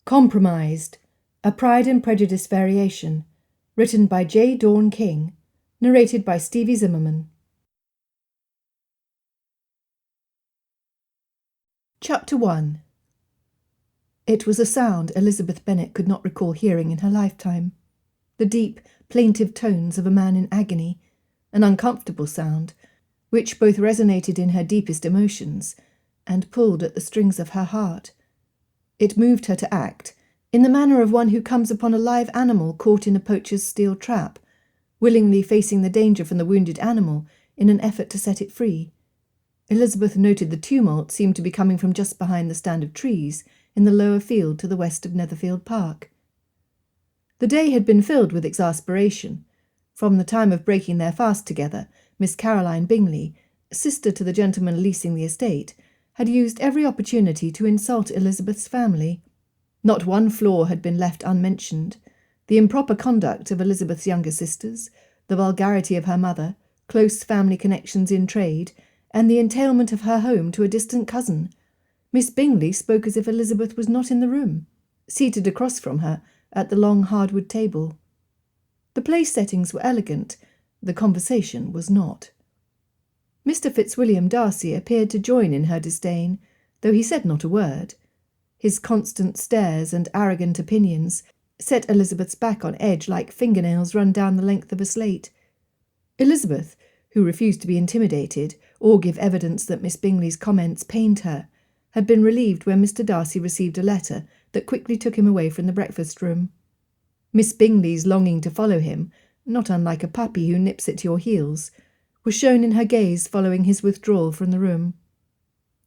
Compromised, a Pride and Prejudice variation, written by J. Dawn King, narrated by Stevie Zimmerman. Chapter 1. It was a sound Elizabeth Bennet could not recall hearing in her lifetime. The deep, plaintive tones of a man in agony, an uncomfortable sound, which both resonated in her deepest emotions and pulled at the strings of her heart. It moved her to act, in the manner of one who comes upon a live animal caught in a poacher's steel trap, willingly facing the danger from the wounded animal in an effort to set it free. Elizabeth noted the tumult seemed to be coming from just behind the stand of trees in the lower field to the west of Netherfield Park. The day had been filled with exasperation. From the time of breaking their fast together, Miss Caroline Bingley, sister to the gentleman leasing the estate, had used every opportunity to insult Elizabeth's family. Not one flaw had been left unmentioned. The improper conduct of Elizabeth's younger sisters, the vulgarity of her mother, close family connections in trade, and the entailment of her home to a distant cousin. Miss Bingley spoke as if Elizabeth was not in the room, seated across from her at the long hardwood table. The place settings were elegant, the conversation was not. Mr. Fitzwilliam Darcy appeared to join in her disdain, though he said not a word. His constant stares and arrogant opinions set Elizabeth's back on edge like fingernails run down the length of a slate. Elizabeth, who refused to be intimidated or give evidence that Miss Bingley's comments pained her, had been relieved when Mr. Darcy received a letter that quickly took him away from the breakfast-room. Miss Bingley's longing to follow him, not unlike a puppy who nips at your heels, was shown in her gaze following his withdrawal from the room.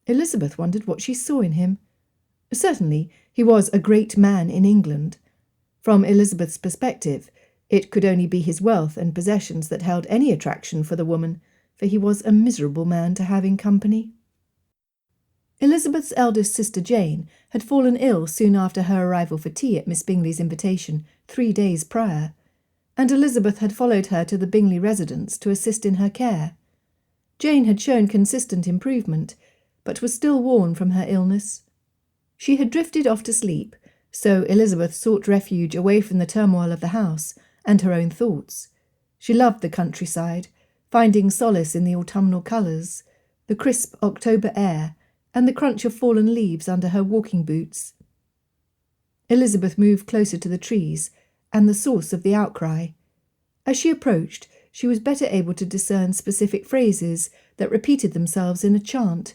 Elizabeth wondered what she saw in him. Certainly, he was a great man in England. From Elizabeth's perspective, it could only be his wealth and possessions that held any attraction for the woman, for he was a miserable man to have in company. Elizabeth's eldest sister Jane had fallen ill soon after her arrival for tea at Miss Bingley's invitation 3 days prior, and Elizabeth had followed her to the Bingley residence to assist in her care. Jane had shown consistent improvement, but was still worn from her illness. She had drifted off to sleep, so Elizabeth sought refuge away from the turmoil of the house and her own thoughts. She loved the countryside, finding solace in the autumnal colours, the crisp October air, and the crunch of fallen leaves under her walking boots. Elizabeth moved closer to the trees and the source of the outcry. As she approached, she was better able to discern specific phrases that repeated themselves in a chant.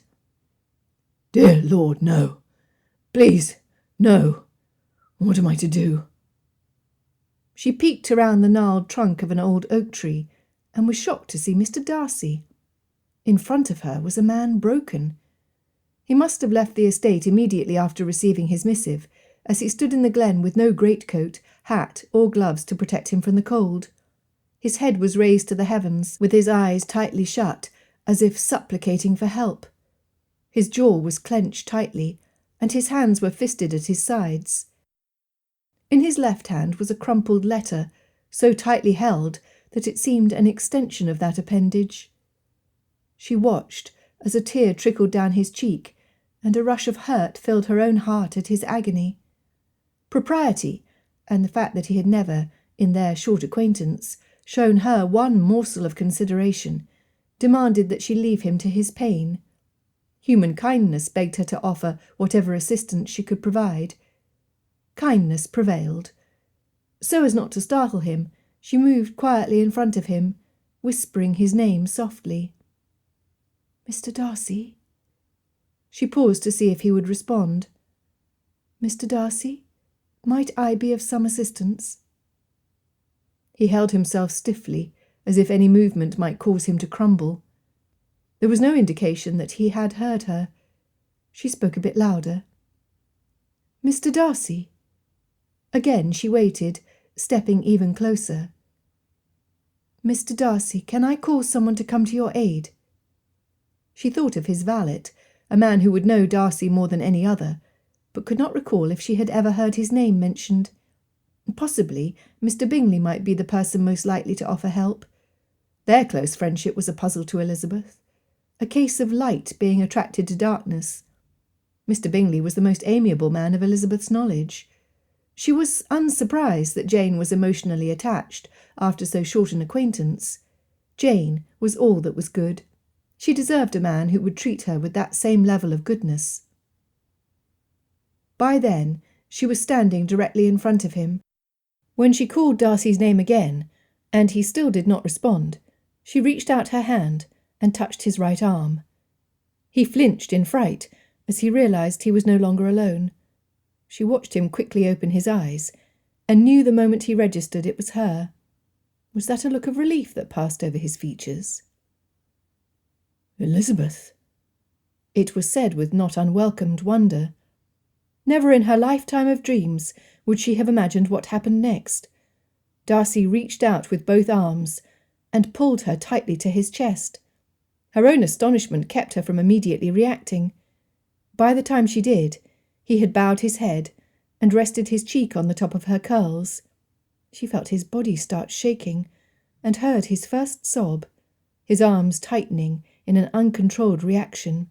"Dear Lord, no. Please, no. What am I to do?" She peeked around the gnarled trunk of an old oak tree and was shocked to see Mr. Darcy. In front of her was a man broken. He must have left the estate immediately after receiving his missive, as he stood in the glen with no greatcoat, hat, or gloves to protect him from the cold. His head was raised to the heavens, with his eyes tightly shut, as if supplicating for help. His jaw was clenched tightly, and his hands were fisted at his sides. In his left hand was a crumpled letter, so tightly held that it seemed an extension of that appendage. She watched as a tear trickled down his cheek, and a rush of hurt filled her own heart at his agony. Propriety, and the fact that he had never, in their short acquaintance, shown her one morsel of consideration, demanded that she leave him to his pain. Human kindness begged her to offer whatever assistance she could provide. Kindness prevailed. So as not to startle him, she moved quietly in front of him, whispering his name softly. "Mr. Darcy?" She paused to see if he would respond. "Mr. Darcy, might I be of some assistance?" He held himself stiffly, as if any movement might cause him to crumble. There was no indication that he had heard her. She spoke a bit louder. "Mr. Darcy?" Again she waited, stepping even closer. "Mr. Darcy, can I call someone to come to your aid?" She thought of his valet, a man who would know Darcy more than any other, but could not recall if she had ever heard his name mentioned. Possibly Mr. Bingley might be the person most likely to offer help. Their close friendship was a puzzle to Elizabeth, a case of light being attracted to darkness. Mr. Bingley was the most amiable man of Elizabeth's knowledge. She was unsurprised that Jane was emotionally attached after so short an acquaintance. Jane was all that was good. She deserved a man who would treat her with that same level of goodness. By then, she was standing directly in front of him. When she called Darcy's name again, and he still did not respond, she reached out her hand and touched his right arm. He flinched in fright as he realized he was no longer alone. She watched him quickly open his eyes, and knew the moment he registered it was her. Was that a look of relief that passed over his features? "Elizabeth." It was said with not unwelcomed wonder. Never in her lifetime of dreams would she have imagined what happened next. Darcy reached out with both arms and pulled her tightly to his chest. Her own astonishment kept her from immediately reacting. By the time she did, he had bowed his head and rested his cheek on the top of her curls. She felt his body start shaking and heard his first sob, his arms tightening in an uncontrolled reaction.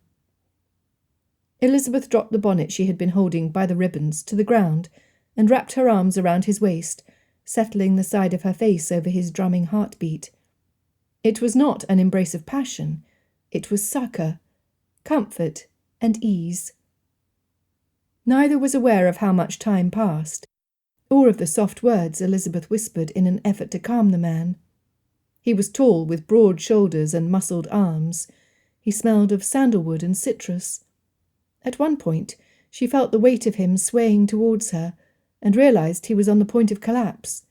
Elizabeth dropped the bonnet she had been holding by the ribbons to the ground and wrapped her arms around his waist, settling the side of her face over his drumming heartbeat. It was not an embrace of passion. It was succour, comfort, and ease. Neither was aware of how much time passed, or of the soft words Elizabeth whispered in an effort to calm the man. He was tall, with broad shoulders and muscled arms. He smelled of sandalwood and citrus. At one point, she felt the weight of him swaying towards her, and realized he was on the point of collapse.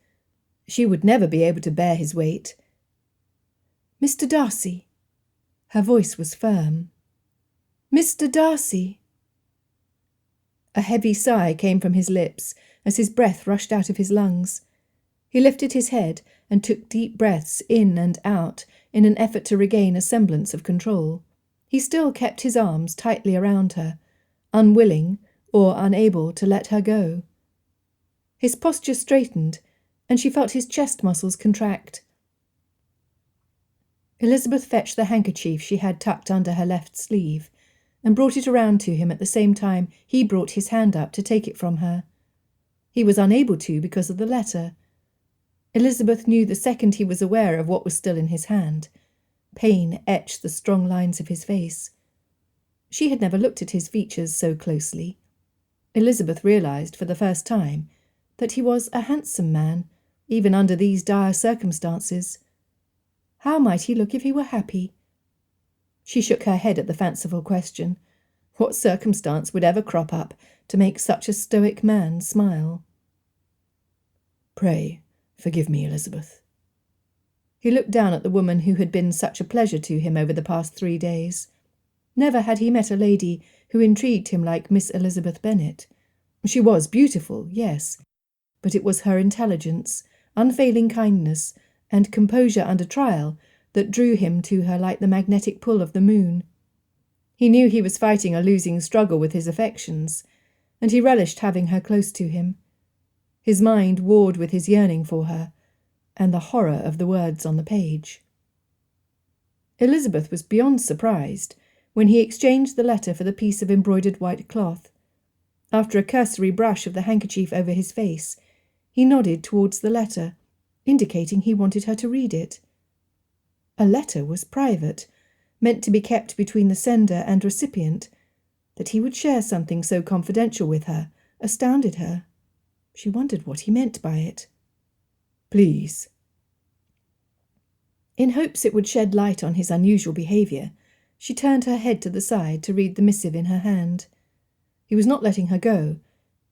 She would never be able to bear his weight. "Mr. Darcy." Her voice was firm. "Mr. Darcy." A heavy sigh came from his lips as his breath rushed out of his lungs. He lifted his head and took deep breaths in and out in an effort to regain a semblance of control. He still kept his arms tightly around her, unwilling or unable to let her go. His posture straightened, and she felt his chest muscles contract. Elizabeth fetched the handkerchief she had tucked under her left sleeve and brought it around to him at the same time he brought his hand up to take it from her. He was unable to because of the letter. Elizabeth knew the second he was aware of what was still in his hand. Pain etched the strong lines of his face. She had never looked at his features so closely. Elizabeth realized for the first time that he was a handsome man, even under these dire circumstances. How might he look if he were happy? She shook her head at the fanciful question. What circumstance would ever crop up to make such a stoic man smile? "Pray, forgive me, Elizabeth." He looked down at the woman who had been such a pleasure to him over the past 3 days. Never had he met a lady who intrigued him like Miss Elizabeth Bennet. She was beautiful, yes, but it was her intelligence, unfailing kindness, and composure under trial that drew him to her like the magnetic pull of the moon. He knew he was fighting a losing struggle with his affections, and he relished having her close to him. His mind warred with his yearning for her, and the horror of the words on the page. Elizabeth was beyond surprised when he exchanged the letter for the piece of embroidered white cloth. After a cursory brush of the handkerchief over his face, he nodded towards the letter, indicating he wanted her to read it. A letter was private, meant to be kept between the sender and recipient. That he would share something so confidential with her astounded her. She wondered what he meant by it. "Please." In hopes it would shed light on his unusual behaviour, she turned her head to the side to read the missive in her hand. He was not letting her go,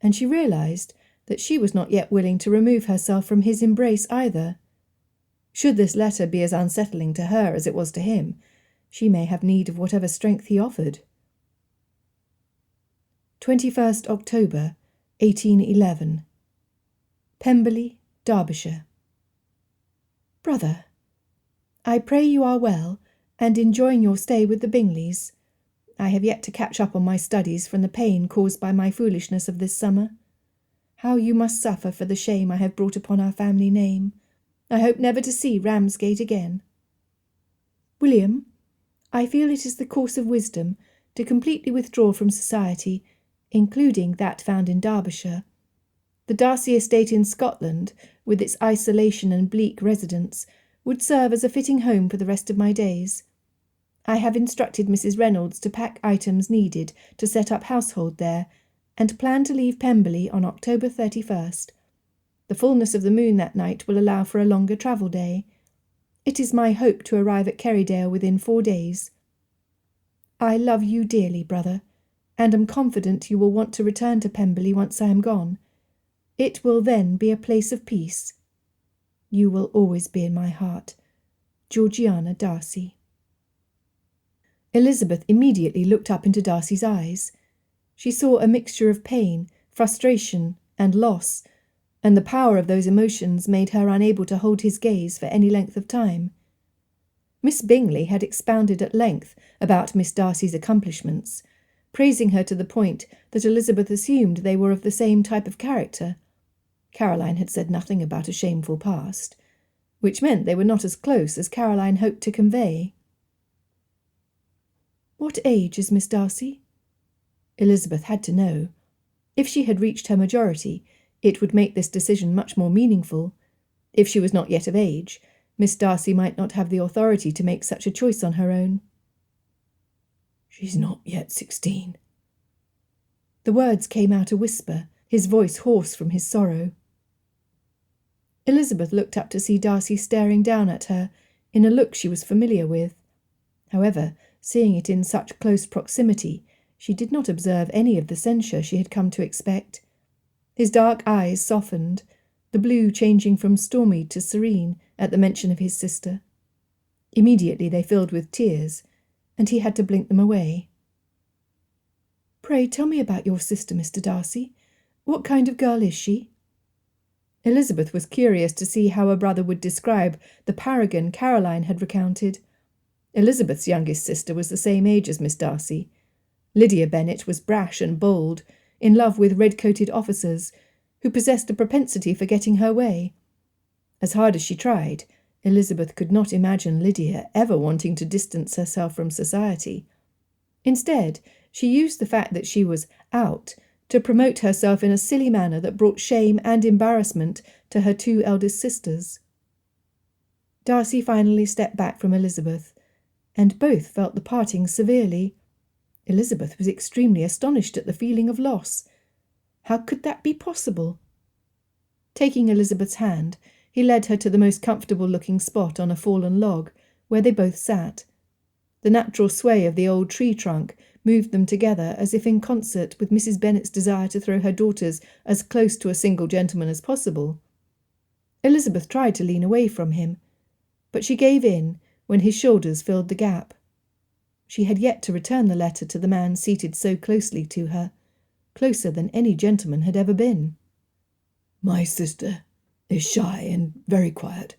and she realized that she was not yet willing to remove herself from his embrace either. Should this letter be as unsettling to her as it was to him, she may have need of whatever strength he offered. 21st October, 1811. Pemberley, Derbyshire. Brother, I pray you are well and enjoying your stay with the Bingleys. I have yet to catch up on my studies from the pain caused by my foolishness of this summer. How you must suffer for the shame I have brought upon our family name. I hope never to see Ramsgate again. William, I feel it is the course of wisdom to completely withdraw from society, including that found in Derbyshire. The Darcy estate in Scotland, with its isolation and bleak residence, would serve as a fitting home for the rest of my days. I have instructed Mrs. Reynolds to pack items needed to set up household there, and plan to leave Pemberley on October 31st. The fullness of the moon that night will allow for a longer travel day. It is my hope to arrive at Kerrydale within 4 days. I love you dearly, brother, and am confident you will want to return to Pemberley once I am gone. It will then be a place of peace. You will always be in my heart. Georgiana Darcy. Elizabeth immediately looked up into Darcy's eyes. She saw a mixture of pain, frustration, and loss, and the power of those emotions made her unable to hold his gaze for any length of time. Miss Bingley had expounded at length about Miss Darcy's accomplishments, praising her to the point that Elizabeth assumed they were of the same type of character. Caroline had said nothing about a shameful past, which meant they were not as close as Caroline hoped to convey. What age is Miss Darcy? Elizabeth had to know. If she had reached her majority, it would make this decision much more meaningful. If she was not yet of age, Miss Darcy might not have the authority to make such a choice on her own. She's not yet 16. The words came out a whisper, his voice hoarse from his sorrow. Elizabeth looked up to see Darcy staring down at her, in a look she was familiar with. However, seeing it in such close proximity, she did not observe any of the censure she had come to expect. His dark eyes softened, the blue changing from stormy to serene at the mention of his sister. Immediately they filled with tears, and he had to blink them away. Pray tell me about your sister, Mr. Darcy. What kind of girl is she? Elizabeth was curious to see how her brother would describe the paragon Caroline had recounted. Elizabeth's youngest sister was the same age as Miss Darcy. Lydia Bennet was brash and bold, in love with red-coated officers, who possessed a propensity for getting her way. As hard as she tried, Elizabeth could not imagine Lydia ever wanting to distance herself from society. Instead, she used the fact that she was out to promote herself in a silly manner that brought shame and embarrassment to her 2 eldest sisters. Darcy finally stepped back from Elizabeth, and both felt the parting severely. Elizabeth was extremely astonished at the feeling of loss. How could that be possible? Taking Elizabeth's hand, he led her to the most comfortable-looking spot on a fallen log, where they both sat. The natural sway of the old tree trunk moved them together as if in concert with Mrs. Bennet's desire to throw her daughters as close to a single gentleman as possible. Elizabeth tried to lean away from him, but she gave in when his shoulders filled the gap. She had yet to return the letter to the man seated so closely to her, closer than any gentleman had ever been. My sister is shy and very quiet.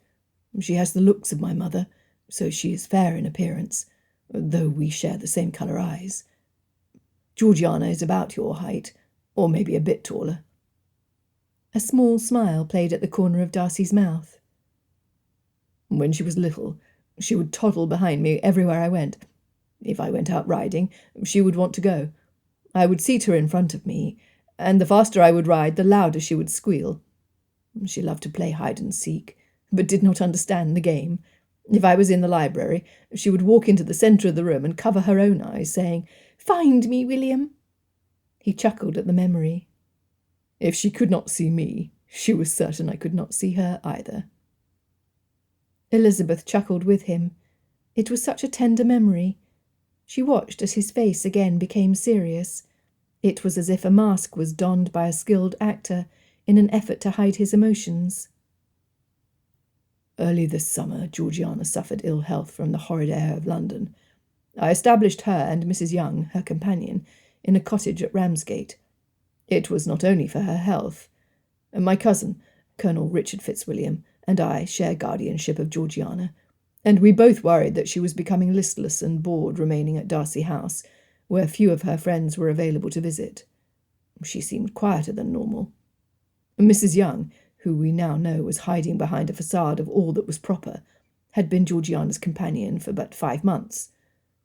She has the looks of my mother, so she is fair in appearance, though we share the same colour eyes. Georgiana is about your height, or maybe a bit taller. A small smile played at the corner of Darcy's mouth. When she was little, she would toddle behind me everywhere I went. If I went out riding, she would want to go. I would seat her in front of me, and the faster I would ride, the louder she would squeal. She loved to play hide-and-seek, but did not understand the game. If I was in the library, she would walk into the centre of the room and cover her own eyes, saying, "Find me, William." He chuckled at the memory. If she could not see me, she was certain I could not see her either. Elizabeth chuckled with him. It was such a tender memory. She watched as his face again became serious. It was as if a mask was donned by a skilled actor in an effort to hide his emotions. Early this summer, Georgiana suffered ill health from the horrid air of London. I established her and Mrs. Young, her companion, in a cottage at Ramsgate. It was not only for her health. My cousin, Colonel Richard Fitzwilliam, and I share guardianship of Georgiana, and we both worried that she was becoming listless and bored remaining at Darcy House, where few of her friends were available to visit. She seemed quieter than normal. Mrs. Young, who we now know was hiding behind a facade of all that was proper, had been Georgiana's companion for but 5 months.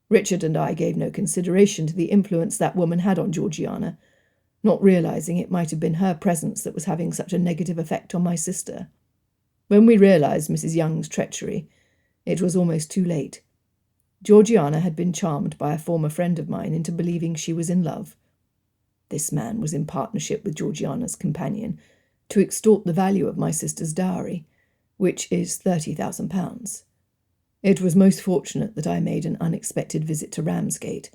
Richard and I gave no consideration to the influence that woman had on Georgiana. not realizing it might have been her presence that was having such a negative effect on my sister. When we realized Mrs. Young's treachery, it was almost too late. Georgiana had been charmed by a former friend of mine into believing she was in love. This man was in partnership with Georgiana's companion to extort the value of my sister's dowry, which is £30,000. It was most fortunate that I made an unexpected visit to Ramsgate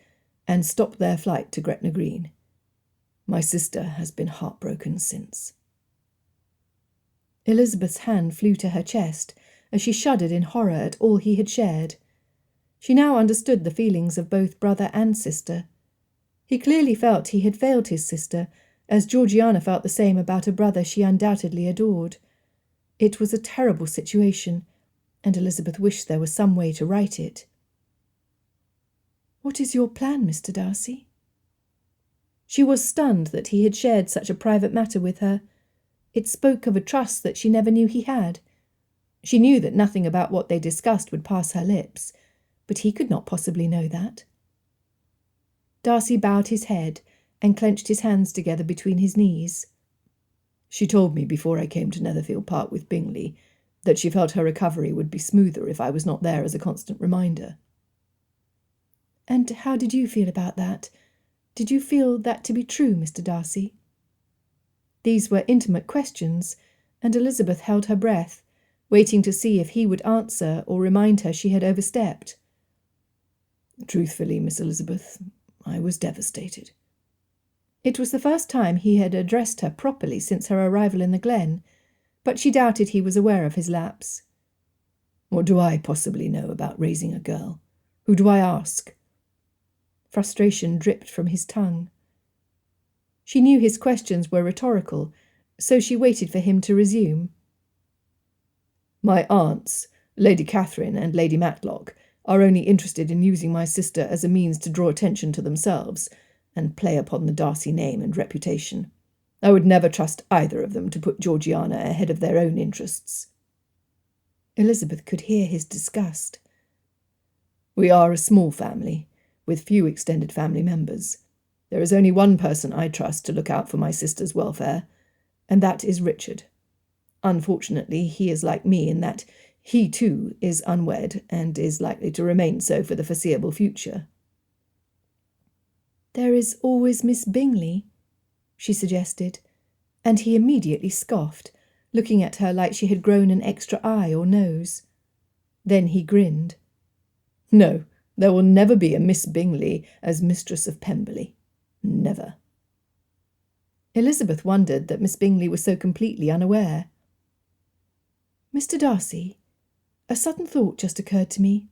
and stopped their flight to Gretna Green. My sister has been heartbroken since. Elizabeth's hand flew to her chest as she shuddered in horror at all he had shared. She now understood the feelings of both brother and sister. He clearly felt he had failed his sister, as Georgiana felt the same about a brother she undoubtedly adored. It was a terrible situation, and Elizabeth wished there was some way to right it. "What is your plan, Mr. Darcy?" She was stunned that he had shared such a private matter with her. It spoke of a trust that she never knew he had. She knew that nothing about what they discussed would pass her lips, but he could not possibly know that. Darcy bowed his head and clenched his hands together between his knees. "She told me before I came to Netherfield Park with Bingley that she felt her recovery would be smoother if I was not there as a constant reminder." "And how did you feel about that? Did you feel that to be true, Mr. Darcy?" These were intimate questions, and Elizabeth held her breath, waiting to see if he would answer or remind her she had overstepped. "Truthfully, Miss Elizabeth, I was devastated." It was the first time he had addressed her properly since her arrival in the glen, but she doubted he was aware of his lapse. "What do I possibly know about raising a girl? Who do I ask?" Frustration dripped from his tongue. She knew his questions were rhetorical, so she waited for him to resume. "My aunts, Lady Catherine and Lady Matlock, are only interested in using my sister as a means to draw attention to themselves and play upon the Darcy name and reputation. I would never trust either of them to put Georgiana ahead of their own interests." Elizabeth could hear his disgust. "We are a small family, with few extended family members. There is only one person I trust to look out for my sister's welfare, and that is Richard. Unfortunately, he is like me in that he, too, is unwed and is likely to remain so for the foreseeable future." "There is always Miss Bingley," she suggested, and he immediately scoffed, looking at her like she had grown an extra eye or nose. Then he grinned. "No, there will never be a Miss Bingley as mistress of Pemberley. Never." Elizabeth wondered that Miss Bingley was so completely unaware. "Mr. Darcy, a sudden thought just occurred to me."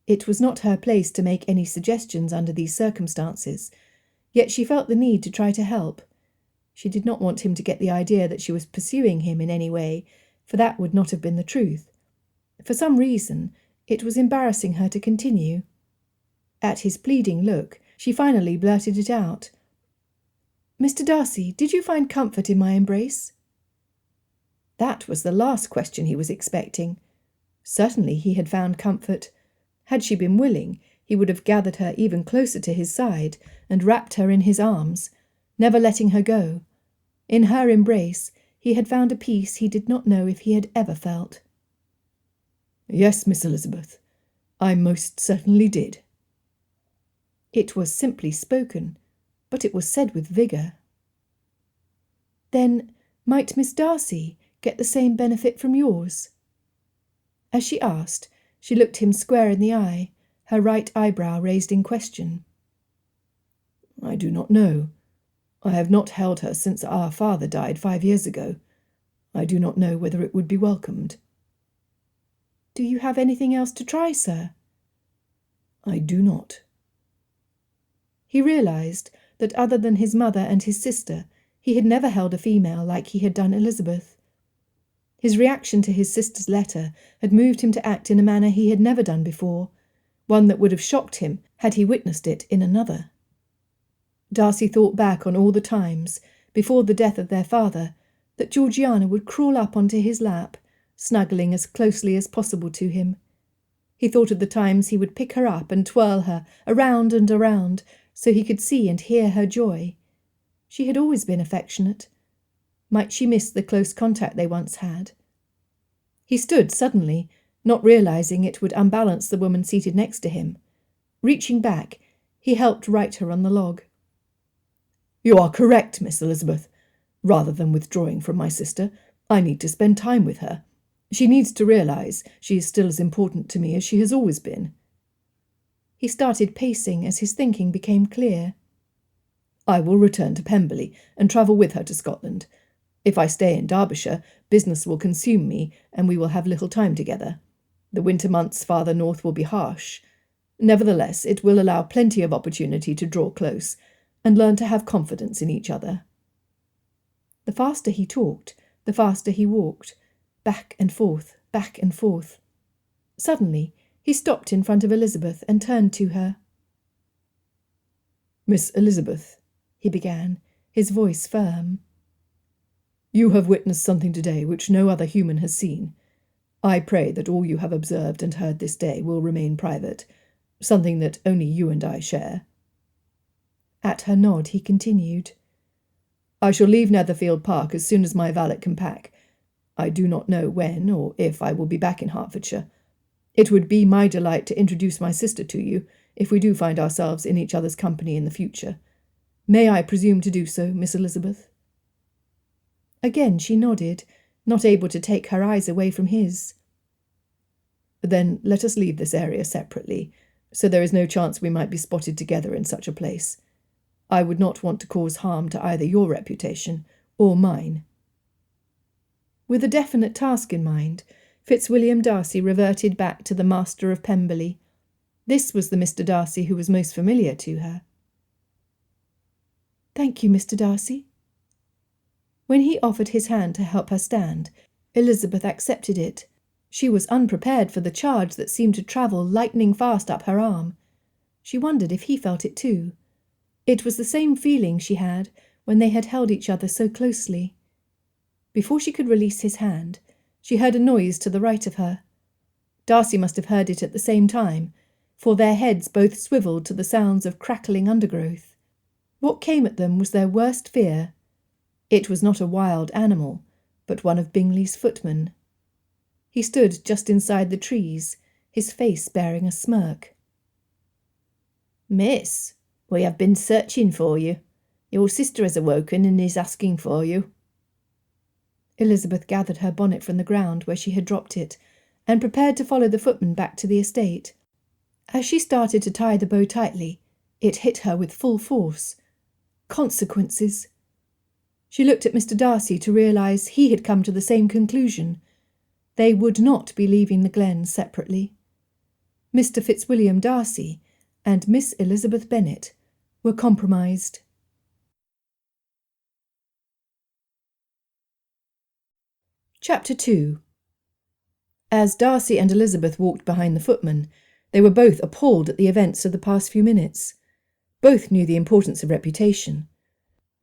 It was not her place to make any suggestions under these circumstances, yet she felt the need to try to help. She did not want him to get the idea that she was pursuing him in any way, for that would not have been the truth. For some reason, it was embarrassing her to continue. At his pleading look, she finally blurted it out. "Mr. Darcy, did you find comfort in my embrace?" That was the last question he was expecting. Certainly he had found comfort. Had she been willing, he would have gathered her even closer to his side and wrapped her in his arms, never letting her go. In her embrace, he had found a peace he did not know if he had ever felt. "Yes, Miss Elizabeth, I most certainly did." It was simply spoken, but it was said with vigour. "Then might Miss Darcy get the same benefit from yours?" As she asked, she looked him square in the eye, her right eyebrow raised in question. "I do not know. I have not held her since our father died 5 years ago. I do not know whether it would be welcomed." "Do you have anything else to try, sir?" "I do not." He realized that other than his mother and his sister, he had never held a female like he had done Elizabeth. His reaction to his sister's letter had moved him to act in a manner he had never done before, one that would have shocked him had he witnessed it in another. Darcy thought back on all the times, before the death of their father, that Georgiana would crawl up onto his lap, snuggling as closely as possible to him. He thought of the times he would pick her up and twirl her around and around, so he could see and hear her joy. She had always been affectionate. Might she miss the close contact they once had? He stood suddenly, not realizing it would unbalance the woman seated next to him. Reaching back, he helped right her on the log. "You are correct, Miss Elizabeth. Rather than withdrawing from my sister, I need to spend time with her. She needs to realize she is still as important to me as she has always been." He started pacing as his thinking became clear. "I will return to Pemberley and travel with her to Scotland. If I stay in Derbyshire, business will consume me, and we will have little time together. The winter months farther north will be harsh. Nevertheless, it will allow plenty of opportunity to draw close and learn to have confidence in each other." The faster he talked, the faster he walked, back and forth, back and forth. Suddenly, he stopped in front of Elizabeth and turned to her. "Miss Elizabeth," he began, his voice firm. "You have witnessed something today which no other human has seen. I pray that all you have observed and heard this day will remain private, something that only you and I share." At her nod, he continued. "I shall leave Netherfield Park as soon as my valet can pack. I do not know when or if I will be back in Hertfordshire. It would be my delight to introduce my sister to you, if we do find ourselves in each other's company in the future. May I presume to do so, Miss Elizabeth?" Again she nodded, not able to take her eyes away from his. "Then let us leave this area separately, so there is no chance we might be spotted together in such a place. I would not want to cause harm to either your reputation or mine." With a definite task in mind, Fitzwilliam Darcy reverted back to the master of Pemberley. This was the Mr. Darcy who was most familiar to her. "Thank you, Mr. Darcy." When he offered his hand to help her stand, Elizabeth accepted it. She was unprepared for the charge that seemed to travel lightning fast up her arm. She wondered if he felt it too. It was the same feeling she had when they had held each other so closely. Before she could release his hand, she heard a noise to the right of her. Darcy must have heard it at the same time, for their heads both swivelled to the sounds of crackling undergrowth. What came at them was their worst fear. It was not a wild animal, but one of Bingley's footmen. He stood just inside the trees, his face bearing a smirk. "Miss, we have been searching for you. Your sister has awoken and is asking for you." Elizabeth gathered her bonnet from the ground where she had dropped it, and prepared to follow the footman back to the estate. As she started to tie the bow tightly, it hit her with full force. Consequences! She looked at Mr. Darcy to realise he had come to the same conclusion. They would not be leaving the glen separately. Mr. Fitzwilliam Darcy and Miss Elizabeth Bennet were compromised. Chapter 2. As Darcy and Elizabeth walked behind the footman, they were both appalled at the events of the past few minutes. Both knew the importance of reputation.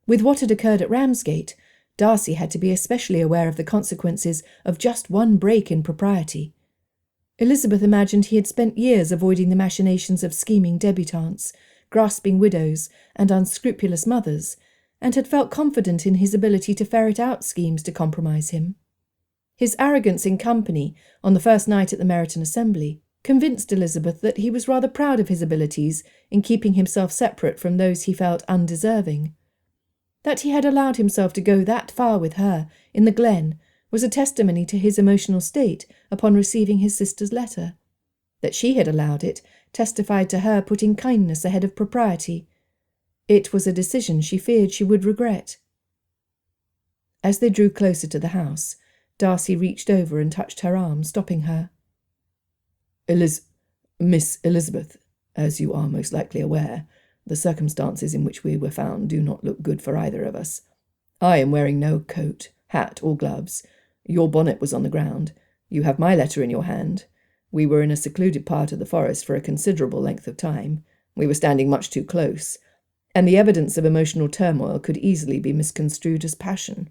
With what had occurred at Ramsgate, Darcy had to be especially aware of the consequences of just one break in propriety. Elizabeth imagined he had spent years avoiding the machinations of scheming debutantes, grasping widows, and unscrupulous mothers, and had felt confident in his ability to ferret out schemes to compromise him. His arrogance in company on the first night at the Meryton Assembly convinced Elizabeth that he was rather proud of his abilities in keeping himself separate from those he felt undeserving. That he had allowed himself to go that far with her in the glen was a testimony to his emotional state upon receiving his sister's letter. That she had allowed it testified to her putting kindness ahead of propriety. It was a decision she feared she would regret. As they drew closer to the house, Darcy reached over and touched her arm, stopping her. Miss Elizabeth, as you are most likely aware, the circumstances in which we were found do not look good for either of us. I am wearing no coat, hat, or gloves. Your bonnet was on the ground. You have my letter in your hand. We were in a secluded part of the forest for a considerable length of time. We were standing much too close, and the evidence of emotional turmoil could easily be misconstrued as passion.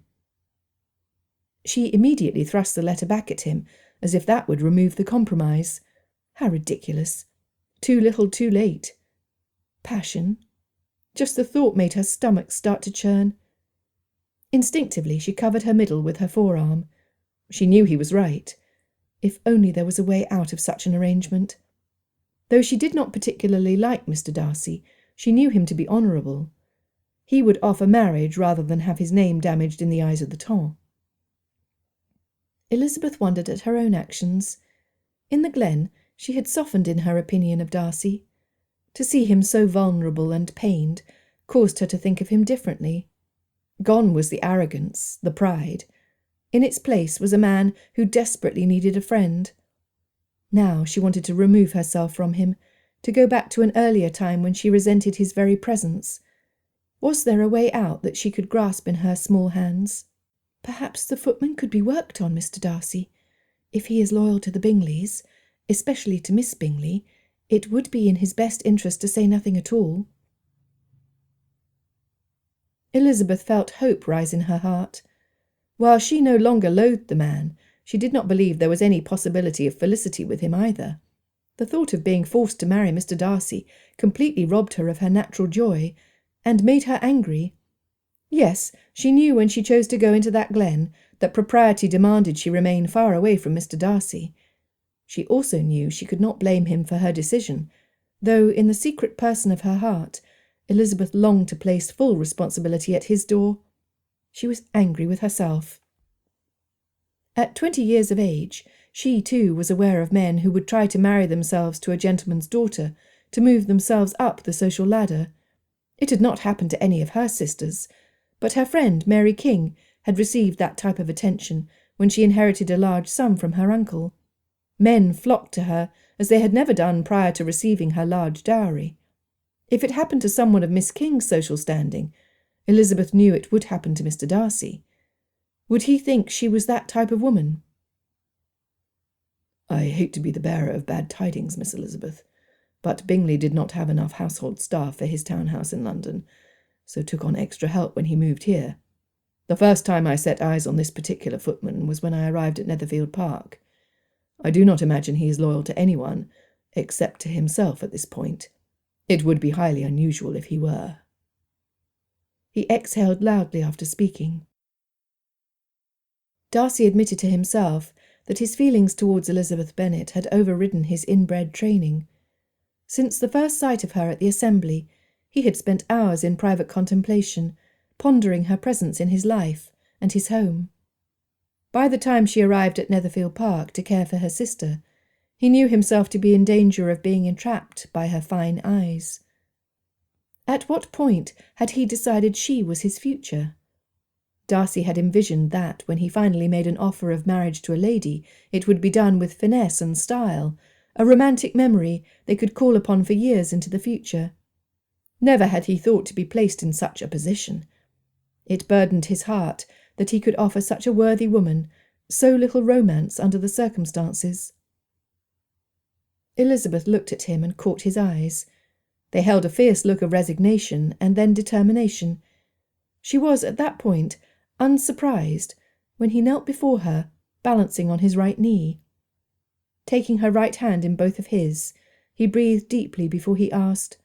She immediately thrust the letter back at him, as if that would remove the compromise. How ridiculous! Too little, too late. Passion? Just the thought made her stomach start to churn. Instinctively, she covered her middle with her forearm. She knew he was right. If only there was a way out of such an arrangement. Though she did not particularly like Mr. Darcy, she knew him to be honourable. He would offer marriage rather than have his name damaged in the eyes of the ton. Elizabeth wondered at her own actions. In the glen, she had softened in her opinion of Darcy. To see him so vulnerable and pained caused her to think of him differently. Gone was the arrogance, the pride. In its place was a man who desperately needed a friend. Now she wanted to remove herself from him, to go back to an earlier time when she resented his very presence. Was there a way out that she could grasp in her small hands? Perhaps the footman could be worked on, Mr. Darcy. If he is loyal to the Bingleys, especially to Miss Bingley, it would be in his best interest to say nothing at all. Elizabeth felt hope rise in her heart. While she no longer loathed the man, she did not believe there was any possibility of felicity with him either. The thought of being forced to marry Mr. Darcy completely robbed her of her natural joy, and made her angry. Yes, she knew when she chose to go into that glen that propriety demanded she remain far away from Mr. Darcy. She also knew she could not blame him for her decision, though in the secret person of her heart Elizabeth longed to place full responsibility at his door. She was angry with herself. At 20 years of age, she too was aware of men who would try to marry themselves to a gentleman's daughter to move themselves up the social ladder. It had not happened to any of her sisters, but her friend Mary King had received that type of attention when she inherited a large sum from her uncle. Men flocked to her as they had never done prior to receiving her large dowry. If it happened to someone of Miss King's social standing, Elizabeth knew it would happen to Mr. Darcy. Would he think she was that type of woman? "I hate to be the bearer of bad tidings, Miss Elizabeth, but Bingley did not have enough household staff for his townhouse in London, so took on extra help when he moved here. The first time I set eyes on this particular footman was when I arrived at Netherfield Park. I do not imagine he is loyal to anyone, except to himself at this point. It would be highly unusual if he were." He exhaled loudly after speaking. Darcy admitted to himself that his feelings towards Elizabeth Bennet had overridden his inbred training. Since the first sight of her at the assembly, he had spent hours in private contemplation, pondering her presence in his life and his home. By the time she arrived at Netherfield Park to care for her sister, he knew himself to be in danger of being entrapped by her fine eyes. At what point had he decided she was his future? Darcy had envisioned that, when he finally made an offer of marriage to a lady, it would be done with finesse and style, a romantic memory they could call upon for years into the future. Never had he thought to be placed in such a position. It burdened his heart that he could offer such a worthy woman so little romance under the circumstances. Elizabeth looked at him and caught his eyes. They held a fierce look of resignation and then determination. She was, at that point, unsurprised when he knelt before her, balancing on his right knee. Taking her right hand in both of his, he breathed deeply before he asked,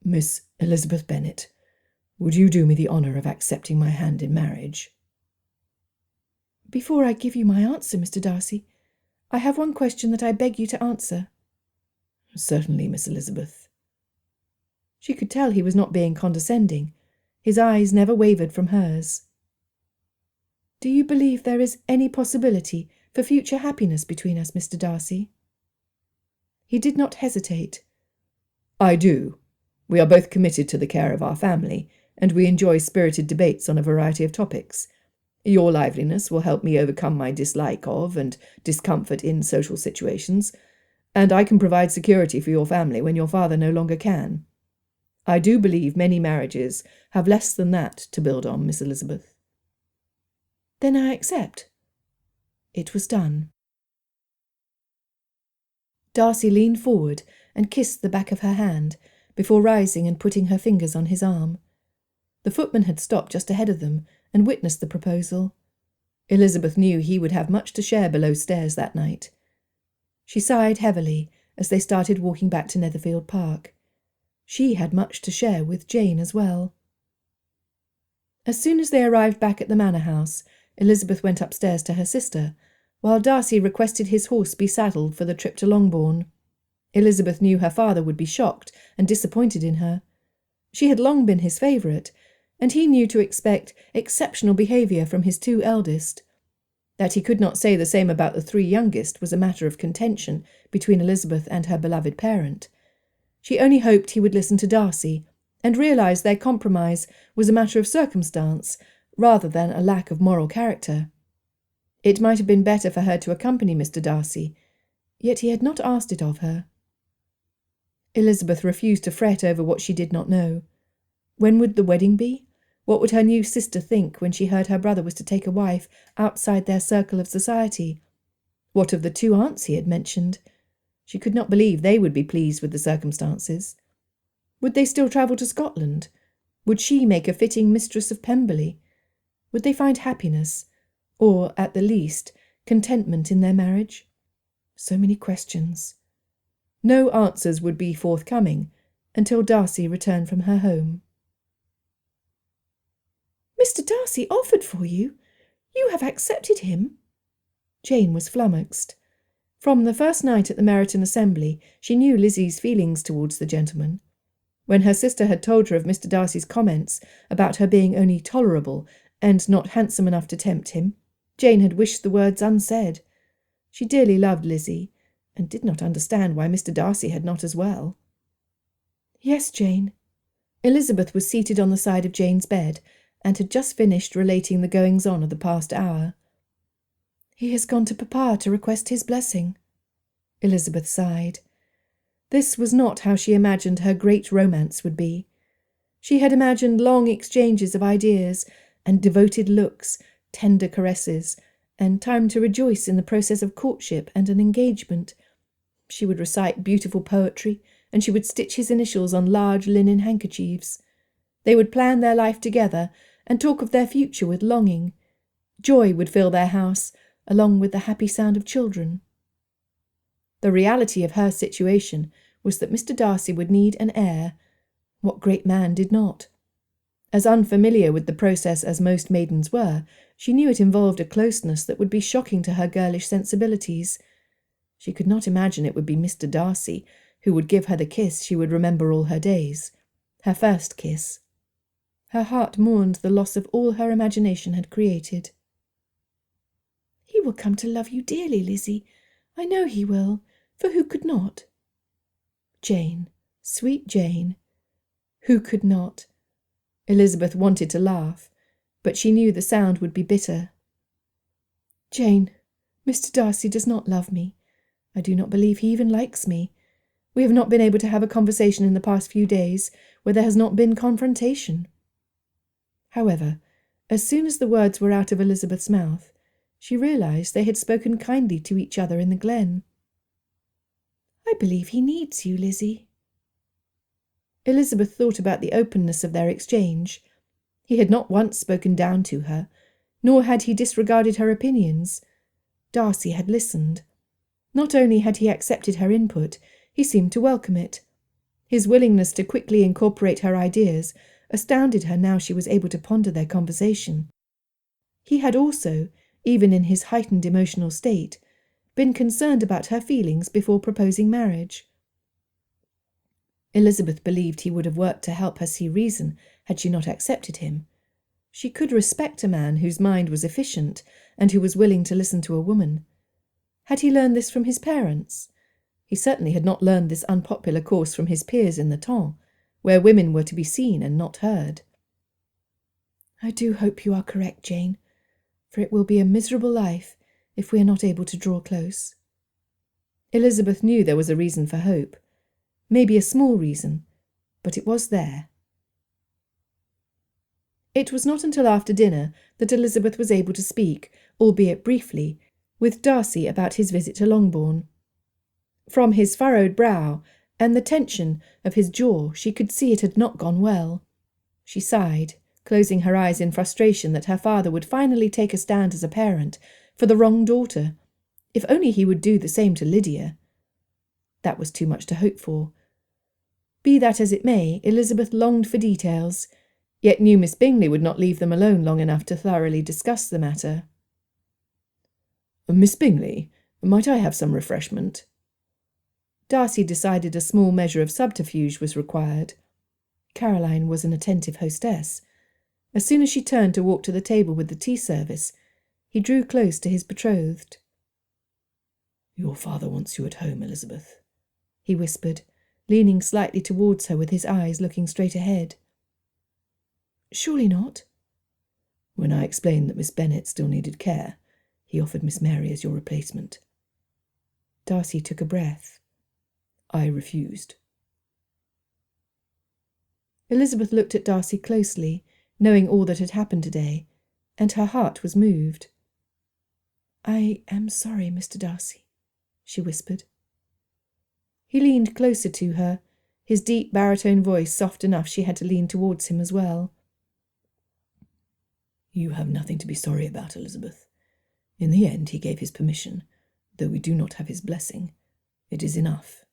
"Miss Elizabeth Bennet, would you do me the honour of accepting my hand in marriage?" "Before I give you my answer, Mr. Darcy, I have one question that I beg you to answer." "Certainly, Miss Elizabeth." She could tell he was not being condescending. His eyes never wavered from hers. "Do you believe there is any possibility for future happiness between us, Mr. Darcy?" He did not hesitate. "I do. We are both committed to the care of our family, and we enjoy spirited debates on a variety of topics. Your liveliness will help me overcome my dislike of and discomfort in social situations, and I can provide security for your family when your father no longer can. I do believe many marriages have less than that to build on, Miss Elizabeth." "Then I accept." It was done. Darcy leaned forward and kissed the back of her hand, before rising and putting her fingers on his arm. The footman had stopped just ahead of them and witnessed the proposal. Elizabeth knew he would have much to share below stairs that night. She sighed heavily as they started walking back to Netherfield Park. She had much to share with Jane as well. As soon as they arrived back at the manor house, Elizabeth went upstairs to her sister, while Darcy requested his horse be saddled for the trip to Longbourn. Elizabeth knew her father would be shocked and disappointed in her. She had long been his favourite, and he knew to expect exceptional behaviour from his two eldest. That he could not say the same about the three youngest was a matter of contention between Elizabeth and her beloved parent. She only hoped he would listen to Darcy, and realised their compromise was a matter of circumstance rather than a lack of moral character. It might have been better for her to accompany Mr. Darcy, yet he had not asked it of her. Elizabeth refused to fret over what she did not know. When would the wedding be? What would her new sister think when she heard her brother was to take a wife outside their circle of society? What of the two aunts he had mentioned? She could not believe they would be pleased with the circumstances. Would they still travel to Scotland? Would she make a fitting mistress of Pemberley? Would they find happiness, or, at the least, contentment in their marriage? So many questions. No answers would be forthcoming until Darcy returned from her home. "Mr. Darcy offered for you? You have accepted him?" Jane was flummoxed. From the first night at the Meryton Assembly, she knew Lizzie's feelings towards the gentleman. When her sister had told her of Mr. Darcy's comments about her being only tolerable and not handsome enough to tempt him, Jane had wished the words unsaid. She dearly loved Lizzie, and did not understand why Mr. Darcy had not as well. "Yes, Jane." Elizabeth was seated on the side of Jane's bed, and had just finished relating the goings-on of the past hour. "He has gone to Papa to request his blessing." Elizabeth sighed. This was not how she imagined her great romance would be. She had imagined long exchanges of ideas, and devoted looks, tender caresses, and time to rejoice in the process of courtship and an engagement. She would recite beautiful poetry, and she would stitch his initials on large linen handkerchiefs. They would plan their life together, and talk of their future with longing. Joy would fill their house, along with the happy sound of children. The reality of her situation was that Mr. Darcy would need an heir. What great man did not? As unfamiliar with the process as most maidens were, she knew it involved a closeness that would be shocking to her girlish sensibilities. She could not imagine it would be Mr. Darcy who would give her the kiss she would remember all her days, her first kiss. Her heart mourned the loss of all her imagination had created. "He will come to love you dearly, Lizzie. I know he will, for who could not?" Jane, sweet Jane. Who could not? Elizabeth wanted to laugh, but she knew the sound would be bitter. "Jane, Mr. Darcy does not love me. I do not believe he even likes me. We have not been able to have a conversation in the past few days where there has not been confrontation." However, as soon as the words were out of Elizabeth's mouth, she realised they had spoken kindly to each other in the glen. "I believe he needs you, Lizzie." Elizabeth thought about the openness of their exchange. He had not once spoken down to her, nor had he disregarded her opinions. Darcy had listened. Not only had he accepted her input, he seemed to welcome it. His willingness to quickly incorporate her ideas astounded her now she was able to ponder their conversation. He had also, even in his heightened emotional state, been concerned about her feelings before proposing marriage. Elizabeth believed he would have worked to help her see reason had she not accepted him. She could respect a man whose mind was efficient and who was willing to listen to a woman. Had he learned this from his parents? He certainly had not learned this unpopular course from his peers in the temps, where women were to be seen and not heard. "I do hope you are correct, Jane, for it will be a miserable life if we are not able to draw close." Elizabeth knew there was a reason for hope. Maybe a small reason, but it was there. It was not until after dinner that Elizabeth was able to speak, albeit briefly, with Darcy about his visit to Longbourn. From his furrowed brow and the tension of his jaw she could see it had not gone well. She sighed, closing her eyes in frustration that her father would finally take a stand as a parent for the wrong daughter. If only he would do the same to Lydia. That was too much to hope for. Be that as it may, Elizabeth longed for details, yet knew Miss Bingley would not leave them alone long enough to thoroughly discuss the matter. "Miss Bingley, might I have some refreshment?" Darcy decided a small measure of subterfuge was required. Caroline was an attentive hostess. As soon as she turned to walk to the table with the tea service, he drew close to his betrothed. "Your father wants you at home, Elizabeth," he whispered, leaning slightly towards her with his eyes looking straight ahead. "Surely not?" "When I explained that Miss Bennet still needed care, he offered Miss Mary as your replacement." Darcy took a breath. "I refused." Elizabeth looked at Darcy closely, knowing all that had happened today, and her heart was moved. "I am sorry, Mr. Darcy," she whispered. He leaned closer to her, his deep baritone voice soft enough she had to lean towards him as well. "You have nothing to be sorry about, Elizabeth. In the end he gave his permission, though we do not have his blessing. It is enough."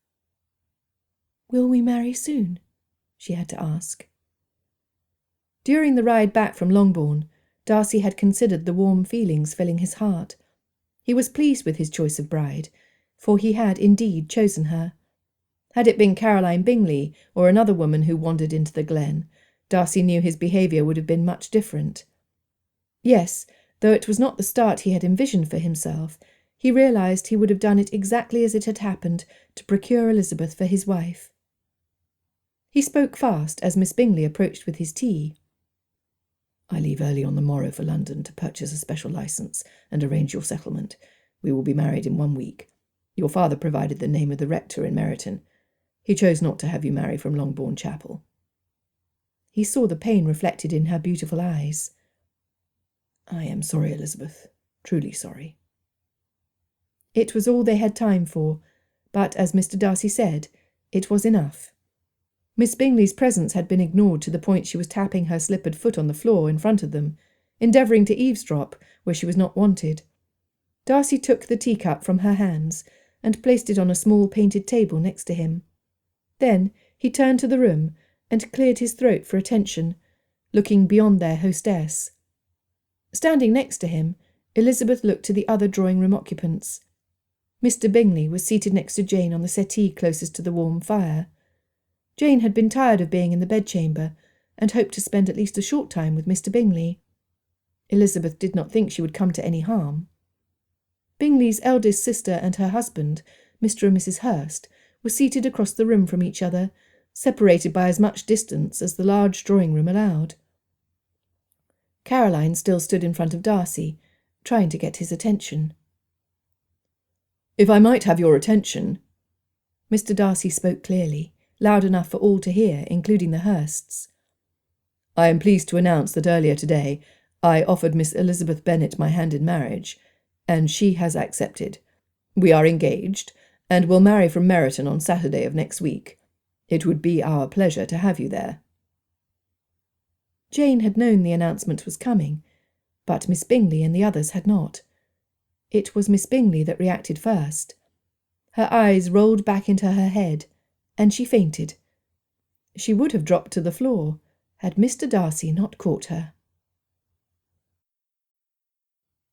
"Will we marry soon?" she had to ask. During the ride back from Longbourn, Darcy had considered the warm feelings filling his heart. He was pleased with his choice of bride, for he had indeed chosen her. Had it been Caroline Bingley or another woman who wandered into the glen, Darcy knew his behaviour would have been much different. Yes, though it was not the start he had envisioned for himself, he realised he would have done it exactly as it had happened to procure Elizabeth for his wife. He spoke fast as Miss Bingley approached with his tea. "I leave early on the morrow for London to purchase a special licence and arrange your settlement. We will be married in 1 week. Your father provided the name of the rector in Meryton. He chose not to have you marry from Longbourn Chapel." He saw the pain reflected in her beautiful eyes. "I am sorry, Elizabeth, truly sorry." It was all they had time for, but, as Mr. Darcy said, it was enough. Miss Bingley's presence had been ignored to the point she was tapping her slippered foot on the floor in front of them, endeavouring to eavesdrop where she was not wanted. Darcy took the teacup from her hands and placed it on a small painted table next to him. Then he turned to the room and cleared his throat for attention, looking beyond their hostess. Standing next to him, Elizabeth looked to the other drawing-room occupants. Mr. Bingley was seated next to Jane on the settee closest to the warm fire. Jane had been tired of being in the bedchamber and hoped to spend at least a short time with Mr. Bingley. Elizabeth did not think she would come to any harm. Bingley's eldest sister and her husband, Mr. and Mrs. Hurst, were seated across the room from each other, separated by as much distance as the large drawing-room allowed. Caroline still stood in front of Darcy, trying to get his attention. "If I might have your attention," Mr. Darcy spoke clearly, loud enough for all to hear, including the Hursts. "I am pleased to announce that earlier today I offered Miss Elizabeth Bennet my hand in marriage, and she has accepted. We are engaged, and will marry from Meryton on Saturday of next week. It would be our pleasure to have you there." Jane had known the announcement was coming, but Miss Bingley and the others had not. It was Miss Bingley that reacted first. Her eyes rolled back into her head, and she fainted. She would have dropped to the floor had Mr. Darcy not caught her.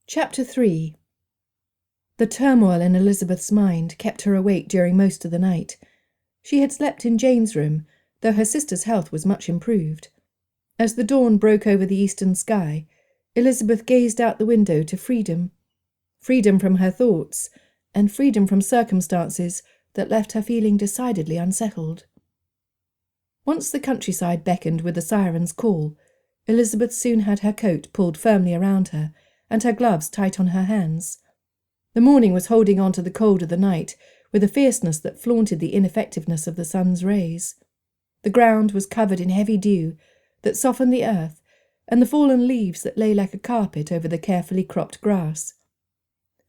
Chapter 3. The turmoil in Elizabeth's mind kept her awake during most of the night. She had slept in Jane's room, though her sister's health was much improved. As the dawn broke over the eastern sky, Elizabeth gazed out the window to freedom. Freedom from her thoughts, and freedom from circumstances that left her feeling decidedly unsettled. Once the countryside beckoned with the siren's call, Elizabeth soon had her coat pulled firmly around her and her gloves tight on her hands. The morning was holding on to the cold of the night with a fierceness that flaunted the ineffectiveness of the sun's rays. The ground was covered in heavy dew that softened the earth and the fallen leaves that lay like a carpet over the carefully cropped grass.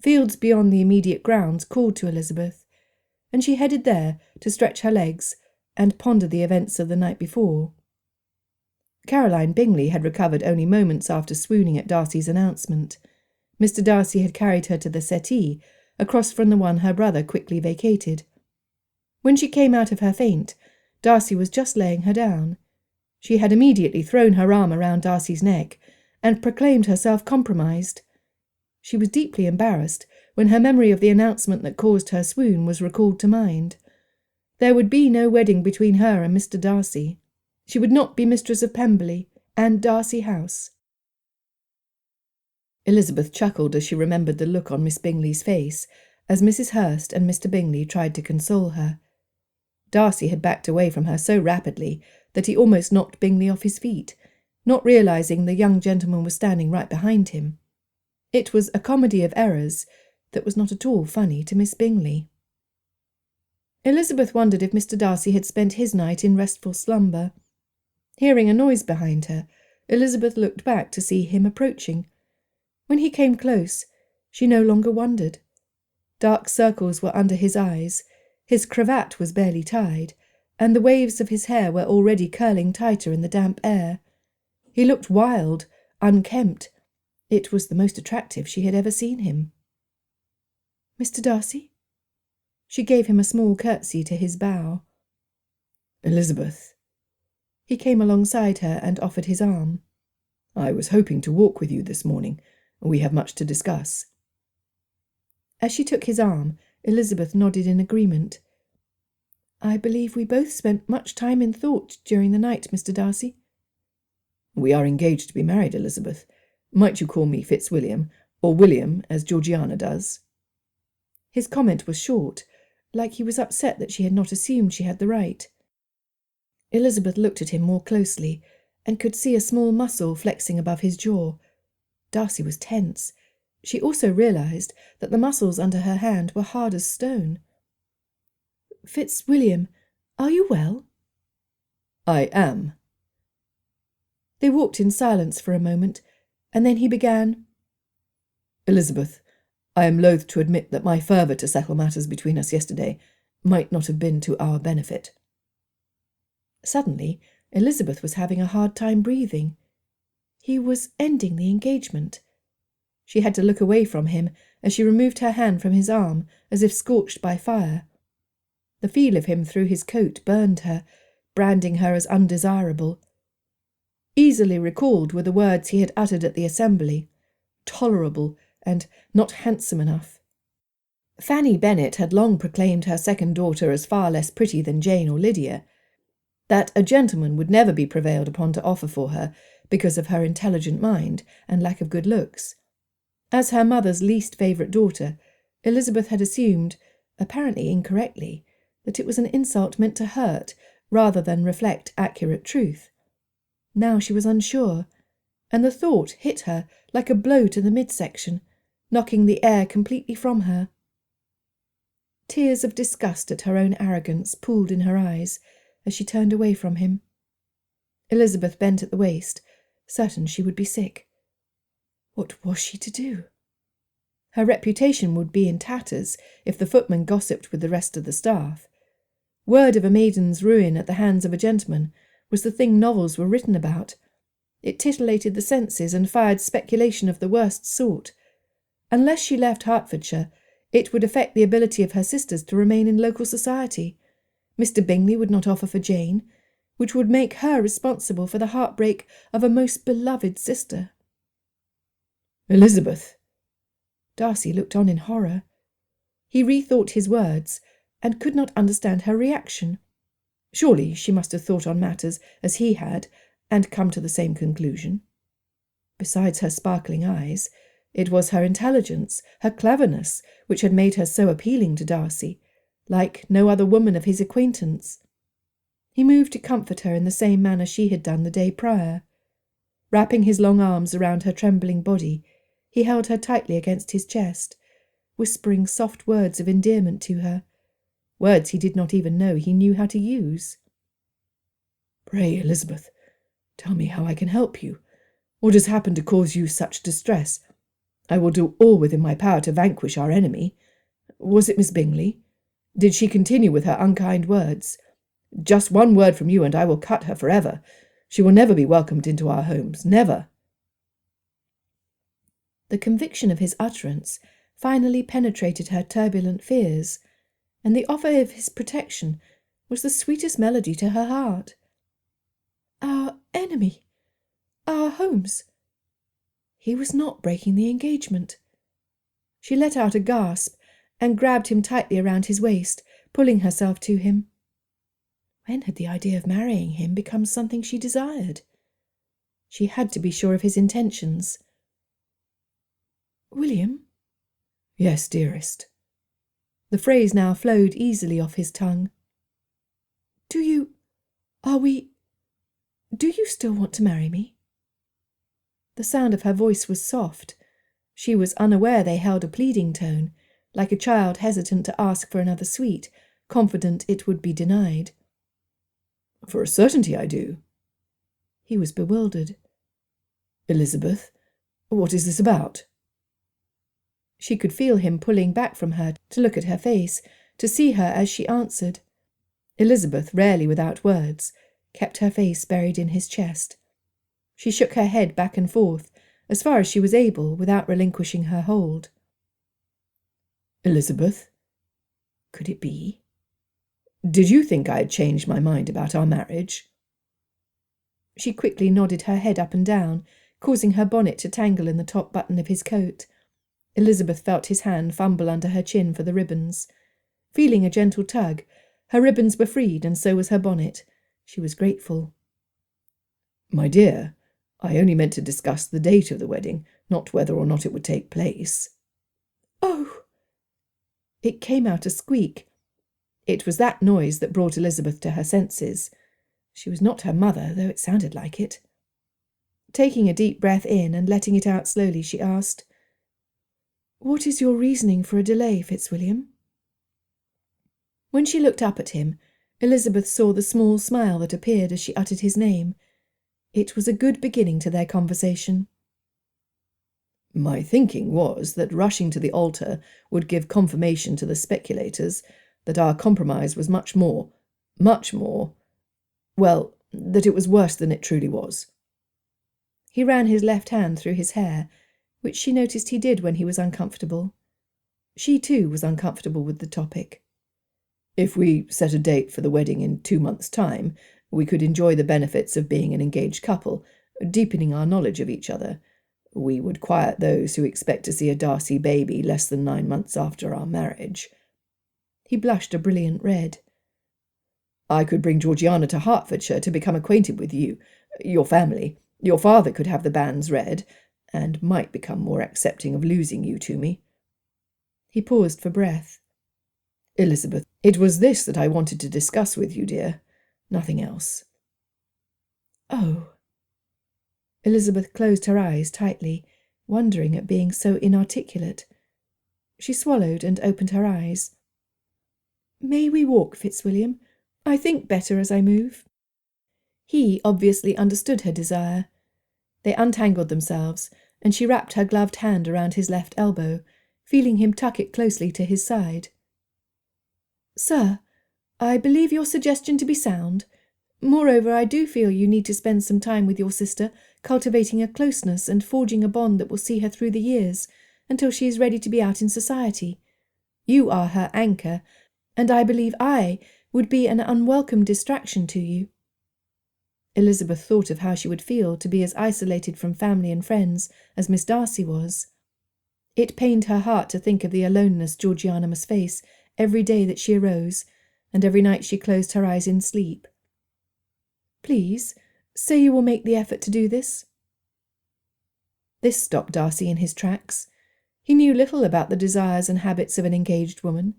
Fields beyond the immediate grounds called to Elizabeth, and she headed there to stretch her legs and ponder the events of the night before. Caroline Bingley had recovered only moments after swooning at Darcy's announcement. Mr. Darcy had carried her to the settee, across from the one her brother quickly vacated. When she came out of her faint, Darcy was just laying her down. She had immediately thrown her arm around Darcy's neck and proclaimed herself compromised. She was deeply embarrassed when her memory of the announcement that caused her swoon was recalled to mind. There would be no wedding between her and Mr. Darcy. She would not be mistress of Pemberley and Darcy House. Elizabeth chuckled as she remembered the look on Miss Bingley's face as Mrs. Hurst and Mr. Bingley tried to console her. Darcy had backed away from her so rapidly that he almost knocked Bingley off his feet, not realising the young gentleman was standing right behind him. It was a comedy of errors that was not at all funny to Miss Bingley. Elizabeth wondered if Mr. Darcy had spent his night in restful slumber. Hearing a noise behind her, Elizabeth looked back to see him approaching. When he came close, she no longer wondered. Dark circles were under his eyes, his cravat was barely tied, and the waves of his hair were already curling tighter in the damp air. He looked wild, unkempt. It was the most attractive she had ever seen him. "Mr. Darcy?" She gave him a small curtsy to his bow. "Elizabeth." He came alongside her and offered his arm. "I was hoping to walk with you this morning. We have much to discuss." As she took his arm, Elizabeth nodded in agreement. "I believe we both spent much time in thought during the night, Mr. Darcy." "We are engaged to be married, Elizabeth. Might you call me Fitzwilliam, or William, as Georgiana does?" His comment was short, like he was upset that she had not assumed she had the right. Elizabeth looked at him more closely and could see a small muscle flexing above his jaw. Darcy was tense. She also realised that the muscles under her hand were hard as stone. "Fitzwilliam, are you well?" "I am." They walked in silence for a moment, and then he began, "Elizabeth, I am loath to admit that my fervour to settle matters between us yesterday might not have been to our benefit." Suddenly, Elizabeth was having a hard time breathing. He was ending the engagement. She had to look away from him as she removed her hand from his arm, as if scorched by fire. The feel of him through his coat burned her, branding her as undesirable. Easily recalled were the words he had uttered at the assembly: tolerable and not handsome enough. Fanny Bennet had long proclaimed her second daughter as far less pretty than Jane or Lydia, that a gentleman would never be prevailed upon to offer for her because of her intelligent mind and lack of good looks. As her mother's least favourite daughter, Elizabeth had assumed, apparently incorrectly, that it was an insult meant to hurt rather than reflect accurate truth. Now she was unsure, and the thought hit her like a blow to the midsection, knocking the air completely from her. Tears of disgust at her own arrogance pooled in her eyes as she turned away from him. Elizabeth bent at the waist, certain she would be sick. What was she to do? Her reputation would be in tatters if the footman gossiped with the rest of the staff. Word of a maiden's ruin at the hands of a gentleman was the thing novels were written about. It titillated the senses and fired speculation of the worst sort. Unless she left Hertfordshire, it would affect the ability of her sisters to remain in local society. Mr. Bingley would not offer for Jane, which would make her responsible for the heartbreak of a most beloved sister. "Elizabeth!" Darcy looked on in horror. He rethought his words and could not understand her reaction. Surely she must have thought on matters as he had and come to the same conclusion. Besides her sparkling eyes, it was her intelligence, her cleverness, which had made her so appealing to Darcy, like no other woman of his acquaintance. He moved to comfort her in the same manner she had done the day prior. Wrapping his long arms around her trembling body, he held her tightly against his chest, whispering soft words of endearment to her, words he did not even know he knew how to use. "Pray, Elizabeth, tell me how I can help you. What has happened to cause you such distress? I will do all within my power to vanquish our enemy. Was it Miss Bingley? Did she continue with her unkind words? Just one word from you and I will cut her forever. She will never be welcomed into our homes, never." The conviction of his utterance finally penetrated her turbulent fears, and the offer of his protection was the sweetest melody to her heart. Our enemy, our Holmes. He was not breaking the engagement. She let out a gasp and grabbed him tightly around his waist, pulling herself to him. When had the idea of marrying him become something she desired? She had to be sure of his intentions. William? Yes, dearest. The phrase now flowed easily off his tongue. Do you still want to marry me? The sound of her voice was soft. She was unaware they held a pleading tone, like a child hesitant to ask for another sweet, confident it would be denied. For a certainty I do. He was bewildered. Elizabeth, what is this about? She could feel him pulling back from her to look at her face, to see her as she answered. Elizabeth, rarely without words, kept her face buried in his chest. She shook her head back and forth, as far as she was able, without relinquishing her hold. Elizabeth? Could it be? Did you think I had changed my mind about our marriage? She quickly nodded her head up and down, causing her bonnet to tangle in the top button of his coat. Elizabeth felt his hand fumble under her chin for the ribbons. Feeling a gentle tug, her ribbons were freed, and so was her bonnet. She was grateful. My dear, I only meant to discuss the date of the wedding, not whether or not it would take place. Oh! It came out a squeak. It was that noise that brought Elizabeth to her senses. She was not her mother, though it sounded like it. Taking a deep breath in and letting it out slowly, she asked, What is your reasoning for a delay, Fitzwilliam? When she looked up at him, Elizabeth saw the small smile that appeared as she uttered his name. It was a good beginning to their conversation. My thinking was that rushing to the altar would give confirmation to the speculators that our compromise was much more, well, that it was worse than it truly was. He ran his left hand through his hair, which she noticed he did when he was uncomfortable. She, too, was uncomfortable with the topic. If we set a date for the wedding in 2 months' time, we could enjoy the benefits of being an engaged couple, deepening our knowledge of each other. We would quiet those who expect to see a Darcy baby less than 9 months after our marriage. He blushed a brilliant red. I could bring Georgiana to Hertfordshire to become acquainted with you, your family. Your father could have the banns read, and might become more accepting of losing you to me. He paused for breath. Elizabeth, it was this that I wanted to discuss with you, dear. Nothing else. Oh. Elizabeth closed her eyes tightly, wondering at being so inarticulate. She swallowed and opened her eyes. May we walk, Fitzwilliam? I think better as I move. He obviously understood her desire. They untangled themselves, and she wrapped her gloved hand around his left elbow, feeling him tuck it closely to his side. Sir, I believe your suggestion to be sound. Moreover, I do feel you need to spend some time with your sister, cultivating a closeness and forging a bond that will see her through the years, until she is ready to be out in society. You are her anchor, and I believe I would be an unwelcome distraction to you. Elizabeth thought of how she would feel to be as isolated from family and friends as Miss Darcy was. It pained her heart to think of the aloneness Georgiana must face every day that she arose, and every night she closed her eyes in sleep. Please, say you will make the effort to do this. This stopped Darcy in his tracks. He knew little about the desires and habits of an engaged woman.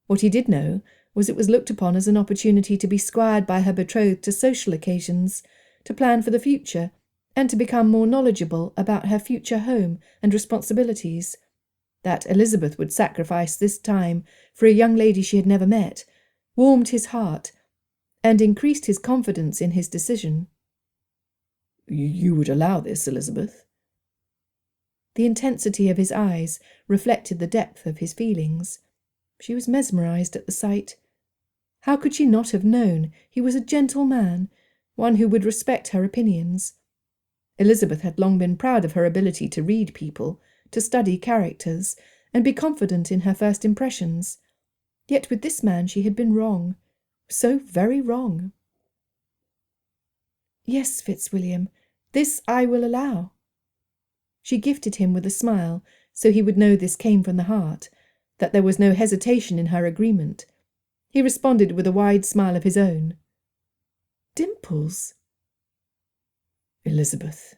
What he did know was it was looked upon as an opportunity to be squired by her betrothed to social occasions, to plan for the future, and to become more knowledgeable about her future home and responsibilities. That Elizabeth would sacrifice this time for a young lady she had never met warmed his heart and increased his confidence in his decision. You would allow this, Elizabeth? The intensity of his eyes reflected the depth of his feelings. She was mesmerized at the sight. How could she not have known he was a gentle man, one who would respect her opinions? Elizabeth had long been proud of her ability to read people, to study characters, and be confident in her first impressions. Yet with this man she had been wrong. So very wrong. Yes, Fitzwilliam, this I will allow. She gifted him with a smile, so he would know this came from the heart, that there was no hesitation in her agreement. He responded with a wide smile of his own. Dimples. Elizabeth.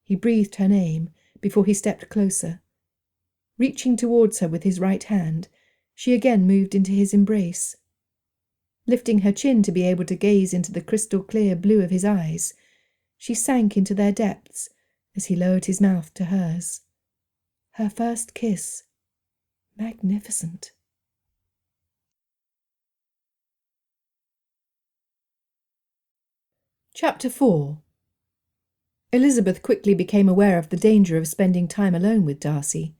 He breathed her name before he stepped closer. Reaching towards her with his right hand, she again moved into his embrace. Lifting her chin to be able to gaze into the crystal-clear blue of his eyes, she sank into their depths as he lowered his mouth to hers. Her first kiss. Magnificent. Chapter 4. Elizabeth quickly became aware of the danger of spending time alone with Darcy.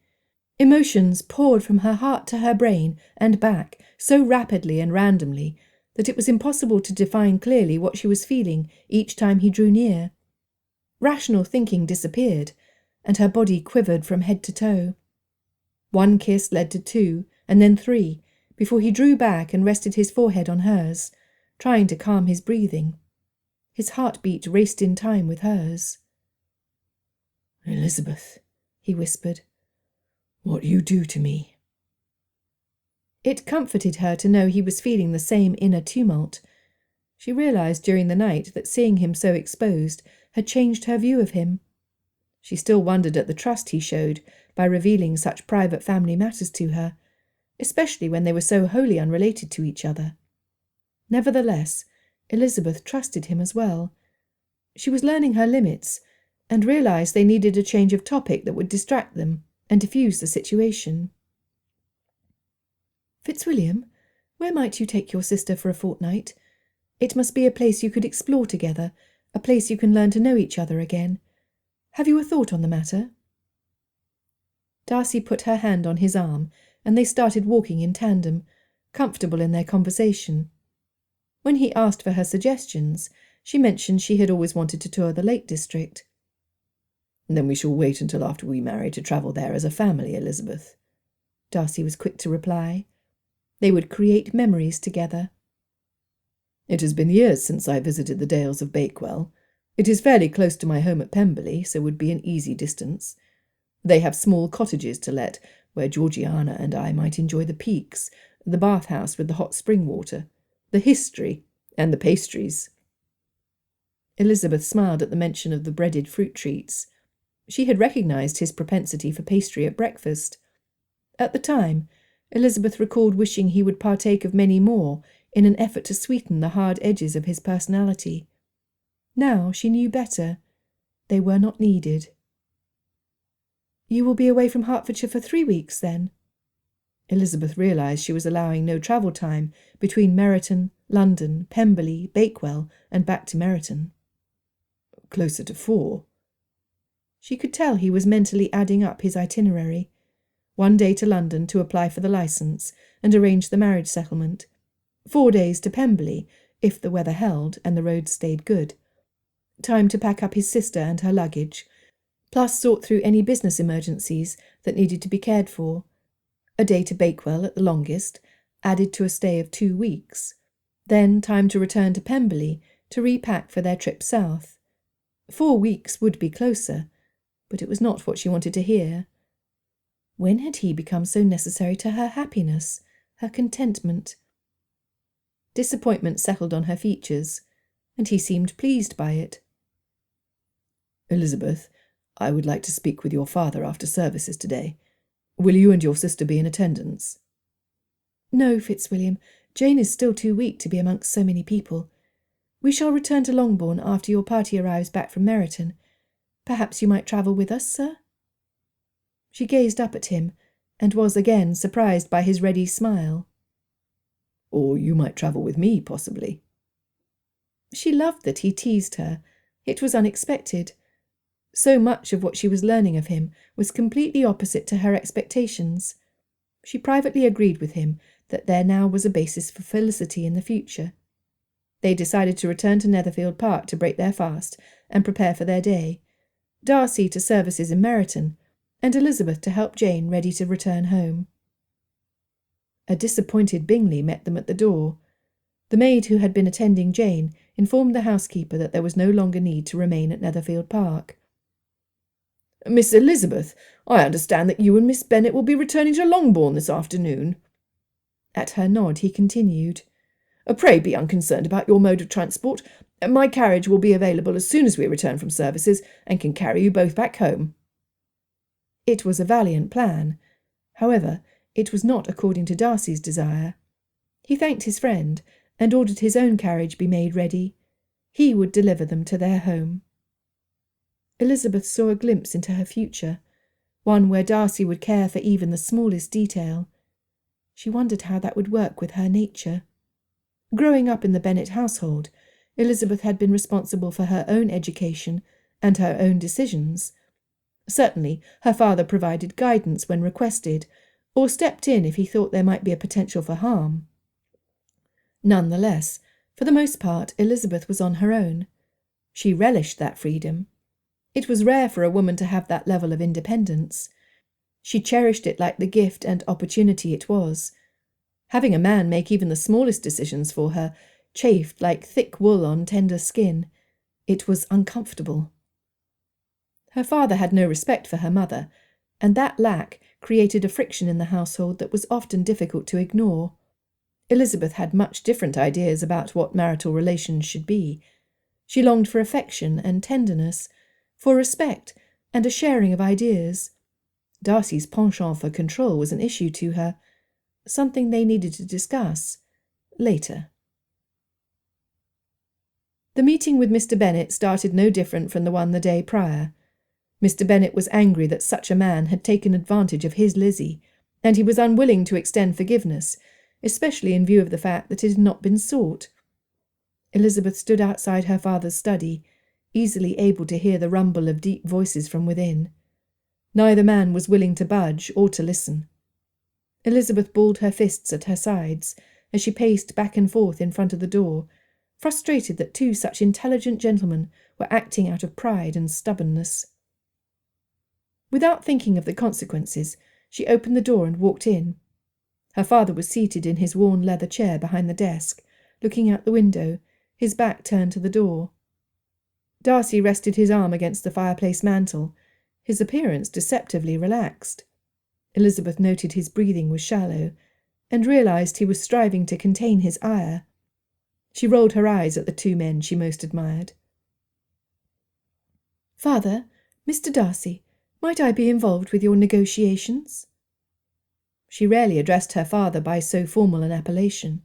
Emotions poured from her heart to her brain and back so rapidly and randomly that it was impossible to define clearly what she was feeling each time he drew near. Rational thinking disappeared, and her body quivered from head to toe. One kiss led to 2, and then 3, before he drew back and rested his forehead on hers, trying to calm his breathing. His heartbeat raced in time with hers. Elizabeth, he whispered, what you do to me. It comforted her to know he was feeling the same inner tumult. She realized during the night that seeing him so exposed had changed her view of him. She still wondered at the trust he showed by revealing such private family matters to her, especially when they were so wholly unrelated to each other. Nevertheless, Elizabeth trusted him as well. She was learning her limits, and realized they needed a change of topic that would distract them and diffuse the situation. Fitzwilliam, where might you take your sister for a fortnight? It must be a place you could explore together, a place you can learn to know each other again. Have you a thought on the matter? Darcy put her hand on his arm, and they started walking in tandem, comfortable in their conversation. When he asked for her suggestions, she mentioned she had always wanted to tour the Lake District. Then we shall wait until after we marry to travel there as a family, Elizabeth. Darcy was quick to reply. They would create memories together. It has been years since I visited the Dales of Bakewell. It is fairly close to my home at Pemberley, so would be an easy distance. They have small cottages to let, where Georgiana and I might enjoy the peaks, the bathhouse with the hot spring water, the history, and the pastries. Elizabeth smiled at the mention of the breaded fruit treats. She had recognised his propensity for pastry at breakfast. At the time, Elizabeth recalled wishing he would partake of many more in an effort to sweeten the hard edges of his personality. Now she knew better. They were not needed. You will be away from Hertfordshire for 3 weeks, then? Elizabeth realised she was allowing no travel time between Meryton, London, Pemberley, Bakewell, and back to Meryton. Closer to 4. She could tell he was mentally adding up his itinerary. 1 day to London to apply for the licence and arrange the marriage settlement. 4 days to Pemberley, if the weather held and the roads stayed good. Time to pack up his sister and her luggage, plus sort through any business emergencies that needed to be cared for. A day to Bakewell at the longest, added to a stay of 2 weeks. Then time to return to Pemberley to repack for their trip south. 4 weeks would be closer, but it was not what she wanted to hear. When had he become so necessary to her happiness, her contentment? Disappointment settled on her features, and he seemed pleased by it. Elizabeth, I would like to speak with your father after services today. Will you and your sister be in attendance? No, Fitzwilliam. Jane is still too weak to be amongst so many people. We shall return to Longbourn after your party arrives back from Meryton. Perhaps you might travel with us, sir? She gazed up at him, and was again surprised by his ready smile. Or you might travel with me, possibly. She loved that he teased her. It was unexpected. So much of what she was learning of him was completely opposite to her expectations. She privately agreed with him that there now was a basis for felicity in the future. They decided to return to Netherfield Park to break their fast and prepare for their day, Darcy to services in Meryton, and Elizabeth to help Jane ready to return home. A disappointed Bingley met them at the door. The maid who had been attending Jane informed the housekeeper that there was no longer need to remain at Netherfield Park. "Miss Elizabeth, I understand that you and Miss Bennet will be returning to Longbourn this afternoon." At her nod, he continued, "Pray be unconcerned about your mode of transport. My carriage will be available as soon as we return from services, and can carry you both back home." It was a valiant plan. However, it was not according to Darcy's desire. He thanked his friend, and ordered his own carriage be made ready. He would deliver them to their home. Elizabeth saw a glimpse into her future, one where Darcy would care for even the smallest detail. She wondered how that would work with her nature. Growing up in the Bennet household, Elizabeth had been responsible for her own education and her own decisions. Certainly, her father provided guidance when requested, or stepped in if he thought there might be a potential for harm. Nonetheless, for the most part, Elizabeth was on her own. She relished that freedom. It was rare for a woman to have that level of independence. She cherished it like the gift and opportunity it was. Having a man make even the smallest decisions for her chafed like thick wool on tender skin. It was uncomfortable. Her father had no respect for her mother, and that lack created a friction in the household that was often difficult to ignore. Elizabeth had much different ideas about what marital relations should be. She longed for affection and tenderness, for respect and a sharing of ideas. Darcy's penchant for control was an issue to her, something they needed to discuss later. The meeting with Mr. Bennet started no different from the one the day prior. Mr. Bennet was angry that such a man had taken advantage of his Lizzie, and he was unwilling to extend forgiveness, especially in view of the fact that it had not been sought. Elizabeth stood outside her father's study, easily able to hear the rumble of deep voices from within. Neither man was willing to budge or to listen. Elizabeth balled her fists at her sides as she paced back and forth in front of the door, frustrated that two such intelligent gentlemen were acting out of pride and stubbornness. Without thinking of the consequences, she opened the door and walked in. Her father was seated in his worn leather chair behind the desk, looking out the window, his back turned to the door. Darcy rested his arm against the fireplace mantel, his appearance deceptively relaxed. Elizabeth noted his breathing was shallow, and realized he was striving to contain his ire. She rolled her eyes at the two men she most admired. "Father, Mr. Darcy, might I be involved with your negotiations?" She rarely addressed her father by so formal an appellation.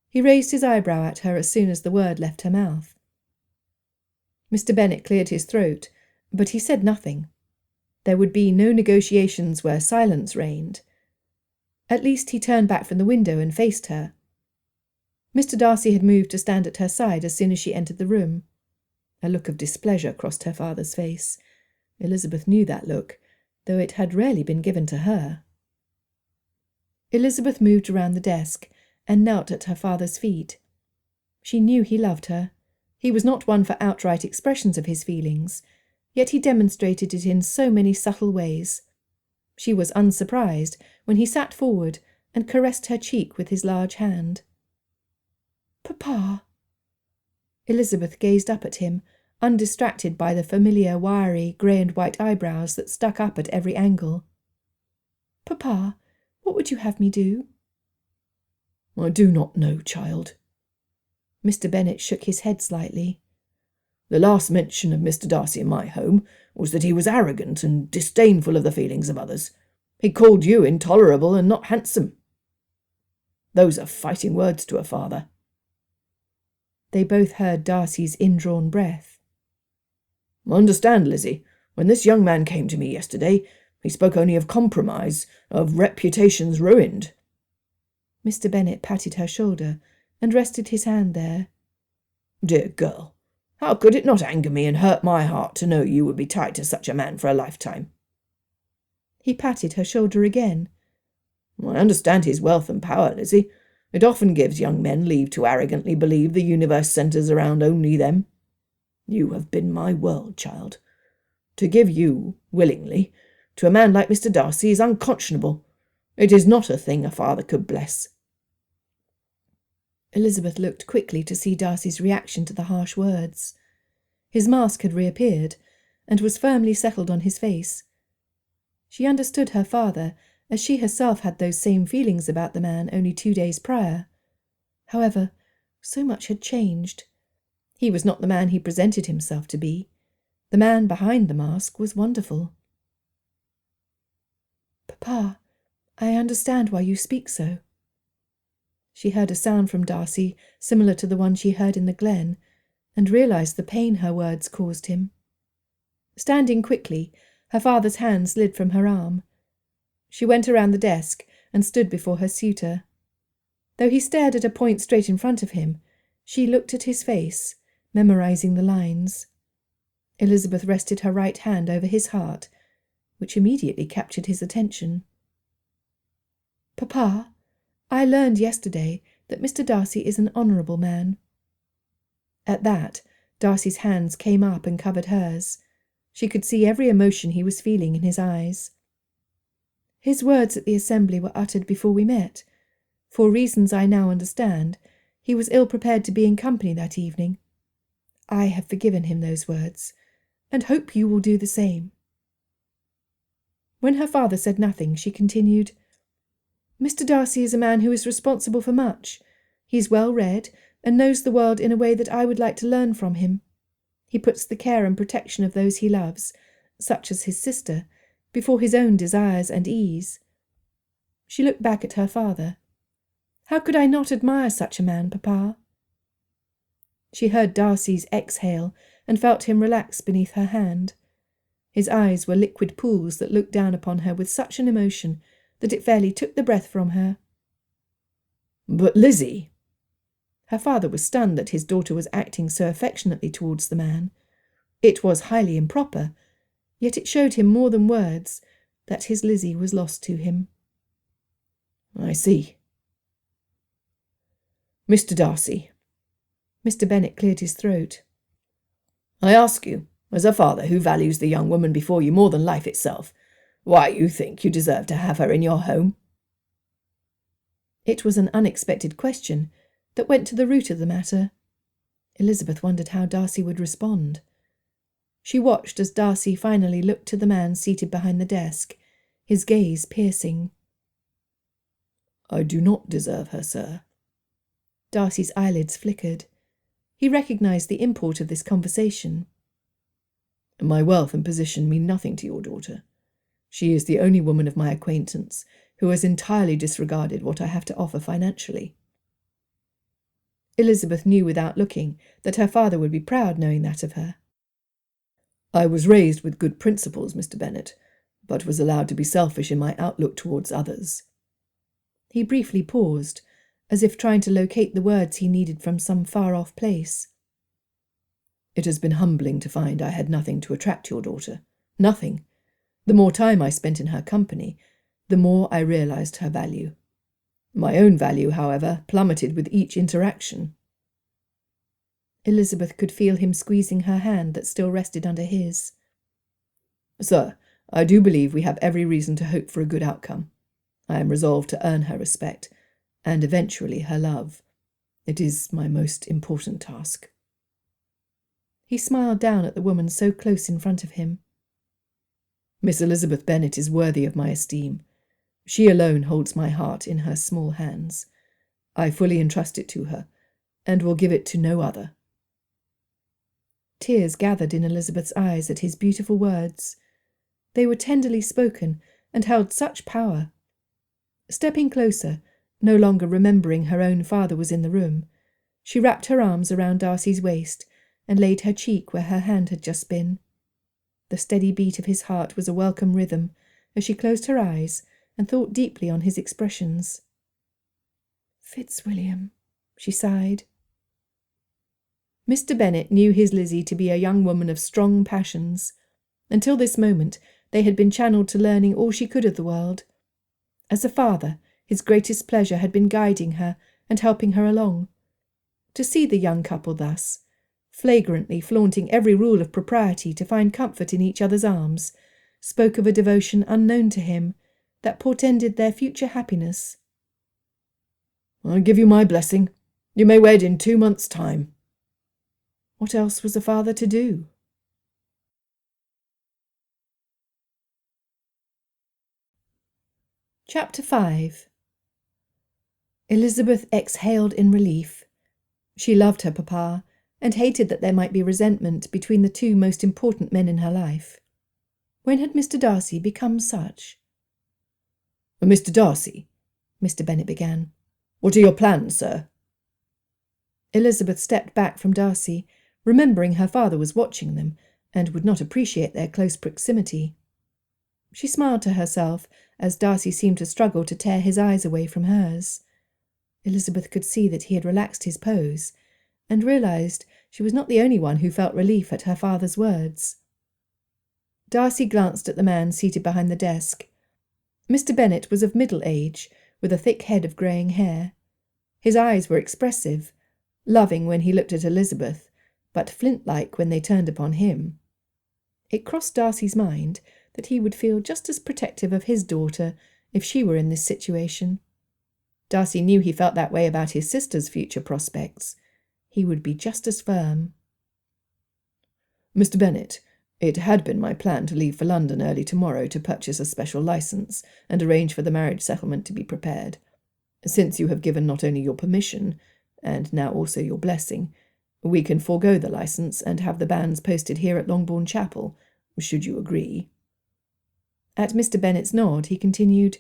He raised his eyebrow at her as soon as the word left her mouth. Mr. Bennet cleared his throat, but he said nothing. There would be no negotiations where silence reigned. At least he turned back from the window and faced her. Mr. Darcy had moved to stand at her side as soon as she entered the room. A look of displeasure crossed her father's face. Elizabeth knew that look, though it had rarely been given to her. Elizabeth moved around the desk and knelt at her father's feet. She knew he loved her. He was not one for outright expressions of his feelings, yet he demonstrated it in so many subtle ways. She was unsurprised when he sat forward and caressed her cheek with his large hand. "Papa!" Elizabeth gazed up at him, undistracted by the familiar wiry grey and white eyebrows that stuck up at every angle. "Papa, what would you have me do?" "I do not know, child." Mr. Bennet shook his head slightly. "The last mention of Mr. Darcy in my home was that he was arrogant and disdainful of the feelings of others. He called you intolerable and not handsome. Those are fighting words to a father." They both heard Darcy's indrawn breath. "Understand, Lizzie, when this young man came to me yesterday, he spoke only of compromise, of reputations ruined." Mr. Bennet patted her shoulder and rested his hand there. "Dear girl, how could it not anger me and hurt my heart to know you would be tied to such a man for a lifetime?" He patted her shoulder again. "I understand his wealth and power, Lizzie. It often gives young men leave to arrogantly believe the universe centres around only them. You have been my world, child. To give you, willingly, to a man like Mr. Darcy is unconscionable. It is not a thing a father could bless." Elizabeth looked quickly to see Darcy's reaction to the harsh words. His mask had reappeared, and was firmly settled on his face. She understood her father, as she herself had those same feelings about the man only 2 days prior. However, so much had changed. He was not the man he presented himself to be. The man behind the mask was wonderful. "Papa, I understand why you speak so." She heard a sound from Darcy similar to the one she heard in the glen, and realised the pain her words caused him. Standing quickly, her father's hand slid from her arm. She went around the desk and stood before her suitor. Though he stared at a point straight in front of him, she looked at his face, memorising the lines. Elizabeth rested her right hand over his heart, which immediately captured his attention. "Papa, I learned yesterday that Mr. Darcy is an honourable man." At that, Darcy's hands came up and covered hers. She could see every emotion he was feeling in his eyes. "His words at the assembly were uttered before we met. For reasons I now understand, he was ill-prepared to be in company that evening. I have forgiven him those words, and hope you will do the same." When her father said nothing, she continued, "Mr. Darcy is a man who is responsible for much. He is well read, and knows the world in a way that I would like to learn from him. He puts the care and protection of those he loves, such as his sister, before his own desires and ease." She looked back at her father. "How could I not admire such a man, Papa?" She heard Darcy's exhale and felt him relax beneath her hand. His eyes were liquid pools that looked down upon her with such an emotion that it fairly took the breath from her. "But Lizzie—" Her father was stunned that his daughter was acting so affectionately towards the man. It was highly improper, yet it showed him more than words that his Lizzie was lost to him. "I see. Mr. Darcy." Mr. Bennet cleared his throat. "I ask you, as a father who values the young woman before you more than life itself, why you think you deserve to have her in your home?" It was an unexpected question that went to the root of the matter. Elizabeth wondered how Darcy would respond. She watched as Darcy finally looked to the man seated behind the desk, his gaze piercing. "I do not deserve her, sir." Darcy's eyelids flickered. He recognised the import of this conversation. "My wealth and position mean nothing to your daughter. She is the only woman of my acquaintance who has entirely disregarded what I have to offer financially." Elizabeth knew without looking that her father would be proud knowing that of her. "I was raised with good principles, Mr. Bennet, but was allowed to be selfish in my outlook towards others." He briefly paused, as if trying to locate the words he needed from some far-off place. "It has been humbling to find I had nothing to attract your daughter. Nothing. The more time I spent in her company, the more I realised her value. My own value, however, plummeted with each interaction." Elizabeth could feel him squeezing her hand that still rested under his. "Sir, I do believe we have every reason to hope for a good outcome. I am resolved to earn her respect, and eventually her love. It is my most important task." He smiled down at the woman so close in front of him. "Miss Elizabeth Bennet is worthy of my esteem. She alone holds my heart in her small hands. I fully entrust it to her, and will give it to no other." Tears gathered in Elizabeth's eyes at his beautiful words. They were tenderly spoken and held such power. Stepping closer, no longer remembering her own father was in the room, she wrapped her arms around Darcy's waist and laid her cheek where her hand had just been. The steady beat of his heart was a welcome rhythm as she closed her eyes and thought deeply on his expressions. "Fitzwilliam," she sighed. Mr. Bennet knew his Lizzie to be a young woman of strong passions. Until this moment they had been channelled to learning all she could of the world. As a father, his greatest pleasure had been guiding her and helping her along. To see the young couple thus, flagrantly flaunting every rule of propriety to find comfort in each other's arms, spoke of a devotion unknown to him, that portended their future happiness. "I give you my blessing," You may wed in 2 months' time. What else was a father to do? Chapter 5. Elizabeth exhaled in relief. She loved her papa, and hated that there might be resentment between the two most important men in her life. When had Mr. Darcy become such? Mr. Darcy, Mr. Bennet began. What are your plans, sir? Elizabeth stepped back from Darcy, remembering her father was watching them, and would not appreciate their close proximity. She smiled to herself as Darcy seemed to struggle to tear his eyes away from hers. Elizabeth could see that he had relaxed his pose, and realised she was not the only one who felt relief at her father's words. Darcy glanced at the man seated behind the desk. Mr. Bennet was of middle age, with a thick head of greying hair. His eyes were expressive, loving when he looked at Elizabeth, but flint-like when they turned upon him. It crossed Darcy's mind that he would feel just as protective of his daughter if she were in this situation. Darcy knew he felt that way about his sister's future prospects. He would be just as firm. Mr. Bennet, it had been my plan to leave for London early tomorrow to purchase a special licence and arrange for the marriage settlement to be prepared. Since you have given not only your permission, and now also your blessing, we can forego the licence and have the banns posted here at Longbourn Chapel, should you agree. At Mr. Bennet's nod, he continued,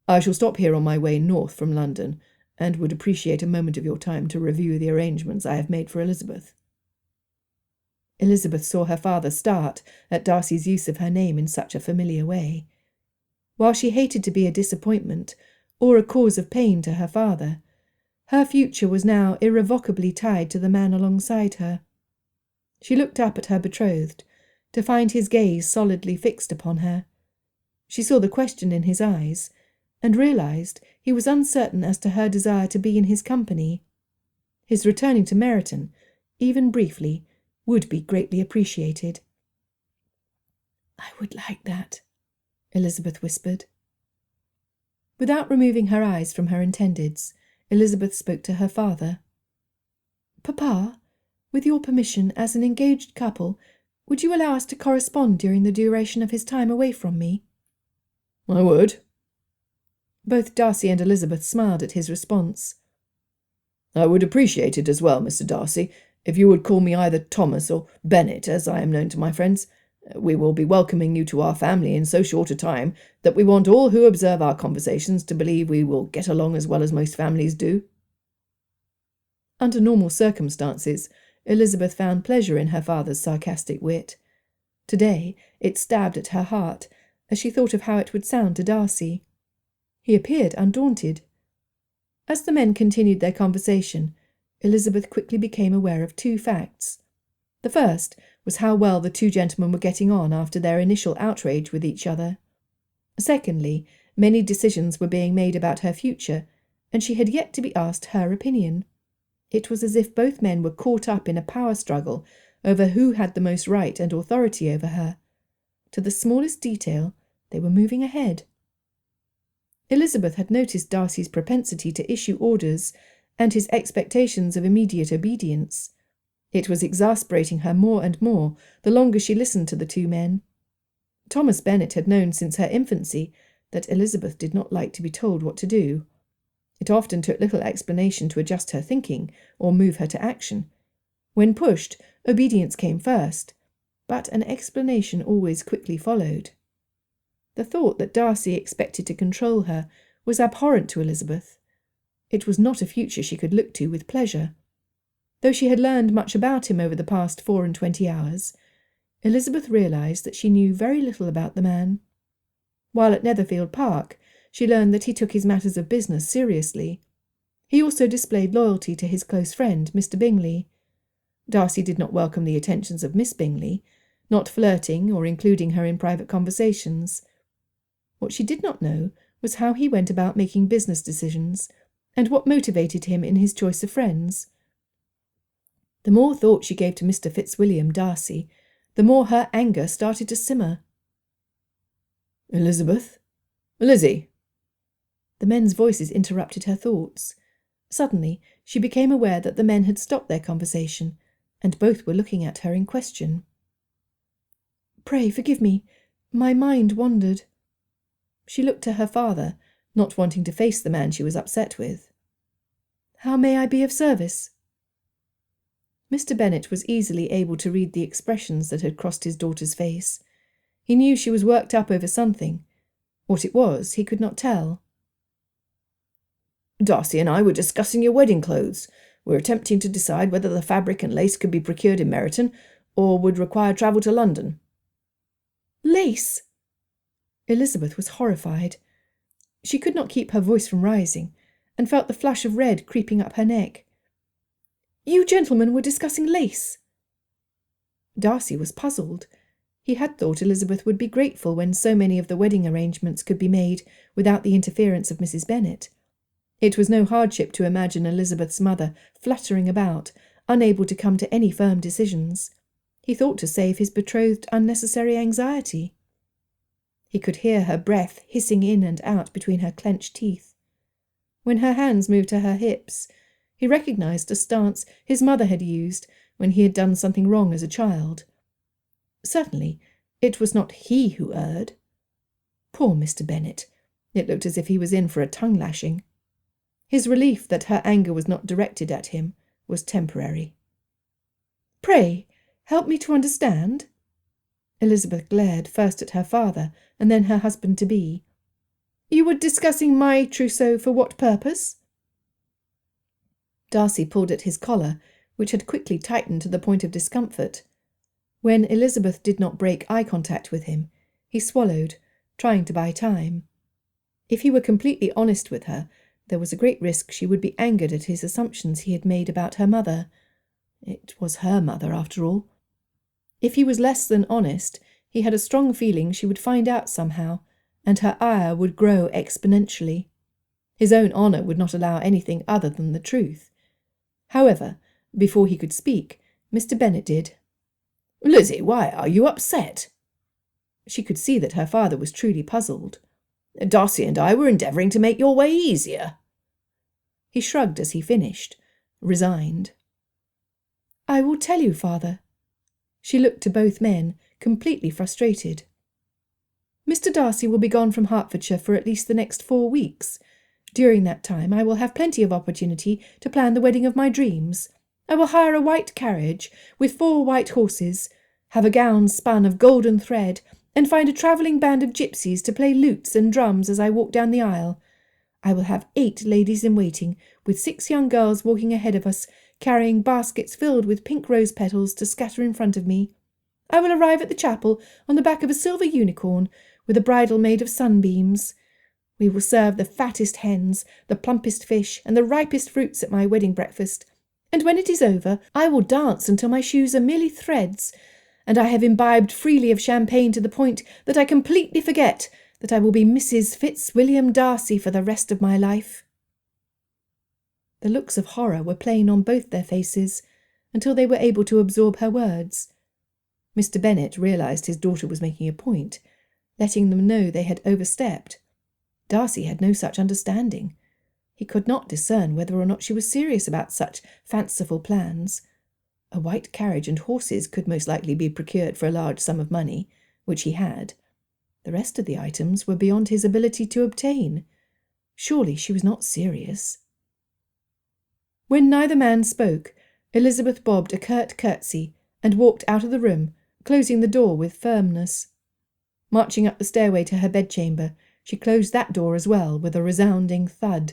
I shall stop here on my way north from London, and would appreciate a moment of your time to review the arrangements I have made for Elizabeth. Elizabeth saw her father start at Darcy's use of her name in such a familiar way. While she hated to be a disappointment or a cause of pain to her father, her future was now irrevocably tied to the man alongside her. She looked up at her betrothed, to find his gaze solidly fixed upon her. She saw the question in his eyes, and realised he was uncertain as to her desire to be in his company. His returning to Meryton, even briefly, would be greatly appreciated. I would like that, Elizabeth whispered. Without removing her eyes from her intendeds, Elizabeth spoke to her father. Papa, with your permission, as an engaged couple, would you allow us to correspond during the duration of his time away from me? I would. Both Darcy and Elizabeth smiled at his response. I would appreciate it as well, Mr. Darcy, if you would call me either Thomas or Bennet, as I am known to my friends. We will be welcoming you to our family in so short a time that we want all who observe our conversations to believe we will get along as well as most families do. Under normal circumstances, Elizabeth found pleasure in her father's sarcastic wit. Today it stabbed at her heart as she thought of how it would sound to Darcy. He appeared undaunted. As the men continued their conversation, Elizabeth quickly became aware of two facts. The first was how well the two gentlemen were getting on after their initial outrage with each other. Secondly, many decisions were being made about her future, and she had yet to be asked her opinion. It was as if both men were caught up in a power struggle over who had the most right and authority over her. To the smallest detail, they were moving ahead. Elizabeth had noticed Darcy's propensity to issue orders and his expectations of immediate obedience. It was exasperating her more and more the longer she listened to the two men. Thomas Bennet had known since her infancy that Elizabeth did not like to be told what to do. It often took little explanation to adjust her thinking or move her to action. When pushed, obedience came first, but an explanation always quickly followed. The thought that Darcy expected to control her was abhorrent to Elizabeth. It was not a future she could look to with pleasure. Though she had learned much about him over the past 24 hours, Elizabeth realised that she knew very little about the man. While at Netherfield Park, she learned that he took his matters of business seriously. He also displayed loyalty to his close friend, Mr. Bingley. Darcy did not welcome the attentions of Miss Bingley, not flirting or including her in private conversations. What she did not know was how he went about making business decisions, and what motivated him in his choice of friends. The more thought she gave to Mr. Fitzwilliam Darcy, the more her anger started to simmer. Elizabeth? Lizzie? The men's voices interrupted her thoughts. Suddenly, she became aware that the men had stopped their conversation, and both were looking at her in question. "Pray forgive me. My mind wandered." She looked to her father, not wanting to face the man she was upset with. "How may I be of service?" Mr. Bennet was easily able to read the expressions that had crossed his daughter's face. He knew she was worked up over something. What it was, he could not tell. "Darcy and I were discussing your wedding clothes. We were attempting to decide whether the fabric and lace could be procured in Meryton or would require travel to London." "Lace!" Elizabeth was horrified. She could not keep her voice from rising, and felt the flush of red creeping up her neck. "You gentlemen were discussing lace?" Darcy was puzzled. He had thought Elizabeth would be grateful when so many of the wedding arrangements could be made without the interference of Mrs. Bennet. It was no hardship to imagine Elizabeth's mother fluttering about, unable to come to any firm decisions. He thought to save his betrothed unnecessary anxiety. He could hear her breath hissing in and out between her clenched teeth. When her hands moved to her hips, he recognised a stance his mother had used when he had done something wrong as a child. Certainly, it was not he who erred. Poor Mr. Bennet! It looked as if he was in for a tongue-lashing. His relief that her anger was not directed at him was temporary. "Pray, help me to understand." Elizabeth glared first at her father and then her husband-to-be. "You were discussing my trousseau for what purpose?" Darcy pulled at his collar, which had quickly tightened to the point of discomfort. When Elizabeth did not break eye contact with him, he swallowed, trying to buy time. If he were completely honest with her, there was a great risk she would be angered at his assumptions he had made about her mother. It was her mother, after all. If he was less than honest, he had a strong feeling she would find out somehow, and her ire would grow exponentially. His own honour would not allow anything other than the truth. However, before he could speak, Mr. Bennet did. "Lizzie, why are you upset?" She could see that her father was truly puzzled. "Darcy and I were endeavouring to make your way easier." He shrugged as he finished, resigned. "I will tell you, father." She looked to both men, completely frustrated. "Mr. Darcy will be gone from Hertfordshire for at least the next 4 weeks. During that time I will have plenty of opportunity to plan the wedding of my dreams. I will hire a white carriage with 4 white horses, have a gown spun of golden thread, and find a travelling band of gypsies to play lutes and drums as I walk down the aisle. I will have 8 ladies in waiting, with 6 young girls walking ahead of us, carrying baskets filled with pink rose petals to scatter in front of me. I will arrive at the chapel on the back of a silver unicorn, with a bridle made of sunbeams. We will serve the fattest hens, the plumpest fish, and the ripest fruits at my wedding breakfast. And when it is over, I will dance until my shoes are merely threads, and I have imbibed freely of champagne to the point that I completely forget that I will be Mrs. Fitzwilliam Darcy for the rest of my life." The looks of horror were plain on both their faces, until they were able to absorb her words. Mr. Bennet realised his daughter was making a point, letting them know they had overstepped. Darcy had no such understanding. He could not discern whether or not she was serious about such fanciful plans. A white carriage and horses could most likely be procured for a large sum of money, which he had. The rest of the items were beyond his ability to obtain. Surely she was not serious. When neither man spoke, Elizabeth bobbed a curt curtsy and walked out of the room, closing the door with firmness. Marching up the stairway to her bedchamber, she closed that door as well with a resounding thud.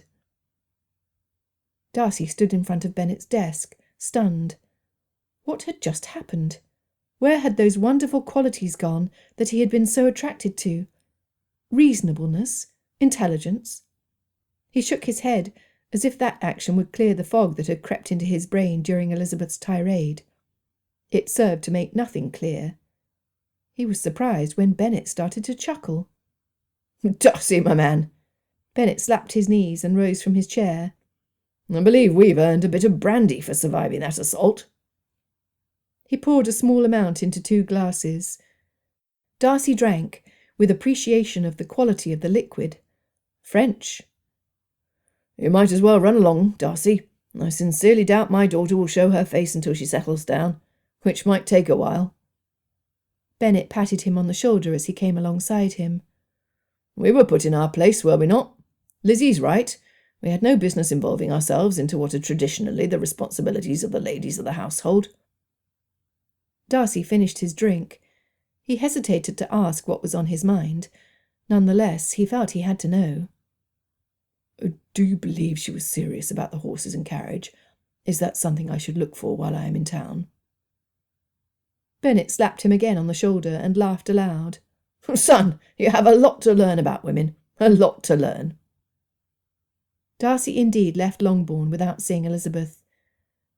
Darcy stood in front of Bennet's desk, stunned. What had just happened? Where had those wonderful qualities gone that he had been so attracted to? Reasonableness? Intelligence? He shook his head, as if that action would clear the fog that had crept into his brain during Elizabeth's tirade. It served to make nothing clear. He was surprised when Bennet started to chuckle. "Darcy, my man!" Bennet slapped his knees and rose from his chair. "I believe we've earned a bit of brandy for surviving that assault." He poured a small amount into 2 glasses. Darcy drank, with appreciation of the quality of the liquid. French. You might as well run along, Darcy. I sincerely doubt my daughter will show her face until she settles down, which might take a while." Bennet patted him on the shoulder as he came alongside him. "We were put in our place, were we not? Lizzie's right. We had no business involving ourselves into what are traditionally the responsibilities of the ladies of the household." Darcy finished his drink. He hesitated to ask what was on his mind. Nonetheless, he felt he had to know. "Do you believe she was serious about the horses and carriage? Is that something I should look for while I am in town?" Bennet slapped him again on the shoulder and laughed aloud. "Son, you have a lot to learn about women. A lot to learn." Darcy indeed left Longbourn without seeing Elizabeth.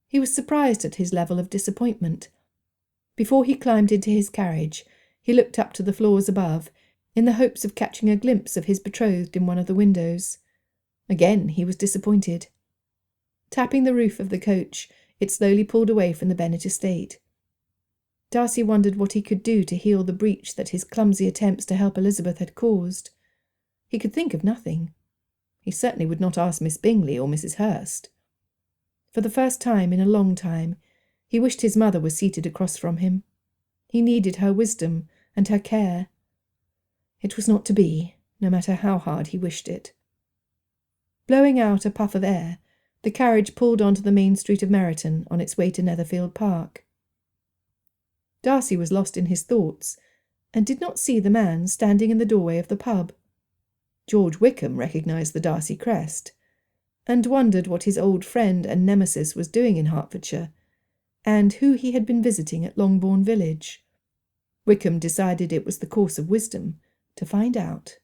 He was surprised at his level of disappointment. Before he climbed into his carriage, he looked up to the floors above, in the hopes of catching a glimpse of his betrothed in one of the windows. Again he was disappointed. Tapping the roof of the coach, it slowly pulled away from the Bennet estate. Darcy wondered what he could do to heal the breach that his clumsy attempts to help Elizabeth had caused. He could think of nothing. He certainly would not ask Miss Bingley or Mrs. Hurst. For the first time in a long time, he wished his mother was seated across from him. He needed her wisdom and her care. It was not to be, no matter how hard he wished it. Blowing out a puff of air, the carriage pulled onto the main street of Meryton on its way to Netherfield Park. Darcy was lost in his thoughts, and did not see the man standing in the doorway of the pub. George Wickham recognised the Darcy crest, and wondered what his old friend and nemesis was doing in Hertfordshire, and who he had been visiting at Longbourn village. Wickham decided it was the course of wisdom to find out.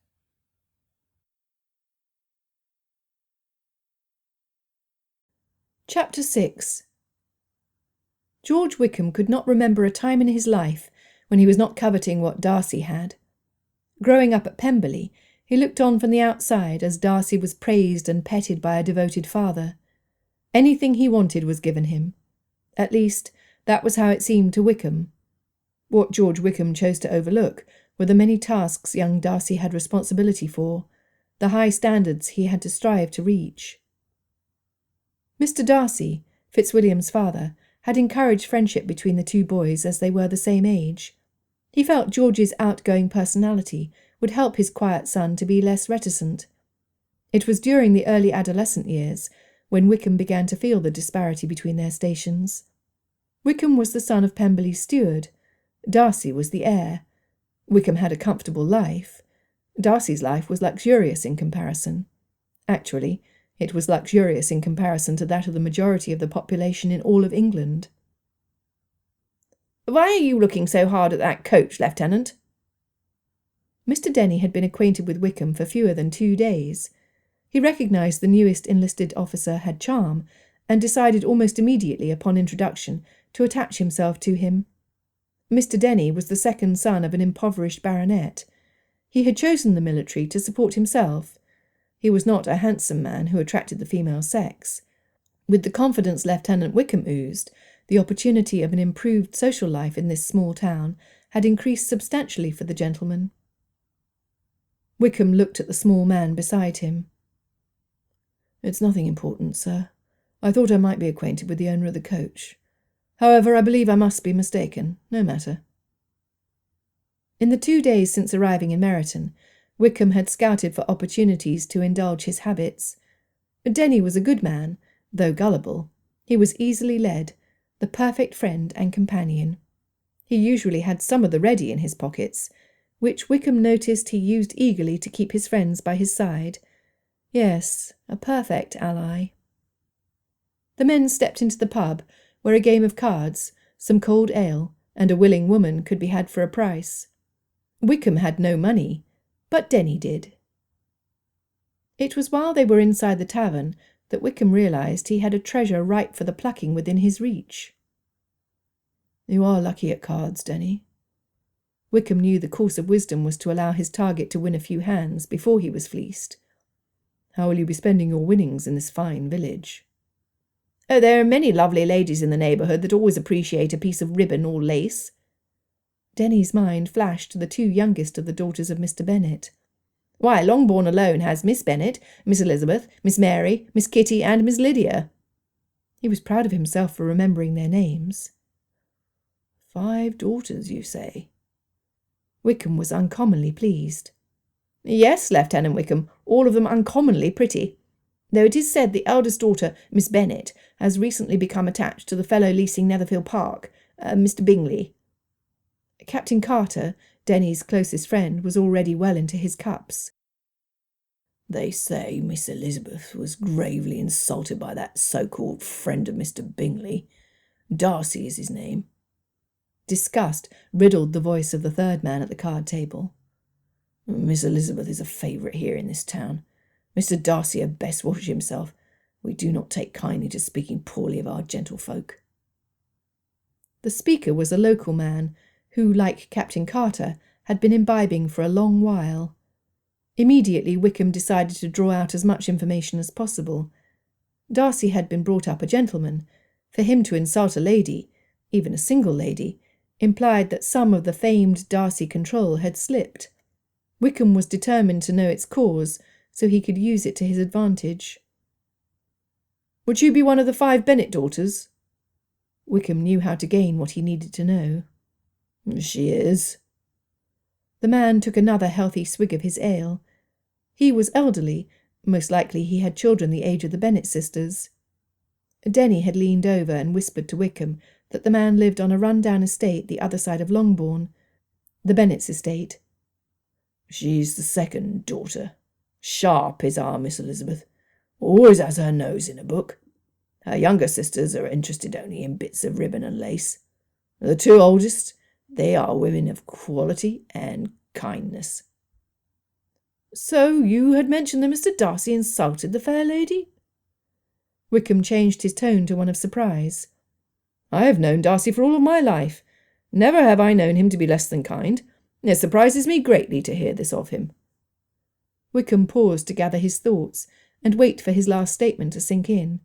Chapter 6. George Wickham could not remember a time in his life when he was not coveting what Darcy had. Growing up at Pemberley, he looked on from the outside as Darcy was praised and petted by a devoted father. Anything he wanted was given him. At least, that was how it seemed to Wickham. What George Wickham chose to overlook were the many tasks young Darcy had responsibility for, the high standards he had to strive to reach. Mr. Darcy, Fitzwilliam's father, had encouraged friendship between the two boys as they were the same age. He felt George's outgoing personality would help his quiet son to be less reticent. It was during the early adolescent years when Wickham began to feel the disparity between their stations. Wickham was the son of Pemberley's steward. Darcy was the heir. Wickham had a comfortable life. Darcy's life was luxurious in comparison. Actually, it was luxurious in comparison to that of the majority of the population in all of England. "Why are you looking so hard at that coach, Lieutenant?" Mr. Denny had been acquainted with Wickham for fewer than 2 days. He recognised the newest enlisted officer had charm, and decided almost immediately upon introduction to attach himself to him. Mr. Denny was the second son of an impoverished baronet. He had chosen the military to support himself. He was not a handsome man who attracted the female sex. With the confidence Lieutenant Wickham oozed, the opportunity of an improved social life in this small town had increased substantially for the gentleman. Wickham looked at the small man beside him. "It's nothing important, sir. I thought I might be acquainted with the owner of the coach. However, I believe I must be mistaken. No matter." In the 2 days since arriving in Meryton, Wickham had scouted for opportunities to indulge his habits. Denny was a good man, though gullible. He was easily led, the perfect friend and companion. He usually had some of the ready in his pockets, which Wickham noticed he used eagerly to keep his friends by his side. Yes, a perfect ally. The men stepped into the pub, where a game of cards, some cold ale, and a willing woman could be had for a price. Wickham had no money, but Denny did. It was while they were inside the tavern that Wickham realised he had a treasure ripe for the plucking within his reach. "You are lucky at cards, Denny." Wickham knew the course of wisdom was to allow his target to win a few hands before he was fleeced. "How will you be spending your winnings in this fine village?" "Oh, there are many lovely ladies in the neighbourhood that always appreciate a piece of ribbon or lace." Denny's mind flashed to the 2 youngest of the daughters of Mr. Bennet. Why, Longbourn alone has Miss Bennet, Miss Elizabeth, Miss Mary, Miss Kitty, and Miss Lydia. He was proud of himself for remembering their names. 5 daughters, you say? Wickham was uncommonly pleased. Yes, Lieutenant Wickham, all of them uncommonly pretty. Though it is said the eldest daughter, Miss Bennet, has recently become attached to the fellow leasing Netherfield Park, Mr. Bingley. Captain Carter, Denny's closest friend, was already well into his cups. They say Miss Elizabeth was gravely insulted by that so-called friend of Mr. Bingley. Darcy is his name. Disgust riddled the voice of the third man at the card table. Miss Elizabeth is a favourite here in this town. Mr. Darcy had best watch himself. We do not take kindly to speaking poorly of our gentlefolk. The speaker was a local man who, like Captain Carter, had been imbibing for a long while. Immediately Wickham decided to draw out as much information as possible. Darcy had been brought up a gentleman. For him to insult a lady, even a single lady, implied that some of the famed Darcy control had slipped. Wickham was determined to know its cause, so he could use it to his advantage. Would you be one of the 5 Bennet daughters? Wickham knew how to gain what he needed to know. She is. The man took another healthy swig of his ale. He was elderly. Most likely he had children the age of the Bennet sisters. Denny had leaned over and whispered to Wickham that the man lived on a run-down estate the other side of Longbourn, the Bennet's estate. She's the second daughter. Sharp is our Miss Elizabeth. Always has her nose in a book. Her younger sisters are interested only in bits of ribbon and lace. The 2 oldest, they are women of quality and kindness. So you had mentioned that Mr. Darcy insulted the fair lady? Wickham changed his tone to one of surprise. I have known Darcy for all of my life. Never have I known him to be less than kind. It surprises me greatly to hear this of him. Wickham paused to gather his thoughts and wait for his last statement to sink in.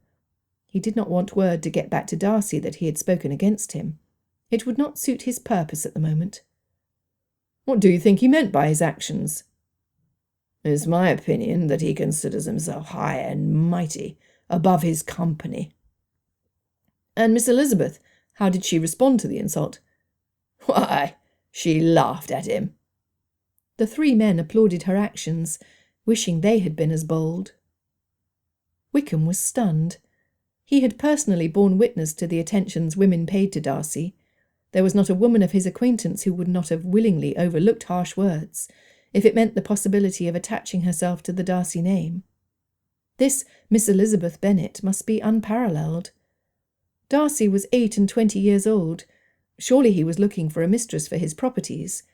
He did not want word to get back to Darcy that he had spoken against him. It would not suit his purpose at the moment. What do you think he meant by his actions? It is my opinion that he considers himself high and mighty, above his company. And Miss Elizabeth, how did she respond to the insult? Why, she laughed at him. The 3 men applauded her actions, wishing they had been as bold. Wickham was stunned. He had personally borne witness to the attentions women paid to Darcy. There was not a woman of his acquaintance who would not have willingly overlooked harsh words, if it meant the possibility of attaching herself to the Darcy name. This Miss Elizabeth Bennet must be unparalleled. Darcy was 28 years old. Surely he was looking for a mistress for his properties.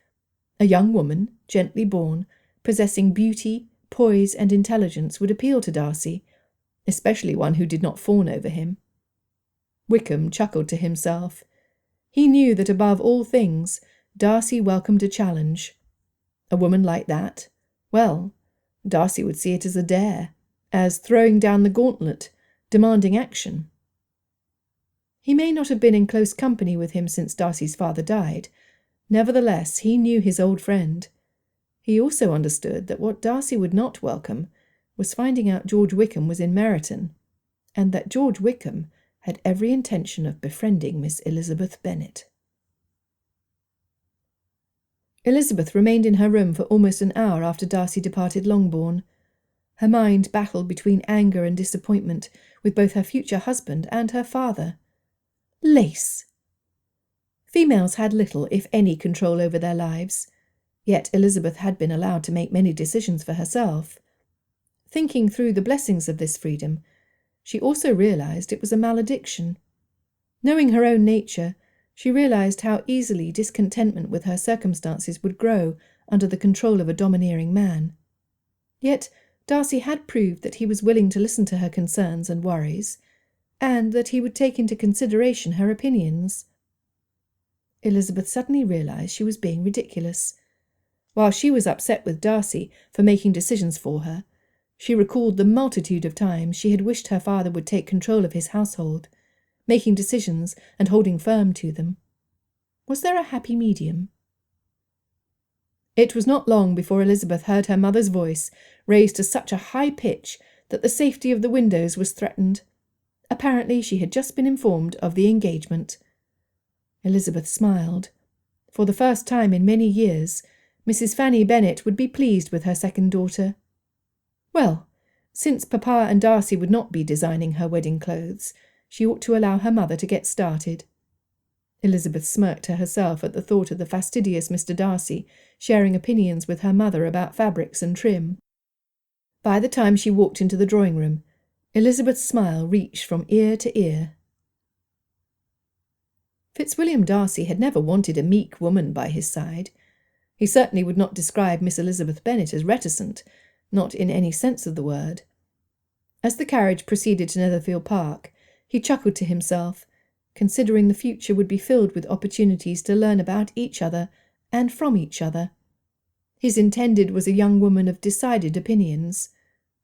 A young woman, gently born, possessing beauty, poise, and intelligence would appeal to Darcy, especially one who did not fawn over him. Wickham chuckled to himself. He knew that above all things, Darcy welcomed a challenge. A woman like that, well, Darcy would see it as a dare, as throwing down the gauntlet, demanding action. He may not have been in close company with him since Darcy's father died. Nevertheless, he knew his old friend. He also understood that what Darcy would not welcome was finding out George Wickham was in Meryton, and that George Wickham had every intention of befriending Miss Elizabeth Bennet. Elizabeth remained in her room for almost an hour after Darcy departed Longbourn. Her mind battled between anger and disappointment with both her future husband and her father. Lace! Females had little, if any, control over their lives, yet Elizabeth had been allowed to make many decisions for herself. Thinking through the blessings of this freedom, she also realized it was a malediction. Knowing her own nature, she realized how easily discontentment with her circumstances would grow under the control of a domineering man. Yet Darcy had proved that he was willing to listen to her concerns and worries, and that he would take into consideration her opinions. Elizabeth suddenly realized she was being ridiculous. While she was upset with Darcy for making decisions for her, she recalled the multitude of times she had wished her father would take control of his household, making decisions and holding firm to them. Was there a happy medium? It was not long before Elizabeth heard her mother's voice raised to such a high pitch that the safety of the windows was threatened. Apparently she had just been informed of the engagement. Elizabeth smiled. For the first time in many years, Mrs. Fanny Bennet would be pleased with her second daughter. Well, since Papa and Darcy would not be designing her wedding clothes, she ought to allow her mother to get started. Elizabeth smirked to herself at the thought of the fastidious Mr. Darcy sharing opinions with her mother about fabrics and trim. By the time she walked into the drawing-room, Elizabeth's smile reached from ear to ear. Fitzwilliam Darcy had never wanted a meek woman by his side. He certainly would not describe Miss Elizabeth Bennet as reticent, not in any sense of the word. As the carriage proceeded to Netherfield Park, he chuckled to himself, considering the future would be filled with opportunities to learn about each other and from each other. His intended was a young woman of decided opinions.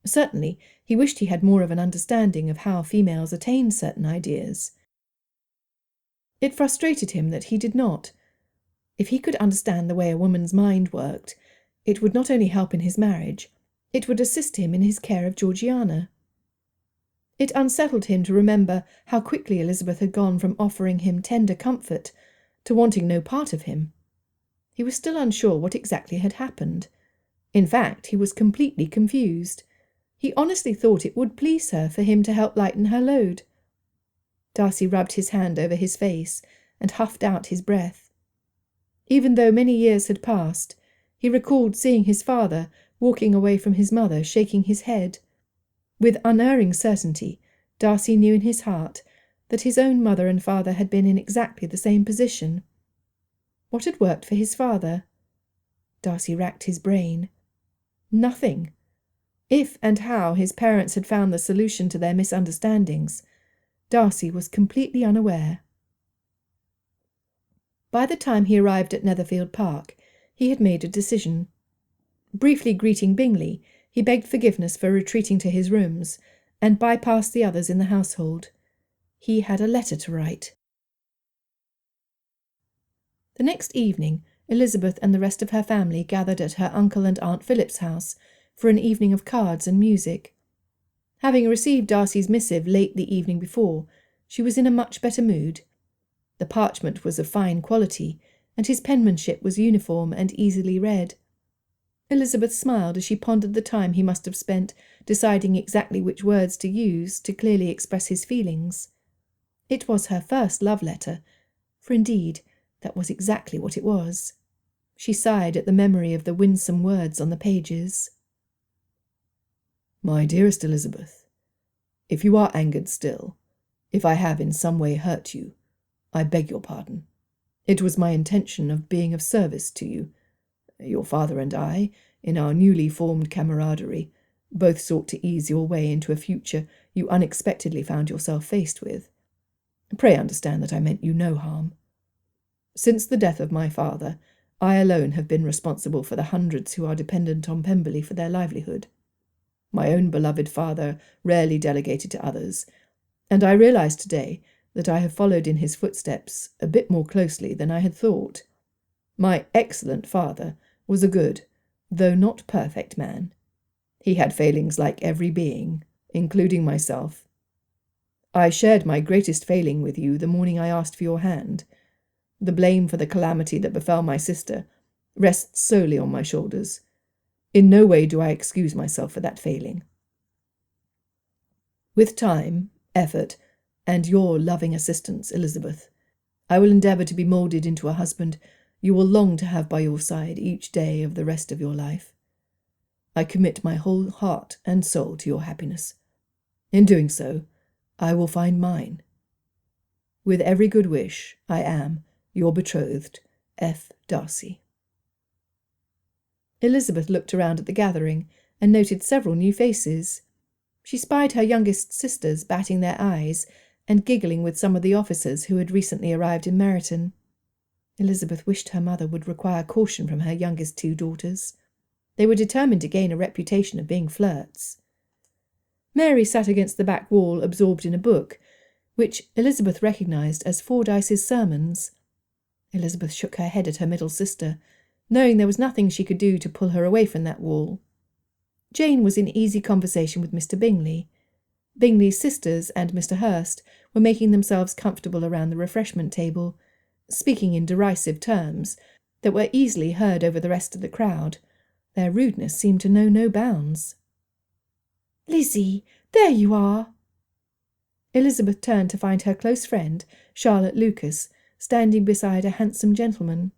Certainly, he wished he had more of an understanding of how females attain certain ideas. It frustrated him that he did not. If he could understand the way a woman's mind worked, it would not only help in his marriage, it would assist him in his care of Georgiana. It unsettled him to remember how quickly Elizabeth had gone from offering him tender comfort to wanting no part of him. He was still unsure what exactly had happened. In fact, he was completely confused. He honestly thought it would please her for him to help lighten her load. Darcy rubbed his hand over his face and huffed out his breath. Even though many years had passed, he recalled seeing his father walking away from his mother, shaking his head. With unerring certainty, Darcy knew in his heart that his own mother and father had been in exactly the same position. What had worked for his father? Darcy racked his brain. Nothing. If and how his parents had found the solution to their misunderstandings, Darcy was completely unaware. By the time he arrived at Netherfield Park, he had made a decision. Briefly greeting Bingley, he begged forgiveness for retreating to his rooms, and bypassed the others in the household. He had a letter to write. The next evening, Elizabeth and the rest of her family gathered at her uncle and Aunt Philip's house for an evening of cards and music. Having received Darcy's missive late the evening before, she was in a much better mood. The parchment was of fine quality, and his penmanship was uniform and easily read. Elizabeth smiled as she pondered the time he must have spent deciding exactly which words to use to clearly express his feelings. It was her first love letter, for indeed that was exactly what it was. She sighed at the memory of the winsome words on the pages. My dearest Elizabeth, if you are angered still, if I have in some way hurt you, I beg your pardon. It was my intention of being of service to you. Your father and I, in our newly formed camaraderie, both sought to ease your way into a future you unexpectedly found yourself faced with. Pray understand that I meant you no harm. Since the death of my father, I alone have been responsible for the hundreds who are dependent on Pemberley for their livelihood. My own beloved father rarely delegated to others, and I realize today that I have followed in his footsteps a bit more closely than I had thought. My excellent father was a good, though not perfect man. He had failings like every being, including myself. I shared my greatest failing with you the morning I asked for your hand. The blame for the calamity that befell my sister rests solely on my shoulders. In no way do I excuse myself for that failing. With time, effort, and your loving assistance, Elizabeth, I will endeavour to be moulded into a husband you will long to have by your side each day of the rest of your life. I commit my whole heart and soul to your happiness. In doing so, I will find mine. With every good wish, I am, your betrothed, F. Darcy. Elizabeth looked around at the gathering and noted several new faces. She spied her youngest sisters batting their eyes and giggling with some of the officers who had recently arrived in Meryton. Elizabeth wished her mother would require caution from her youngest two daughters. They were determined to gain a reputation of being flirts. Mary sat against the back wall, absorbed in a book, which Elizabeth recognised as Fordyce's Sermons. Elizabeth shook her head at her middle sister, knowing there was nothing she could do to pull her away from that wall. Jane was in easy conversation with Mr. Bingley. Bingley's sisters and Mr. Hurst were making themselves comfortable around the refreshment table, speaking in derisive terms that were easily heard over the rest of the crowd. Their rudeness seemed to know no bounds. "Lizzie, there you are!" Elizabeth turned to find her close friend, Charlotte Lucas, standing beside a handsome gentleman.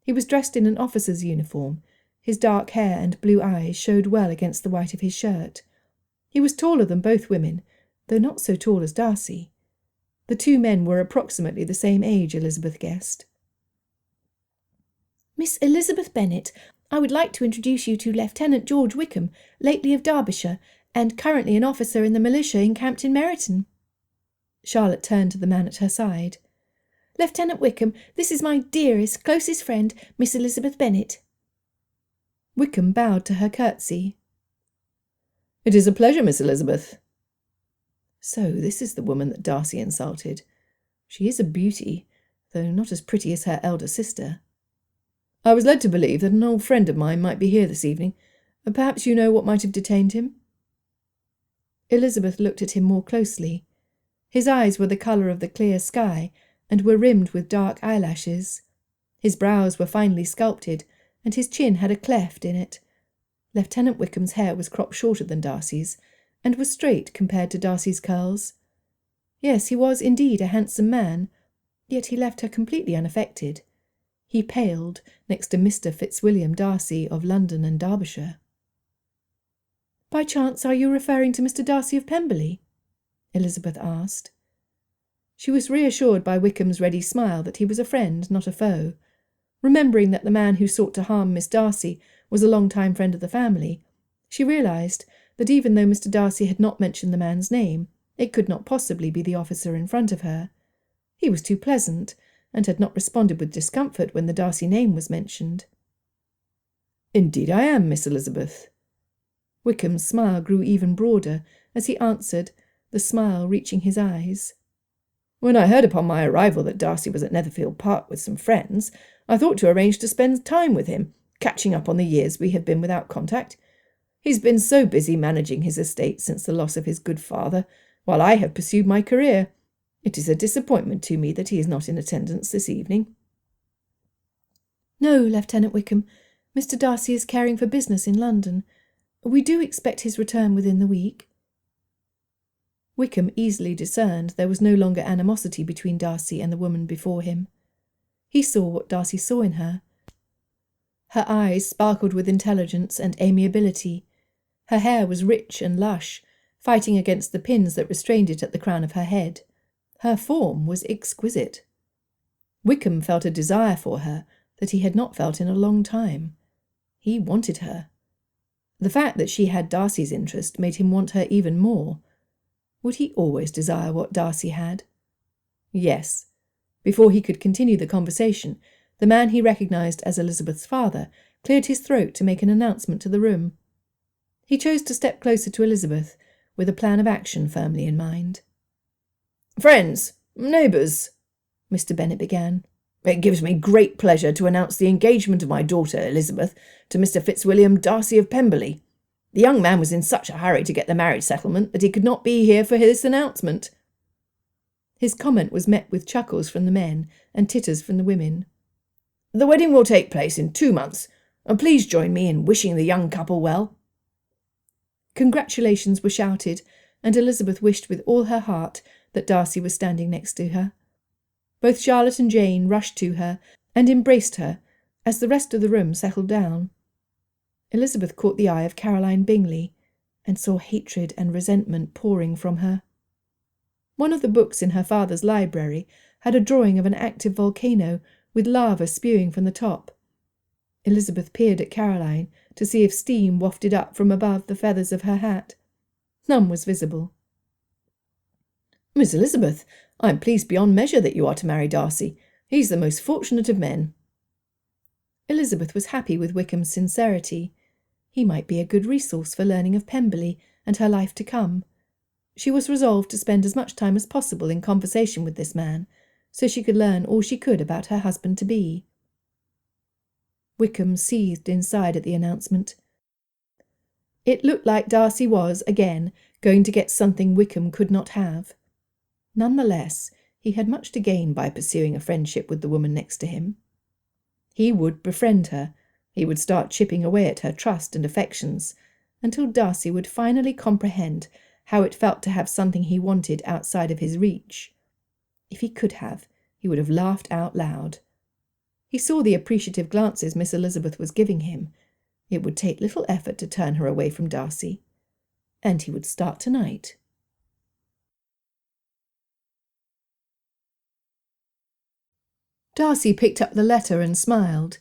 He was dressed in an officer's uniform. His dark hair and blue eyes showed well against the white of his shirt. He was taller than both women, though not so tall as Darcy. The two men were approximately the same age, Elizabeth guessed. "Miss Elizabeth Bennet, I would like to introduce you to Lieutenant George Wickham, lately of Derbyshire, and currently an officer in the militia encamped in Meryton." Charlotte turned to the man at her side. "Lieutenant Wickham, this is my dearest, closest friend, Miss Elizabeth Bennet." Wickham bowed to her curtsy. "It is a pleasure, Miss Elizabeth." So this is the woman that Darcy insulted. She is a beauty, though not as pretty as her elder sister. "I was led to believe that an old friend of mine might be here this evening. Perhaps you know what might have detained him?" Elizabeth looked at him more closely. His eyes were the colour of the clear sky and were rimmed with dark eyelashes. His brows were finely sculpted, and his chin had a cleft in it. Lieutenant Wickham's hair was cropped shorter than Darcy's, and was straight compared to Darcy's curls. Yes, he was indeed a handsome man, yet he left her completely unaffected. He paled next to Mr. Fitzwilliam Darcy of London and Derbyshire. "By chance are you referring to Mr. Darcy of Pemberley?" Elizabeth asked. She was reassured by Wickham's ready smile that he was a friend, not a foe. Remembering that the man who sought to harm Miss Darcy was a long-time friend of the family, she realised that even though Mr. Darcy had not mentioned the man's name, it could not possibly be the officer in front of her. He was too pleasant, and had not responded with discomfort when the Darcy name was mentioned. "Indeed I am, Miss Elizabeth." Wickham's smile grew even broader as he answered, the smile reaching his eyes. "When I heard upon my arrival that Darcy was at Netherfield Park with some friends, I thought to arrange to spend time with him, catching up on the years we have been without contact. He's been so busy managing his estate since the loss of his good father, while I have pursued my career. It is a disappointment to me that he is not in attendance this evening." "No, Lieutenant Wickham. Mr. Darcy is caring for business in London. We do expect his return within the week." Wickham easily discerned there was no longer animosity between Darcy and the woman before him. He saw what Darcy saw in her. Her eyes sparkled with intelligence and amiability. Her hair was rich and lush, fighting against the pins that restrained it at the crown of her head. Her form was exquisite. Wickham felt a desire for her that he had not felt in a long time. He wanted her. The fact that she had Darcy's interest made him want her even more. Would he always desire what Darcy had? Yes. Before he could continue the conversation, the man he recognised as Elizabeth's father cleared his throat to make an announcement to the room. He chose to step closer to Elizabeth, with a plan of action firmly in mind. "Friends, neighbours," Mr. Bennet began, "it gives me great pleasure to announce the engagement of my daughter Elizabeth to Mr. Fitzwilliam Darcy of Pemberley. The young man was in such a hurry to get the marriage settlement that he could not be here for his announcement." His comment was met with chuckles from the men and titters from the women. "The wedding will take place in 2 months, and please join me in wishing the young couple well." Congratulations were shouted, and Elizabeth wished with all her heart that Darcy was standing next to her. Both Charlotte and Jane rushed to her and embraced her as the rest of the room settled down. Elizabeth caught the eye of Caroline Bingley and saw hatred and resentment pouring from her. One of the books in her father's library had a drawing of an active volcano with lava spewing from the top. Elizabeth peered at Caroline to see if steam wafted up from above the feathers of her hat. None was visible. "Miss Elizabeth, I am pleased beyond measure that you are to marry Darcy. He's the most fortunate of men." Elizabeth was happy with Wickham's sincerity. He might be a good resource for learning of Pemberley and her life to come. She was resolved to spend as much time as possible in conversation with this man, so she could learn all she could about her husband-to-be. Wickham seethed inside at the announcement. It looked like Darcy was, again, going to get something Wickham could not have. Nonetheless, he had much to gain by pursuing a friendship with the woman next to him. He would befriend her. He would start chipping away at her trust and affections, until Darcy would finally comprehend how it felt to have something he wanted outside of his reach. If he could have, he would have laughed out loud. He saw the appreciative glances Miss Elizabeth was giving him. It would take little effort to turn her away from Darcy. And he would start tonight. Darcy picked up the letter and smiled.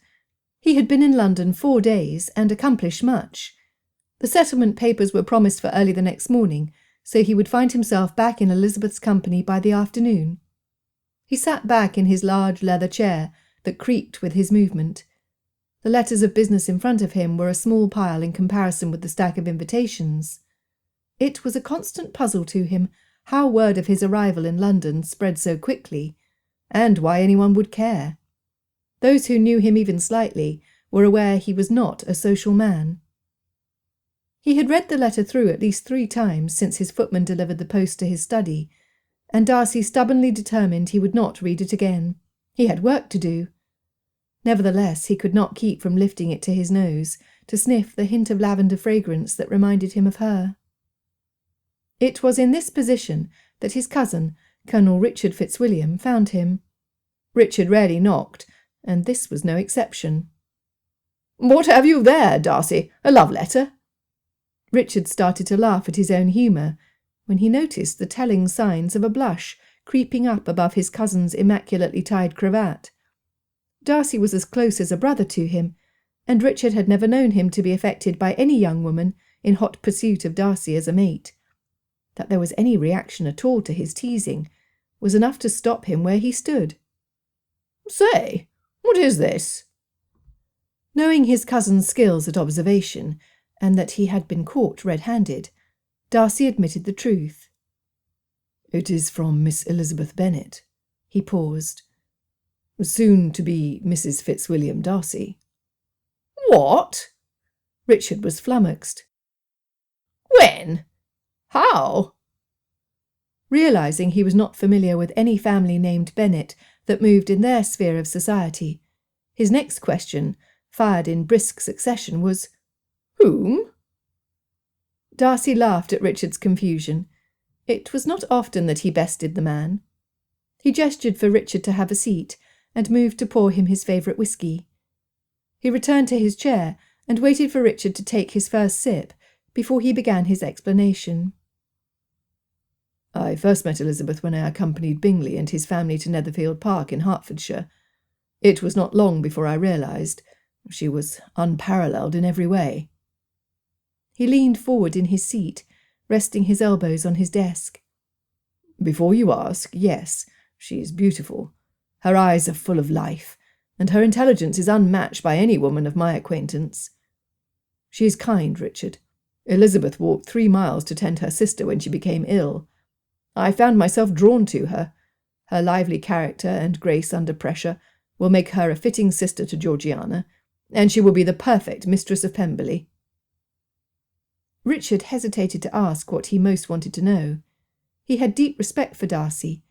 He had been in London 4 days and accomplished much. The settlement papers were promised for early the next morning, so he would find himself back in Elizabeth's company by the afternoon. He sat back in his large leather chair that creaked with his movement. The letters of business in front of him were a small pile in comparison with the stack of invitations. It was a constant puzzle to him how word of his arrival in London spread so quickly, and why anyone would care. Those who knew him even slightly were aware he was not a social man. He had read the letter through at least 3 times since his footman delivered the post to his study, and Darcy stubbornly determined he would not read it again. He had work to do. Nevertheless, he could not keep from lifting it to his nose to sniff the hint of lavender fragrance that reminded him of her. It was in this position that his cousin, Colonel Richard Fitzwilliam, found him. Richard rarely knocked, and this was no exception. "What have you there, Darcy? A love letter?" Richard started to laugh at his own humour when he noticed the telling signs of a blush creeping up above his cousin's immaculately tied cravat. Darcy was as close as a brother to him, and Richard had never known him to be affected by any young woman in hot pursuit of Darcy as a mate. That there was any reaction at all to his teasing was enough to stop him where he stood. "Say, what is this?" Knowing his cousin's skills at observation, and that he had been caught red-handed, Darcy admitted the truth. "It is from Miss Elizabeth Bennet." He paused. "Soon to be Mrs. Fitzwilliam Darcy." "What?" Richard was flummoxed. "When? How?" Realising he was not familiar with any family named Bennet that moved in their sphere of society, his next question, fired in brisk succession, was, "Whom?" Darcy laughed at Richard's confusion. It was not often that he bested the man. He gestured for Richard to have a seat, and moved to pour him his favourite whisky. He returned to his chair and waited for Richard to take his first sip before he began his explanation. "I first met Elizabeth when I accompanied Bingley and his family to Netherfield Park in Hertfordshire. It was not long before I realised she was unparalleled in every way." He leaned forward in his seat, resting his elbows on his desk. "Before you ask, yes, she is beautiful. Her eyes are full of life, and her intelligence is unmatched by any woman of my acquaintance. She is kind, Richard. Elizabeth walked 3 miles to tend her sister when she became ill. I found myself drawn to her. Her lively character and grace under pressure will make her a fitting sister to Georgiana, and she will be the perfect mistress of Pemberley." Richard hesitated to ask what he most wanted to know. He had deep respect for Darcy.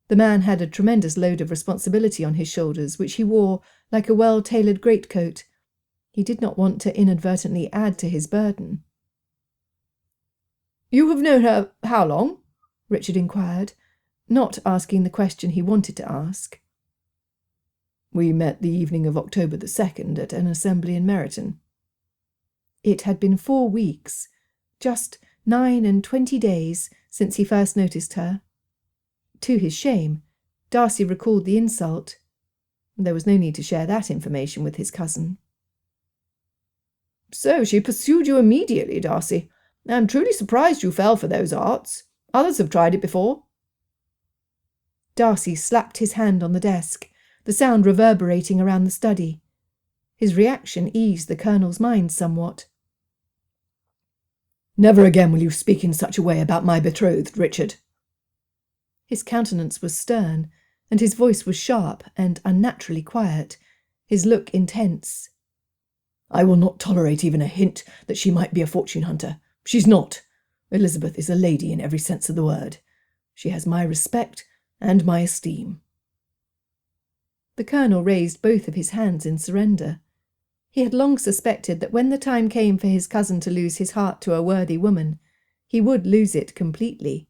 The man had a tremendous load of responsibility on his shoulders, which he wore like a well-tailored greatcoat. He did not want to inadvertently add to his burden. "You have known her how long?" Richard inquired, not asking the question he wanted to ask. "We met the evening of October the 2nd at an assembly in Meryton." It had been 4 weeks, just 29 days since he first noticed her. To his shame, Darcy recalled the insult. There was no need to share that information with his cousin. "So she pursued you immediately, Darcy. I am truly surprised you fell for those arts. Others have tried it before." Darcy slapped his hand on the desk, the sound reverberating around the study. His reaction eased the Colonel's mind somewhat. "Never again will you speak in such a way about my betrothed, Richard." His countenance was stern, and his voice was sharp and unnaturally quiet, his look intense. I will not tolerate even a hint that she might be a fortune hunter. She's not. Elizabeth is a lady in every sense of the word. She has my respect and my esteem." The colonel raised both of his hands in surrender. He had long suspected that when the time came for his cousin to lose his heart to a worthy woman, he would lose it completely.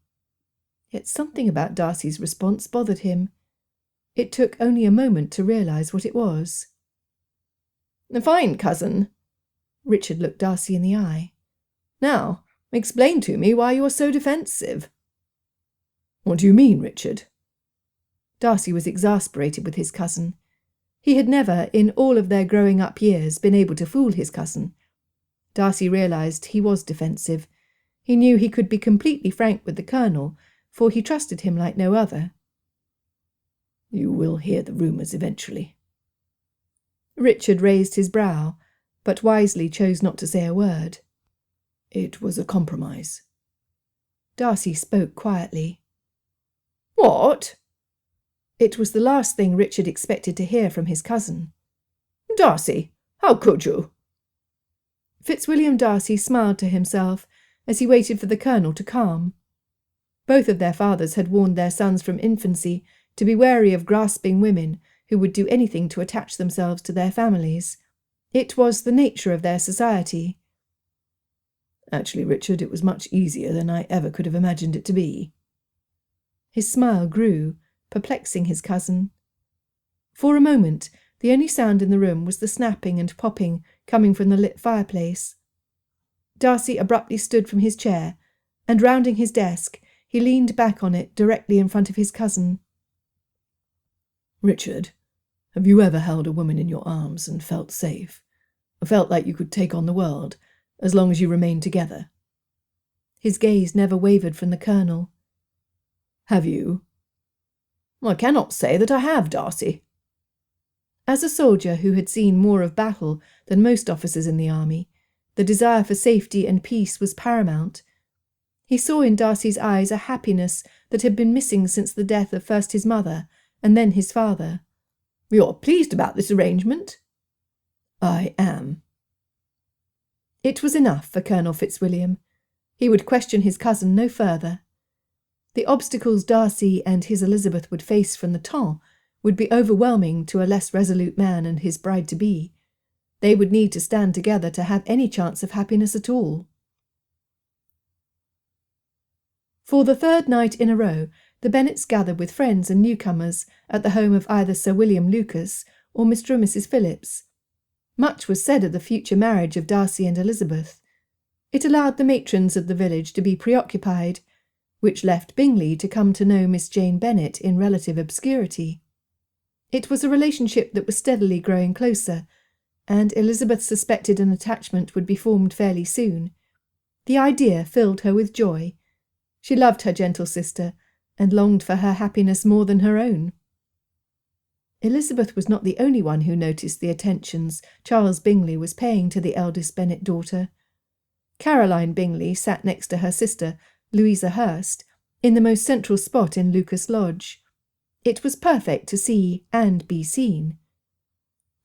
Yet something about Darcy's response bothered him. It took only a moment to realise what it was. "Fine, cousin." Richard looked Darcy in the eye. "Now, explain to me why you are so defensive." "What do you mean, Richard?" Darcy was exasperated with his cousin. He had never, in all of their growing-up years, been able to fool his cousin. Darcy realised he was defensive. He knew he could be completely frank with the colonel, for he trusted him like no other. "You will hear the rumours eventually." Richard raised his brow, but wisely chose not to say a word. "It was a compromise." Darcy spoke quietly. "What?" It was the last thing Richard expected to hear from his cousin. "Darcy, how could you?" Fitzwilliam Darcy smiled to himself as he waited for the colonel to calm. Both of their fathers had warned their sons from infancy to be wary of grasping women who would do anything to attach themselves to their families. It was the nature of their society. "Actually, Richard, it was much easier than I ever could have imagined it to be." His smile grew, perplexing his cousin. For a moment, the only sound in the room was the snapping and popping coming from the lit fireplace. Darcy abruptly stood from his chair, and rounding his desk, he leaned back on it directly in front of his cousin. "Richard, have you ever held a woman in your arms and felt safe? Felt like you could take on the world, as long as you remained together?" His gaze never wavered from the colonel. "Have you?" "I cannot say that I have, Darcy." As a soldier who had seen more of battle than most officers in the army, the desire for safety and peace was paramount. He saw in Darcy's eyes a happiness that had been missing since the death of first his mother and then his father. "You're pleased about this arrangement?" "I am." It was enough for Colonel Fitzwilliam. He would question his cousin no further. The obstacles Darcy and his Elizabeth would face from the temps would be overwhelming to a less resolute man and his bride-to-be. They would need to stand together to have any chance of happiness at all. For the third night in a row, the Bennets gathered with friends and newcomers at the home of either Sir William Lucas or Mr. and Mrs. Phillips. Much was said of the future marriage of Darcy and Elizabeth. It allowed the matrons of the village to be preoccupied, which left Bingley to come to know Miss Jane Bennet in relative obscurity. It was a relationship that was steadily growing closer, and Elizabeth suspected an attachment would be formed fairly soon. The idea filled her with joy. She loved her gentle sister, and longed for her happiness more than her own. Elizabeth was not the only one who noticed the attentions Charles Bingley was paying to the eldest Bennet daughter. Caroline Bingley sat next to her sister, Louisa Hurst, in the most central spot in Lucas Lodge. It was perfect to see and be seen.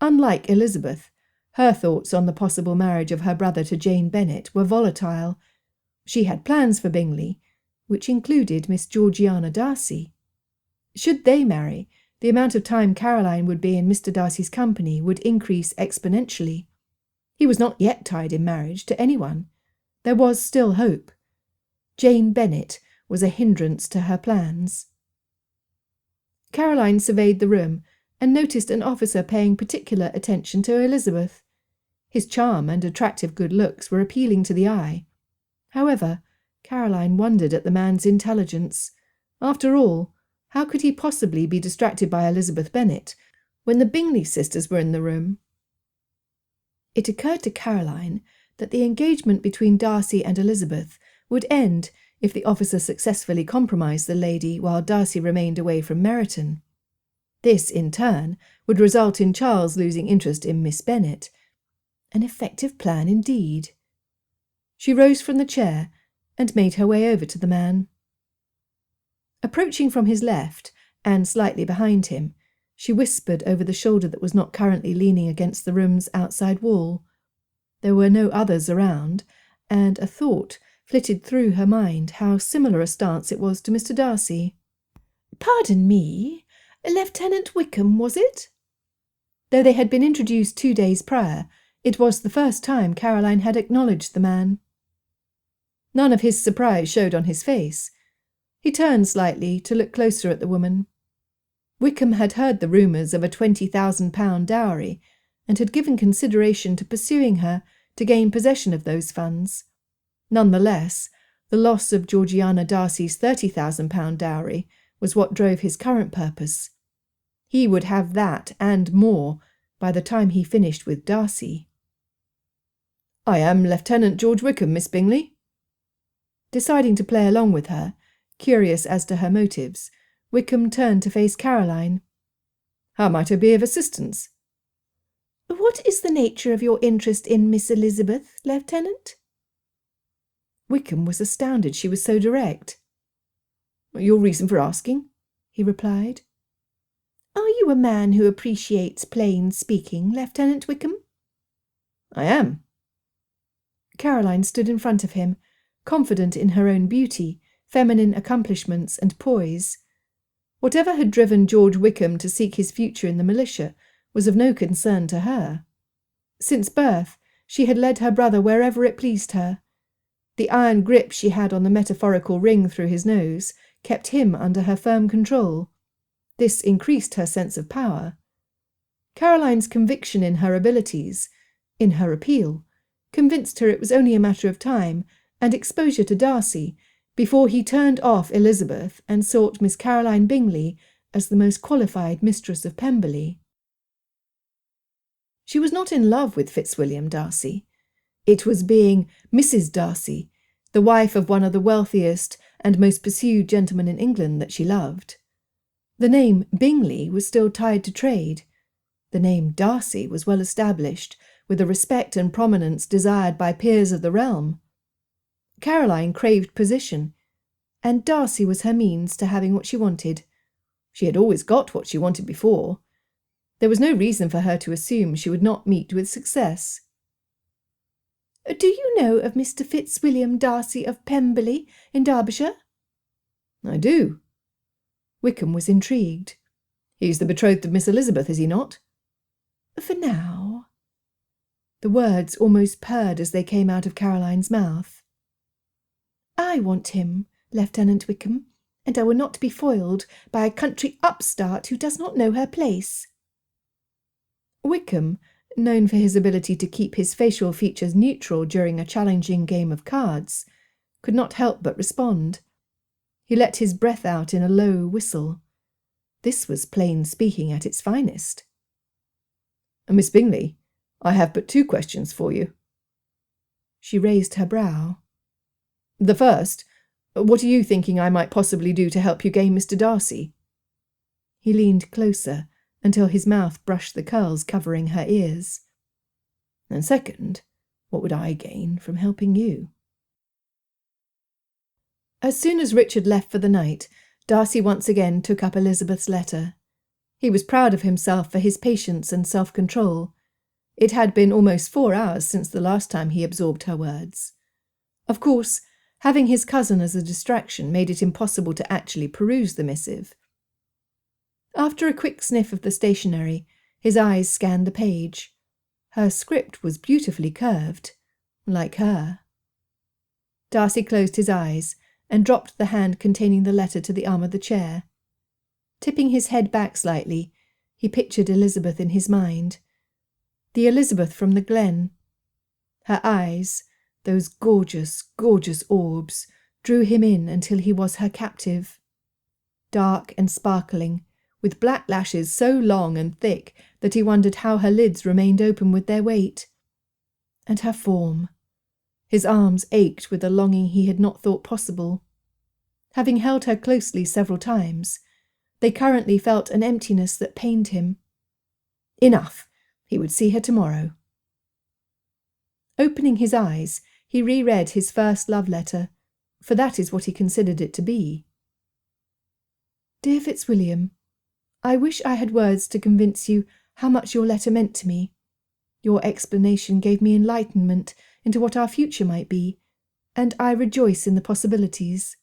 Unlike Elizabeth, her thoughts on the possible marriage of her brother to Jane Bennet were volatile. She had plans for Bingley, which included Miss Georgiana Darcy. Should they marry, the amount of time Caroline would be in Mr. Darcy's company would increase exponentially. He was not yet tied in marriage to anyone. There was still hope. Jane Bennet was a hindrance to her plans. Caroline surveyed the room and noticed an officer paying particular attention to Elizabeth. His charm and attractive good looks were appealing to the eye. However, Caroline wondered at the man's intelligence. After all, how could he possibly be distracted by Elizabeth Bennet when the Bingley sisters were in the room? It occurred to Caroline that the engagement between Darcy and Elizabeth would end if the officer successfully compromised the lady while Darcy remained away from Meryton. This, in turn, would result in Charles losing interest in Miss Bennet. An effective plan indeed. She rose from the chair and made her way over to the man. Approaching from his left, and slightly behind him, she whispered over the shoulder that was not currently leaning against the room's outside wall. There were no others around, and a thought flitted through her mind how similar a stance it was to Mr. Darcy. "Pardon me, Lieutenant Wickham, was it?" Though they had been introduced 2 days prior, it was the first time Caroline had acknowledged the man. None of his surprise showed on his face. He turned slightly to look closer at the woman. Wickham had heard the rumours of a £20,000 dowry, and had given consideration to pursuing her to gain possession of those funds. None the less, the loss of Georgiana Darcy's £30,000 dowry was what drove his current purpose. He would have that and more by the time he finished with Darcy. "I am Lieutenant George Wickham, Miss Bingley." Deciding to play along with her, curious as to her motives, Wickham turned to face Caroline. "How might I be of assistance?" "What is the nature of your interest in Miss Elizabeth, Lieutenant?" Wickham was astounded she was so direct. "Your reason for asking?" he replied. "Are you a man who appreciates plain speaking, Lieutenant Wickham?" "I am." Caroline stood in front of him, confident in her own beauty, feminine accomplishments, and poise. Whatever had driven George Wickham to seek his future in the militia was of no concern to her. Since birth, she had led her brother wherever it pleased her. The iron grip she had on the metaphorical ring through his nose kept him under her firm control. This increased her sense of power. Caroline's conviction in her abilities, in her appeal, convinced her it was only a matter of time and exposure to Darcy before he turned off Elizabeth and sought Miss Caroline Bingley as the most qualified mistress of Pemberley. She was not in love with Fitzwilliam Darcy. It was being Mrs. Darcy, the wife of one of the wealthiest and most pursued gentlemen in England, that she loved. The name Bingley was still tied to trade. The name Darcy was well established, with the respect and prominence desired by peers of the realm. Caroline craved position, and Darcy was her means to having what she wanted. She had always got what she wanted before. There was no reason for her to assume she would not meet with success. "Do you know of Mr. Fitzwilliam Darcy of Pemberley in Derbyshire?" "I do." Wickham was intrigued. "He's the betrothed of Miss Elizabeth, is he not?" "For now." The words almost purred as they came out of Caroline's mouth. "I want him, Lieutenant Wickham, and I will not be foiled by a country upstart who does not know her place." Wickham, known for his ability to keep his facial features neutral during a challenging game of cards, could not help but respond. He let his breath out in a low whistle. This was plain speaking at its finest. "Miss Bingley, I have but 2 questions for you." She raised her brow. "The first, what are you thinking I might possibly do to help you gain Mr. Darcy?" He leaned closer until his mouth brushed the curls covering her ears. "And second, what would I gain from helping you?" As soon as Richard left for the night, Darcy once again took up Elizabeth's letter. He was proud of himself for his patience and self-control. It had been almost 4 hours since the last time he absorbed her words. Of course, having his cousin as a distraction made it impossible to actually peruse the missive. After a quick sniff of the stationery, his eyes scanned the page. Her script was beautifully curved, like her. Darcy closed his eyes and dropped the hand containing the letter to the arm of the chair. Tipping his head back slightly, he pictured Elizabeth in his mind. The Elizabeth from the glen. Her eyes, those gorgeous, gorgeous orbs, drew him in until he was her captive. Dark and sparkling, with black lashes so long and thick that he wondered how her lids remained open with their weight. And her form. His arms ached with a longing he had not thought possible. Having held her closely several times, they currently felt an emptiness that pained him. Enough! He would see her tomorrow. Opening his eyes, he reread his first love letter, for that is what he considered it to be. Dear Fitzwilliam, I wish I had words to convince you how much your letter meant to me. Your explanation gave me enlightenment into what our future might be, and I rejoice in the possibilities.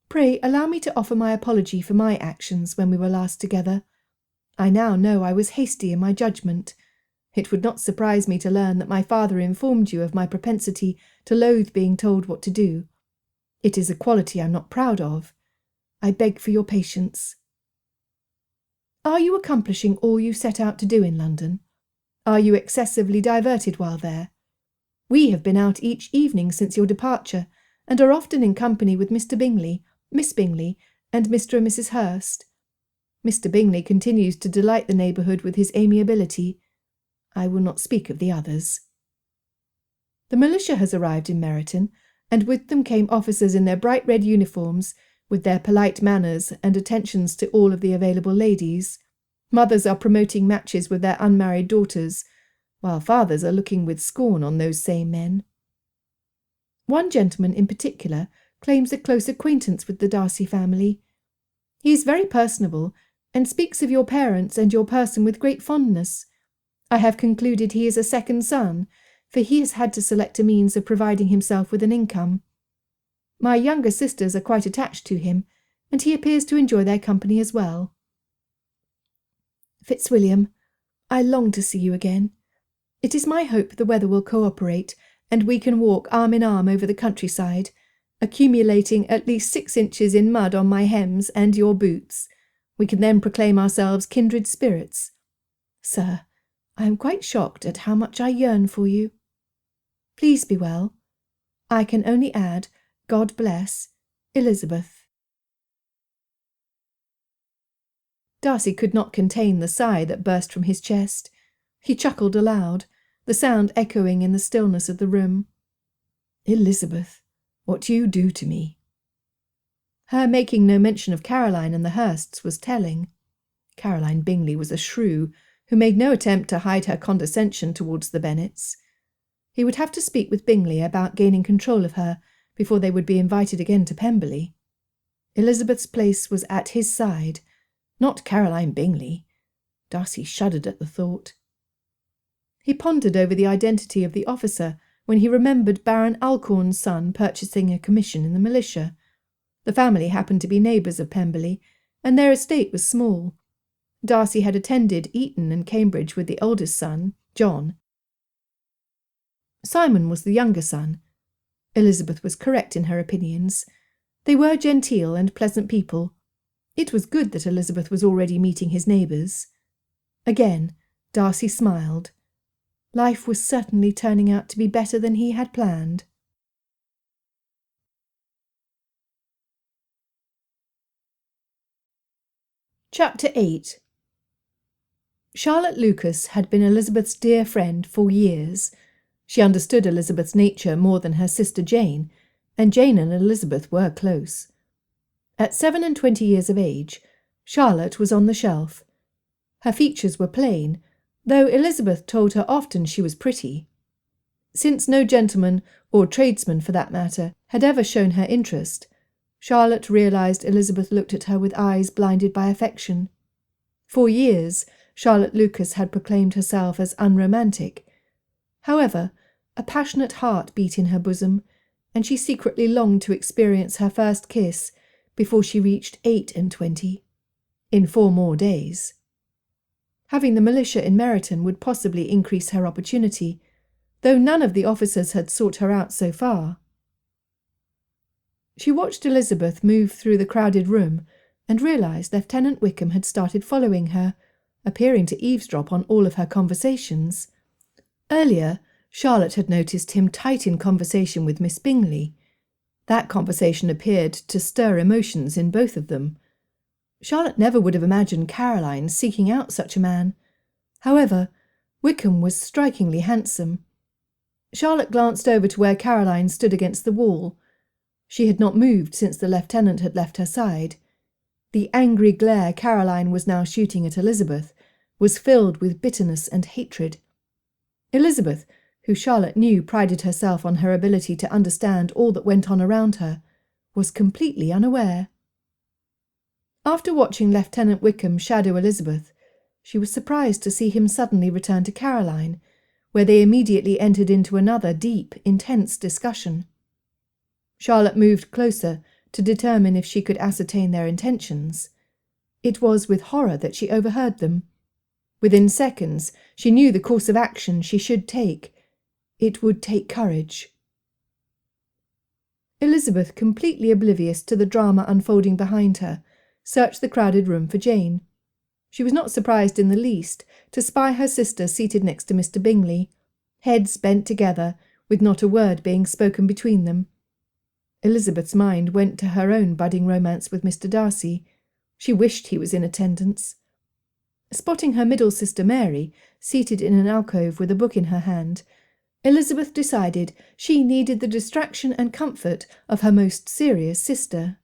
Pray allow me to offer my apology for my actions when we were last together. I now know I was hasty in my judgment. It would not surprise me to learn that my father informed you of my propensity to loathe being told what to do. It is a quality I'm not proud of. I beg for your patience. Are you accomplishing all you set out to do in London? Are you excessively diverted while there? We have been out each evening since your departure, and are often in company with Mr. Bingley, Miss Bingley, and Mr. and Mrs. Hurst. Mr. Bingley continues to delight the neighbourhood with his amiability. I will not speak of the others. The militia has arrived in Meryton, and with them came officers in their bright red uniforms, with their polite manners and attentions to all of the available ladies. Mothers are promoting matches with their unmarried daughters, while fathers are looking with scorn on those same men. One gentleman in particular claims a close acquaintance with the Darcy family. He is very personable, and speaks of your parents and your person with great fondness. I have concluded he is a second son, for he has had to select a means of providing himself with an income. My younger sisters are quite attached to him, and he appears to enjoy their company as well. Fitzwilliam, I long to see you again. It is my hope the weather will cooperate, and we can walk arm in arm over the countryside, accumulating at least 6 inches in mud on my hems and your boots. We can then proclaim ourselves kindred spirits. Sir, I am quite shocked at how much I yearn for you. Please be well. I can only add, God bless, Elizabeth. Darcy could not contain the sigh that burst from his chest. He chuckled aloud, the sound echoing in the stillness of the room. Elizabeth, what you do to me. Her making no mention of Caroline and the Hursts was telling. Caroline Bingley was a shrew, who made no attempt to hide her condescension towards the Bennets. He would have to speak with Bingley about gaining control of her before they would be invited again to Pemberley. Elizabeth's place was at his side, not Caroline Bingley. Darcy shuddered at the thought. He pondered over the identity of the officer when he remembered Baron Alcorn's son purchasing a commission in the militia. The family happened to be neighbours of Pemberley, and their estate was small. Darcy had attended Eton and Cambridge with the oldest son, John. Simon was the younger son. Elizabeth was correct in her opinions. They were genteel and pleasant people. It was good that Elizabeth was already meeting his neighbours. Again, Darcy smiled. Life was certainly turning out to be better than he had planned. Chapter 8. Charlotte Lucas had been Elizabeth's dear friend for years. She understood Elizabeth's nature more than her sister Jane, and Jane and Elizabeth were close. At 27 years of age, Charlotte was on the shelf. Her features were plain, though Elizabeth told her often she was pretty. Since no gentleman, or tradesman for that matter, had ever shown her interest, Charlotte realised Elizabeth looked at her with eyes blinded by affection. For years, Charlotte Lucas had proclaimed herself as unromantic. However, a passionate heart beat in her bosom, and she secretly longed to experience her first kiss before she reached 28, in 4 more days. Having the militia in Meryton would possibly increase her opportunity, though none of the officers had sought her out so far. She watched Elizabeth move through the crowded room and realised Lieutenant Wickham had started following her, appearing to eavesdrop on all of her conversations. Earlier, Charlotte had noticed him tight in conversation with Miss Bingley. That conversation appeared to stir emotions in both of them. Charlotte never would have imagined Caroline seeking out such a man. However, Wickham was strikingly handsome. Charlotte glanced over to where Caroline stood against the wall. She had not moved since the lieutenant had left her side. The angry glare Caroline was now shooting at Elizabeth was filled with bitterness and hatred. Elizabeth, who Charlotte knew prided herself on her ability to understand all that went on around her, was completely unaware. After watching Lieutenant Wickham shadow Elizabeth, she was surprised to see him suddenly return to Caroline, where they immediately entered into another deep, intense discussion. Charlotte moved closer to determine if she could ascertain their intentions. It was with horror that she overheard them. Within seconds, she knew the course of action she should take. It would take courage. Elizabeth, completely oblivious to the drama unfolding behind her, searched the crowded room for Jane. She was not surprised in the least to spy her sister seated next to Mr. Bingley, heads bent together, with not a word being spoken between them. Elizabeth's mind went to her own budding romance with Mr. Darcy. She wished he was in attendance. Spotting her middle sister Mary, seated in an alcove with a book in her hand, Elizabeth decided she needed the distraction and comfort of her most serious sister.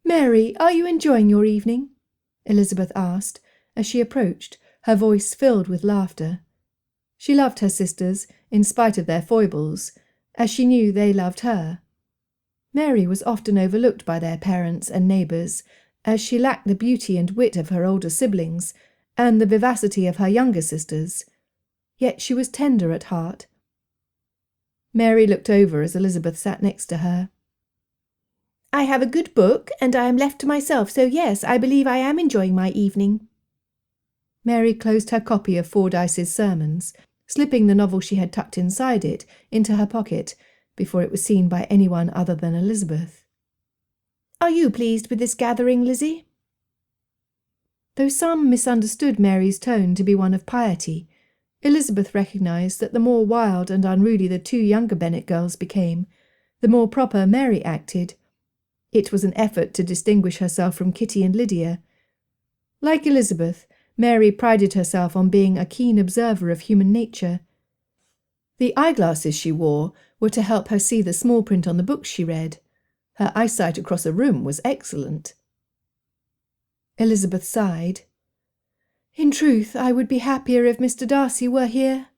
"Mary, are you enjoying your evening?" Elizabeth asked, as she approached, her voice filled with laughter. She loved her sisters, in spite of their foibles, as she knew they loved her. Mary was often overlooked by their parents and neighbours, as she lacked the beauty and wit of her older siblings, and the vivacity of her younger sisters. Yet she was tender at heart. Mary looked over as Elizabeth sat next to her. "I have a good book, and I am left to myself, so yes, I believe I am enjoying my evening." Mary closed her copy of Fordyce's Sermons, slipping the novel she had tucked inside it into her pocket before it was seen by anyone other than Elizabeth. "Are you pleased with this gathering, Lizzie?" Though some misunderstood Mary's tone to be one of piety, Elizabeth recognised that the more wild and unruly the two younger Bennet girls became, the more proper Mary acted. It was an effort to distinguish herself from Kitty and Lydia. Like Elizabeth, Mary prided herself on being a keen observer of human nature. The eyeglasses she wore were to help her see the small print on the books she read. Her eyesight across a room was excellent. Elizabeth sighed. "In truth, I would be happier if Mr. Darcy were here."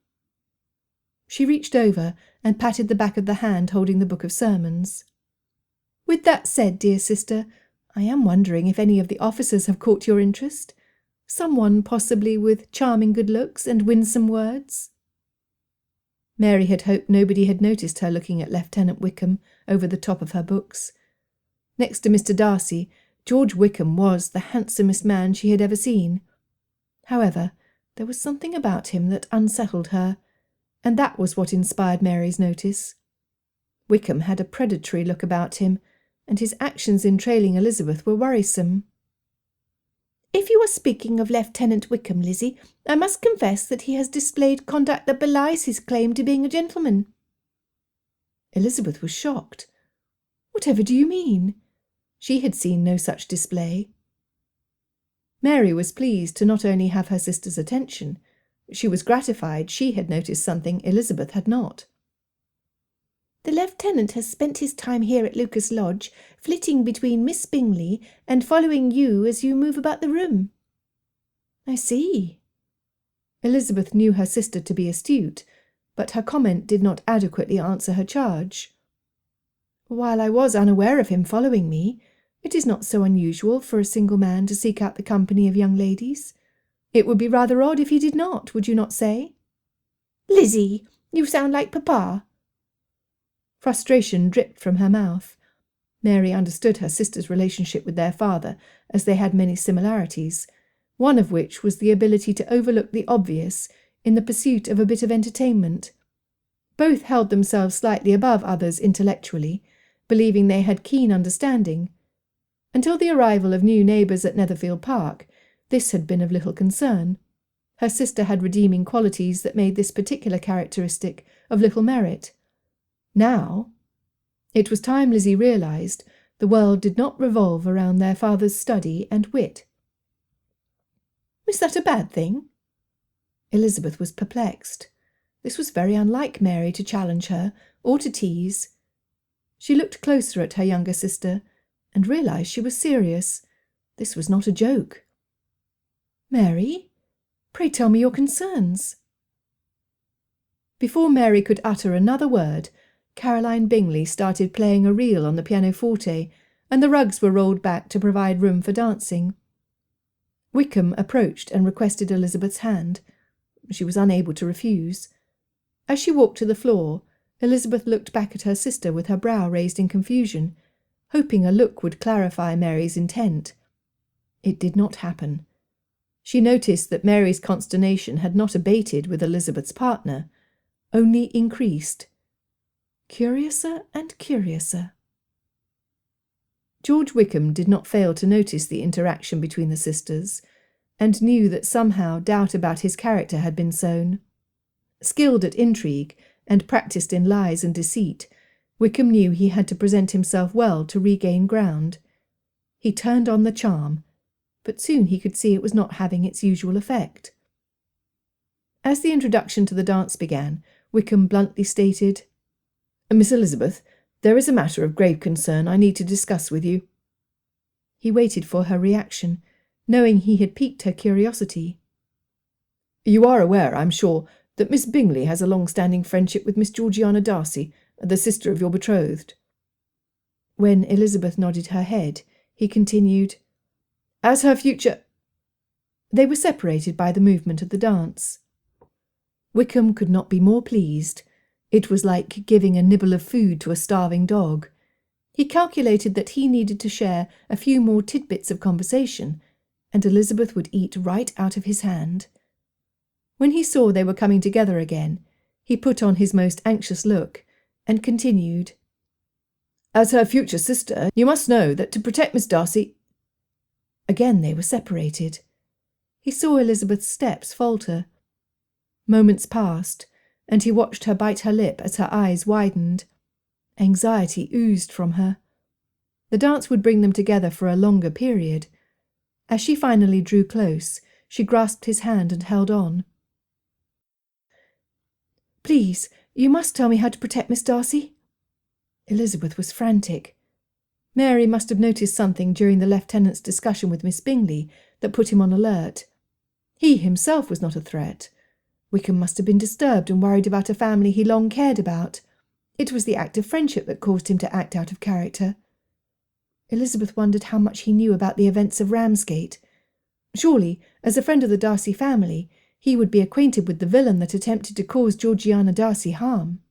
She reached over and patted the back of the hand holding the book of sermons. "With that said, dear sister, I am wondering if any of the officers have caught your interest. Someone possibly with charming good looks and winsome words." Mary had hoped nobody had noticed her looking at Lieutenant Wickham over the top of her books. Next to Mr. Darcy, George Wickham was the handsomest man she had ever seen. However, there was something about him that unsettled her, and that was what inspired Mary's notice. Wickham had a predatory look about him, and his actions in trailing Elizabeth were worrisome. "If you are speaking of Lieutenant Wickham, Lizzie, I must confess that he has displayed conduct that belies his claim to being a gentleman." Elizabeth was shocked. "Whatever do you mean?" She had seen no such display. Mary was pleased to not only have her sister's attention, she was gratified she had noticed something Elizabeth had not. "The lieutenant has spent his time here at Lucas Lodge, flitting between Miss Bingley and following you as you move about the room." "I see." Elizabeth knew her sister to be astute, but her comment did not adequately answer her charge. "While I was unaware of him following me, it is not so unusual for a single man to seek out the company of young ladies. It would be rather odd if he did not, would you not say?" "Lizzie, you sound like papa." Frustration dripped from her mouth. Mary understood her sister's relationship with their father, as they had many similarities, one of which was the ability to overlook the obvious in the pursuit of a bit of entertainment. Both held themselves slightly above others intellectually, believing they had keen understanding. Until the arrival of new neighbours at Netherfield Park, this had been of little concern. Her sister had redeeming qualities that made this particular characteristic of little merit. Now, it was time Lizzie realised the world did not revolve around their father's study and wit. "Is that a bad thing?" Elizabeth was perplexed. This was very unlike Mary to challenge her or to tease. She looked closer at her younger sister and realised she was serious. This was not a joke. "Mary, pray tell me your concerns." Before Mary could utter another word, Caroline Bingley started playing a reel on the pianoforte, and the rugs were rolled back to provide room for dancing. Wickham approached and requested Elizabeth's hand. She was unable to refuse. As she walked to the floor, Elizabeth looked back at her sister with her brow raised in confusion, hoping a look would clarify Mary's intent. It did not happen. She noticed that Mary's consternation had not abated with Elizabeth's partner, only increased. Curiouser and curiouser. George Wickham did not fail to notice the interaction between the sisters, and knew that somehow doubt about his character had been sown. Skilled at intrigue, and practised in lies and deceit, Wickham knew he had to present himself well to regain ground. He turned on the charm, but soon he could see it was not having its usual effect. As the introduction to the dance began, Wickham bluntly stated, "Miss Elizabeth, there is a matter of grave concern I need to discuss with you." He waited for her reaction, knowing he had piqued her curiosity. "You are aware, I'm sure, that Miss Bingley has a long-standing friendship with Miss Georgiana Darcy, the sister of your betrothed." When Elizabeth nodded her head, he continued, "As her future—" They were separated by the movement of the dance. Wickham could not be more pleased. It was like giving a nibble of food to a starving dog. He calculated that he needed to share a few more tidbits of conversation, and Elizabeth would eat right out of his hand. When he saw they were coming together again, he put on his most anxious look, and continued, "As her future sister, you must know that to protect Miss Darcy—" Again they were separated. He saw Elizabeth's steps falter. Moments passed, and he watched her bite her lip as her eyes widened. Anxiety oozed from her. The dance would bring them together for a longer period. As she finally drew close, she grasped his hand and held on. "Please, you must tell me how to protect Miss Darcy." Elizabeth was frantic. Mary must have noticed something during the lieutenant's discussion with Miss Bingley that put him on alert. He himself was not a threat. Wickham must have been disturbed and worried about a family he long cared about. It was the act of friendship that caused him to act out of character. Elizabeth wondered how much he knew about the events of Ramsgate. Surely, as a friend of the Darcy family, he would be acquainted with the villain that attempted to cause Georgiana Darcy harm.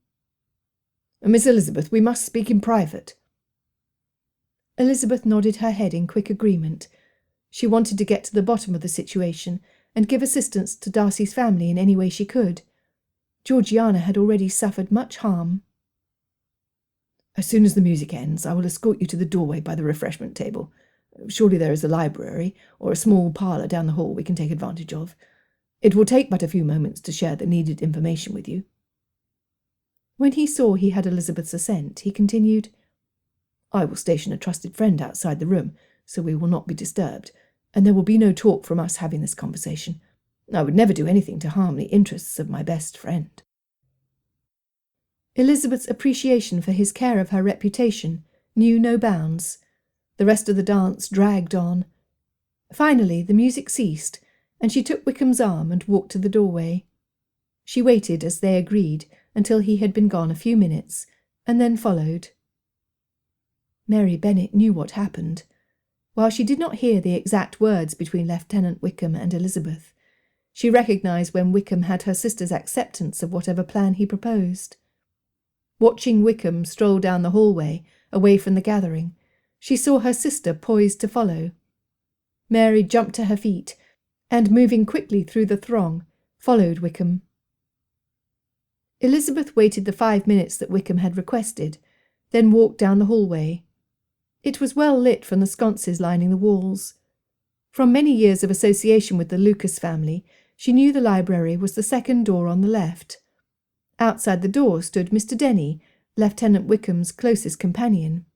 "Miss Elizabeth, we must speak in private." Elizabeth nodded her head in quick agreement. She wanted to get to the bottom of the situation and give assistance to Darcy's family in any way she could. Georgiana had already suffered much harm. "As soon as the music ends, I will escort you to the doorway by the refreshment table. Surely there is a library or a small parlour down the hall we can take advantage of. It will take but a few moments to share the needed information with you." When he saw he had Elizabeth's assent, he continued, "I will station a trusted friend outside the room, so we will not be disturbed, and there will be no talk from us having this conversation. I would never do anything to harm the interests of my best friend." Elizabeth's appreciation for his care of her reputation knew no bounds. The rest of the dance dragged on. Finally, the music ceased, and she took Wickham's arm and walked to the doorway. She waited, as they agreed, until he had been gone a few minutes, and then followed. Mary Bennet knew what happened. While she did not hear the exact words between Lieutenant Wickham and Elizabeth, she recognised when Wickham had her sister's acceptance of whatever plan he proposed. Watching Wickham stroll down the hallway, away from the gathering, she saw her sister poised to follow. Mary jumped to her feet, and moving quickly through the throng, followed Wickham. Elizabeth waited the 5 minutes that Wickham had requested, then walked down the hallway. It was well lit from the sconces lining the walls. From many years of association with the Lucas family, she knew the library was the second door on the left. Outside the door stood Mr. Denny, Lieutenant Wickham's closest companion.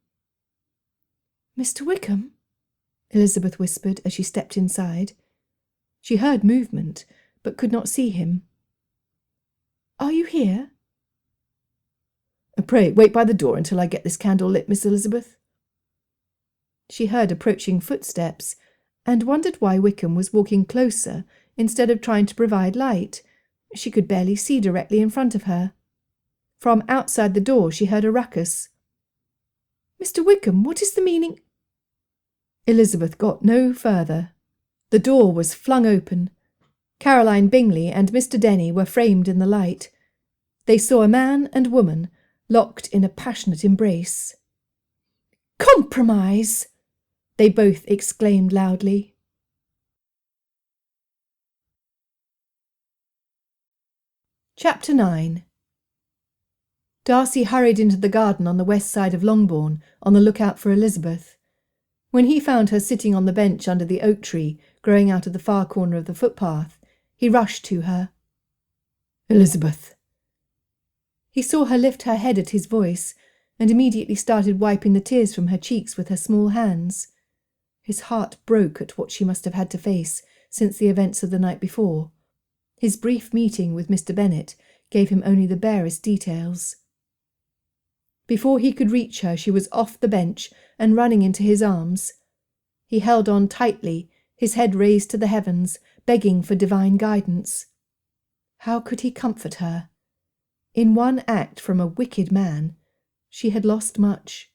"Mr. Wickham?" Elizabeth whispered as she stepped inside. She heard movement, but could not see him. "Are you here?" "Pray wait by the door until I get this candle lit, Miss Elizabeth." She heard approaching footsteps, and wondered why Wickham was walking closer instead of trying to provide light. She could barely see directly in front of her. From outside the door she heard a ruckus. "Mr. Wickham, what is the meaning—" Elizabeth got no further. The door was flung open. Caroline Bingley and Mr. Denny were framed in the light. They saw a man and woman locked in a passionate embrace. "Compromise!" they both exclaimed loudly. Chapter 9. Darcy hurried into the garden on the west side of Longbourn, on the lookout for Elizabeth. When he found her sitting on the bench under the oak tree growing out of the far corner of the footpath, he rushed to her. "Elizabeth!" He saw her lift her head at his voice, and immediately started wiping the tears from her cheeks with her small hands. His heart broke at what she must have had to face since the events of the night before. His brief meeting with Mr. Bennet gave him only the barest details. Before he could reach her, she was off the bench and running into his arms. He held on tightly, his head raised to the heavens, begging for divine guidance. How could he comfort her? In one act from a wicked man, she had lost much.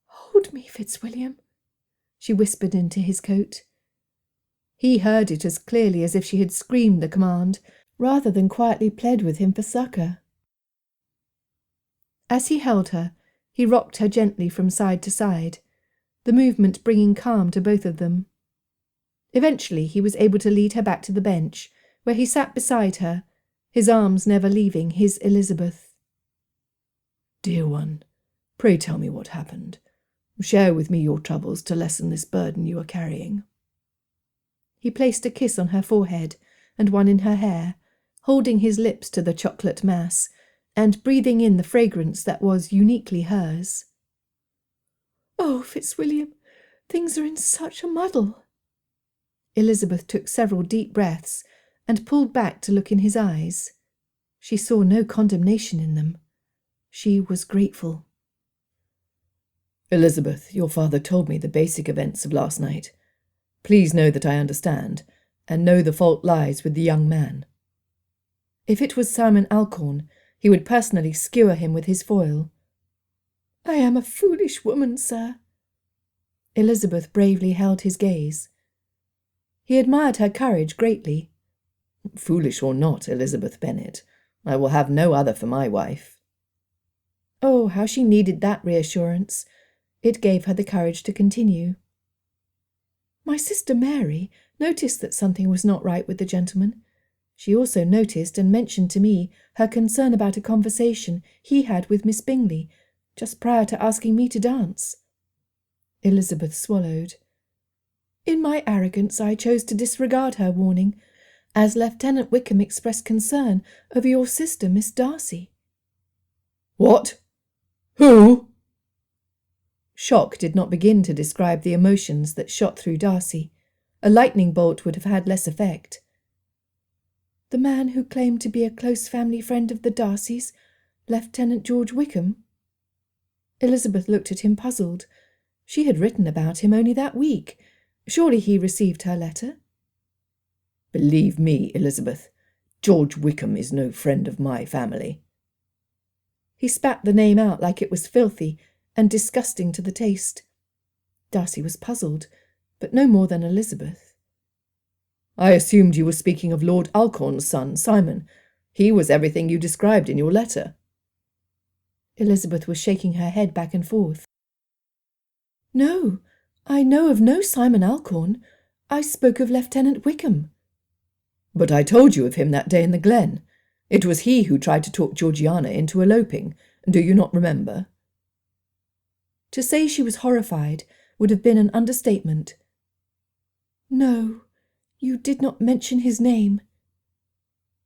"Hold me, Fitzwilliam," she whispered into his coat. He heard it as clearly as if she had screamed the command, rather than quietly pled with him for succour. As he held her, he rocked her gently from side to side, the movement bringing calm to both of them. Eventually he was able to lead her back to the bench, where he sat beside her, his arms never leaving his Elizabeth. "Dear one, pray tell me what happened. Share with me your troubles to lessen this burden you are carrying." He placed a kiss on her forehead and one in her hair, holding his lips to the chocolate mass, and breathing in the fragrance that was uniquely hers. "Oh, Fitzwilliam, things are in such a muddle." Elizabeth took several deep breaths and pulled back to look in his eyes. She saw no condemnation in them. She was grateful. "Elizabeth, your father told me the basic events of last night. Please know that I understand, and know the fault lies with the young man." If it was Simon Alcorn, he would personally skewer him with his foil. "I am a foolish woman, sir." Elizabeth bravely held his gaze. He admired her courage greatly. "Foolish or not, Elizabeth Bennet, I will have no other for my wife." Oh, how she needed that reassurance. It gave her the courage to continue. "My sister Mary noticed that something was not right with the gentleman. She also noticed and mentioned to me her concern about a conversation he had with Miss Bingley just prior to asking me to dance." Elizabeth swallowed. "In my arrogance I chose to disregard her warning, as Lieutenant Wickham expressed concern over your sister, Miss Darcy." "What? Who?" Shock did not begin to describe the emotions that shot through Darcy. A lightning bolt would have had less effect. "The man who claimed to be a close family friend of the Darcys, Lieutenant George Wickham?" Elizabeth looked at him puzzled. She had written about him only that week. Surely he received her letter? "Believe me, Elizabeth, George Wickham is no friend of my family." He spat the name out like it was filthy and disgusting to the taste. Darcy was puzzled, but no more than Elizabeth. "I assumed you were speaking of Lord Alcorn's son, Simon. He was everything you described in your letter." Elizabeth was shaking her head back and forth. "No, I know of no Simon Alcorn. I spoke of Lieutenant Wickham." "But I told you of him that day in the glen. It was he who tried to talk Georgiana into eloping. Do you not remember?" To say she was horrified would have been an understatement. "No, you did not mention his name."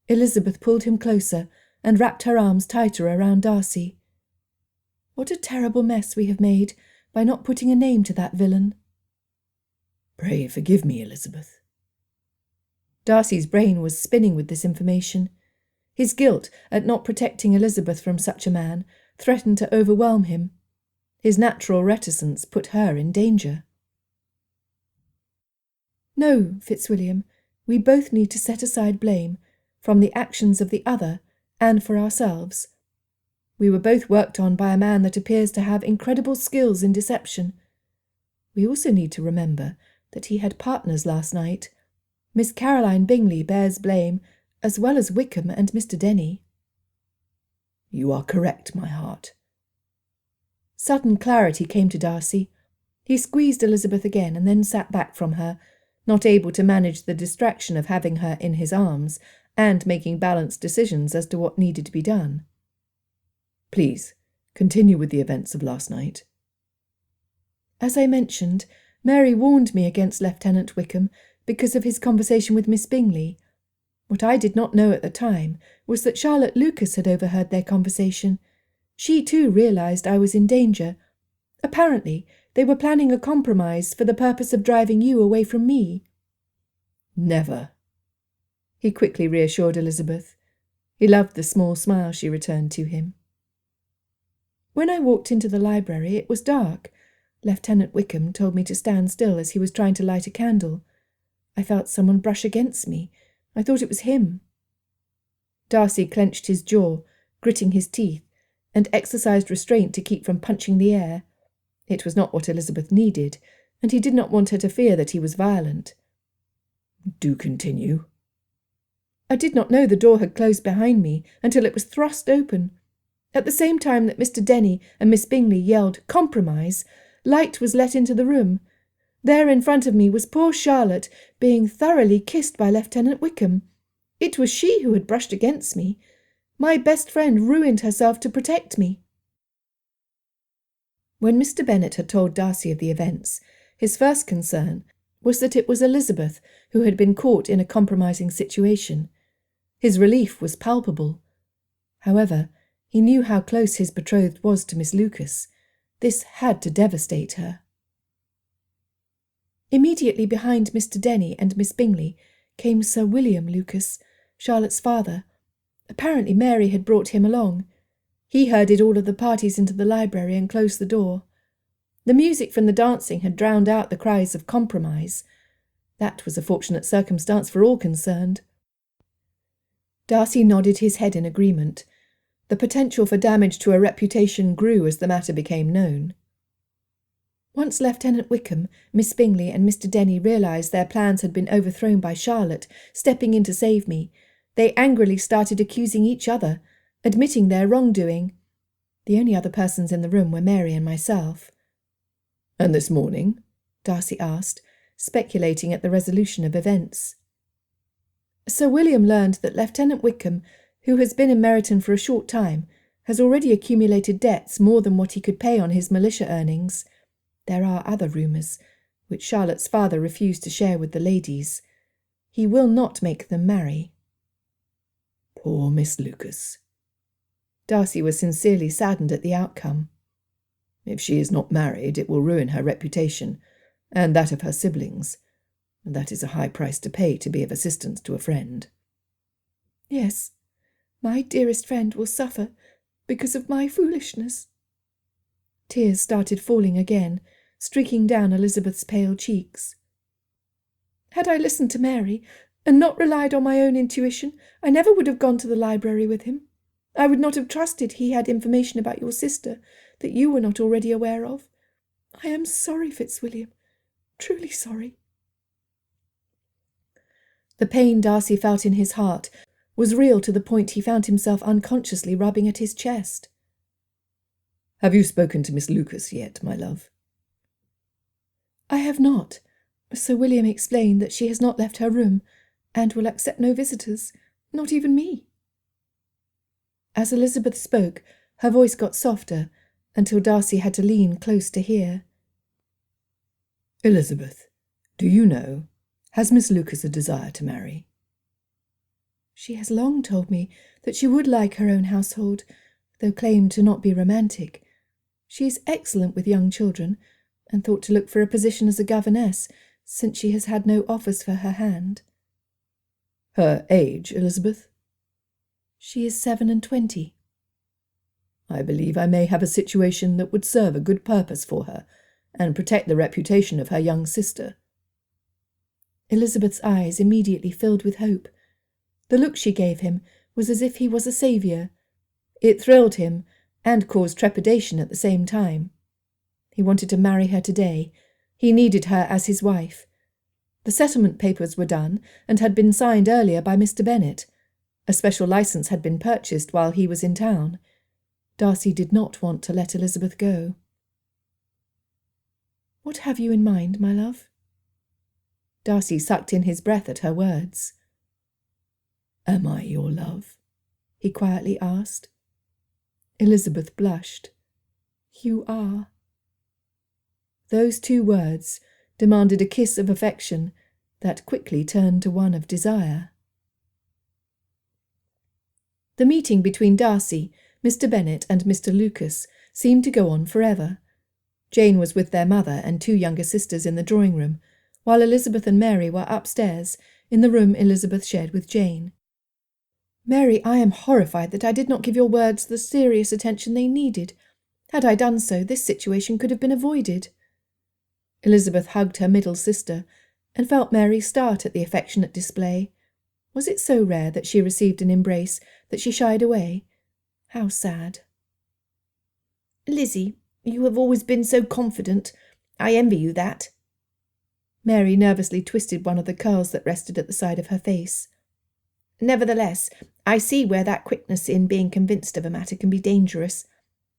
Elizabeth pulled him closer and wrapped her arms tighter around Darcy. "What a terrible mess we have made by not putting a name to that villain." "Pray forgive me, Elizabeth." Darcy's brain was spinning with this information. His guilt at not protecting Elizabeth from such a man threatened to overwhelm him. His natural reticence put her in danger. "No, Fitzwilliam, we both need to set aside blame from the actions of the other and for ourselves. We were both worked on by a man that appears to have incredible skills in deception. We also need to remember that he had partners last night. Miss Caroline Bingley bears blame, as well as Wickham and Mr. Denny." "You are correct, my heart." Sudden clarity came to Darcy. He squeezed Elizabeth again and then sat back from her, not able to manage the distraction of having her in his arms and making balanced decisions as to what needed to be done. "Please, continue with the events of last night." "As I mentioned, Mary warned me against Lieutenant Wickham because of his conversation with Miss Bingley. What I did not know at the time was that Charlotte Lucas had overheard their conversation. She too realised I was in danger. Apparently, they were planning a compromise for the purpose of driving you away from me." "Never," he quickly reassured Elizabeth. He loved the small smile she returned to him. "When I walked into the library, it was dark. Lieutenant Wickham told me to stand still as he was trying to light a candle. I felt someone brush against me. I thought it was him." Darcy clenched his jaw, gritting his teeth, and exercised restraint to keep from punching the air. It was not what Elizabeth needed, and he did not want her to fear that he was violent. "Do continue." "I did not know the door had closed behind me until it was thrust open. At the same time that Mr. Denny and Miss Bingley yelled 'Compromise,' light was let into the room. There in front of me was poor Charlotte being thoroughly kissed by Lieutenant Wickham. It was she who had brushed against me. My best friend ruined herself to protect me." When Mr. Bennet had told Darcy of the events, his first concern was that it was Elizabeth who had been caught in a compromising situation. His relief was palpable. However, he knew how close his betrothed was to Miss Lucas. This had to devastate her. Immediately behind Mr. Denny and Miss Bingley came Sir William Lucas, Charlotte's father. Apparently Mary had brought him along. He herded all of the parties into the library and closed the door. The music from the dancing had drowned out the cries of compromise. That was a fortunate circumstance for all concerned. Darcy nodded his head in agreement. The potential for damage to her reputation grew as the matter became known. Once Lieutenant Wickham, Miss Bingley and Mr. Denny realised their plans had been overthrown by Charlotte, stepping in to save me, they angrily started accusing each other, admitting their wrongdoing. The only other persons in the room were Mary and myself. "And this morning?" Darcy asked, speculating at the resolution of events. "Sir William learned that Lieutenant Wickham, who has been in Meryton for a short time, has already accumulated debts more than what he could pay on his militia earnings. There are other rumours, which Charlotte's father refused to share with the ladies. He will not make them marry." "Poor Miss Lucas." Darcy was sincerely saddened at the outcome. "If she is not married, it will ruin her reputation, and that of her siblings. And that is a high price to pay to be of assistance to a friend." "Yes, my dearest friend will suffer because of my foolishness." Tears started falling again, streaking down Elizabeth's pale cheeks. "Had I listened to Mary, and not relied on my own intuition, I never would have gone to the library with him. I would not have trusted he had information about your sister that you were not already aware of. I am sorry, Fitzwilliam, truly sorry." The pain Darcy felt in his heart was real to the point he found himself unconsciously rubbing at his chest. "Have you spoken to Miss Lucas yet, my love?" "I have not. Sir William explained that she has not left her room, and will accept no visitors, not even me." As Elizabeth spoke, her voice got softer, until Darcy had to lean close to hear. "Elizabeth, do you know, has Miss Lucas a desire to marry?" "She has long told me that she would like her own household, though claimed to not be romantic. She is excellent with young children, and thought to look for a position as a governess, since she has had no offers for her hand." "Her age, Elizabeth?" "She is 27. "I believe I may have a situation that would serve a good purpose for her, and protect the reputation of her young sister." Elizabeth's eyes immediately filled with hope. The look she gave him was as if he was a saviour. It thrilled him, and caused trepidation at the same time. He wanted to marry her today. He needed her as his wife. The settlement papers were done and had been signed earlier by Mr. Bennet. A special licence had been purchased while he was in town. Darcy did not want to let Elizabeth go. "What have you in mind, my love?" Darcy sucked in his breath at her words. "Am I your love?" he quietly asked. Elizabeth blushed. "You are." Those 2 words demanded a kiss of affection that quickly turned to one of desire. The meeting between Darcy, Mr. Bennet and Mr. Lucas seemed to go on forever. Jane was with their mother and 2 younger sisters in the drawing-room, while Elizabeth and Mary were upstairs in the room Elizabeth shared with Jane. "Mary, I am horrified that I did not give your words the serious attention they needed. Had I done so, this situation could have been avoided." Elizabeth hugged her middle sister and felt Mary start at the affectionate display. Was it so rare that she received an embrace that she shied away? How sad. "Lizzie, you have always been so confident. I envy you that." Mary nervously twisted one of the curls that rested at the side of her face. "Nevertheless, I see where that quickness in being convinced of a matter can be dangerous.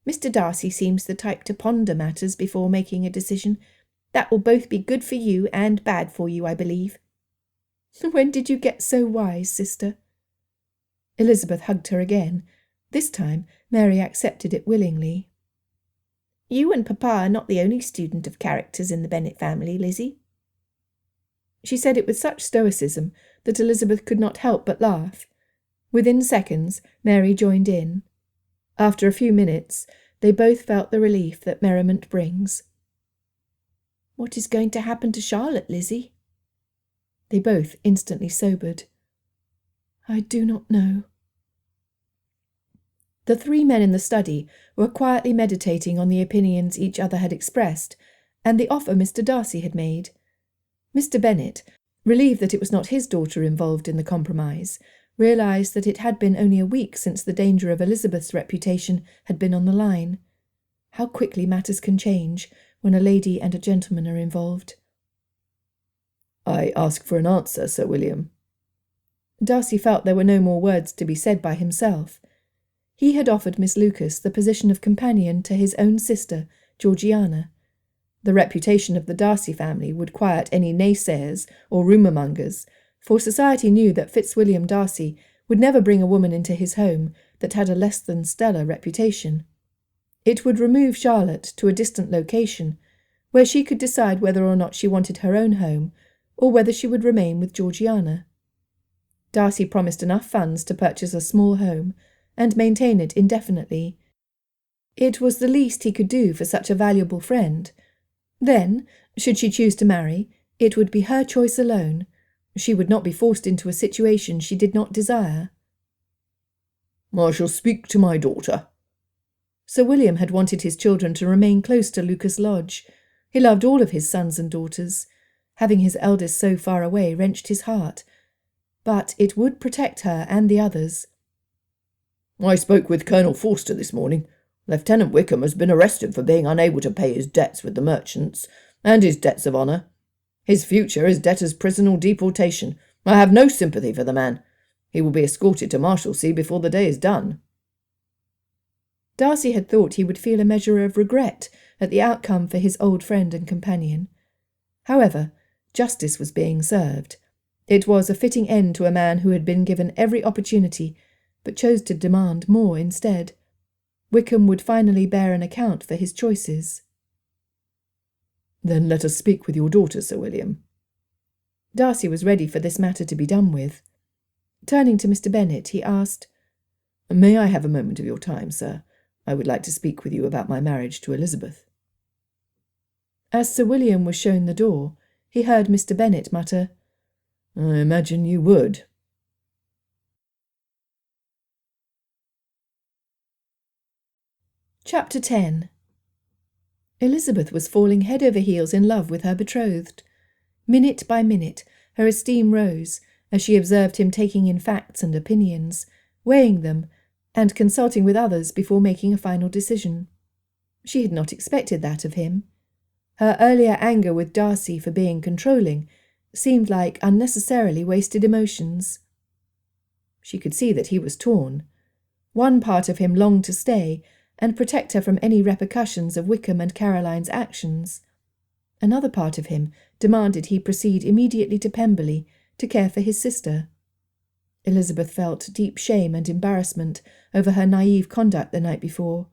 Mr. Darcy seems the type to ponder matters before making a decision. That will both be good for you and bad for you, I believe." "When did you get so wise, sister?" Elizabeth hugged her again. This time Mary accepted it willingly. "You and Papa are not the only student of characters in the Bennet family, Lizzie." She said it with such stoicism that Elizabeth could not help but laugh. Within seconds, Mary joined in. After a few minutes, they both felt the relief that merriment brings. "What is going to happen to Charlotte, Lizzie?" They both instantly sobered. "I do not know." The 3 men in the study were quietly meditating on the opinions each other had expressed and the offer Mr. Darcy had made. Mr. Bennet, relieved that it was not his daughter involved in the compromise, realised that it had been only a week since the danger of Elizabeth's reputation had been on the line. How quickly matters can change when a lady and a gentleman are involved. "I ask for an answer, Sir William." Darcy felt there were no more words to be said by himself. He had offered Miss Lucas the position of companion to his own sister, Georgiana. The reputation of the Darcy family would quiet any naysayers or rumour-mongers, for society knew that Fitzwilliam Darcy would never bring a woman into his home that had a less than stellar reputation. It would remove Charlotte to a distant location, where she could decide whether or not she wanted her own home, or whether she would remain with Georgiana. Darcy promised enough funds to purchase a small home and maintain it indefinitely. It was the least he could do for such a valuable friend. Then, should she choose to marry, it would be her choice alone. She would not be forced into a situation she did not desire. "I shall speak to my daughter." Sir William had wanted his children to remain close to Lucas Lodge. He loved all of his sons and daughters. Having his eldest so far away wrenched his heart. But it would protect her and the others. "I spoke with Colonel Forster this morning. Lieutenant Wickham has been arrested for being unable to pay his debts with the merchants, and his debts of honour. His future is debtor's prison or deportation. I have no sympathy for the man. He will be escorted to Marshalsea before the day is done." Darcy had thought he would feel a measure of regret at the outcome for his old friend and companion. However, justice was being served. It was a fitting end to a man who had been given every opportunity, but chose to demand more instead. Wickham would finally bear an account for his choices. "Then let us speak with your daughter, Sir William." Darcy was ready for this matter to be done with. Turning to Mr. Bennet, he asked, "May I have a moment of your time, sir? I would like to speak with you about my marriage to Elizabeth." As Sir William was shown the door, he heard Mr. Bennet mutter, "I imagine you would." Chapter 10. Elizabeth was falling head over heels in love with her betrothed. Minute by minute, her esteem rose as she observed him taking in facts and opinions, weighing them, and consulting with others before making a final decision. She had not expected that of him. Her earlier anger with Darcy for being controlling seemed like unnecessarily wasted emotions. She could see that he was torn. One part of him longed to stay and protect her from any repercussions of Wickham and Caroline's actions. Another part of him demanded he proceed immediately to Pemberley to care for his sister. Elizabeth felt deep shame and embarrassment over her naive conduct the night before.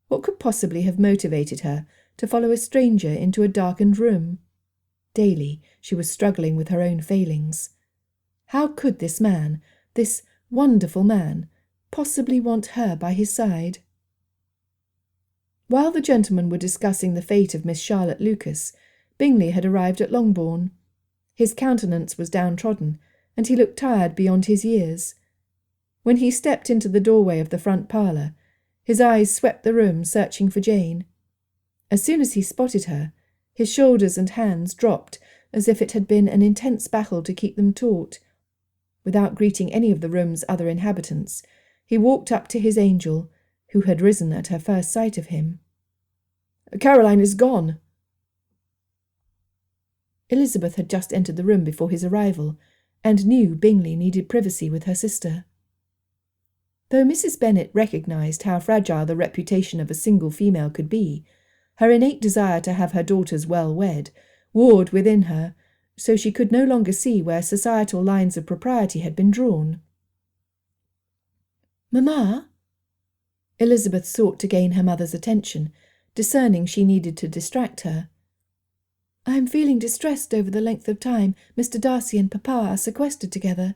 What could possibly have motivated her to follow a stranger into a darkened room? Daily she was struggling with her own failings. How could this man, this wonderful man, possibly want her by his side? While the gentlemen were discussing the fate of Miss Charlotte Lucas, Bingley had arrived at Longbourn. His countenance was downtrodden, and he looked tired beyond his years. When he stepped into the doorway of the front parlour, his eyes swept the room, searching for Jane. As soon as he spotted her, his shoulders and hands dropped as if it had been an intense battle to keep them taut. Without greeting any of the room's other inhabitants, he walked up to his angel, who had risen at her first sight of him. "Caroline is gone." Elizabeth had just entered the room before his arrival, and knew Bingley needed privacy with her sister. Though Mrs. Bennet recognised how fragile the reputation of a single female could be, her innate desire to have her daughters well wed warred within her, so she could no longer see where societal lines of propriety had been drawn. "Mamma?" Elizabeth sought to gain her mother's attention, discerning she needed to distract her. "I am feeling distressed over the length of time Mr. Darcy and Papa are sequestered together.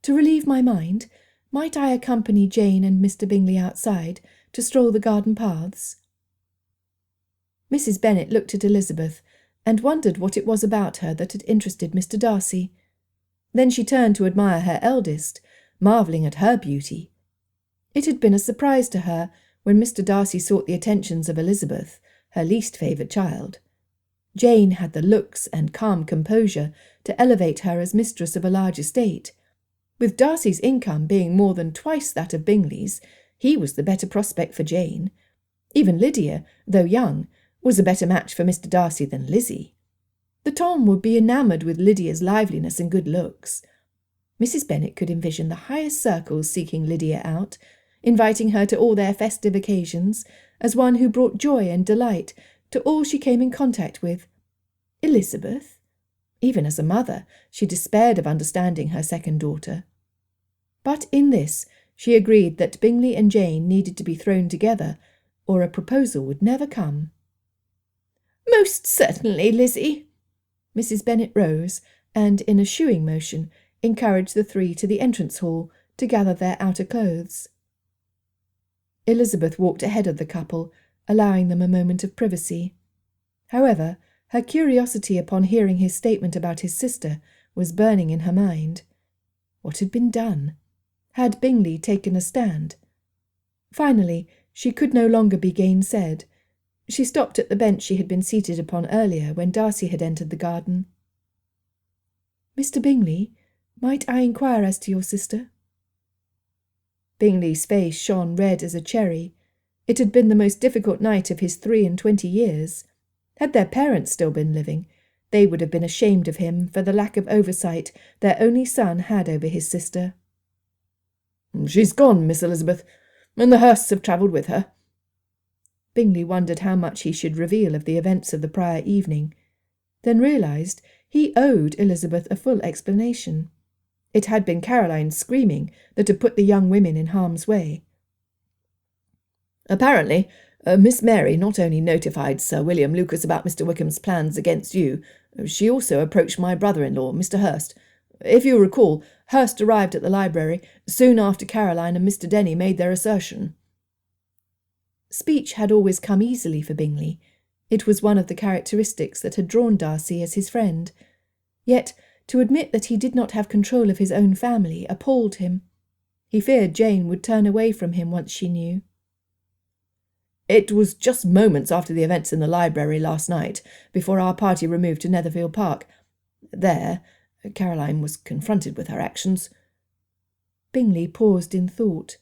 To relieve my mind, might I accompany Jane and Mr. Bingley outside to stroll the garden paths?" Mrs. Bennet looked at Elizabeth and wondered what it was about her that had interested Mr. Darcy. Then she turned to admire her eldest, marvelling at her beauty. It had been a surprise to her when Mr. Darcy sought the attentions of Elizabeth, her least favoured child. Jane had the looks and calm composure to elevate her as mistress of a large estate. With Darcy's income being more than twice that of Bingley's, he was the better prospect for Jane. Even Lydia, though young, was a better match for Mr. Darcy than Lizzie. The Tom would be enamoured with Lydia's liveliness and good looks. Mrs. Bennet could envision the highest circles seeking Lydia out, inviting her to all their festive occasions, as one who brought joy and delight to all she came in contact with. Elizabeth? Even as a mother, she despaired of understanding her second daughter. But in this, she agreed that Bingley and Jane needed to be thrown together, or a proposal would never come. "Most certainly, Lizzie." Mrs. Bennet rose, and in a shooing motion encouraged the three to the entrance hall to gather their outer clothes. Elizabeth walked ahead of the couple, allowing them a moment of privacy. However, her curiosity upon hearing his statement about his sister was burning in her mind. What had been done? Had Bingley taken a stand? Finally, she could no longer be gainsaid. She stopped at the bench she had been seated upon earlier when Darcy had entered the garden. "Mr. Bingley, might I inquire as to your sister?" Bingley's face shone red as a cherry. It had been the most difficult night of his 23 years. Had their parents still been living, they would have been ashamed of him for the lack of oversight their only son had over his sister. "She's gone, Miss Elizabeth, and the Hursts have travelled with her." Bingley wondered how much he should reveal of the events of the prior evening, then realised he owed Elizabeth a full explanation. It had been Caroline's screaming that had put the young women in harm's way. "Apparently, Miss Mary not only notified Sir William Lucas about Mr. Wickham's plans against you, she also approached my brother-in-law, Mr. Hurst. If you recall, Hurst arrived at the library soon after Caroline and Mr. Denny made their assertion." Speech had always come easily for Bingley. It was one of the characteristics that had drawn Darcy as his friend. Yet to admit that he did not have control of his own family appalled him. He feared Jane would turn away from him once she knew. "It was just moments after the events in the library last night, before our party removed to Netherfield Park. There, Caroline was confronted with her actions." Bingley paused in thought.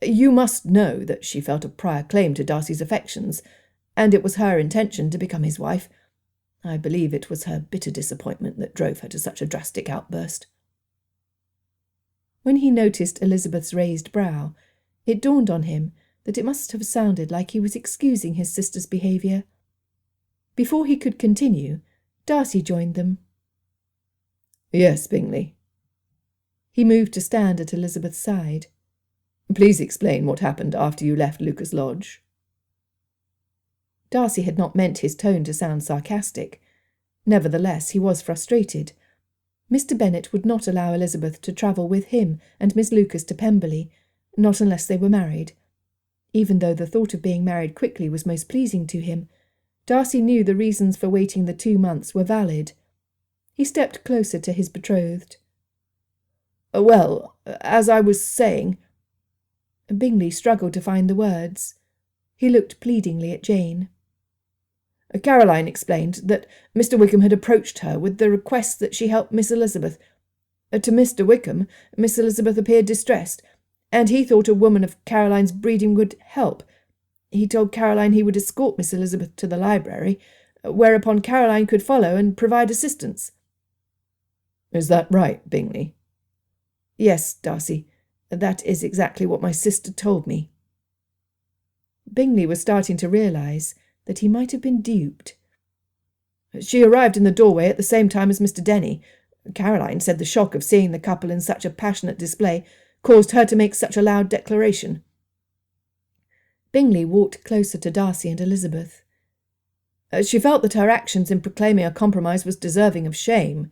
"You must know that she felt a prior claim to Darcy's affections, and it was her intention to become his wife. I believe it was her bitter disappointment that drove her to such a drastic outburst. When he noticed Elizabeth's raised brow, it dawned on him that it must have sounded like he was excusing his sister's behaviour. Before he could continue, Darcy joined them. "Yes, Bingley." He moved to stand at Elizabeth's side. "Please explain what happened after you left Lucas Lodge." Darcy had not meant his tone to sound sarcastic. Nevertheless, he was frustrated. Mr. Bennet would not allow Elizabeth to travel with him and Miss Lucas to Pemberley, not unless they were married. Even though the thought of being married quickly was most pleasing to him, Darcy knew the reasons for waiting the 2 months were valid. He stepped closer to his betrothed. "Well, as I was saying—" Bingley struggled to find the words. He looked pleadingly at Jane. Caroline explained that Mr. Wickham had approached her with the request that she help Miss Elizabeth. To Mr. Wickham, Miss Elizabeth appeared distressed, and he thought a woman of Caroline's breeding would help. He told Caroline he would escort Miss Elizabeth to the library, whereupon Caroline could follow and provide assistance." "Is that right, Bingley?" "Yes, Darcy. That is exactly what my sister told me." Bingley was starting to realise that he might have been duped. "She arrived in the doorway at the same time as Mr. Denny. Caroline said the shock of seeing the couple in such a passionate display caused her to make such a loud declaration." Bingley walked closer to Darcy and Elizabeth. "She felt that her actions in proclaiming a compromise was deserving of shame.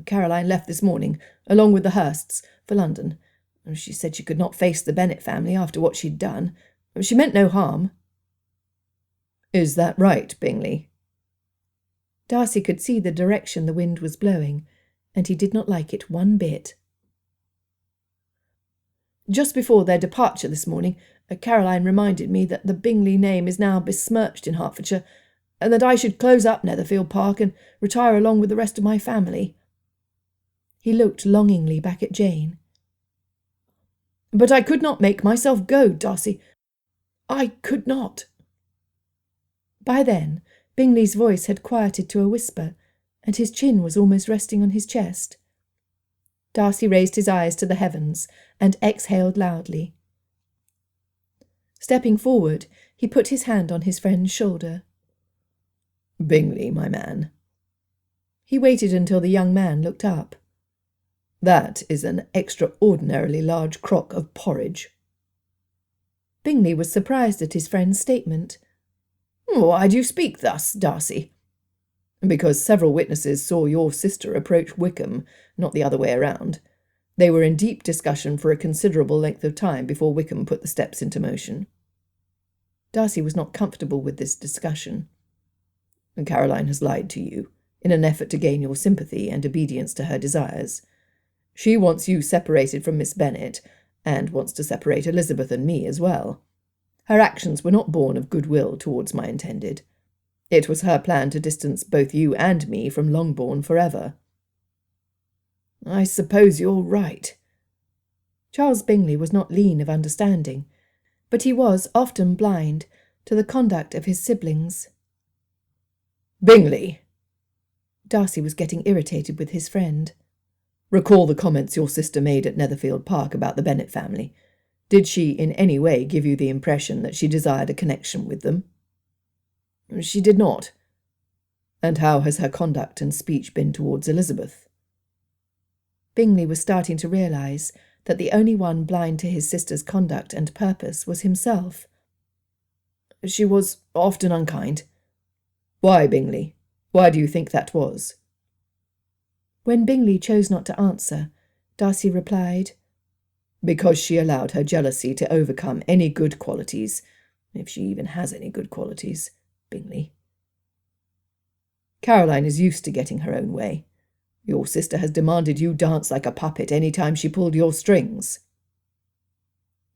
Caroline left this morning, along with the Hursts, for London. She said she could not face the Bennet family after what she'd done. She meant no harm." "Is that right, Bingley?" Darcy could see the direction the wind was blowing, and he did not like it one bit. "Just before their departure this morning, Caroline reminded me that the Bingley name is now besmirched in Hertfordshire, and that I should close up Netherfield Park and retire along with the rest of my family." He looked longingly back at Jane. "But I could not make myself go, Darcy. I could not." By then, Bingley's voice had quieted to a whisper, and his chin was almost resting on his chest. Darcy raised his eyes to the heavens and exhaled loudly. Stepping forward, he put his hand on his friend's shoulder. "Bingley, my man." He waited until the young man looked up. "That is an extraordinarily large crock of porridge." Bingley was surprised at his friend's statement. "Why do you speak thus, Darcy?" "Because several witnesses saw your sister approach Wickham, not the other way around. They were in deep discussion for a considerable length of time before Wickham put the steps into motion." Darcy was not comfortable with this discussion. "Caroline has lied to you, in an effort to gain your sympathy and obedience to her desires. She wants you separated from Miss Bennet, and wants to separate Elizabeth and me as well. Her actions were not born of goodwill towards my intended. It was her plan to distance both you and me from Longbourn forever." "I suppose you're right." Charles Bingley was not lean of understanding, but he was often blind to the conduct of his siblings. "Bingley!" Darcy was getting irritated with his friend. "Recall the comments your sister made at Netherfield Park about the Bennet family. Did she in any way give you the impression that she desired a connection with them?" "She did not." "And how has her conduct and speech been towards Elizabeth?" Bingley was starting to realise that the only one blind to his sister's conduct and purpose was himself. "She was often unkind." "Why, Bingley? Why do you think that was?" When Bingley chose not to answer, Darcy replied, "Because she allowed her jealousy to overcome any good qualities, if she even has any good qualities, Bingley. Caroline is used to getting her own way. Your sister has demanded you dance like a puppet any time she pulled your strings."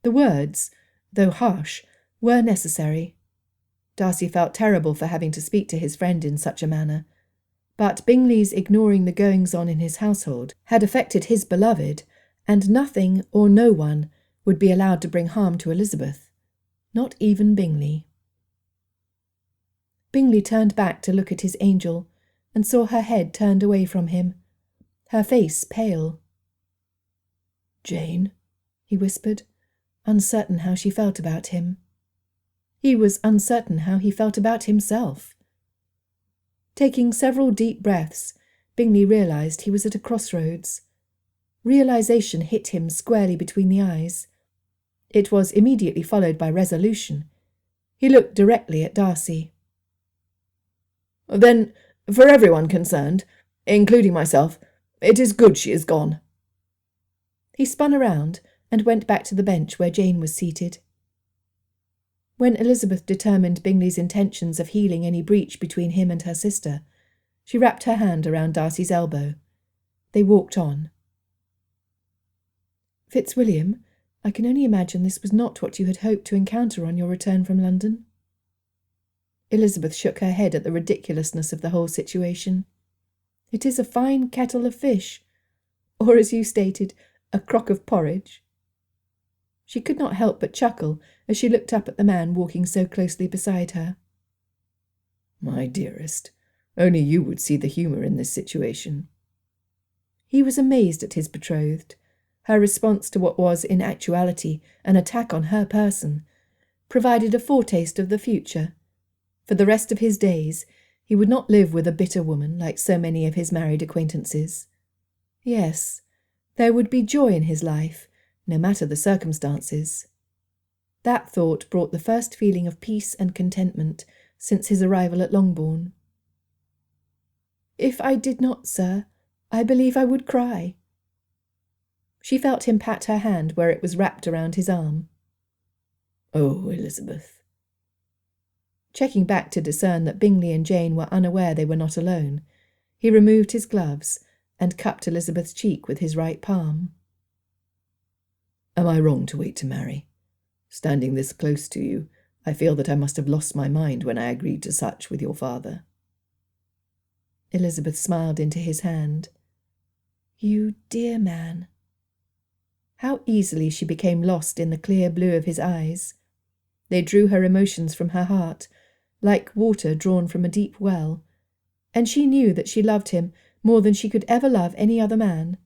The words, though harsh, were necessary. Darcy felt terrible for having to speak to his friend in such a manner, but Bingley's ignoring the goings-on in his household had affected his beloved, and nothing or no one would be allowed to bring harm to Elizabeth, not even Bingley. Bingley turned back to look at his angel, and saw her head turned away from him, her face pale. "Jane," he whispered, uncertain how she felt about him. He was uncertain how he felt about himself. Taking several deep breaths, Bingley realised he was at a crossroads. Realisation hit him squarely between the eyes. It was immediately followed by resolution. He looked directly at Darcy. "Then, for everyone concerned, including myself, it is good she is gone." He spun around and went back to the bench where Jane was seated. When Elizabeth determined Bingley's intentions of healing any breach between him and her sister, she wrapped her hand around Darcy's elbow. They walked on. "Fitzwilliam, I can only imagine this was not what you had hoped to encounter on your return from London." Elizabeth shook her head at the ridiculousness of the whole situation. "It is a fine kettle of fish, or, as you stated, a crock of porridge." She could not help but chuckle as she looked up at the man walking so closely beside her. "My dearest, only you would see the humour in this situation." He was amazed at his betrothed. Her response to what was, in actuality, an attack on her person, provided a foretaste of the future. For the rest of his days, he would not live with a bitter woman like so many of his married acquaintances. Yes, there would be joy in his life, no matter the circumstances. That thought brought the first feeling of peace and contentment since his arrival at Longbourn. "If I did not, sir, I believe I would cry." She felt him pat her hand where it was wrapped around his arm. "Oh, Elizabeth." Checking back to discern that Bingley and Jane were unaware they were not alone, he removed his gloves and cupped Elizabeth's cheek with his right palm. "Am I wrong to wait to marry? Standing this close to you, I feel that I must have lost my mind when I agreed to such with your father." Elizabeth smiled into his hand. "You dear man." How easily she became lost in the clear blue of his eyes. They drew her emotions from her heart, like water drawn from a deep well, and she knew that she loved him more than she could ever love any other man.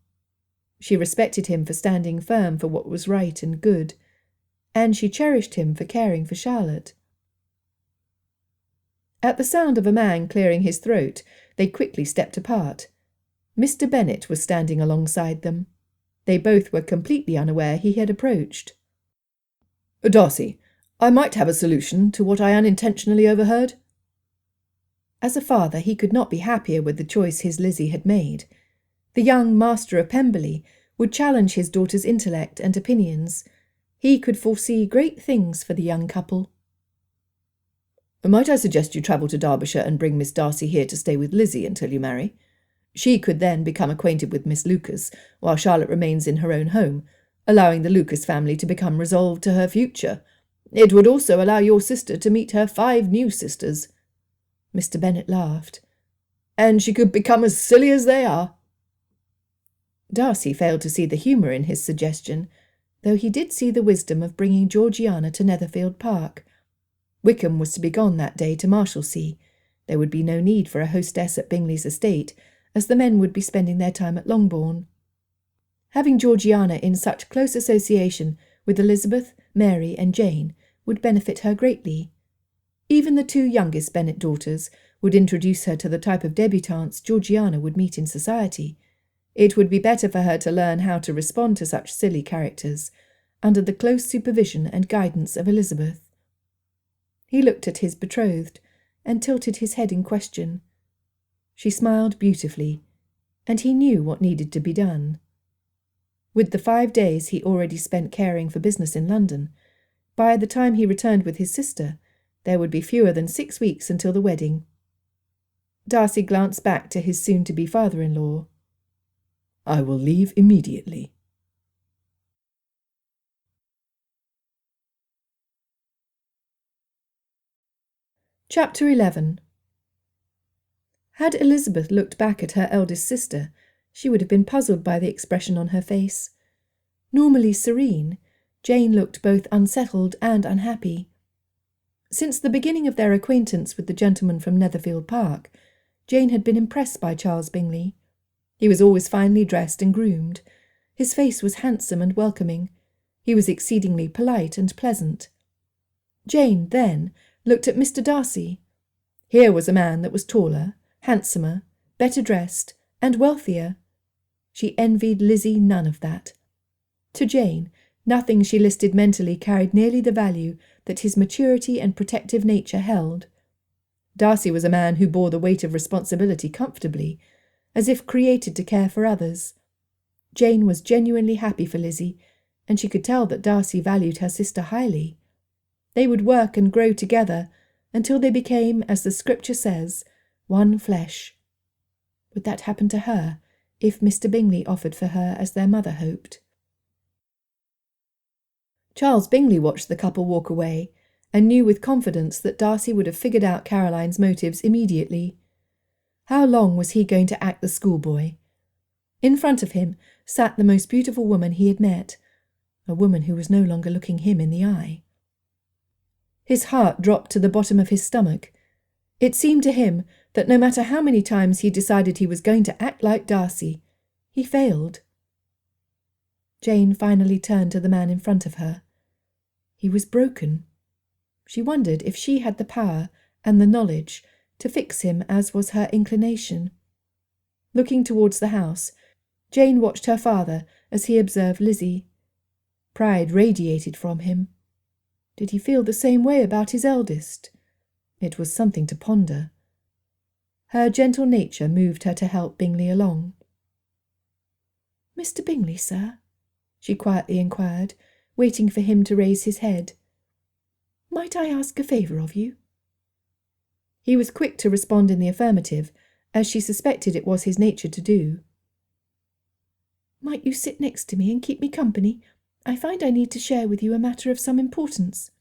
She respected him for standing firm for what was right and good, and she cherished him for caring for Charlotte. At the sound of a man clearing his throat, they quickly stepped apart. Mr. Bennet was standing alongside them. They both were completely unaware he had approached. "Darcy, I might have a solution to what I unintentionally overheard." As a father, he could not be happier with the choice his Lizzie had made. The young master of Pemberley would challenge his daughter's intellect and opinions. He could foresee great things for the young couple. "Might I suggest you travel to Derbyshire and bring Miss Darcy here to stay with Lizzie until you marry? She could then become acquainted with Miss Lucas, while Charlotte remains in her own home, allowing the Lucas family to become resolved to her future. It would also allow your sister to meet her 5 new sisters." Mr. Bennet laughed. "And she could become as silly as they are." Darcy failed to see the humour in his suggestion, though he did see the wisdom of bringing Georgiana to Netherfield Park. Wickham was to be gone that day to Marshalsea. There would be no need for a hostess at Bingley's estate, as the men would be spending their time at Longbourn. Having Georgiana in such close association with Elizabeth, Mary, and Jane would benefit her greatly. Even the 2 youngest Bennet daughters would introduce her to the type of débutantes Georgiana would meet in society. It would be better for her to learn how to respond to such silly characters, under the close supervision and guidance of Elizabeth. He looked at his betrothed, and tilted his head in question. She smiled beautifully, and he knew what needed to be done. With the 5 days he already spent caring for business in London, by the time he returned with his sister, there would be fewer than 6 weeks until the wedding. Darcy glanced back to his soon-to-be father-in-law. "I will leave immediately." Chapter 11. Had Elizabeth looked back at her eldest sister, she would have been puzzled by the expression on her face. Normally serene, Jane looked both unsettled and unhappy. Since the beginning of their acquaintance with the gentleman from Netherfield Park, Jane had been impressed by Charles Bingley. He was always finely dressed and groomed. His face was handsome and welcoming. He was exceedingly polite and pleasant. Jane, then, looked at Mr. Darcy. Here was a man that was taller, handsomer, better dressed, and wealthier. She envied Lizzie none of that. To Jane, nothing she listed mentally carried nearly the value that his maturity and protective nature held. Darcy was a man who bore the weight of responsibility comfortably, as if created to care for others. Jane was genuinely happy for Lizzie, and she could tell that Darcy valued her sister highly. They would work and grow together until they became, as the scripture says, one flesh. Would that happen to her, if Mr. Bingley offered for her as their mother hoped? Charles Bingley watched the couple walk away, and knew with confidence that Darcy would have figured out Caroline's motives immediately. How long was he going to act the schoolboy? In front of him sat the most beautiful woman he had met, a woman who was no longer looking him in the eye. His heart dropped to the bottom of his stomach. It seemed to him that no matter how many times he decided he was going to act like Darcy, he failed. Jane finally turned to the man in front of her. He was broken. She wondered if she had the power and the knowledge to fix him as was her inclination. Looking towards the house, Jane watched her father as he observed Lizzie. Pride radiated from him. Did he feel the same way about his eldest? It was something to ponder. Her gentle nature moved her to help Bingley along. "Mr. Bingley, sir?" she quietly inquired, waiting for him to raise his head. "Might I ask a favour of you?" He was quick to respond in the affirmative, as she suspected it was his nature to do. "Might you sit next to me and keep me company? I find I need to share with you a matter of some importance."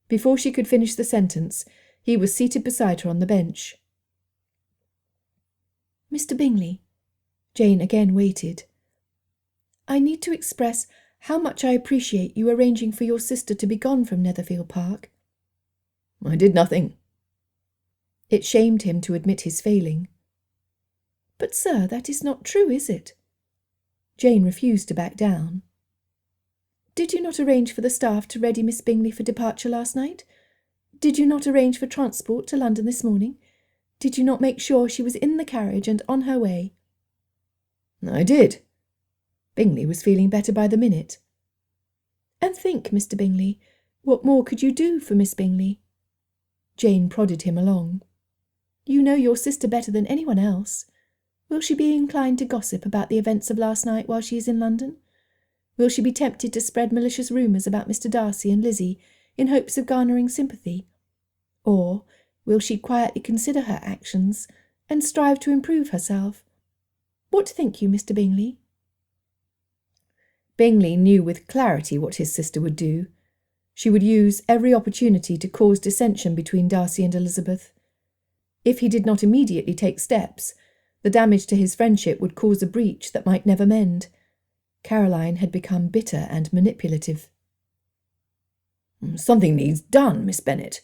Before she could finish the sentence, he was seated beside her on the bench. "Mr. Bingley," Jane again waited, "I need to express how much I appreciate you arranging for your sister to be gone from Netherfield Park." "I did nothing." It shamed him to admit his failing. "But, sir, that is not true, is it?" Jane refused to back down. "Did you not arrange for the staff to ready Miss Bingley for departure last night? Did you not arrange for transport to London this morning? Did you not make sure she was in the carriage and on her way?" "I did." Bingley was feeling better by the minute. "And think, Mr. Bingley, what more could you do for Miss Bingley?" Jane prodded him along. "You know your sister better than anyone else. Will she be inclined to gossip about the events of last night while she is in London? Will she be tempted to spread malicious rumours about Mr. Darcy and Lizzie in hopes of garnering sympathy? Or will she quietly consider her actions and strive to improve herself? What think you, Mr. Bingley?" Bingley knew with clarity what his sister would do. She would use every opportunity to cause dissension between Darcy and Elizabeth. If he did not immediately take steps, the damage to his friendship would cause a breach that might never mend. Caroline had become bitter and manipulative. "Something needs done, Miss Bennet."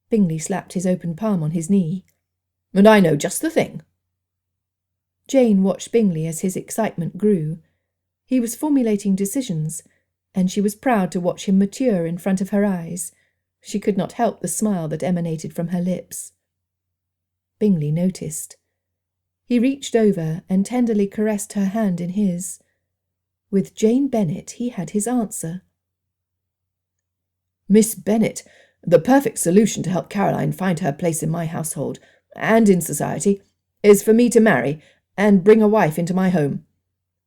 Bingley slapped his open palm on his knee. "And I know just the thing." Jane watched Bingley as his excitement grew. He was formulating decisions, and she was proud to watch him mature in front of her eyes. She could not help the smile that emanated from her lips. Bingley noticed. He reached over and tenderly caressed her hand in his. With Jane Bennet he had his answer. "Miss Bennet, the perfect solution to help Caroline find her place in my household, and in society, is for me to marry and bring a wife into my home.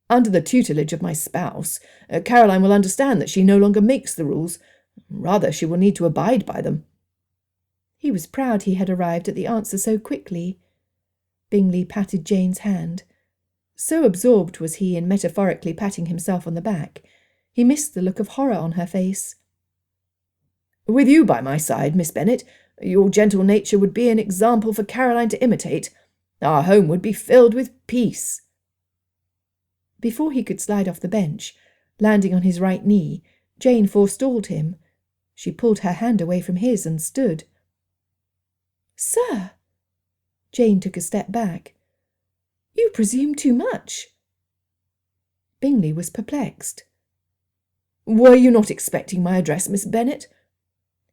Under the tutelage of my spouse, Caroline will understand that she no longer makes the rules. Rather, she will need to abide by them." He was proud he had arrived at the answer so quickly. Bingley patted Jane's hand. So absorbed was he in metaphorically patting himself on the back, he missed the look of horror on her face. "With you by my side, Miss Bennet, your gentle nature would be an example for Caroline to imitate. Our home would be filled with peace." Before he could slide off the bench, landing on his right knee, Jane forestalled him. She pulled her hand away from his and stood. "Sir!" Jane took a step back. "You presume too much." Bingley was perplexed. "Were you not expecting my address, Miss Bennet?"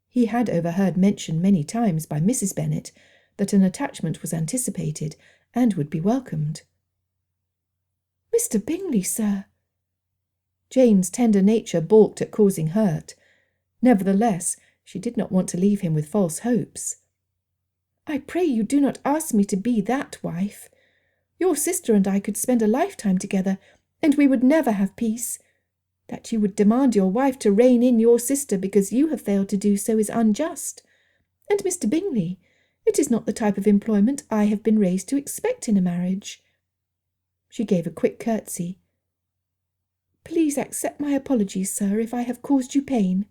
He had overheard mention many times by Mrs. Bennet that an attachment was anticipated and would be welcomed. "Mr. Bingley, sir." Jane's tender nature balked at causing hurt. Nevertheless, she did not want to leave him with false hopes. "I pray you do not ask me to be that wife. Your sister and I could spend a lifetime together, and we would never have peace. That you would demand your wife to rein in your sister because you have failed to do so is unjust. And, Mr. Bingley, it is not the type of employment I have been raised to expect in a marriage." She gave a quick curtsy. "Please accept my apologies, sir, if I have caused you pain."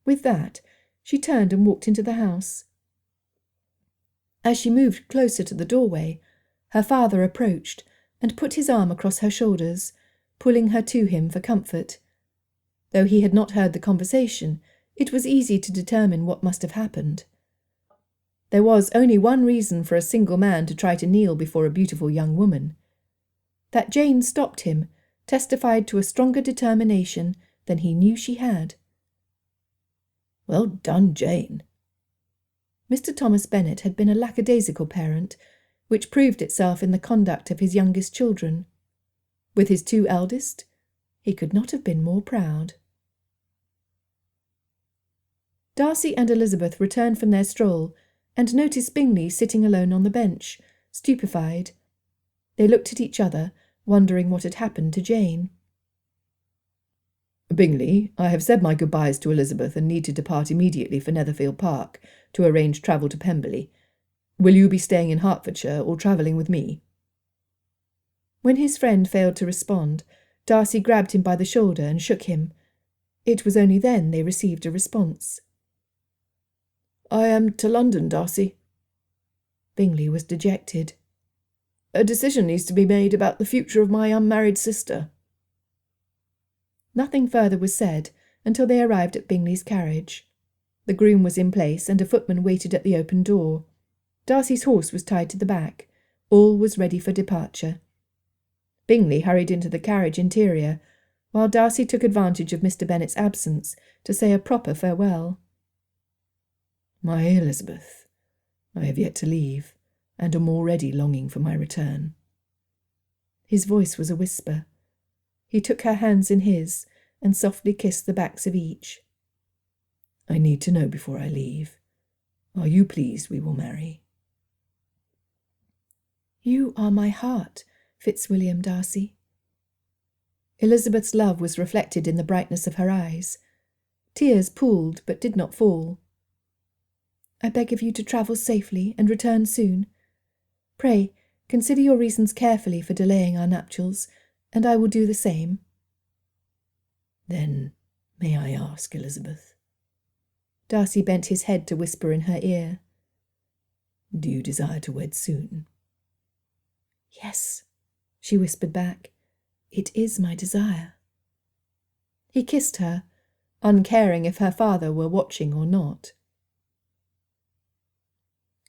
With that, she turned and walked into the house. As she moved closer to the doorway, her father approached and put his arm across her shoulders, pulling her to him for comfort. Though he had not heard the conversation, it was easy to determine what must have happened. There was only one reason for a single man to try to kneel before a beautiful young woman. That Jane stopped him testified to a stronger determination than he knew she had. "Well done, Jane." Mr. Thomas Bennet had been a lackadaisical parent, which proved itself in the conduct of his youngest children. With his two eldest, he could not have been more proud. Darcy and Elizabeth returned from their stroll and noticed Bingley sitting alone on the bench, stupefied. They looked at each other, wondering what had happened to Jane. "Bingley, I have said my goodbyes to Elizabeth and need to depart immediately for Netherfield Park to arrange travel to Pemberley. Will you be staying in Hertfordshire or travelling with me?" When his friend failed to respond, Darcy grabbed him by the shoulder and shook him. It was only then they received a response. "I am to London, Darcy." Bingley was dejected. "A decision needs to be made about the future of my unmarried sister." Nothing further was said until they arrived at Bingley's carriage. The groom was in place and a footman waited at the open door. Darcy's horse was tied to the back. All was ready for departure. Bingley hurried into the carriage interior, while Darcy took advantage of Mr. Bennet's absence to say a proper farewell. "My Elizabeth, I have yet to leave, and am already longing for my return." His voice was a whisper. He took her hands in his and softly kissed the backs of each. "I need to know before I leave. Are you pleased we will marry?" "You are my heart, Fitzwilliam Darcy." Elizabeth's love was reflected in the brightness of her eyes. Tears pooled but did not fall. "I beg of you to travel safely and return soon. Pray, consider your reasons carefully for delaying our nuptials, and I will do the same." "Then, may I ask, Elizabeth?" Darcy bent his head to whisper in her ear. "Do you desire to wed soon?" "Yes," she whispered back. "It is my desire." He kissed her, uncaring if her father were watching or not.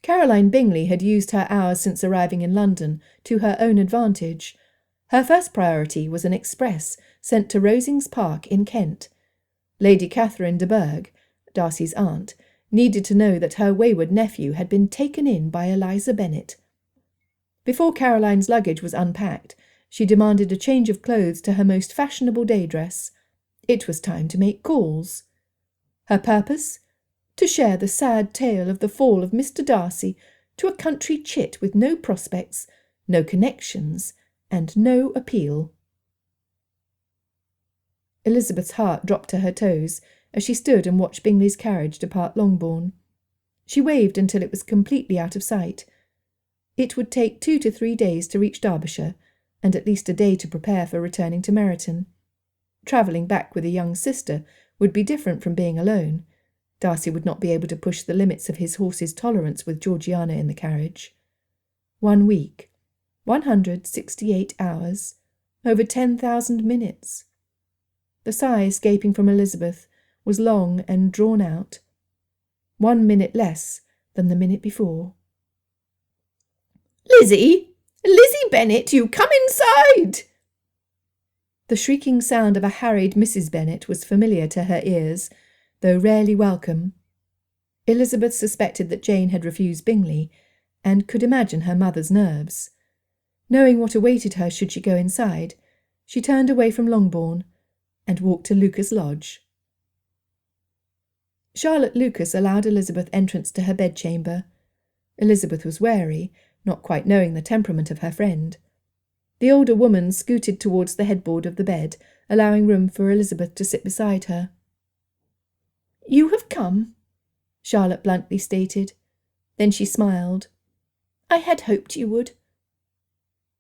Caroline Bingley had used her hours since arriving in London to her own advantage. Her first priority was an express sent to Rosings Park in Kent. Lady Catherine de Bourgh, Darcy's aunt, needed to know that her wayward nephew had been taken in by Eliza Bennet. Before Caroline's luggage was unpacked, she demanded a change of clothes to her most fashionable day dress. It was time to make calls. Her purpose? To share the sad tale of the fall of Mr. Darcy to a country chit with no prospects, no connections, and no appeal. Elizabeth's heart dropped to her toes as she stood and watched Bingley's carriage depart Longbourn. She waved until it was completely out of sight. It would take 2 to 3 days to reach Derbyshire, and at least a day to prepare for returning to Meryton. Travelling back with a young sister would be different from being alone. Darcy would not be able to push the limits of his horse's tolerance with Georgiana in the carriage. 1 week, 168 hours, over 10,000 minutes. The sigh escaping from Elizabeth was long and drawn out. 1 minute less than the minute before. Lizzie! Lizzie Bennet, you come inside! The shrieking sound of a harried Mrs. Bennet was familiar to her ears, though rarely welcome. Elizabeth suspected that Jane had refused Bingley, and could imagine her mother's nerves. Knowing what awaited her should she go inside, she turned away from Longbourn and walked to Lucas Lodge. Charlotte Lucas allowed Elizabeth entrance to her bedchamber. Elizabeth was wary, not quite knowing the temperament of her friend. The older woman scooted towards the headboard of the bed, allowing room for Elizabeth to sit beside her. "You have come," Charlotte bluntly stated. Then she smiled. "I had hoped you would."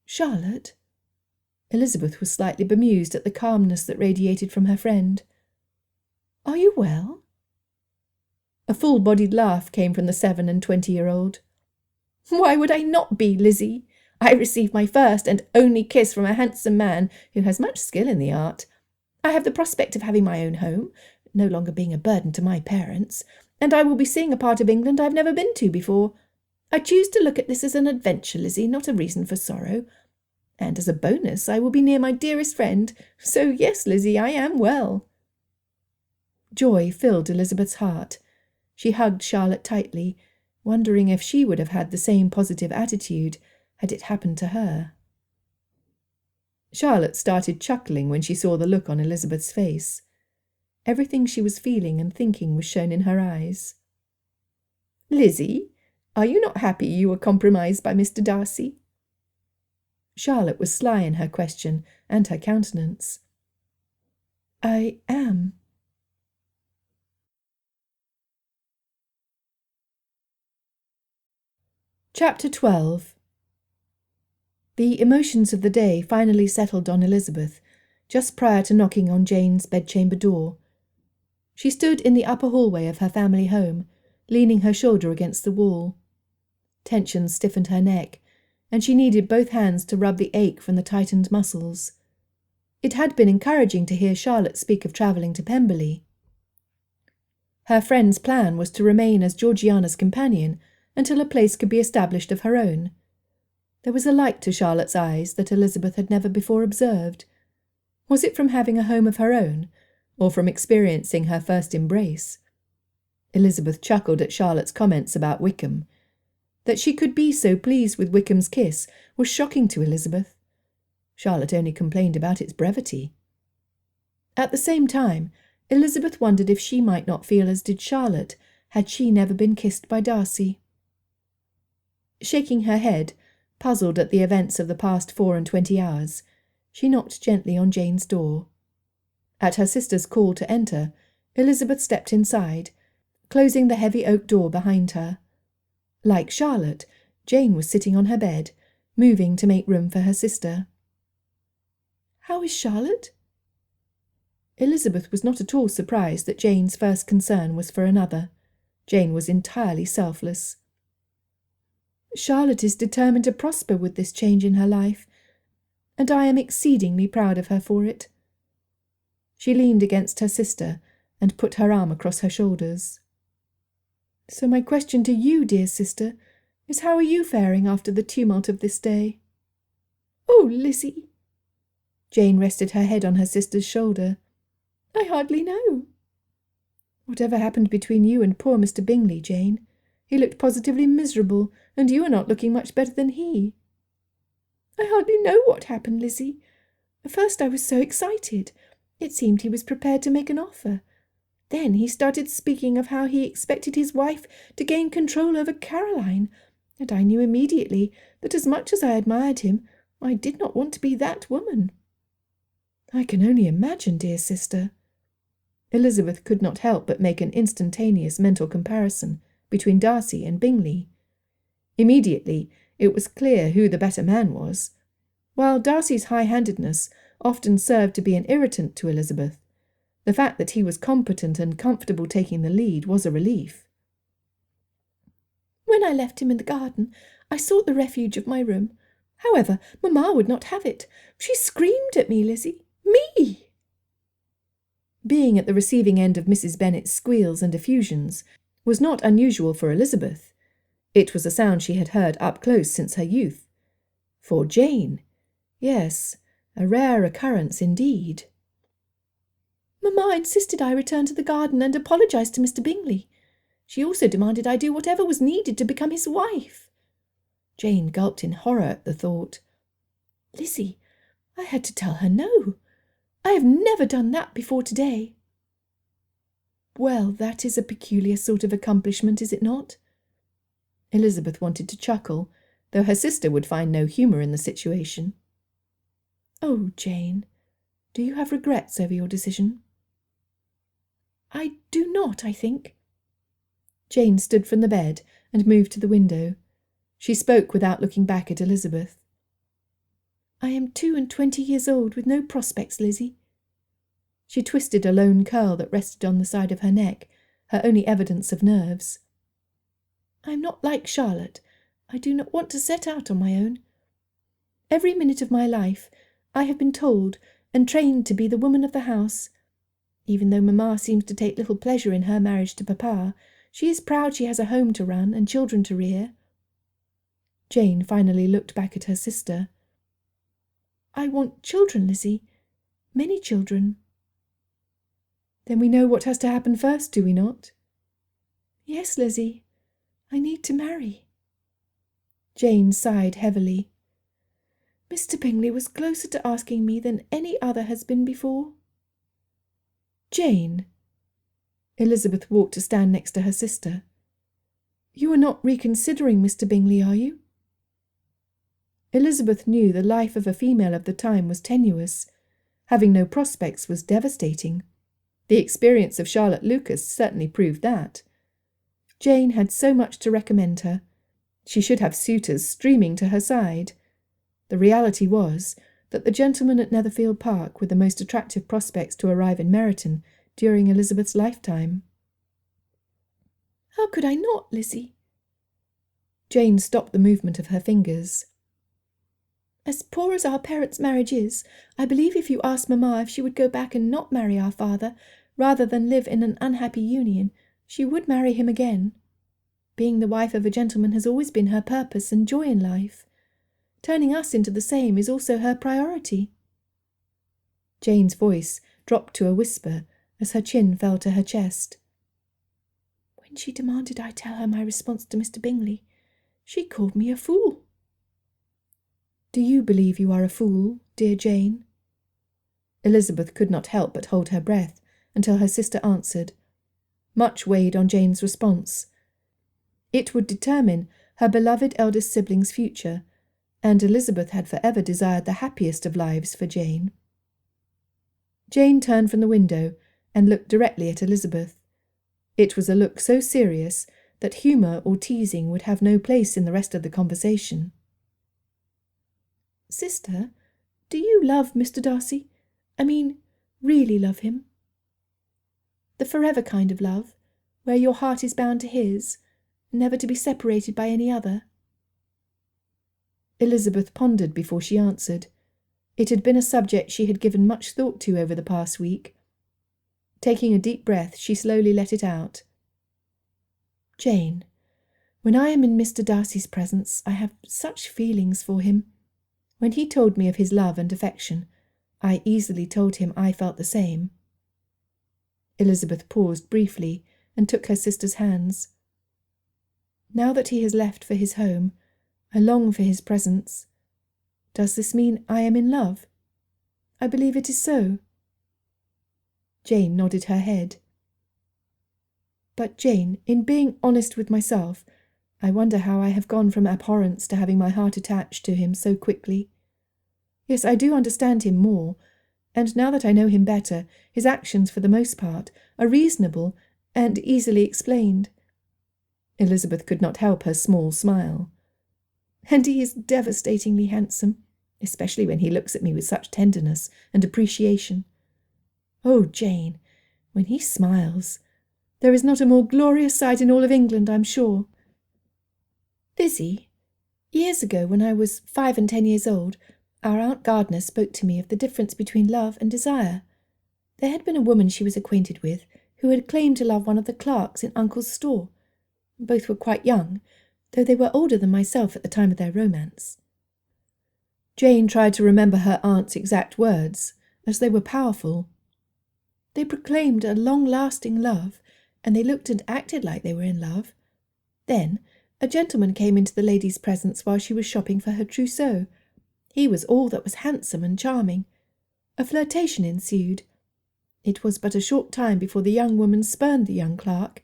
"Charlotte?" Elizabeth was slightly bemused at the calmness that radiated from her friend. "Are you well?" A full-bodied laugh came from the 27-year-old. "Why would I not be, Lizzie? I received my first and only kiss from a handsome man who has much skill in the art. I have the prospect of having my own home, no longer being a burden to my parents, and I will be seeing a part of England I have never been to before. I choose to look at this as an adventure, Lizzie, not a reason for sorrow. And as a bonus, I will be near my dearest friend. So yes, Lizzie, I am well." Joy filled Elizabeth's heart. She hugged Charlotte tightly, wondering if she would have had the same positive attitude had it happened to her. Charlotte started chuckling when she saw the look on Elizabeth's face. Everything she was feeling and thinking was shown in her eyes. "Lizzie, are you not happy you were compromised by Mr. Darcy?" Charlotte was sly in her question and her countenance. "I am." Chapter 12. The emotions of the day finally settled on Elizabeth, just prior to knocking on Jane's bedchamber door. She stood in the upper hallway of her family home, leaning her shoulder against the wall. Tension stiffened her neck, and she needed both hands to rub the ache from the tightened muscles. It had been encouraging to hear Charlotte speak of travelling to Pemberley. Her friend's plan was to remain as Georgiana's companion until a place could be established of her own. There was a light to Charlotte's eyes that Elizabeth had never before observed. Was it from having a home of her own, or from experiencing her first embrace? Elizabeth chuckled at Charlotte's comments about Wickham. That she could be so pleased with Wickham's kiss was shocking to Elizabeth. Charlotte only complained about its brevity. At the same time, Elizabeth wondered if she might not feel as did Charlotte had she never been kissed by Darcy. Shaking her head, puzzled at the events of the past 24 hours, she knocked gently on Jane's door. At her sister's call to enter, Elizabeth stepped inside, closing the heavy oak door behind her. Like Charlotte, Jane was sitting on her bed, moving to make room for her sister. "How is Charlotte?" Elizabeth was not at all surprised that Jane's first concern was for another. Jane was entirely selfless. "Charlotte is determined to prosper with this change in her life, and I am exceedingly proud of her for it." She leaned against her sister and put her arm across her shoulders. "So my question to you, dear sister, is how are you faring after the tumult of this day?" "Oh, Lizzie!" Jane rested her head on her sister's shoulder. "I hardly know." "Whatever happened between you and poor Mr. Bingley, Jane? He looked positively miserable, and you are not looking much better than he." "I hardly know what happened, Lizzie. At first I was so excited. It seemed he was prepared to make an offer. Then he started speaking of how he expected his wife to gain control over Caroline, and I knew immediately that as much as I admired him, I did not want to be that woman." "I can only imagine, dear sister." Elizabeth could not help but make an instantaneous mental comparison between Darcy and Bingley. Immediately it was clear who the better man was. While Darcy's high-handedness often served to be an irritant to Elizabeth, the fact that he was competent and comfortable taking the lead was a relief. "When I left him in the garden, I sought the refuge of my room. However, Mamma would not have it. She screamed at me, Lizzie. Me!" Being at the receiving end of Mrs. Bennet's squeals and effusions was not unusual for Elizabeth. It was a sound she had heard up close since her youth. For Jane. Yes, a rare occurrence indeed. Mamma insisted I return to the garden and apologise to Mr. Bingley. She also demanded I do whatever was needed to become his wife. Jane gulped in horror at the thought. Lizzie, I had to tell her no. I have never done that before today. Well, that is a peculiar sort of accomplishment, is it not? Elizabeth wanted to chuckle, though her sister would find no humour in the situation. Oh, Jane, do you have regrets over your decision? I do not, I think. Jane stood from the bed and moved to the window. She spoke without looking back at Elizabeth. I am 22 years old with no prospects, Lizzie. She twisted a lone curl that rested on the side of her neck, her only evidence of nerves. I am not like Charlotte. I do not want to set out on my own. Every minute of my life I have been told and trained to be the woman of the house. Even though Mamma seems to take little pleasure in her marriage to Papa, she is proud she has a home to run and children to rear. Jane finally looked back at her sister. I want children, Lizzie. Many children. Then we know what has to happen first, do we not? Yes, Lizzie. I need to marry. Jane sighed heavily. Mr. Bingley was closer to asking me than any other has been before. Jane. Elizabeth walked to stand next to her sister. You are not reconsidering Mr. Bingley, are you? Elizabeth knew the life of a female of the time was tenuous. Having no prospects was devastating. The experience of Charlotte Lucas certainly proved that. Jane had so much to recommend her. She should have suitors streaming to her side. The reality was that the gentleman at Netherfield Park with the most attractive prospects to arrive in Meryton during Elizabeth's lifetime. How could I not, Lizzie? Jane stopped the movement of her fingers. As poor as our parents' marriage is, I believe if you asked Mamma if she would go back and not marry our father, rather than live in an unhappy union, she would marry him again. Being the wife of a gentleman has always been her purpose and joy in life. Turning us into the same is also her priority. Jane's voice dropped to a whisper as her chin fell to her chest. When she demanded I tell her my response to Mr. Bingley, she called me a fool. Do you believe you are a fool, dear Jane? Elizabeth could not help but hold her breath until her sister answered. Much weighed on Jane's response. It would determine her beloved eldest sibling's future, and Elizabeth had forever desired the happiest of lives for Jane. Jane turned from the window and looked directly at Elizabeth. It was a look so serious that humour or teasing would have no place in the rest of the conversation. Sister, do you love Mr. Darcy? I mean, really love him? The forever kind of love, where your heart is bound to his, never to be separated by any other. Elizabeth pondered before she answered. It had been a subject she had given much thought to over the past week. Taking a deep breath, she slowly let it out. Jane, when I am in Mr. Darcy's presence, I have such feelings for him. When he told me of his love and affection, I easily told him I felt the same. Elizabeth paused briefly and took her sister's hands. Now that he has left for his home, I long for his presence. Does this mean I am in love? I believe it is so. Jane nodded her head. But Jane, in being honest with myself, I wonder how I have gone from abhorrence to having my heart attached to him so quickly. Yes, I do understand him more, and now that I know him better, his actions, for the most part, are reasonable and easily explained. Elizabeth could not help her small smile. And he is devastatingly handsome, especially when he looks at me with such tenderness and appreciation. Oh, Jane, when he smiles, there is not a more glorious sight in all of England, I'm sure. Lizzie, years ago, when I was 5 and 10 years old, our Aunt Gardiner spoke to me of the difference between love and desire. There had been a woman she was acquainted with who had claimed to love one of the clerks in Uncle's store. Both were quite young, though they were older than myself at the time of their romance. Jane tried to remember her aunt's exact words, as they were powerful. They proclaimed a long-lasting love, and they looked and acted like they were in love. Then a gentleman came into the lady's presence while she was shopping for her trousseau. He was all that was handsome and charming. A flirtation ensued. It was but a short time before the young woman spurned the young clerk,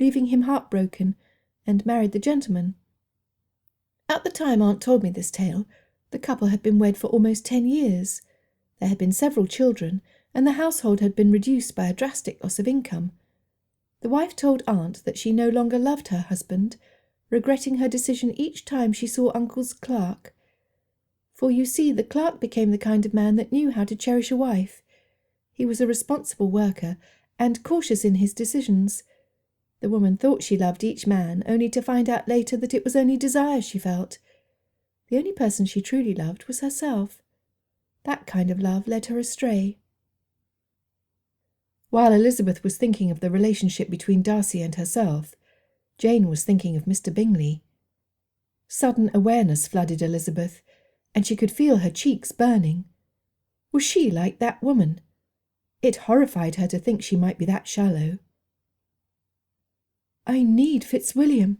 leaving him heartbroken, and married the gentleman. At the time Aunt told me this tale, the couple had been wed for almost 10 years. There had been several children, and the household had been reduced by a drastic loss of income. The wife told Aunt that she no longer loved her husband, regretting her decision each time she saw Uncle's clerk. For you see, the clerk became the kind of man that knew how to cherish a wife. He was a responsible worker, and cautious in his decisions. The woman thought she loved each man, only to find out later that it was only desire she felt. The only person she truly loved was herself. That kind of love led her astray. While Elizabeth was thinking of the relationship between Darcy and herself, Jane was thinking of Mr. Bingley. Sudden awareness flooded Elizabeth, and she could feel her cheeks burning. Was she like that woman? It horrified her to think she might be that shallow. I need Fitzwilliam.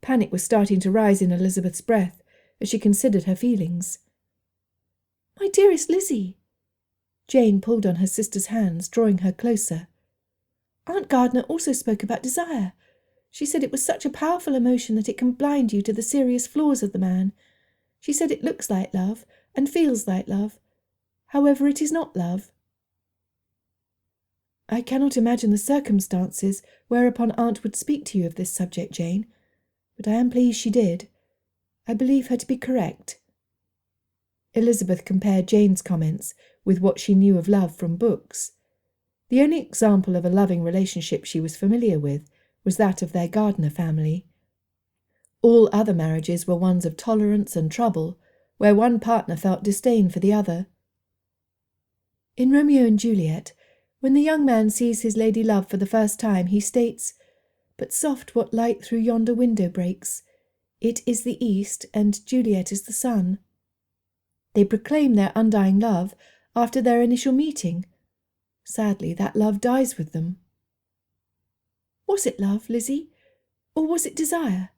Panic was starting to rise in Elizabeth's breath as she considered her feelings. My dearest Lizzie! Jane pulled on her sister's hands, drawing her closer. Aunt Gardner also spoke about desire. She said it was such a powerful emotion that it can blind you to the serious flaws of the man. She said it looks like love and feels like love. However, it is not love. I cannot imagine the circumstances whereupon Aunt would speak to you of this subject, Jane, but I am pleased she did. I believe her to be correct. Elizabeth compared Jane's comments with what she knew of love from books. The only example of a loving relationship she was familiar with was that of their Gardner family. All other marriages were ones of tolerance and trouble, where one partner felt disdain for the other. In Romeo and Juliet, when the young man sees his lady love for the first time, he states, "But soft what light through yonder window breaks. It is the east, and Juliet is the sun." They proclaim their undying love after their initial meeting. Sadly, that love dies with them. Was it love, Lizzie, or was it desire?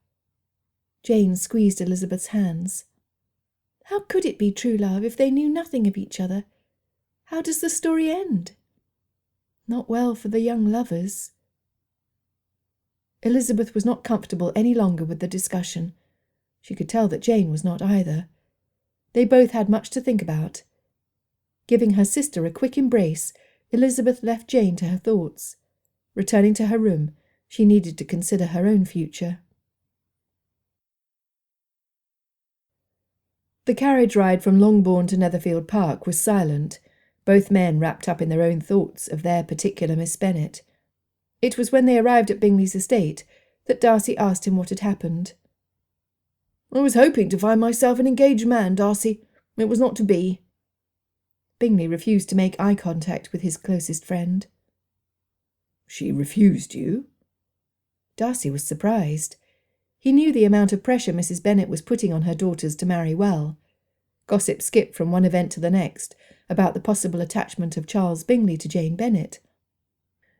Jane squeezed Elizabeth's hands. How could it be true love if they knew nothing of each other? How does the story end? Not well for the young lovers. Elizabeth was not comfortable any longer with the discussion. She could tell that Jane was not either. They both had much to think about. Giving her sister a quick embrace, Elizabeth left Jane to her thoughts. Returning to her room, she needed to consider her own future. The carriage ride from Longbourn to Netherfield Park was silent, both men wrapped up in their own thoughts of their particular Miss Bennet. It was when they arrived at Bingley's estate that Darcy asked him what had happened. "I was hoping to find myself an engaged man, Darcy. It was not to be." Bingley refused to make eye contact with his closest friend. "She refused you?" Darcy was surprised. He knew the amount of pressure Mrs. Bennet was putting on her daughters to marry well. Gossip skipped from one event to the next about the possible attachment of Charles Bingley to Jane Bennet.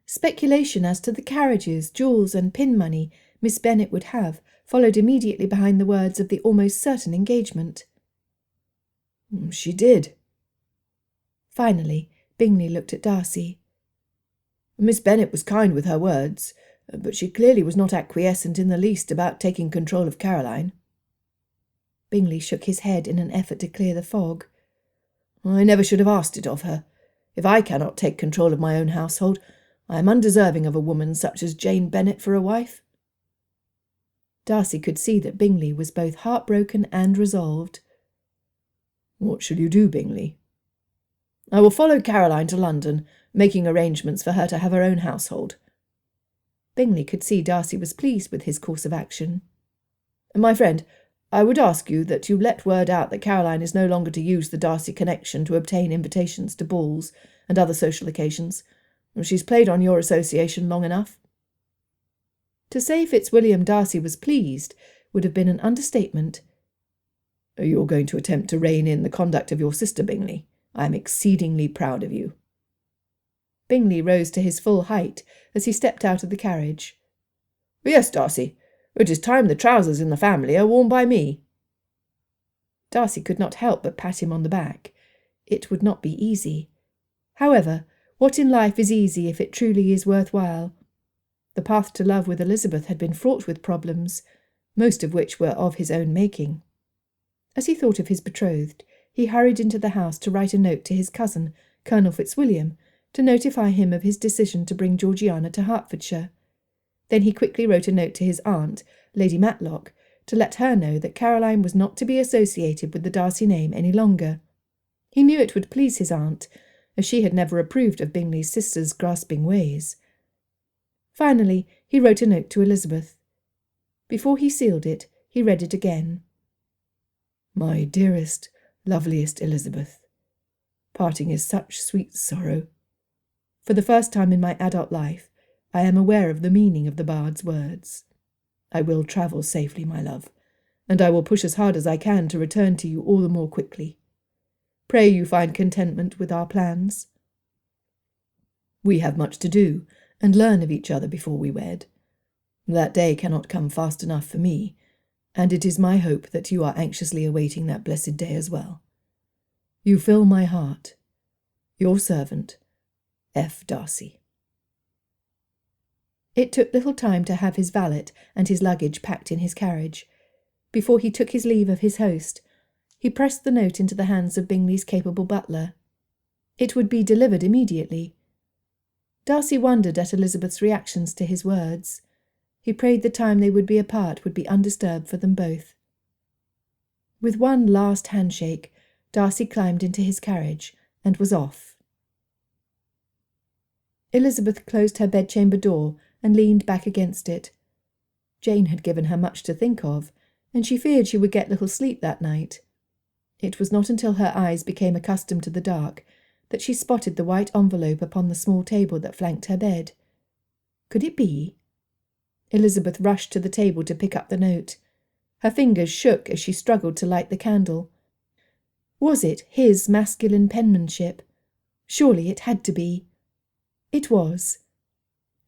Speculation as to the carriages, jewels, and pin money Miss Bennet would have followed immediately behind the words of the almost certain engagement. "She did." Finally, Bingley looked at Darcy. "Miss Bennet was kind with her words, but she clearly was not acquiescent in the least about taking control of Caroline." Bingley shook his head in an effort to clear the fog. "I never should have asked it of her. If I cannot take control of my own household, I am undeserving of a woman such as Jane Bennet for a wife." Darcy could see that Bingley was both heartbroken and resolved. "What shall you do, Bingley?" "I will follow Caroline to London, making arrangements for her to have her own household." Bingley could see Darcy was pleased with his course of action. "My friend, I would ask you that you let word out that Caroline is no longer to use the Darcy connection to obtain invitations to balls and other social occasions. She's played on your association long enough." To say Fitzwilliam Darcy was pleased would have been an understatement. "You're going to attempt to rein in the conduct of your sister, Bingley. I am exceedingly proud of you." Bingley rose to his full height as he stepped out of the carriage. "Yes, Darcy, it is time the trousers in the family are worn by me." Darcy could not help but pat him on the back. It would not be easy. However, what in life is easy if it truly is worthwhile? The path to love with Elizabeth had been fraught with problems, most of which were of his own making. As he thought of his betrothed, he hurried into the house to write a note to his cousin, Colonel Fitzwilliam, to notify him of his decision to bring Georgiana to Hertfordshire. Then he quickly wrote a note to his aunt, Lady Matlock, to let her know that Caroline was not to be associated with the Darcy name any longer. He knew it would please his aunt, as she had never approved of Bingley's sister's grasping ways. Finally, he wrote a note to Elizabeth. Before he sealed it, he read it again. "My dearest, loveliest Elizabeth, parting is such sweet sorrow. For the first time in my adult life, I am aware of the meaning of the bard's words. I will travel safely, my love, and I will push as hard as I can to return to you all the more quickly. Pray you find contentment with our plans. We have much to do, and learn of each other before we wed. That day cannot come fast enough for me, and it is my hope that you are anxiously awaiting that blessed day as well. You fill my heart. Your servant, F. Darcy." It took little time to have his valet and his luggage packed in his carriage. Before he took his leave of his host, he pressed the note into the hands of Bingley's capable butler. It would be delivered immediately. Darcy wondered at Elizabeth's reactions to his words. He prayed the time they would be apart would be undisturbed for them both. With one last handshake, Darcy climbed into his carriage and was off. Elizabeth closed her bedchamber door and leaned back against it. Jane had given her much to think of, and she feared she would get little sleep that night. It was not until her eyes became accustomed to the dark that she spotted the white envelope upon the small table that flanked her bed. Could it be? Elizabeth rushed to the table to pick up the note. Her fingers shook as she struggled to light the candle. Was it his masculine penmanship? Surely it had to be. It was.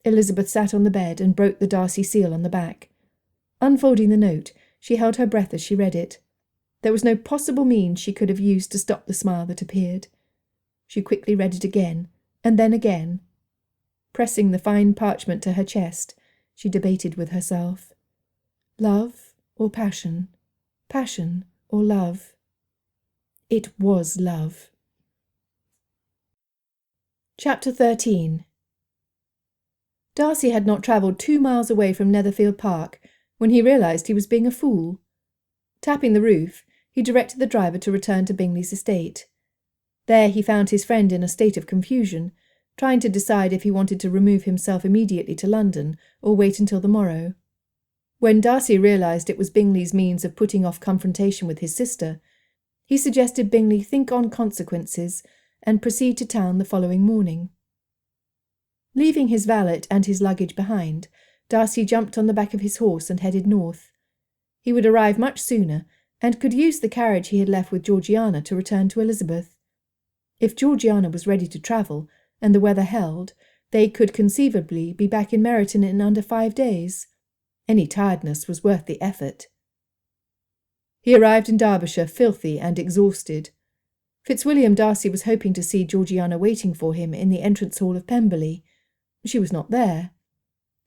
Elizabeth sat on the bed and broke the Darcy seal on the back. Unfolding the note, she held her breath as she read it. There was no possible means she could have used to stop the smile that appeared. She quickly read it again, and then again. Pressing the fine parchment to her chest, she debated with herself. Love or passion? Passion or love? It was love. Chapter 13. Darcy had not travelled 2 miles away from Netherfield Park when he realised he was being a fool. Tapping the roof, he directed the driver to return to Bingley's estate. There he found his friend in a state of confusion, trying to decide if he wanted to remove himself immediately to London or wait until the morrow. When Darcy realised it was Bingley's means of putting off confrontation with his sister, he suggested Bingley think on consequences and proceed to town the following morning. Leaving his valet and his luggage behind, Darcy jumped on the back of his horse and headed north. He would arrive much sooner, and could use the carriage he had left with Georgiana to return to Elizabeth. If Georgiana was ready to travel, and the weather held, they could conceivably be back in Meryton in under 5 days. Any tiredness was worth the effort. He arrived in Derbyshire filthy and exhausted. Fitzwilliam Darcy was hoping to see Georgiana waiting for him in the entrance hall of Pemberley. She was not there.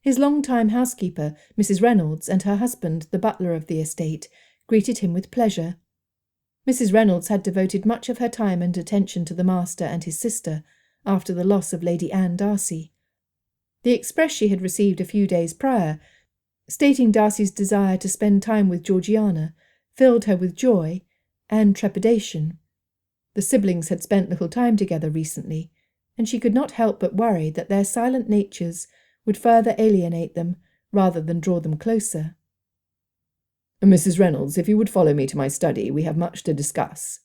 His long-time housekeeper, Mrs. Reynolds, and her husband, the butler of the estate, greeted him with pleasure. Mrs. Reynolds had devoted much of her time and attention to the master and his sister after the loss of Lady Anne Darcy. The express she had received a few days prior, stating Darcy's desire to spend time with Georgiana, filled her with joy and trepidation. The siblings had spent little time together recently, and she could not help but worry that their silent natures would further alienate them rather than draw them closer. "Mrs. Reynolds, if you would follow me to my study, we have much to discuss."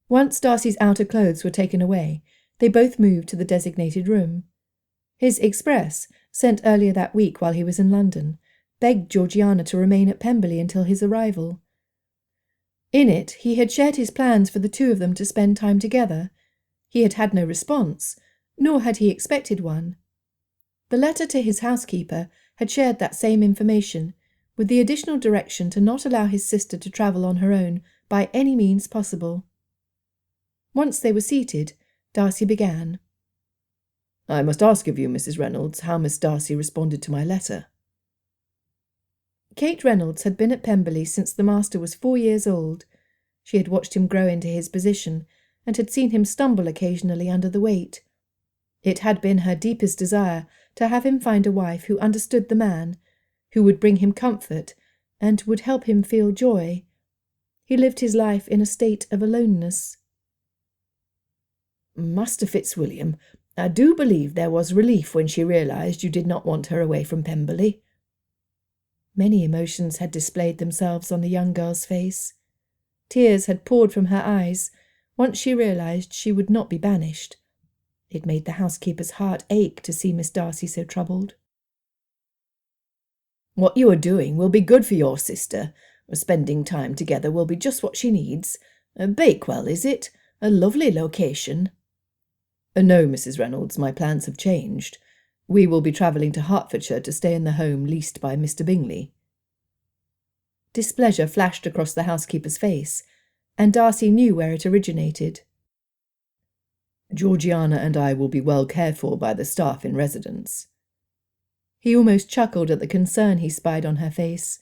Once Darcy's outer clothes were taken away, they both moved to the designated room. His express, sent earlier that week while he was in London, begged Georgiana to remain at Pemberley until his arrival. In it, he had shared his plans for the two of them to spend time together. He had had no response, nor had he expected one. The letter to his housekeeper had shared that same information, with the additional direction to not allow his sister to travel on her own by any means possible. Once they were seated, Darcy began. "I must ask of you, Mrs. Reynolds, how Miss Darcy responded to my letter." Kate Reynolds had been at Pemberley since the master was 4 years old. She had watched him grow into his position, and had seen him stumble occasionally under the weight. It had been her deepest desire to have him find a wife who understood the man, who would bring him comfort, and would help him feel joy. He lived his life in a state of aloneness. "Master Fitzwilliam, I do believe there was relief when she realised you did not want her away from Pemberley." Many emotions had displayed themselves on the young girl's face. Tears had poured from her eyes, once she realised she would not be banished. It made the housekeeper's heart ache to see Miss Darcy so troubled. "What you are doing will be good for your sister. Spending time together will be just what she needs. Bakewell, is it? A lovely location." "No, Mrs. Reynolds, my plans have changed. We will be travelling to Hertfordshire to stay in the home leased by Mr. Bingley." Displeasure flashed across the housekeeper's face, and Darcy knew where it originated. "Georgiana and I will be well cared for by the staff in residence." He almost chuckled at the concern he spied on her face.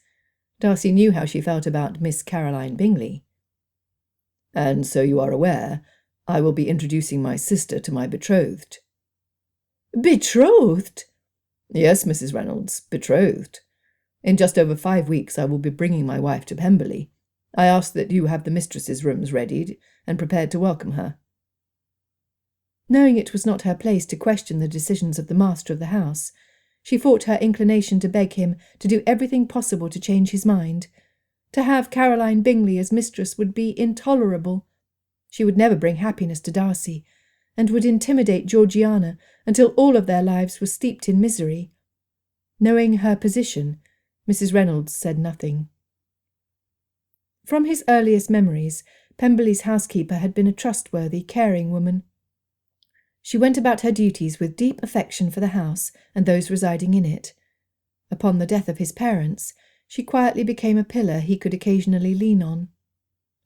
Darcy knew how she felt about Miss Caroline Bingley. "And so you are aware, I will be introducing my sister to my betrothed." "Betrothed?" "Yes, Mrs. Reynolds, betrothed. In just over 5 weeks I will be bringing my wife to Pemberley. I ask that you have the mistress's rooms readied and prepared to welcome her." Knowing it was not her place to question the decisions of the master of the house, she fought her inclination to beg him to do everything possible to change his mind. To have Caroline Bingley as mistress would be intolerable. She would never bring happiness to Darcy, and would intimidate Georgiana until all of their lives were steeped in misery. Knowing her position, Mrs. Reynolds said nothing. From his earliest memories, Pemberley's housekeeper had been a trustworthy, caring woman. She went about her duties with deep affection for the house and those residing in it. Upon the death of his parents, she quietly became a pillar he could occasionally lean on.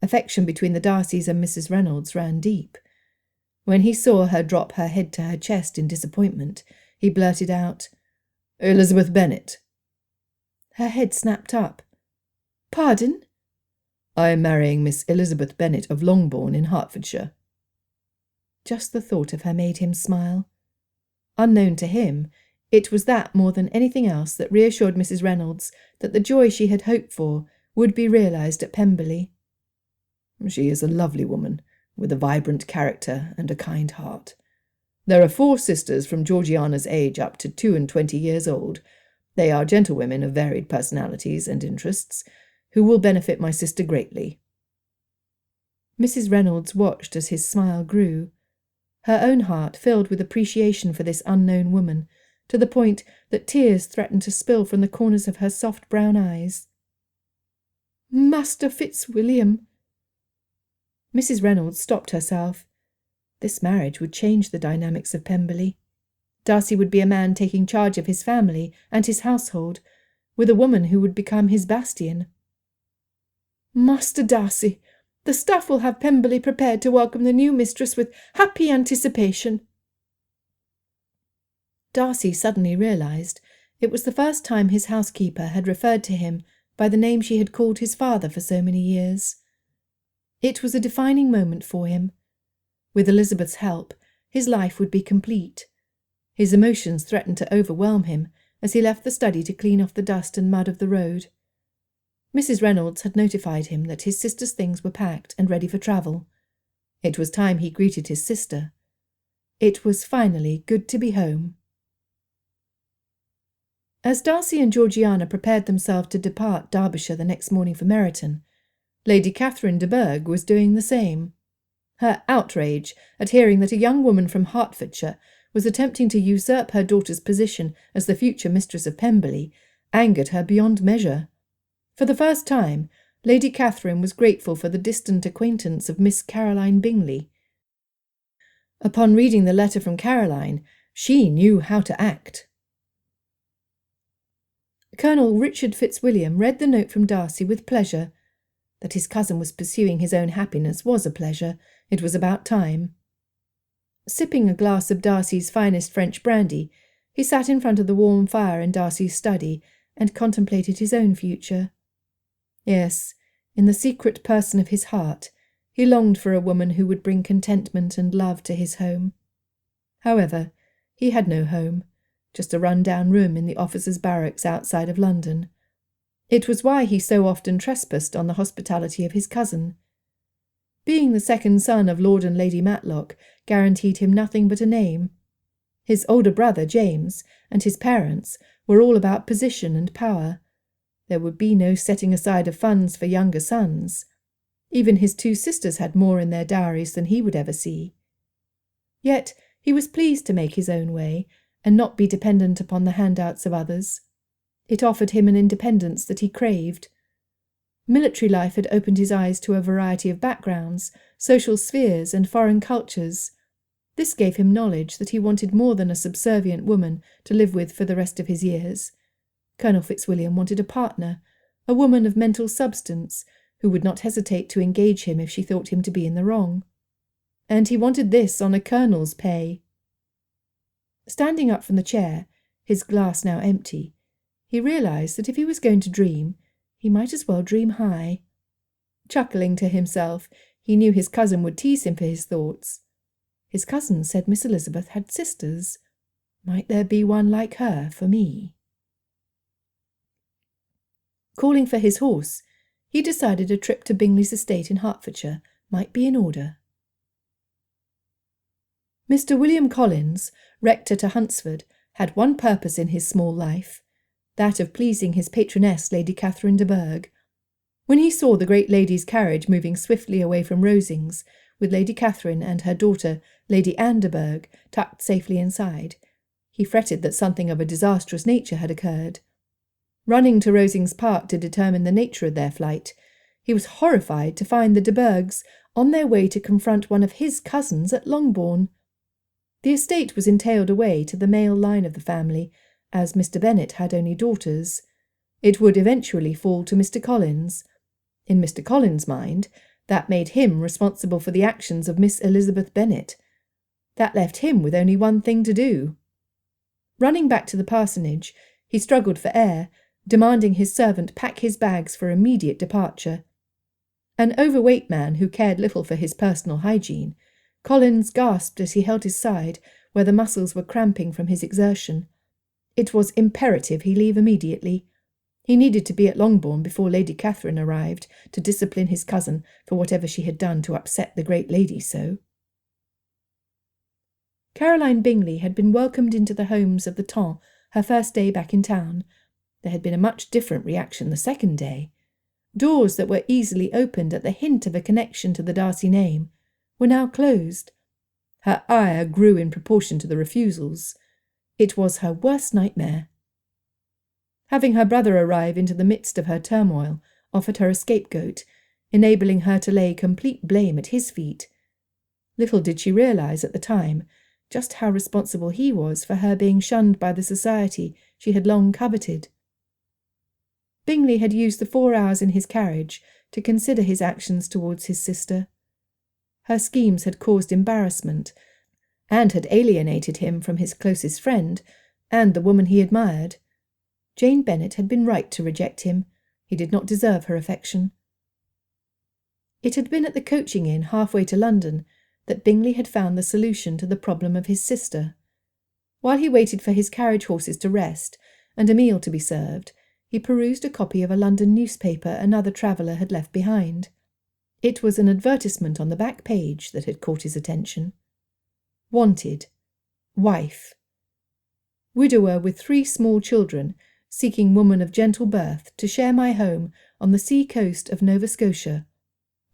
Affection between the Darcys and Mrs. Reynolds ran deep. When he saw her drop her head to her chest in disappointment, he blurted out, "Elizabeth Bennet." Her head snapped up. "Pardon?" "I am marrying Miss Elizabeth Bennet of Longbourn in Hertfordshire." Just the thought of her made him smile. Unknown to him, it was that more than anything else that reassured Mrs. Reynolds that the joy she had hoped for would be realised at Pemberley. "She is a lovely woman, with a vibrant character and a kind heart. There are 4 sisters from Georgiana's age up to 22 years old. They are gentlewomen of varied personalities and interests, who will benefit my sister greatly." Mrs. Reynolds watched as his smile grew. Her own heart filled with appreciation for this unknown woman, to the point that tears threatened to spill from the corners of her soft brown eyes. "Master Fitzwilliam!" Mrs. Reynolds stopped herself. This marriage would change the dynamics of Pemberley. Darcy would be a man taking charge of his family and his household, with a woman who would become his bastion. "Master Darcy, the staff will have Pemberley prepared to welcome the new mistress with happy anticipation." Darcy suddenly realised it was the first time his housekeeper had referred to him by the name she had called his father for so many years. It was a defining moment for him. With Elizabeth's help, his life would be complete. His emotions threatened to overwhelm him as he left the study to clean off the dust and mud of the road. Mrs. Reynolds had notified him that his sister's things were packed and ready for travel. It was time he greeted his sister. It was finally good to be home. As Darcy and Georgiana prepared themselves to depart Derbyshire the next morning for Meryton, Lady Catherine de Bourgh was doing the same. Her outrage at hearing that a young woman from Hertfordshire was attempting to usurp her daughter's position as the future mistress of Pemberley, angered her beyond measure. For the first time, Lady Catherine was grateful for the distant acquaintance of Miss Caroline Bingley. Upon reading the letter from Caroline, she knew how to act. Colonel Richard Fitzwilliam read the note from Darcy with pleasure. That his cousin was pursuing his own happiness was a pleasure. It was about time. Sipping a glass of Darcy's finest French brandy, he sat in front of the warm fire in Darcy's study and contemplated his own future. Yes, in the secret person of his heart, he longed for a woman who would bring contentment and love to his home. However, he had no home, just a run-down room in the officers' barracks outside of London. It was why he so often trespassed on the hospitality of his cousin. Being the second son of Lord and Lady Matlock guaranteed him nothing but a name. His older brother, James, and his parents were all about position and power. There would be no setting aside of funds for younger sons. Even his 2 sisters had more in their dowries than he would ever see. Yet he was pleased to make his own way and not be dependent upon the handouts of others. It offered him an independence that he craved. Military life had opened his eyes to a variety of backgrounds, social spheres, and foreign cultures. This gave him knowledge that he wanted more than a subservient woman to live with for the rest of his years. Colonel Fitzwilliam wanted a partner, a woman of mental substance, who would not hesitate to engage him if she thought him to be in the wrong. And he wanted this on a colonel's pay. Standing up from the chair, his glass now empty, he realized that if he was going to dream, he might as well dream high. Chuckling to himself, he knew his cousin would tease him for his thoughts. His cousin said Miss Elizabeth had sisters. Might there be one like her for me? Calling for his horse, he decided a trip to Bingley's estate in Hertfordshire might be in order. Mr. William Collins, rector to Hunsford, had one purpose in his small life, that of pleasing his patroness, Lady Catherine de Bourgh. When he saw the great lady's carriage moving swiftly away from Rosings, with Lady Catherine and her daughter, Lady Anne de Bourgh, tucked safely inside, he fretted that something of a disastrous nature had occurred. Running to Rosings Park to determine the nature of their flight, he was horrified to find the de Bourghs on their way to confront one of his cousins at Longbourn. The estate was entailed away to the male line of the family, as Mr. Bennet had only daughters. It would eventually fall to Mr. Collins. In Mr. Collins' mind, that made him responsible for the actions of Miss Elizabeth Bennet. That left him with only one thing to do. Running back to the parsonage, he struggled for air, demanding his servant pack his bags for immediate departure. An overweight man who cared little for his personal hygiene, Collins gasped as he held his side, where the muscles were cramping from his exertion. It was imperative he leave immediately. He needed to be at Longbourn before Lady Catherine arrived to discipline his cousin for whatever she had done to upset the great lady so. Caroline Bingley had been welcomed into the homes of the Temps her first day back in town. There had been a much different reaction the second day. Doors that were easily opened at the hint of a connection to the Darcy name were now closed. Her ire grew in proportion to the refusals. It was her worst nightmare. Having her brother arrive into the midst of her turmoil offered her a scapegoat, enabling her to lay complete blame at his feet. Little did she realize at the time just how responsible he was for her being shunned by the society she had long coveted. Bingley had used the 4 hours in his carriage to consider his actions towards his sister. Her schemes had caused embarrassment, and had alienated him from his closest friend and the woman he admired. Jane Bennet had been right to reject him. He did not deserve her affection. It had been at the coaching inn halfway to London that Bingley had found the solution to the problem of his sister. While he waited for his carriage horses to rest and a meal to be served, he perused a copy of a London newspaper another traveller had left behind. It was an advertisement on the back page that had caught his attention. Wanted. Wife. Widower with 3 small children, seeking woman of gentle birth to share my home on the sea coast of Nova Scotia.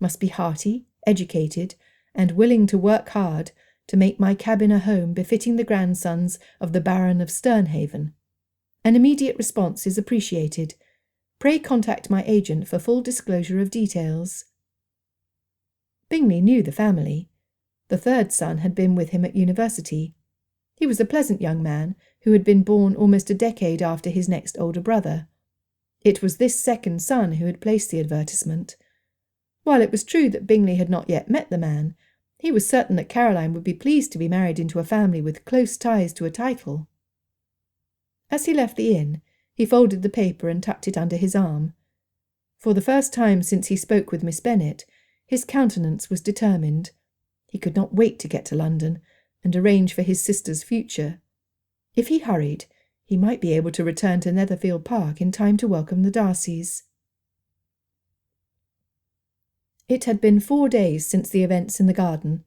Must be hearty, educated, and willing to work hard to make my cabin a home befitting the grandsons of the Baron of Sternhaven. An immediate response is appreciated. Pray contact my agent for full disclosure of details. Bingley knew the family. The third son had been with him at university. He was a pleasant young man who had been born almost a decade after his next older brother. It was this second son who had placed the advertisement. While it was true that Bingley had not yet met the man, he was certain that Caroline would be pleased to be married into a family with close ties to a title. As he left the inn, he folded the paper and tucked it under his arm. For the first time since he spoke with Miss Bennet, his countenance was determined. He could not wait to get to London and arrange for his sister's future. If he hurried, he might be able to return to Netherfield Park in time to welcome the Darcys. It had been 4 days since the events in the garden.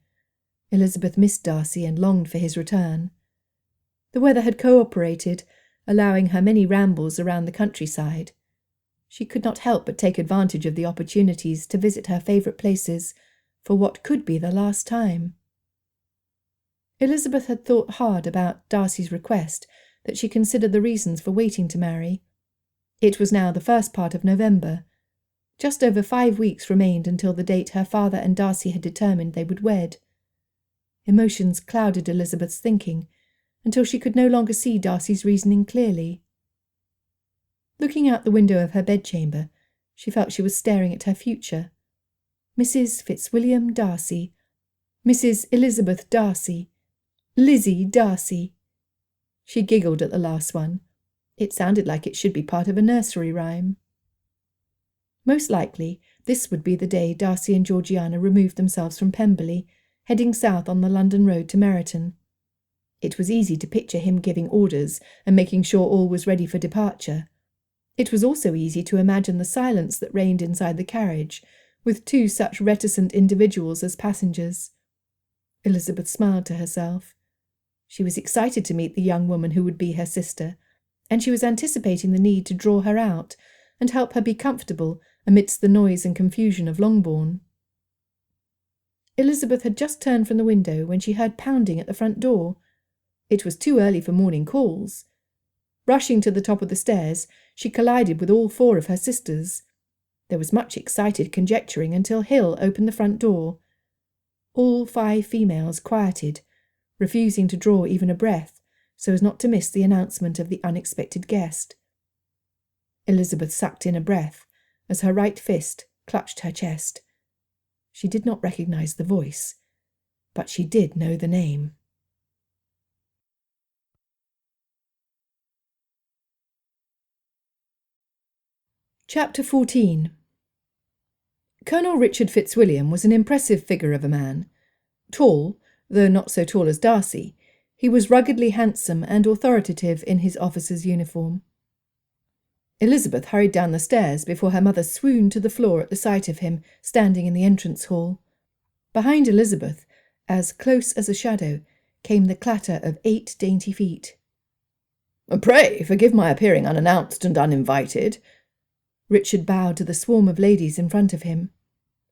Elizabeth missed Darcy and longed for his return. The weather had cooperated, allowing her many rambles around the countryside. She could not help but take advantage of the opportunities to visit her favourite places for what could be the last time. Elizabeth had thought hard about Darcy's request that she consider the reasons for waiting to marry. It was now the first part of November. Just over 5 weeks remained until the date her father and Darcy had determined they would wed. Emotions clouded Elizabeth's thinking until she could no longer see Darcy's reasoning clearly. Looking out the window of her bedchamber, she felt she was staring at her future. Mrs. Fitzwilliam Darcy, Mrs. Elizabeth Darcy, Lizzie Darcy. She giggled at the last one. It sounded like it should be part of a nursery rhyme. Most likely, this would be the day Darcy and Georgiana removed themselves from Pemberley, heading south on the London road to Meryton. It was easy to picture him giving orders and making sure all was ready for departure. It was also easy to imagine the silence that reigned inside the carriage, with 2 such reticent individuals as passengers. Elizabeth smiled to herself. She was excited to meet the young woman who would be her sister, and she was anticipating the need to draw her out and help her be comfortable amidst the noise and confusion of Longbourn. Elizabeth had just turned from the window when she heard pounding at the front door. It was too early for morning calls. Rushing to the top of the stairs, she collided with all 4 of her sisters. There was much excited conjecturing until Hill opened the front door. All 5 females quieted, refusing to draw even a breath, so as not to miss the announcement of the unexpected guest. Elizabeth sucked in a breath as her right fist clutched her chest. She did not recognise the voice, but she did know the name. Chapter 14. Colonel Richard Fitzwilliam was an impressive figure of a man. Tall, though not so tall as Darcy, he was ruggedly handsome and authoritative in his officer's uniform. Elizabeth hurried down the stairs before her mother swooned to the floor at the sight of him standing in the entrance hall. Behind Elizabeth, as close as a shadow, came the clatter of 8 dainty feet. "Pray forgive my appearing unannounced and uninvited." Richard bowed to the swarm of ladies in front of him.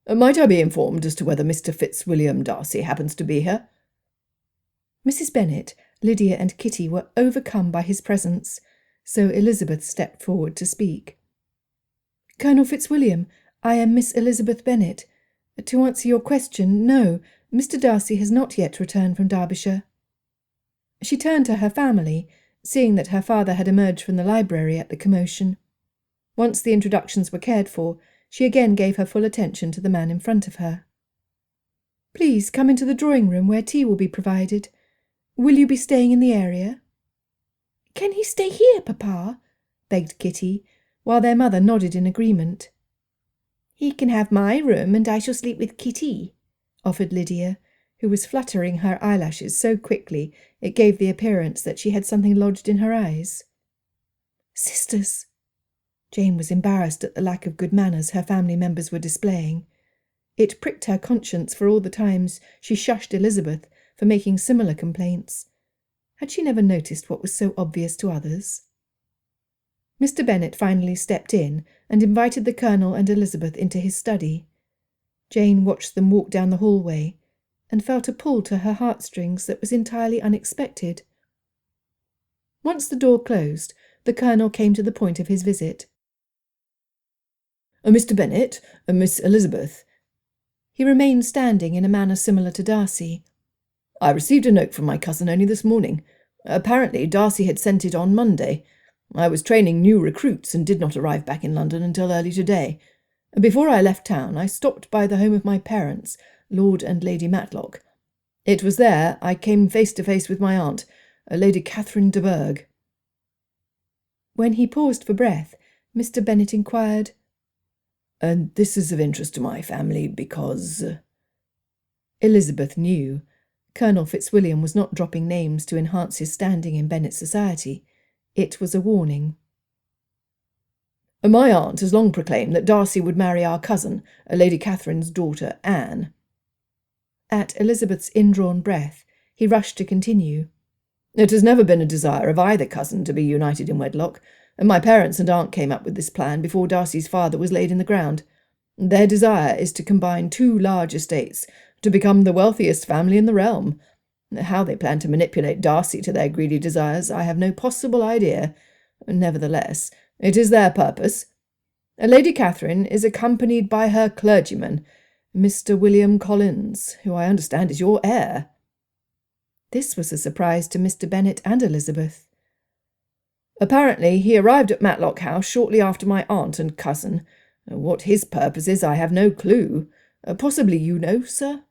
"Might I be informed as to whether Mr. Fitzwilliam Darcy happens to be here?" Mrs. Bennet, Lydia and Kitty were overcome by his presence, so Elizabeth stepped forward to speak. "Colonel Fitzwilliam, I am Miss Elizabeth Bennet. To answer your question, no, Mr. Darcy has not yet returned from Derbyshire." She turned to her family, seeing that her father had emerged from the library at the commotion. Once the introductions were cared for, she again gave her full attention to the man in front of her. "Please come into the drawing-room where tea will be provided. Will you be staying in the area?" "Can he stay here, Papa?" begged Kitty, while their mother nodded in agreement. "He can have my room, and I shall sleep with Kitty," offered Lydia, who was fluttering her eyelashes so quickly it gave the appearance that she had something lodged in her eyes. "Sisters!" Jane was embarrassed at the lack of good manners her family members were displaying. It pricked her conscience for all the times she shushed Elizabeth for making similar complaints. Had she never noticed what was so obvious to others? Mr. Bennet finally stepped in and invited the Colonel and Elizabeth into his study. Jane watched them walk down the hallway. and felt a pull to her heartstrings that was entirely unexpected. Once the door closed, the Colonel came to the point of his visit. Mr. Bennet, Miss Elizabeth. He remained standing in a manner similar to Darcy. I received a note from my cousin only this morning. Apparently Darcy had sent it on Monday. I was training new recruits and did not arrive back in London until early today. Before I left town, I stopped by the home of my parents, Lord and Lady Matlock. It was there I came face to face with my aunt, Lady Catherine de Bourgh. When he paused for breath, Mr. Bennet inquired, "And this is of interest to my family because—" Elizabeth knew. Colonel Fitzwilliam was not dropping names to enhance his standing in Bennet society. It was a warning. My aunt has long proclaimed that Darcy would marry our cousin, Lady Catherine's daughter, Anne. At Elizabeth's indrawn breath, he rushed to continue. It has never been a desire of either cousin to be united in wedlock, and my parents and aunt came up with this plan before Darcy's father was laid in the ground. Their desire is to combine two large estates, to become the wealthiest family in the realm. How they plan to manipulate Darcy to their greedy desires, I have no possible idea. Nevertheless, it is their purpose. Lady Catherine is accompanied by her clergyman, Mr. William Collins, who I understand is your heir. This was a surprise to Mr. Bennet and Elizabeth. Apparently he arrived at Matlock House shortly after my aunt and cousin. What his purpose is I have no clue. Possibly you know, sir?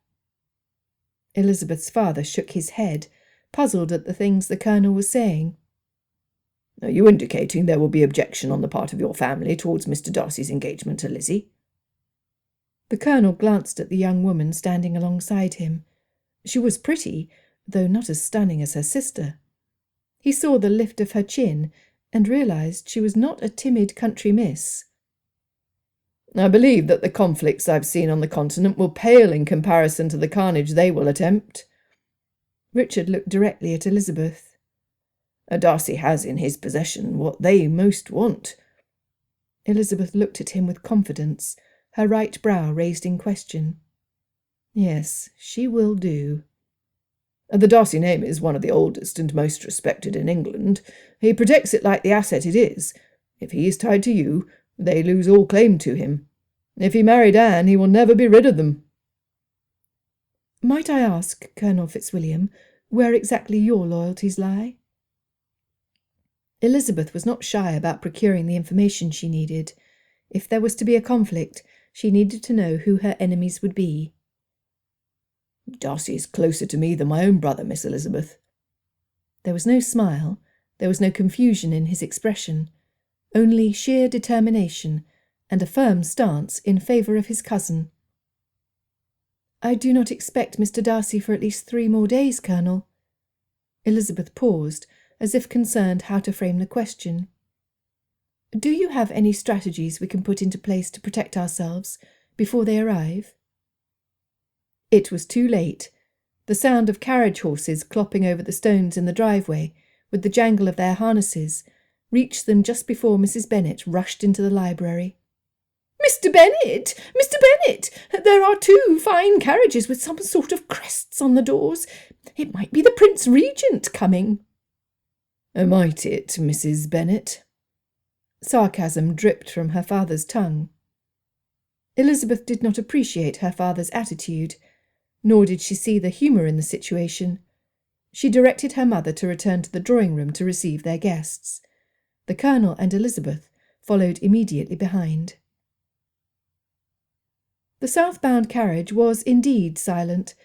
Elizabeth's father shook his head, puzzled at the things the Colonel was saying. Are you indicating there will be objection on the part of your family towards Mr. Darcy's engagement to Lizzie? The Colonel glanced at the young woman standing alongside him. She was pretty, though not as stunning as her sister. He saw the lift of her chin and realized she was not a timid country miss. I believe that the conflicts I've seen on the continent will pale in comparison to the carnage they will attempt. Richard looked directly at Elizabeth. Darcy has in his possession what they most want. Elizabeth looked at him with confidence, her right brow raised in question. Yes, she will do. The Darcy name is one of the oldest and most respected in England. He protects it like the asset it is. If he is tied to you, they lose all claim to him. If he married Anne, he will never be rid of them. Might I ask, Colonel Fitzwilliam, where exactly your loyalties lie? Elizabeth was not shy about procuring the information she needed. If there was to be a conflict, she needed to know who her enemies would be. Darcy is closer to me than my own brother, Miss Elizabeth. There was no smile, there was no confusion in his expression, only sheer determination and a firm stance in favour of his cousin. I do not expect Mr. Darcy for at least 3 more days, Colonel. Elizabeth paused, as if concerned how to frame the question. Do you have any strategies we can put into place to protect ourselves before they arrive? It was too late. The sound of carriage horses clopping over the stones in the driveway, with the jangle of their harnesses, reached them just before Mrs. Bennet rushed into the library. "Mr. Bennet! Mr. Bennet! There are 2 fine carriages with some sort of crests on the doors. It might be the Prince Regent coming." "Might it, Mrs. Bennet?" Sarcasm dripped from her father's tongue. Elizabeth did not appreciate her father's attitude, nor did she see the humour in the situation. She directed her mother to return to the drawing-room to receive their guests. The Colonel and Elizabeth followed immediately behind. The southbound carriage was indeed silent.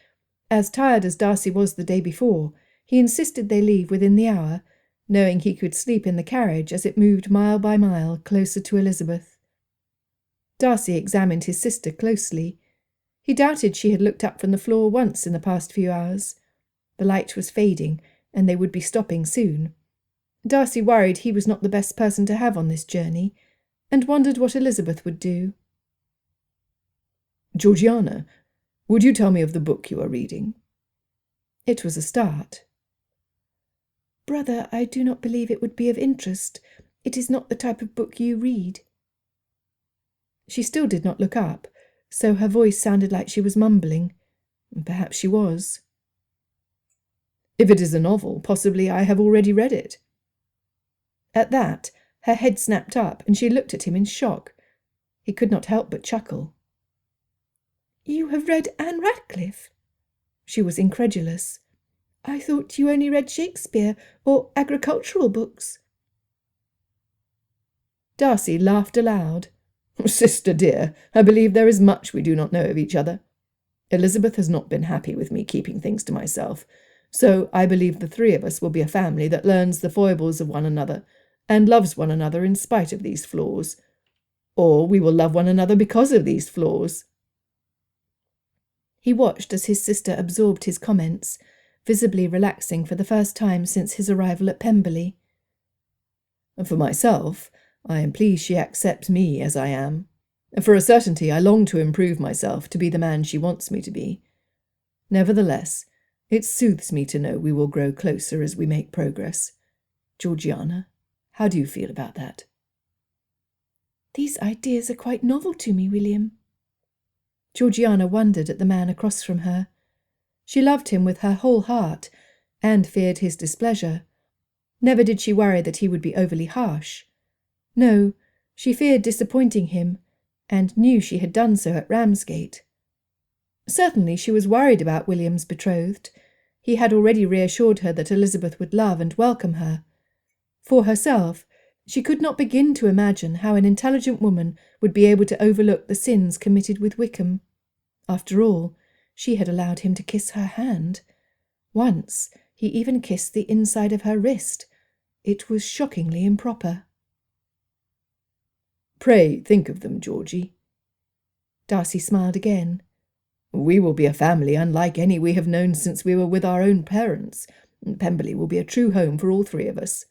As tired as Darcy was the day before, he insisted they leave within the hour, knowing he could sleep in the carriage as it moved mile by mile closer to Elizabeth. Darcy examined his sister closely. He doubted she had looked up from the floor once in the past few hours. The light was fading, and they would be stopping soon. Darcy worried he was not the best person to have on this journey, and wondered what Elizabeth would do. "Georgiana, would you tell me of the book you are reading?" It was a start. "Brother, I do not believe it would be of interest. It is not the type of book you read." She still did not look up, so her voice sounded like she was mumbling. Perhaps she was. If it is a novel, possibly I have already read it. At that, her head snapped up, and she looked at him in shock. He could not help but chuckle. "You have read Anne Radcliffe?" She was incredulous. "I thought you only read Shakespeare or agricultural books." Darcy laughed aloud. "Sister dear, I believe there is much we do not know of each other. Elizabeth has not been happy with me keeping things to myself, so I believe the three of us will be a family that learns the foibles of one another and loves one another in spite of these flaws. Or we will love one another because of these flaws." He watched as his sister absorbed his comments, visibly relaxing for the first time since his arrival at Pemberley. "For myself, I am pleased she accepts me as I am. For a certainty, I long to improve myself to be the man she wants me to be. Nevertheless, it soothes me to know we will grow closer as we make progress. Georgiana, how do you feel about that?" "These ideas are quite novel to me, William." Georgiana wondered at the man across from her. She loved him with her whole heart, and feared his displeasure. Never did she worry that he would be overly harsh. No, she feared disappointing him, and knew she had done so at Ramsgate. Certainly she was worried about William's betrothed. He had already reassured her that Elizabeth would love and welcome her. For herself, she could not begin to imagine how an intelligent woman would be able to overlook the sins committed with Wickham. After all, she had allowed him to kiss her hand. Once he even kissed the inside of her wrist. It was shockingly improper. "Pray think of them, Georgie." Darcy smiled again. "We will be a family unlike any we have known since we were with our own parents. Pemberley will be a true home for all three of us."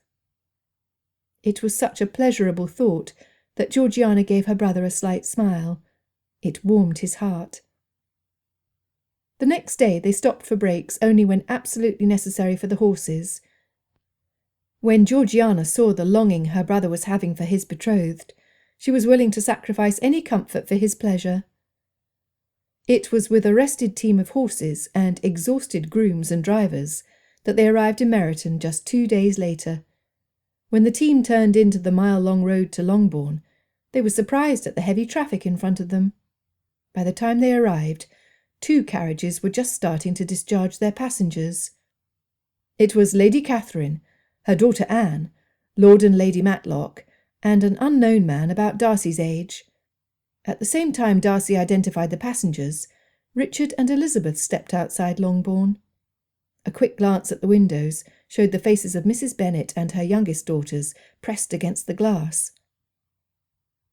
It was such a pleasurable thought that Georgiana gave her brother a slight smile. It warmed his heart. The next day they stopped for breaks only when absolutely necessary for the horses. When Georgiana saw the longing her brother was having for his betrothed, she was willing to sacrifice any comfort for his pleasure. It was with a rested team of horses and exhausted grooms and drivers that they arrived in Meryton just 2 days later. When the team turned into the mile-long road to Longbourn, they were surprised at the heavy traffic in front of them. By the time they arrived, 2 carriages were just starting to discharge their passengers. It was Lady Catherine, her daughter Anne, Lord and Lady Matlock, and an unknown man about Darcy's age. At the same time Darcy identified the passengers, Richard and Elizabeth stepped outside Longbourn. A quick glance at the windows showed the faces of Mrs. Bennet and her youngest daughters pressed against the glass.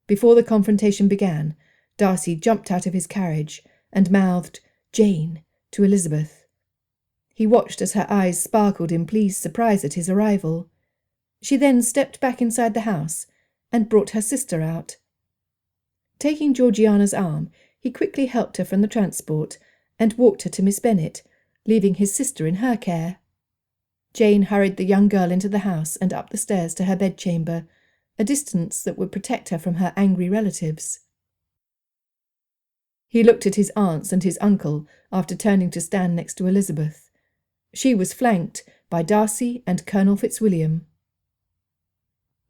Before the confrontation began, Darcy jumped out of his carriage and mouthed "Jane" to Elizabeth. He watched as her eyes sparkled in pleased surprise at his arrival. She then stepped back inside the house and brought her sister out. Taking Georgiana's arm, he quickly helped her from the transport and walked her to Miss Bennet, leaving his sister in her care. Jane hurried the young girl into the house and up the stairs to her bedchamber, a distance that would protect her from her angry relatives. He looked at his aunts and his uncle after turning to stand next to Elizabeth. She was flanked by Darcy and Colonel Fitzwilliam.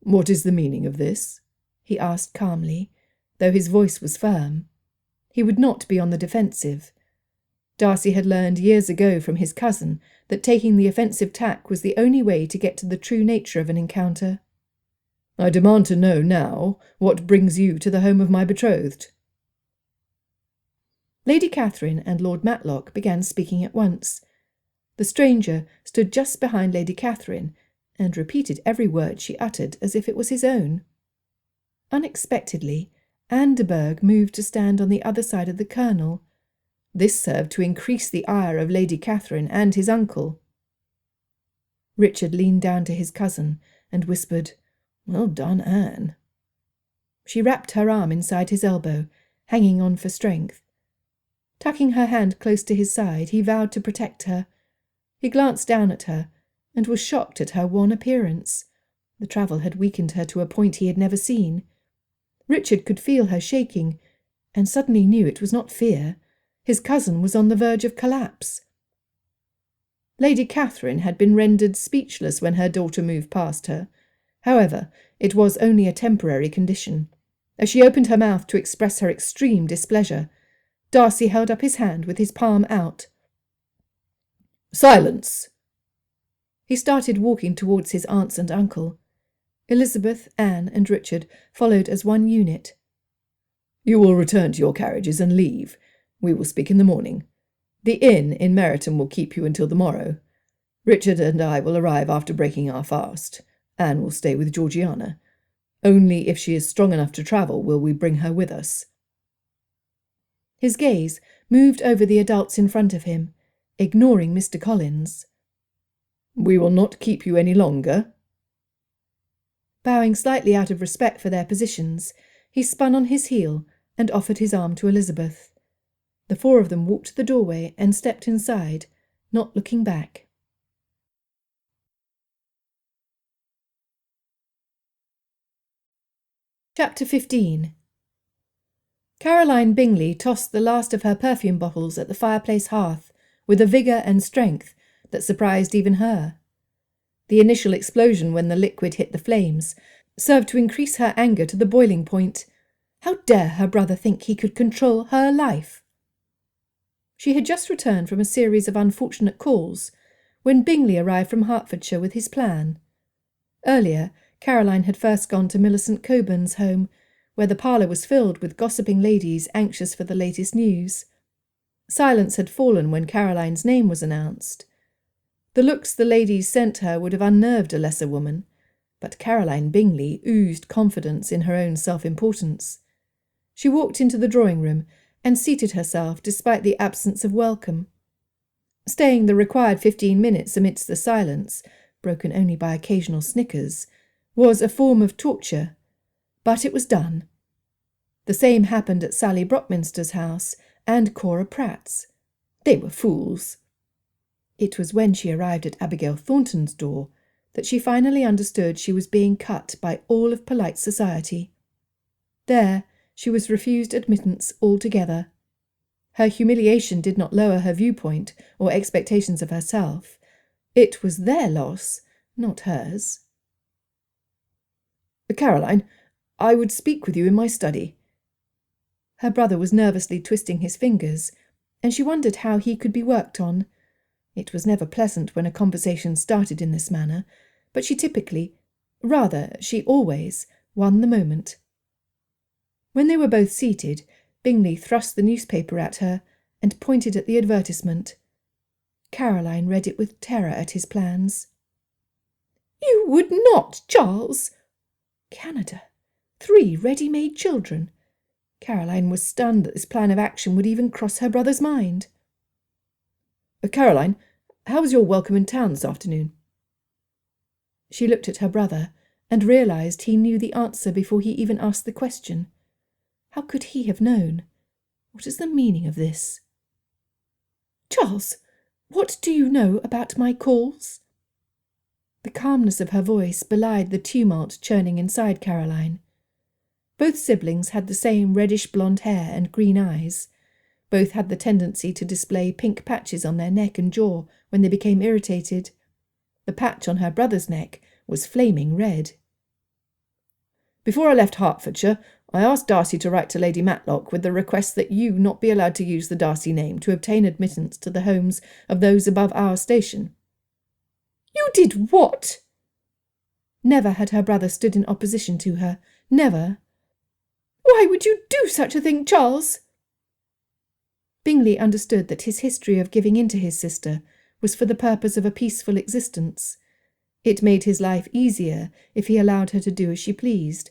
"What is the meaning of this?" he asked calmly, though his voice was firm. He would not be on the defensive. Darcy had learned years ago from his cousin that taking the offensive tack was the only way to get to the true nature of an encounter. "I demand to know now what brings you to the home of my betrothed." Lady Catherine and Lord Matlock began speaking at once. The stranger stood just behind Lady Catherine and repeated every word she uttered as if it was his own. Unexpectedly, Anne de Bourgh moved to stand on the other side of the Colonel. This served to increase the ire of Lady Catherine and his uncle. Richard leaned down to his cousin and whispered, "Well done, Anne." She wrapped her arm inside his elbow, hanging on for strength. Tucking her hand close to his side, he vowed to protect her. He glanced down at her and was shocked at her wan appearance. The travel had weakened her to a point he had never seen. Richard could feel her shaking, and suddenly knew it was not fear. His cousin was on the verge of collapse. Lady Catherine had been rendered speechless when her daughter moved past her. However, it was only a temporary condition. As she opened her mouth to express her extreme displeasure, Darcy held up his hand with his palm out. "Silence!" He started walking towards his aunts and uncle. Elizabeth, Anne, and Richard followed as one unit. "You will return to your carriages and leave. We will speak in the morning. The inn in Meryton will keep you until the morrow. Richard and I will arrive after breaking our fast. Anne will stay with Georgiana. Only if she is strong enough to travel will we bring her with us." His gaze moved over the adults in front of him, ignoring Mr. Collins. "We will not keep you any longer." Bowing slightly out of respect for their positions, he spun on his heel and offered his arm to Elizabeth. The four of them walked to the doorway and stepped inside, not looking back. Chapter 15. Caroline Bingley tossed the last of her perfume bottles at the fireplace hearth with a vigour and strength that surprised even her. The initial explosion when the liquid hit the flames served to increase her anger to the boiling point. How dare her brother think he could control her life? She had just returned from a series of unfortunate calls when Bingley arrived from Hertfordshire with his plan. Earlier, Caroline had first gone to Millicent Coburn's home, where the parlour was filled with gossiping ladies anxious for the latest news. Silence had fallen when Caroline's name was announced. The looks the ladies sent her would have unnerved a lesser woman, but Caroline Bingley oozed confidence in her own self-importance. She walked into the drawing-room and seated herself despite the absence of welcome. Staying the required 15 minutes amidst the silence, broken only by occasional snickers, was a form of torture, but it was done. The same happened at Sally Brockminster's house and Cora Pratt's. They were fools. It was when she arrived at Abigail Thornton's door that she finally understood she was being cut by all of polite society. There, she was refused admittance altogether. Her humiliation did not lower her viewpoint or expectations of herself. It was their loss, not hers. "Caroline, I would speak with you in my study." Her brother was nervously twisting his fingers, and she wondered how he could be worked on. It was never pleasant when a conversation started in this manner, but she she always, won the moment. When they were both seated, Bingley thrust the newspaper at her and pointed at the advertisement. Caroline read it with terror at his plans. "You would not, Charles!" Canada. 3 ready-made children. Caroline was stunned that this plan of action would even cross her brother's mind. "Caroline, how was your welcome in town this afternoon?" She looked at her brother and realised he knew the answer before he even asked the question. How could he have known? What is the meaning of this? "Charles, what do you know about my calls?" The calmness of her voice belied the tumult churning inside Caroline. Both siblings had the same reddish-blonde hair and green eyes. Both had the tendency to display pink patches on their neck and jaw when they became irritated. The patch on her brother's neck was flaming red. "Before I left Hertfordshire, I asked Darcy to write to Lady Matlock with the request that you not be allowed to use the Darcy name to obtain admittance to the homes of those above our station." "You did what?" Never had her brother stood in opposition to her. Never. "Why would you do such a thing, Charles?" Bingley understood that his history of giving in to his sister was for the purpose of a peaceful existence. It made his life easier if he allowed her to do as she pleased,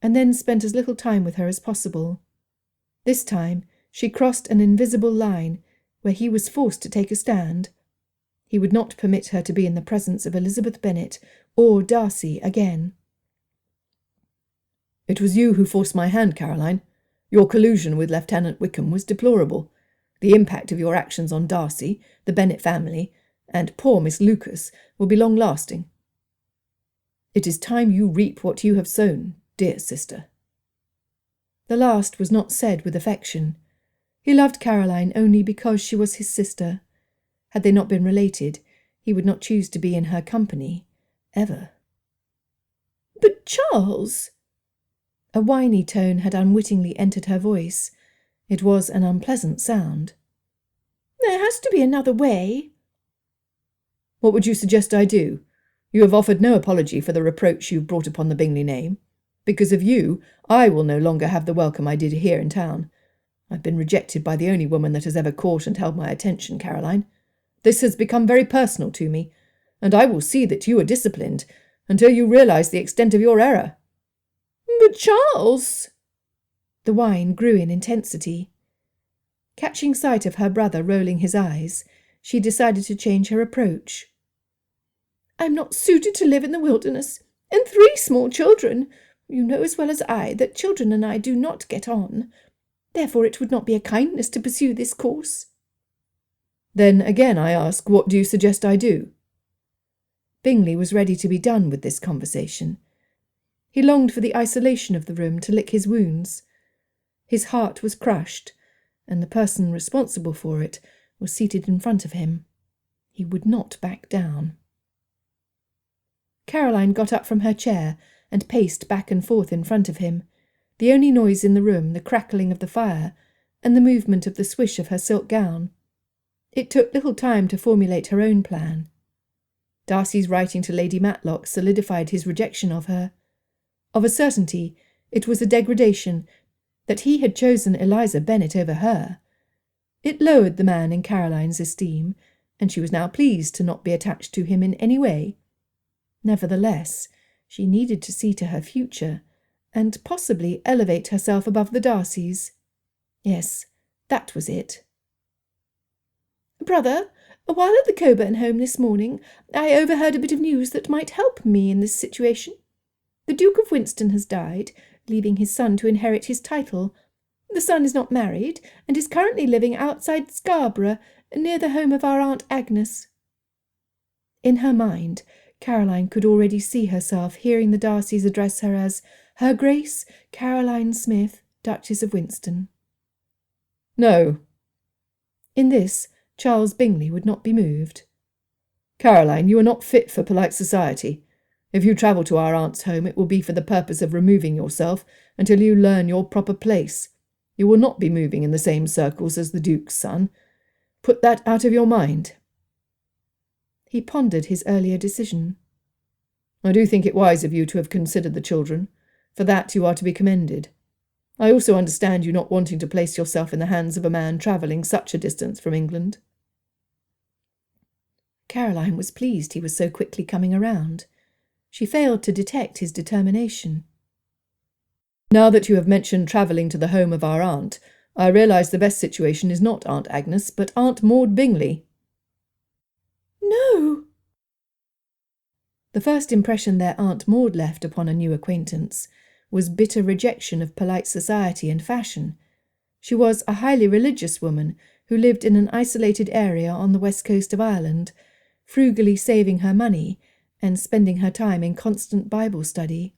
and then spent as little time with her as possible. This time she crossed an invisible line where he was forced to take a stand. He would not permit her to be in the presence of Elizabeth Bennet or Darcy again. "It was you who forced my hand, Caroline. Your collusion with Lieutenant Wickham was deplorable. The impact of your actions on Darcy, the Bennet family, and poor Miss Lucas will be long-lasting. It is time you reap what you have sown, dear sister." The last was not said with affection. He loved Caroline only because she was his sister. Had they not been related, he would not choose to be in her company, ever. "But Charles—" A whiny tone had unwittingly entered her voice. It was an unpleasant sound. "There has to be another way." "What would you suggest I do? You have offered no apology for the reproach you've brought upon the Bingley name. Because of you, I will no longer have the welcome I did here in town. I've been rejected by the only woman that has ever caught and held my attention, Caroline. This has become very personal to me, and I will see that you are disciplined until you realise the extent of your error." "But Charles—" The whine grew in intensity. Catching sight of her brother rolling his eyes, she decided to change her approach. "I'm not suited to live in the wilderness, and 3 small children. You know as well as I that children and I do not get on. Therefore it would not be a kindness to pursue this course." "Then again I ask, what do you suggest I do?" Bingley was ready to be done with this conversation. He longed for the isolation of the room to lick his wounds. His heart was crushed, and the person responsible for it was seated in front of him. He would not back down. Caroline got up from her chair and paced back and forth in front of him, the only noise in the room the crackling of the fire and the movement of the swish of her silk gown. It took little time to formulate her own plan. Darcy's writing to Lady Matlock solidified his rejection of her. Of a certainty, it was a degradation that he had chosen Eliza Bennet over her. It lowered the man in Caroline's esteem, and she was now pleased to not be attached to him in any way. Nevertheless, she needed to see to her future, and possibly elevate herself above the Darcys. Yes, that was it. "Brother, while at the Coburn home this morning, I overheard a bit of news that might help me in this situation. The Duke of Winston has died, leaving his son to inherit his title. The son is not married, and is currently living outside Scarborough, near the home of our Aunt Agnes." In her mind, Caroline could already see herself hearing the Darcys address her as Her Grace Caroline Smith, Duchess of Winston. "No." In this, Charles Bingley would not be moved. "Caroline, you are not fit for polite society. If you travel to our aunt's home, it will be for the purpose of removing yourself until you learn your proper place. You will not be moving in the same circles as the Duke's son. Put that out of your mind." He pondered his earlier decision. "I do think it wise of you to have considered the children. For that you are to be commended. I also understand you not wanting to place yourself in the hands of a man travelling such a distance from England." Caroline was pleased he was so quickly coming around. She failed to detect his determination. "Now that you have mentioned travelling to the home of our aunt, I realise the best situation is not Aunt Agnes, but Aunt Maud Bingley." "No." The first impression their Aunt Maud left upon a new acquaintance was bitter rejection of polite society and fashion. She was a highly religious woman who lived in an isolated area on the west coast of Ireland, frugally saving her money and spending her time in constant Bible study.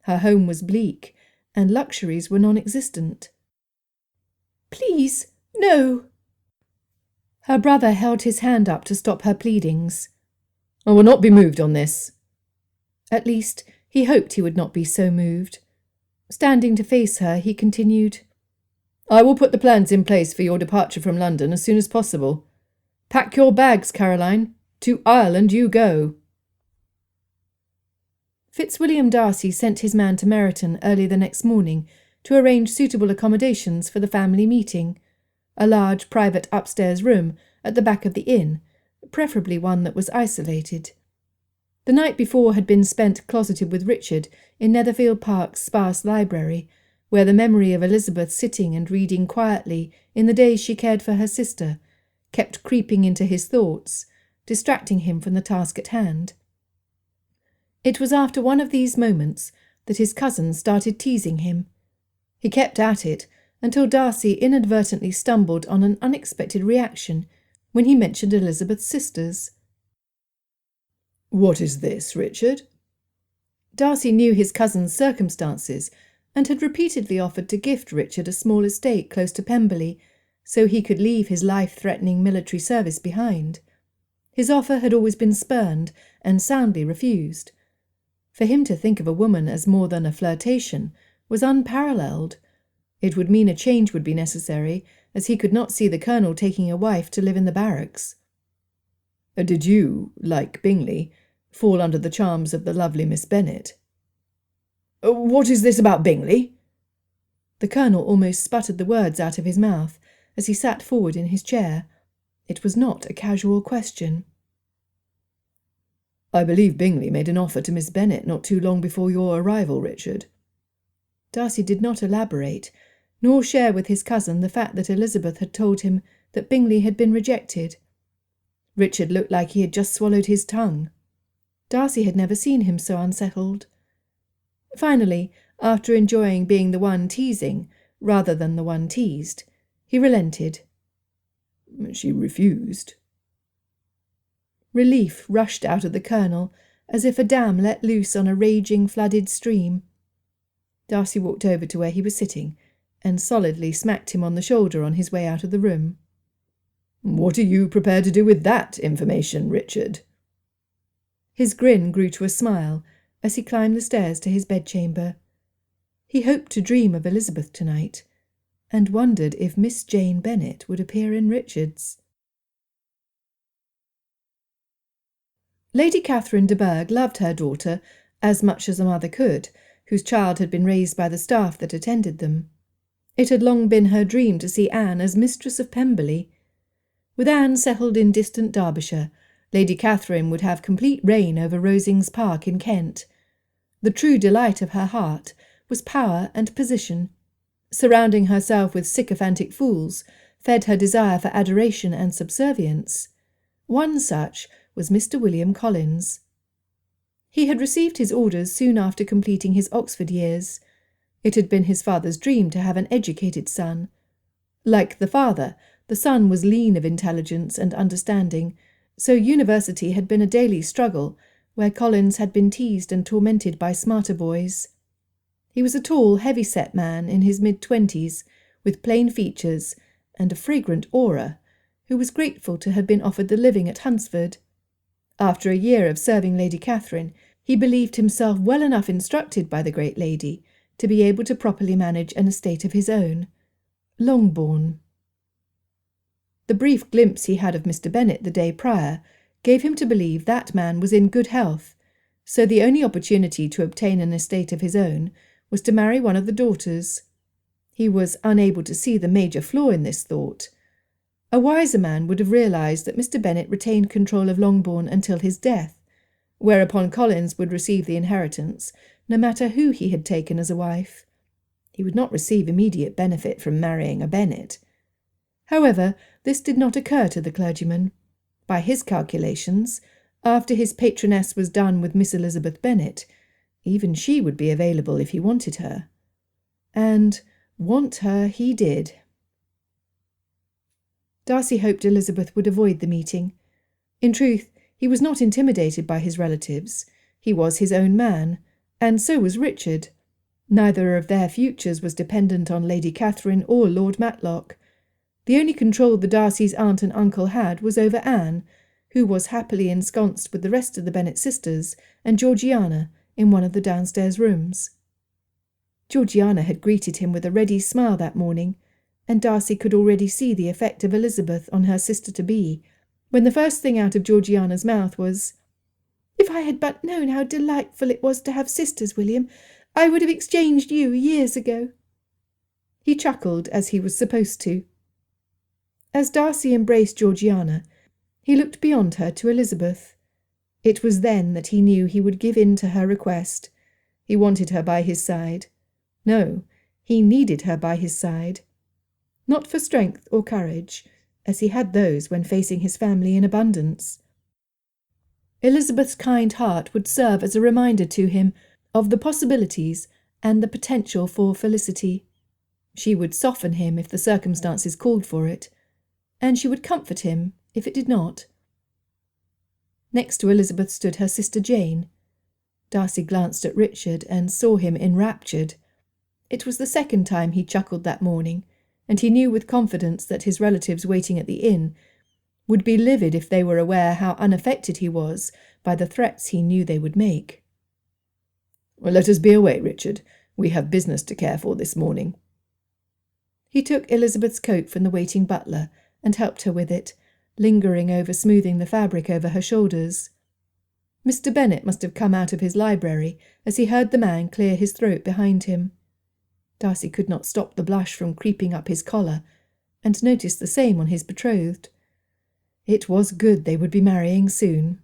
Her home was bleak, and luxuries were non-existent. "Please, no." Her brother held his hand up to stop her pleadings. "I will not be moved on this." At least, he hoped he would not be so moved. Standing to face her, he continued, "I will put the plans in place for your departure from London as soon as possible. Pack your bags, Caroline. To Ireland you go." Fitzwilliam Darcy sent his man to Meryton early the next morning to arrange suitable accommodations for the family meeting, a large private upstairs room at the back of the inn, preferably one that was isolated. The night before had been spent closeted with Richard in Netherfield Park's sparse library, where the memory of Elizabeth sitting and reading quietly in the days she cared for her sister kept creeping into his thoughts, distracting him from the task at hand. It was after one of these moments that his cousin started teasing him. He kept at it until Darcy inadvertently stumbled on an unexpected reaction when he mentioned Elizabeth's sisters. "What is this, Richard?" Darcy knew his cousin's circumstances and had repeatedly offered to gift Richard a small estate close to Pemberley, so he could leave his life-threatening military service behind. His offer had always been spurned and soundly refused. For him to think of a woman as more than a flirtation was unparalleled. It would mean a change would be necessary, as he could not see the colonel taking a wife to live in the barracks. Did you, like Bingley, fall under the charms of the lovely Miss Bennet? What is this about Bingley? The colonel almost sputtered the words out of his mouth as he sat forward in his chair. It was not a casual question. I believe Bingley made an offer to Miss Bennet not too long before your arrival, Richard. Darcy did not elaborate, nor share with his cousin the fact that Elizabeth had told him that Bingley had been rejected. Richard looked like he had just swallowed his tongue. Darcy had never seen him so unsettled. Finally, after enjoying being the one teasing rather than the one teased, he relented. She refused. Relief rushed out of the colonel, as if a dam let loose on a raging, flooded stream. Darcy walked over to where he was sitting and solidly smacked him on the shoulder on his way out of the room. What are you prepared to do with that information, Richard? His grin grew to a smile as he climbed the stairs to his bedchamber. He hoped to dream of Elizabeth tonight, and wondered if Miss Jane Bennet would appear in Richard's. Lady Catherine de Bourgh loved her daughter as much as a mother could, whose child had been raised by the staff that attended them. It had long been her dream to see Anne as mistress of Pemberley. With Anne settled in distant Derbyshire, Lady Catherine would have complete reign over Rosings Park in Kent. The true delight of her heart was power and position. Surrounding herself with sycophantic fools fed her desire for adoration and subservience. One such was Mr. William Collins. He had received his orders soon after completing his Oxford years. It had been his father's dream to have an educated son. Like the father, the son was lean of intelligence and understanding, so university had been a daily struggle, where Collins had been teased and tormented by smarter boys. He was a tall, heavy-set man in his mid-20s, with plain features and a fragrant aura, who was grateful to have been offered the living at Hunsford. After a year of serving Lady Catherine, he believed himself well enough instructed by the great lady to be able to properly manage an estate of his own. Longbourn. The brief glimpse he had of Mr. Bennet the day prior gave him to believe that man was in good health, so the only opportunity to obtain an estate of his own was to marry one of the daughters. He was unable to see the major flaw in this thought. A wiser man would have realised that Mr. Bennet retained control of Longbourn until his death, whereupon Collins would receive the inheritance, no matter who he had taken as a wife. He would not receive immediate benefit from marrying a Bennet. However, this did not occur to the clergyman. By his calculations, after his patroness was done with Miss Elizabeth Bennet, even she would be available if he wanted her. And want her he did. Darcy hoped Elizabeth would avoid the meeting. In truth, he was not intimidated by his relatives. He was his own man, and so was Richard. Neither of their futures was dependent on Lady Catherine or Lord Matlock. The only control the Darcys' aunt and uncle had was over Anne, who was happily ensconced with the rest of the Bennet sisters and Georgiana in one of the downstairs rooms. Georgiana had greeted him with a ready smile that morning, and Darcy could already see the effect of Elizabeth on her sister-to-be, when the first thing out of Georgiana's mouth was, "If I had but known how delightful it was to have sisters, William, I would have exchanged you years ago." He chuckled, as he was supposed to. As Darcy embraced Georgiana, he looked beyond her to Elizabeth. It was then that he knew he would give in to her request. He wanted her by his side. No, he needed her by his side. Not for strength or courage, as he had those when facing his family in abundance. Elizabeth's kind heart would serve as a reminder to him of the possibilities and the potential for felicity. She would soften him if the circumstances called for it, and she would comfort him if it did not. Next to Elizabeth stood her sister Jane. Darcy glanced at Richard and saw him enraptured. It was the second time he chuckled that morning, and he knew with confidence that his relatives waiting at the inn would be livid if they were aware how unaffected he was by the threats he knew they would make. "Well, let us be away, Richard. We have business to care for this morning." He took Elizabeth's coat from the waiting butler and helped her with it, lingering over smoothing the fabric over her shoulders. Mr. Bennet must have come out of his library as he heard the man clear his throat behind him. Darcy could not stop the blush from creeping up his collar, and noticed the same on his betrothed. It was good they would be marrying soon.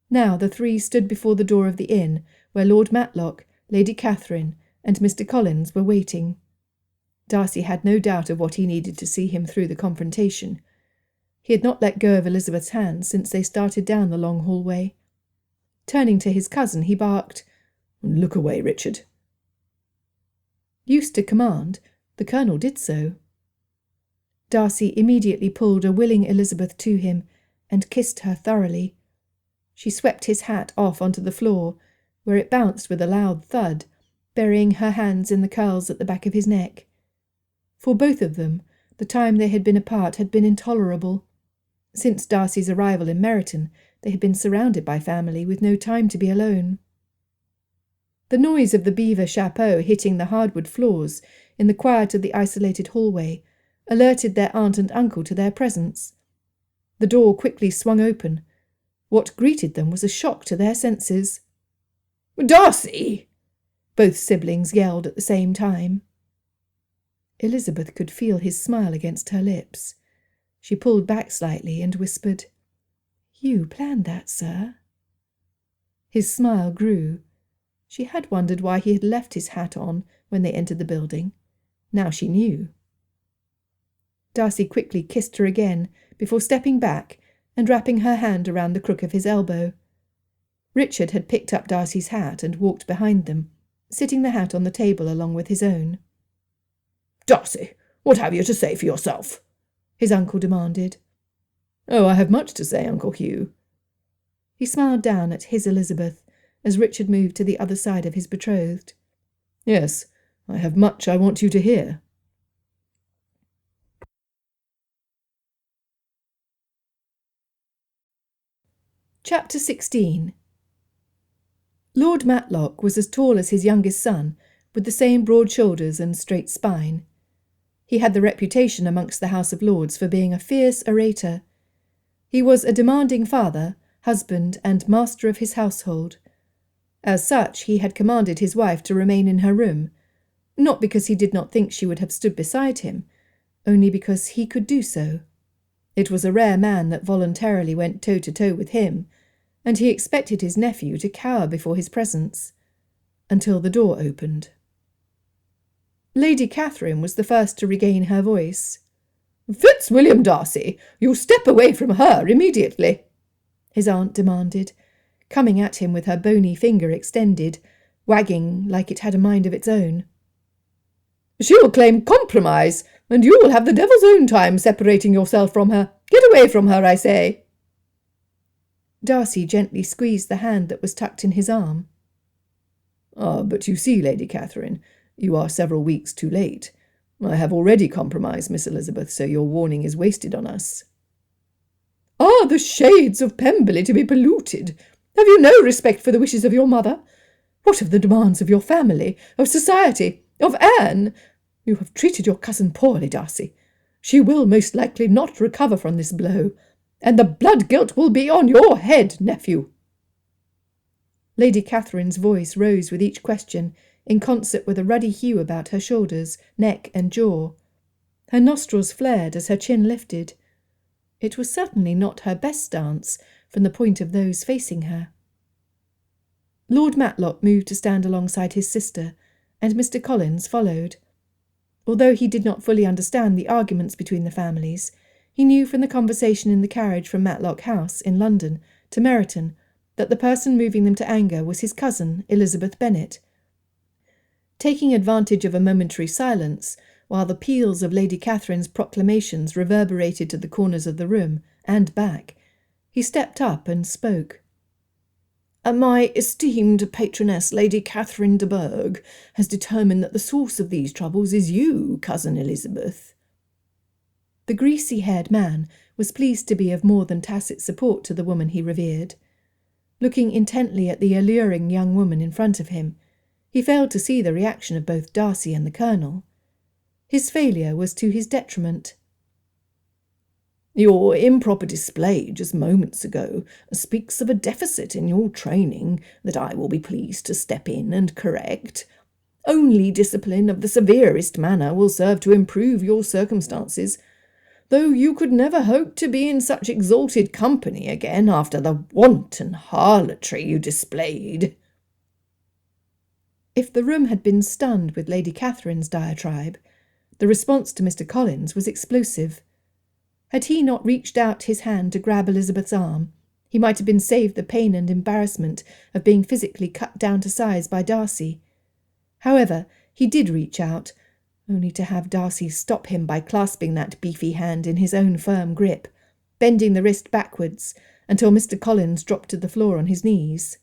Now the three stood before the door of the inn, where Lord Matlock, Lady Catherine, and Mr. Collins were waiting. Darcy had no doubt of what he needed to see him through the confrontation. He had not let go of Elizabeth's hand since they started down the long hallway. Turning to his cousin, he barked, "Look away, Richard." Used to command, the colonel did so. Darcy immediately pulled a willing Elizabeth to him and kissed her thoroughly. She swept his hat off onto the floor, where it bounced with a loud thud, burying her hands in the curls at the back of his neck. For both of them, the time they had been apart had been intolerable. Since Darcy's arrival in Meryton, they had been surrounded by family with no time to be alone. The noise of the beaver chapeau hitting the hardwood floors in the quiet of the isolated hallway alerted their aunt and uncle to their presence. The door quickly swung open. What greeted them was a shock to their senses. "Darcy!" both siblings yelled at the same time. Elizabeth could feel his smile against her lips. She pulled back slightly and whispered, "You planned that, sir?" His smile grew. She had wondered why he had left his hat on when they entered the building. Now she knew. Darcy quickly kissed her again before stepping back and wrapping her hand around the crook of his elbow. Richard had picked up Darcy's hat and walked behind them, sitting the hat on the table along with his own. "Darcy, what have you to say for yourself?" his uncle demanded. "Oh, I have much to say, Uncle Hugh." He smiled down at his Elizabeth as Richard moved to the other side of his betrothed. "Yes, I have much I want you to hear." Chapter 16. Lord Matlock was as tall as his youngest son, with the same broad shoulders and straight spine. He had the reputation amongst the House of Lords for being a fierce orator. He was a demanding father, husband, and master of his household. As such, he had commanded his wife to remain in her room, not because he did not think she would have stood beside him, only because he could do so. It was a rare man that voluntarily went toe-to-toe with him, and he expected his nephew to cower before his presence, until the door opened. Lady Catherine was the first to regain her voice. "Fitzwilliam Darcy, you step away from her immediately," his aunt demanded, coming at him with her bony finger extended, wagging like it had a mind of its own. "She will claim compromise, and you will have the devil's own time separating yourself from her. Get away from her, I say." Darcy gently squeezed the hand that was tucked in his arm. But you see, Lady Catherine, you are several weeks too late. I have already compromised Miss Elizabeth, so your warning is wasted on us." "The shades of Pemberley to be polluted! Have you no respect for the wishes of your mother? What of the demands of your family, of society, of Anne? You have treated your cousin poorly, Darcy. She will most likely not recover from this blow, and the blood guilt will be on your head, nephew." Lady Catherine's voice rose with each question, in concert with a ruddy hue about her shoulders, neck, and jaw. Her nostrils flared as her chin lifted. It was certainly not her best stance from the point of those facing her. Lord Matlock moved to stand alongside his sister, and Mr. Collins followed. Although he did not fully understand the arguments between the families, he knew from the conversation in the carriage from Matlock House in London to Meryton that the person moving them to anger was his cousin, Elizabeth Bennet. Taking advantage of a momentary silence, while the peals of Lady Catherine's proclamations reverberated to the corners of the room and back, he stepped up and spoke. My esteemed patroness, Lady Catherine de Bourgh, has determined that the source of these troubles is you, cousin Elizabeth." The greasy-haired man was pleased to be of more than tacit support to the woman he revered. Looking intently at the alluring young woman in front of him, he failed to see the reaction of both Darcy and the Colonel. His failure was to his detriment. "Your improper display just moments ago speaks of a deficit in your training that I will be pleased to step in and correct. Only discipline of the severest manner will serve to improve your circumstances, though you could never hope to be in such exalted company again after the wanton harlotry you displayed." If the room had been stunned with Lady Catherine's diatribe, the response to Mr. Collins was explosive. Had he not reached out his hand to grab Elizabeth's arm, he might have been saved the pain and embarrassment of being physically cut down to size by Darcy. However, he did reach out, only to have Darcy stop him by clasping that beefy hand in his own firm grip, bending the wrist backwards until Mr. Collins dropped to the floor on his knees.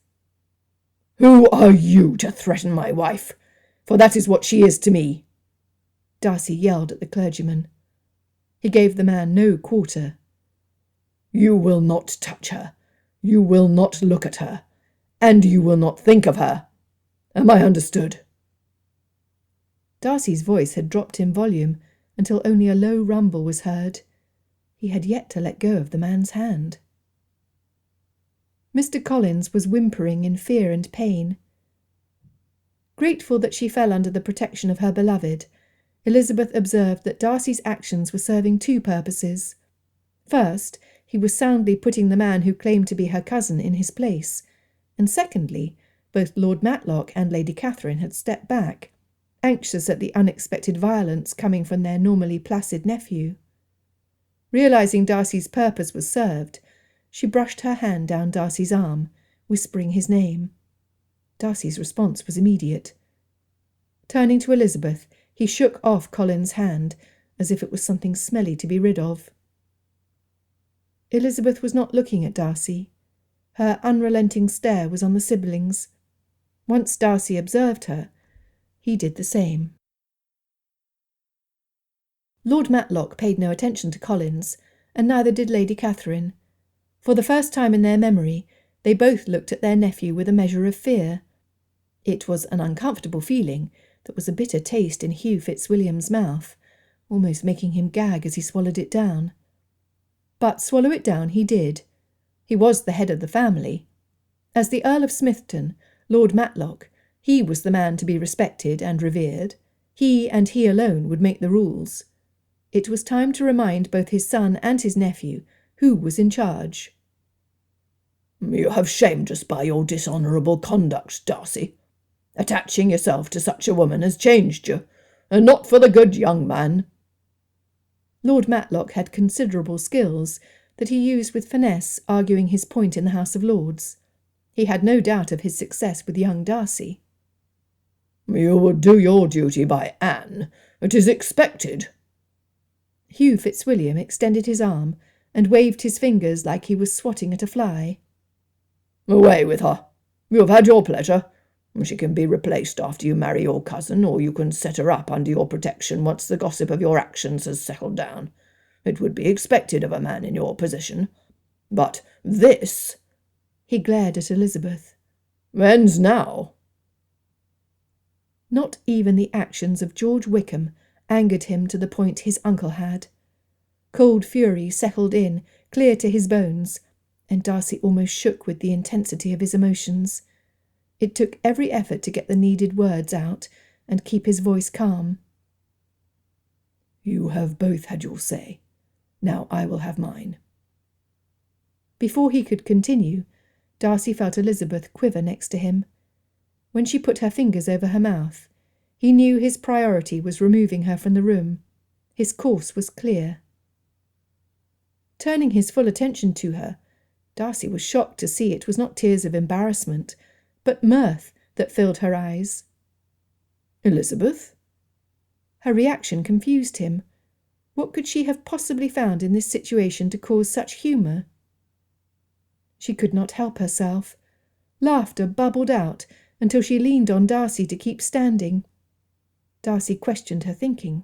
"Who are you to threaten my wife? For that is what she is to me," Darcy yelled at the clergyman. He gave the man no quarter. "You will not touch her. You will not look at her. And you will not think of her. Am I understood?" Darcy's voice had dropped in volume until only a low rumble was heard. He had yet to let go of the man's hand. Mr. Collins was whimpering in fear and pain. Grateful that she fell under the protection of her beloved, Elizabeth observed that Darcy's actions were serving two purposes. First, he was soundly putting the man who claimed to be her cousin in his place, and secondly, both Lord Matlock and Lady Catherine had stepped back, anxious at the unexpected violence coming from their normally placid nephew. Realizing Darcy's purpose was served, she brushed her hand down Darcy's arm, whispering his name. Darcy's response was immediate. Turning to Elizabeth, he shook off Colin's hand, as if it was something smelly to be rid of. Elizabeth was not looking at Darcy. Her unrelenting stare was on the siblings. Once Darcy observed her, he did the same. Lord Matlock paid no attention to Collins, and neither did Lady Catherine. For the first time in their memory, they both looked at their nephew with a measure of fear. It was an uncomfortable feeling that was a bitter taste in Hugh Fitzwilliam's mouth, almost making him gag as he swallowed it down. But swallow it down he did. He was the head of the family. As the Earl of Smithton, Lord Matlock, he was the man to be respected and revered. He and he alone would make the rules. It was time to remind both his son and his nephew who was in charge. "You have shamed us by your dishonourable conduct, Darcy. Attaching yourself to such a woman has changed you, and not for the good, young man." Lord Matlock had considerable skills that he used with finesse, arguing his point in the House of Lords. He had no doubt of his success with young Darcy. "You will do your duty by Anne. It is expected." Hugh Fitzwilliam extended his arm and waved his fingers like he was swatting at a fly. "Away with her. You have had your pleasure. She can be replaced after you marry your cousin, or you can set her up under your protection once the gossip of your actions has settled down. It would be expected of a man in your position. But this," he glared at Elizabeth, "ends now." Not even the actions of George Wickham angered him to the point his uncle had. Cold fury settled in, clear to his bones, and Darcy almost shook with the intensity of his emotions. It took every effort to get the needed words out and keep his voice calm. "You have both had your say. Now I will have mine." Before he could continue, Darcy felt Elizabeth quiver next to him. When she put her fingers over her mouth, he knew his priority was removing her from the room. His course was clear. Turning his full attention to her, Darcy was shocked to see it was not tears of embarrassment, but mirth that filled her eyes. "Elizabeth?" Her reaction confused him. What could she have possibly found in this situation to cause such humour? She could not help herself. Laughter bubbled out until she leaned on Darcy to keep standing. Darcy questioned her thinking.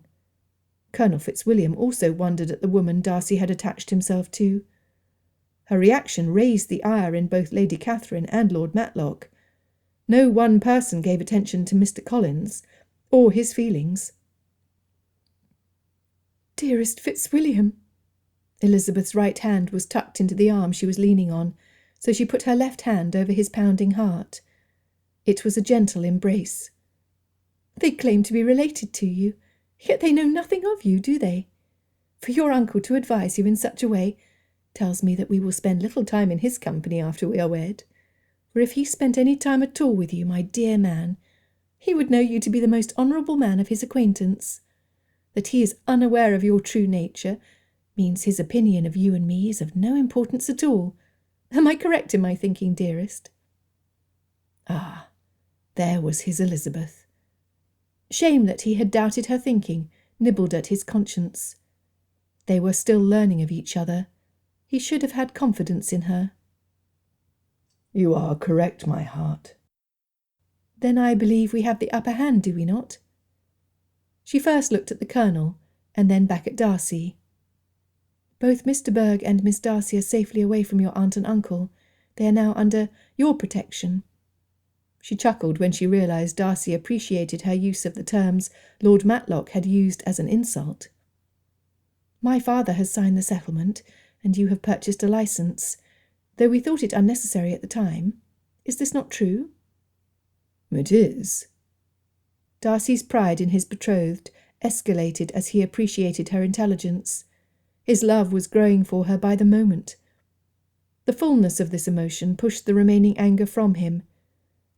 Colonel Fitzwilliam also wondered at the woman Darcy had attached himself to. Her reaction raised the ire in both Lady Catherine and Lord Matlock. No one person gave attention to Mr. Collins, or his feelings. "Dearest Fitzwilliam." Elizabeth's right hand was tucked into the arm she was leaning on, so she put her left hand over his pounding heart. It was a gentle embrace. "They claim to be related to you, yet they know nothing of you, do they? For your uncle to advise you in such a way tells me that we will spend little time in his company after we are wed. For if he spent any time at all with you, my dear man, he would know you to be the most honourable man of his acquaintance. That he is unaware of your true nature means his opinion of you and me is of no importance at all. Am I correct in my thinking, dearest?" Ah, there was his Elizabeth. Shame that he had doubted her thinking nibbled at his conscience. They were still learning of each other. He should have had confidence in her. "You are correct, my heart." "Then I believe we have the upper hand, do we not?" She first looked at the Colonel, and then back at Darcy. "Both Mr. Berg and Miss Darcy are safely away from your aunt and uncle. They are now under your protection." She chuckled when she realised Darcy appreciated her use of the terms Lord Matlock had used as an insult. "My father has signed the settlement, and you have purchased a licence, though we thought it unnecessary at the time. Is this not true?" "It is." Darcy's pride in his betrothed escalated as he appreciated her intelligence. His love was growing for her by the moment. The fullness of this emotion pushed the remaining anger from him.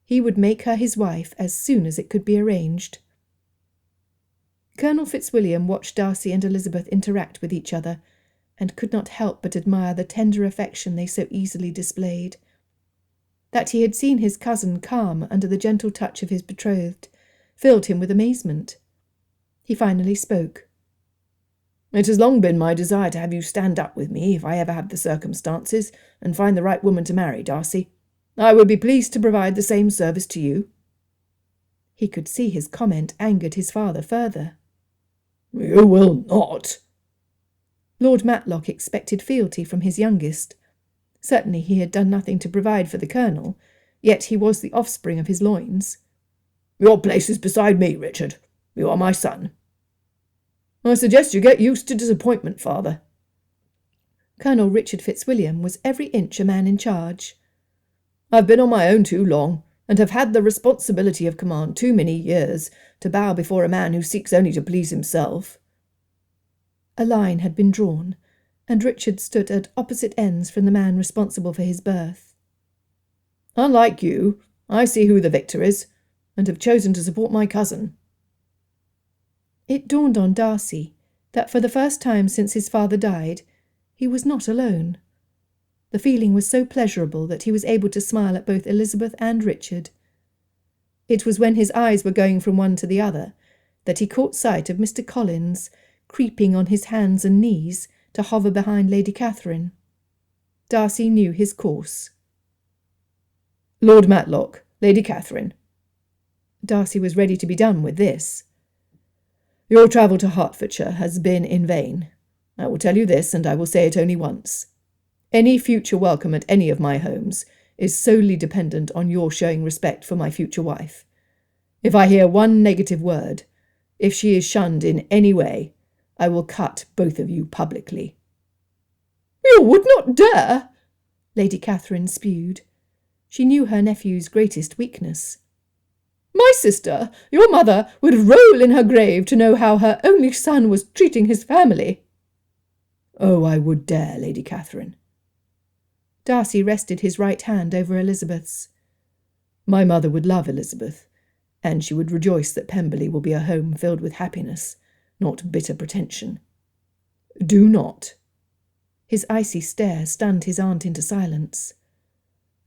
He would make her his wife as soon as it could be arranged. Colonel Fitzwilliam watched Darcy and Elizabeth interact with each other, and could not help but admire the tender affection they so easily displayed. That he had seen his cousin calm under the gentle touch of his betrothed filled him with amazement. He finally spoke. "It has long been my desire to have you stand up with me if I ever have the circumstances and find the right woman to marry, Darcy. I would be pleased to provide the same service to you." He could see his comment angered his father further. "You will not." Lord Matlock expected fealty from his youngest. Certainly he had done nothing to provide for the Colonel, yet he was the offspring of his loins. "Your place is beside me, Richard. You are my son." "I suggest you get used to disappointment, father." Colonel Richard Fitzwilliam was every inch a man in charge. "I've been on my own too long, and have had the responsibility of command too many years to bow before a man who seeks only to please himself." A line had been drawn, and Richard stood at opposite ends from the man responsible for his birth. "Unlike you, I see who the victor is, and have chosen to support my cousin." It dawned on Darcy that for the first time since his father died, he was not alone. The feeling was so pleasurable that he was able to smile at both Elizabeth and Richard. It was when his eyes were going from one to the other that he caught sight of Mr. Collins creeping on his hands and knees to hover behind Lady Catherine. Darcy knew his course. "Lord Matlock, Lady Catherine." Darcy was ready to be done with this. "Your travel to Hertfordshire has been in vain. I will tell you this, and I will say it only once. Any future welcome at any of my homes is solely dependent on your showing respect for my future wife. If I hear one negative word, if she is shunned in any way, I will cut both of you publicly." "You would not dare!" Lady Catherine spewed. She knew her nephew's greatest weakness. "My sister, your mother, would roll in her grave to know how her only son was treating his family." "Oh, I would dare, Lady Catherine." Darcy rested his right hand over Elizabeth's. "My mother would love Elizabeth, and she would rejoice that Pemberley will be a home filled with happiness, not bitter pretension. Do not—" His icy stare stunned his aunt into silence.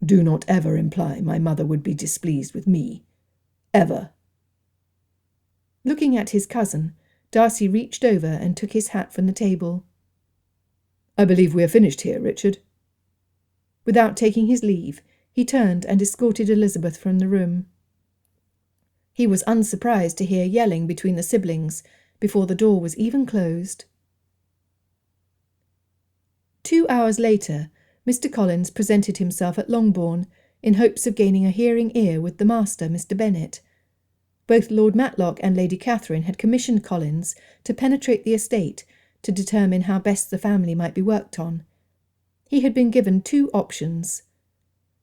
"Do not ever imply my mother would be displeased with me. Ever." Looking at his cousin, Darcy reached over and took his hat from the table. "I believe we are finished here, Richard." Without taking his leave, He turned and escorted Elizabeth from the room. He was unsurprised to hear yelling between the siblings before the door was even closed. 2 hours later, Mr. Collins presented himself at Longbourn in hopes of gaining a hearing ear with the master, Mr. Bennet. Both Lord Matlock and Lady Catherine had commissioned Collins to penetrate the estate to determine how best the family might be worked on. He had been given 2 options.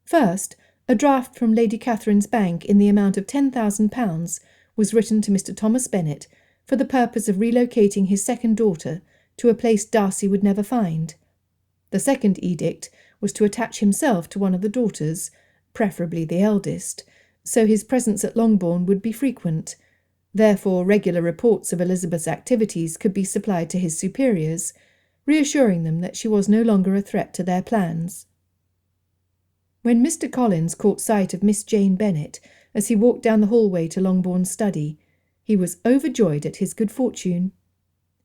First, a draft from Lady Catherine's bank in the amount of £10,000 was written to Mr. Thomas Bennet for the purpose of relocating his second daughter to a place Darcy would never find. The second edict was to attach himself to one of the daughters, preferably the eldest, so his presence at Longbourn would be frequent. Therefore, regular reports of Elizabeth's activities could be supplied to his superiors, reassuring them that she was no longer a threat to their plans. When Mr. Collins caught sight of Miss Jane Bennet as he walked down the hallway to Longbourn's study, he was overjoyed at his good fortune.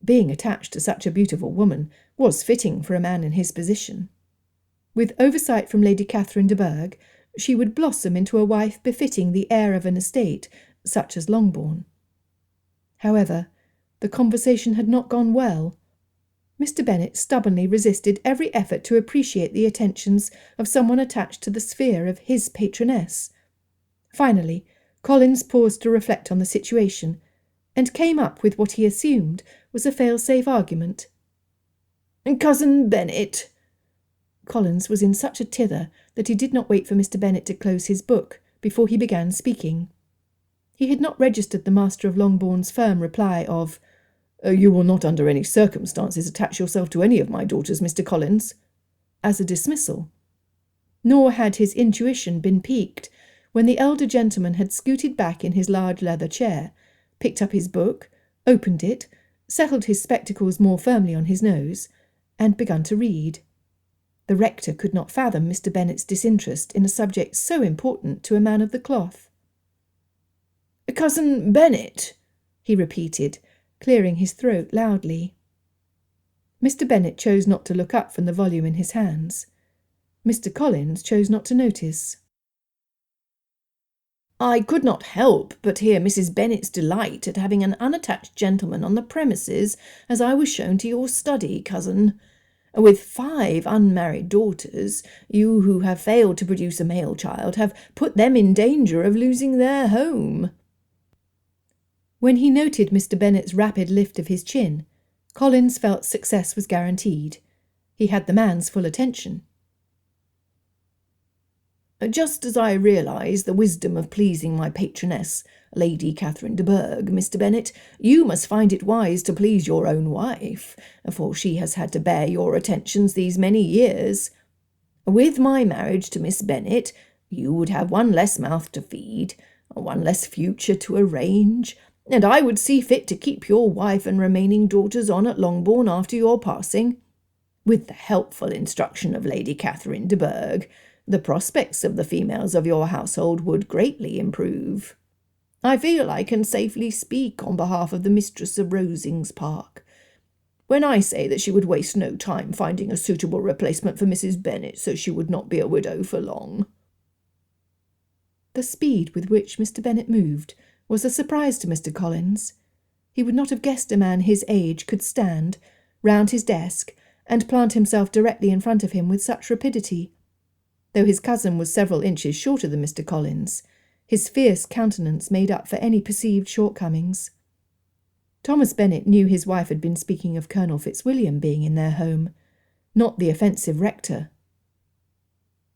Being attached to such a beautiful woman was fitting for a man in his position. With oversight from Lady Catherine de Bourgh, she would blossom into a wife befitting the heir of an estate such as Longbourn. However, the conversation had not gone well. Mr. Bennet stubbornly resisted every effort to appreciate the attentions of someone attached to the sphere of his patroness. Finally, Collins paused to reflect on the situation, and came up with what he assumed was a fail-safe argument. "Cousin Bennet." Collins was in such a tither that he did not wait for Mr. Bennet to close his book before he began speaking. He had not registered the master of Longbourn's firm reply of, "You will not under any circumstances attach yourself to any of my daughters, Mr. Collins," as a dismissal. Nor had his intuition been piqued when the elder gentleman had scooted back in his large leather chair, picked up his book, opened it, settled his spectacles more firmly on his nose, and begun to read. The rector could not fathom Mr. Bennet's disinterest in a subject so important to a man of the cloth. "Cousin Bennet," he repeated, clearing his throat loudly. Mr. Bennet chose not to look up from the volume in his hands. Mr. Collins chose not to notice. "I could not help but hear Mrs. Bennet's delight at having an unattached gentleman on the premises, as I was shown to your study, cousin. With 5 unmarried daughters, you who have failed to produce a male child have put them in danger of losing their home." When he noted Mr. Bennet's rapid lift of his chin, Collins felt success was guaranteed. He had the man's full attention. "Just as I realise the wisdom of pleasing my patroness, Lady Catherine de Bourgh, Mr. Bennet, you must find it wise to please your own wife, for she has had to bear your attentions these many years. With my marriage to Miss Bennet, you would have one less mouth to feed, one less future to arrange, and I would see fit to keep your wife and remaining daughters on at Longbourn after your passing. With the helpful instruction of Lady Catherine de Bourgh, the prospects of the females of your household would greatly improve. I feel I can safely speak on behalf of the mistress of Rosings Park when I say that she would waste no time finding a suitable replacement for Mrs. Bennet, so she would not be a widow for long." The speed with which Mr. Bennet moved was a surprise to Mr. Collins. He would not have guessed a man his age could stand round his desk and plant himself directly in front of him with such rapidity. Though his cousin was several inches shorter than Mr. Collins, his fierce countenance made up for any perceived shortcomings. Thomas Bennet knew his wife had been speaking of Colonel Fitzwilliam being in their home, not the offensive rector.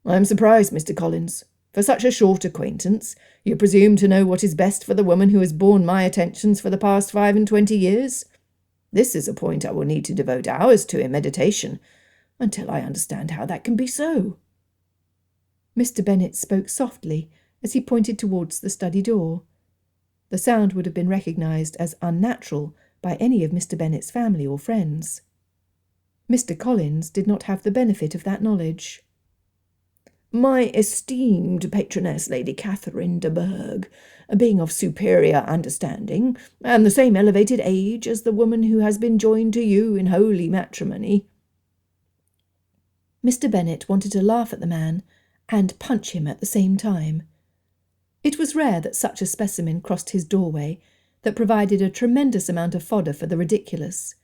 "I am surprised, Mr. Collins. For such a short acquaintance, you presume to know what is best for the woman who has borne my attentions for the past 25 years. This is a point I will need to devote hours to in meditation, until I understand how that can be so." Mr. Bennet spoke softly as he pointed towards the study door. The sound would have been recognised as unnatural by any of Mr. Bennet's family or friends. Mr. Collins did not have the benefit of that knowledge. "My esteemed patroness, Lady Catherine de Bourgh, being of superior understanding, and the same elevated age as the woman who has been joined to you in holy matrimony." Mr. Bennet wanted to laugh at the man, and punch him at the same time. It was rare that such a specimen crossed his doorway that provided a tremendous amount of fodder for the ridiculous.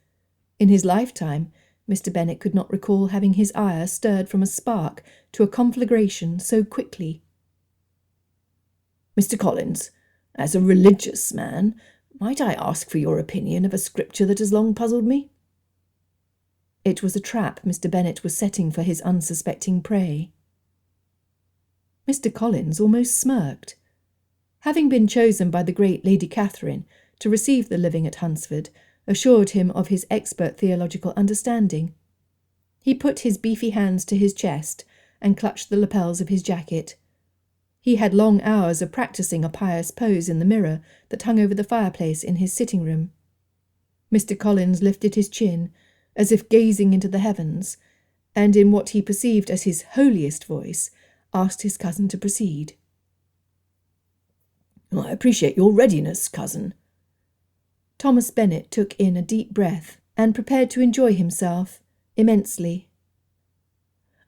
In his lifetime, Mr. Bennet could not recall having his ire stirred from a spark to a conflagration so quickly. "Mr. Collins, as a religious man, might I ask for your opinion of a scripture that has long puzzled me?" It was a trap Mr. Bennet was setting for his unsuspecting prey. Mr. Collins almost smirked. Having been chosen by the great Lady Catherine to receive the living at Hunsford assured him of his expert theological understanding. He put his beefy hands to his chest and clutched the lapels of his jacket. He had long hours of practising a pious pose in the mirror that hung over the fireplace in his sitting-room. Mr. Collins lifted his chin, as if gazing into the heavens, and in what he perceived as his holiest voice, asked his cousin to proceed. "I appreciate your readiness, cousin." Thomas Bennet took in a deep breath and prepared to enjoy himself immensely.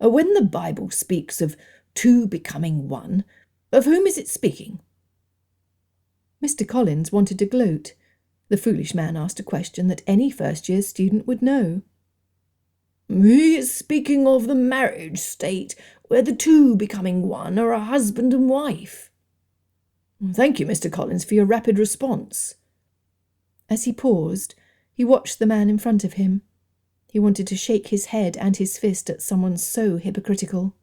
"When the Bible speaks of two becoming one, of whom is it speaking?" Mr. Collins wanted to gloat. The foolish man asked a question that any first-year student would know. "He is speaking of the marriage state, where the two becoming one are a husband and wife." "Thank you, Mr. Collins, for your rapid response." As he paused, he watched the man in front of him. He wanted to shake his head and his fist at someone so hypocritical.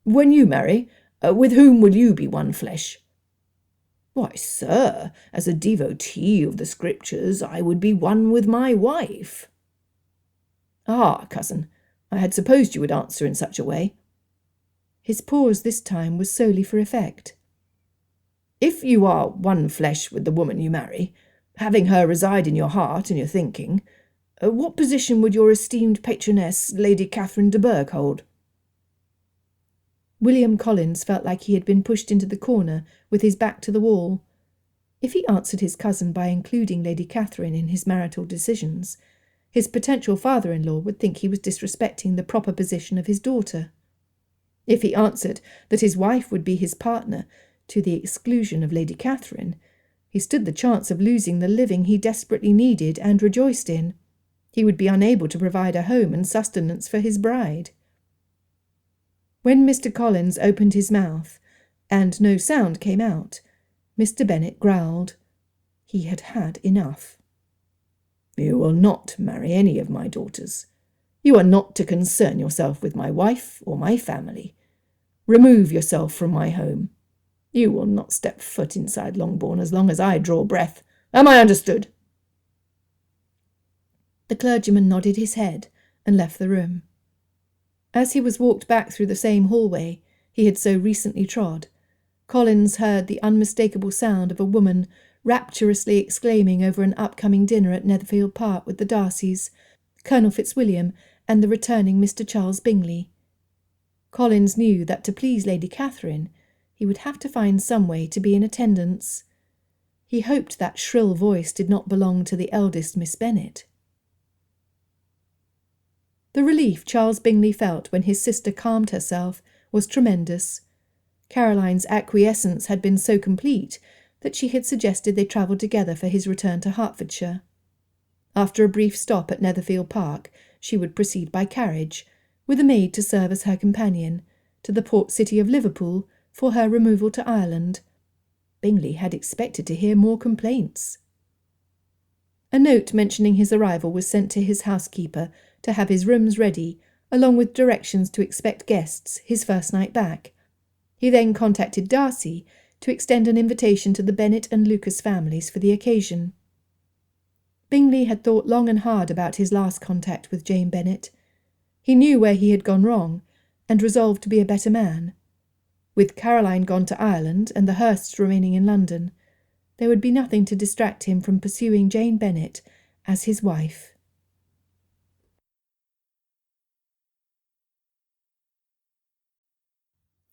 "When you marry, with whom will you be one flesh?" "Why, sir, as a devotee of the Scriptures, I would be one with my wife." "Ah, cousin, I had supposed you would answer in such a way." His pause this time was solely for effect. "If you are one flesh with the woman you marry, having her reside in your heart and your thinking, what position would your esteemed patroness, Lady Catherine de Bourgh, hold?" William Collins felt like he had been pushed into the corner with his back to the wall. If he answered his cousin by including Lady Catherine in his marital decisions, his potential father-in-law would think he was disrespecting the proper position of his daughter. If he answered that his wife would be his partner to the exclusion of Lady Catherine, he stood the chance of losing the living he desperately needed and rejoiced in. He would be unable to provide a home and sustenance for his bride. When Mr. Collins opened his mouth, and no sound came out, Mr. Bennet growled. He had had enough. "You will not marry any of my daughters. You are not to concern yourself with my wife or my family. Remove yourself from my home. You will not step foot inside Longbourn as long as I draw breath. Am I understood?" The clergyman nodded his head and left the room. As he was walked back through the same hallway he had so recently trod, Collins heard the unmistakable sound of a woman rapturously exclaiming over an upcoming dinner at Netherfield Park with the Darcys, Colonel Fitzwilliam, and the returning Mr. Charles Bingley. Collins knew that to please Lady Catherine he would have to find some way to be in attendance. He hoped that shrill voice did not belong to the eldest Miss Bennet. The relief Charles Bingley felt when his sister calmed herself was tremendous. Caroline's acquiescence had been so complete that she had suggested they travel together for his return to Hertfordshire. After a brief stop at Netherfield Park, she would proceed by carriage, with a maid to serve as her companion, to the port city of Liverpool for her removal to Ireland. Bingley had expected to hear more complaints. A note mentioning his arrival was sent to his housekeeper to have his rooms ready, along with directions to expect guests his first night back. He then contacted Darcy to extend an invitation to the Bennet and Lucas families for the occasion. Bingley had thought long and hard about his last contact with Jane Bennet. He knew where he had gone wrong, and resolved to be a better man. With Caroline gone to Ireland and the Hursts remaining in London, there would be nothing to distract him from pursuing Jane Bennet as his wife.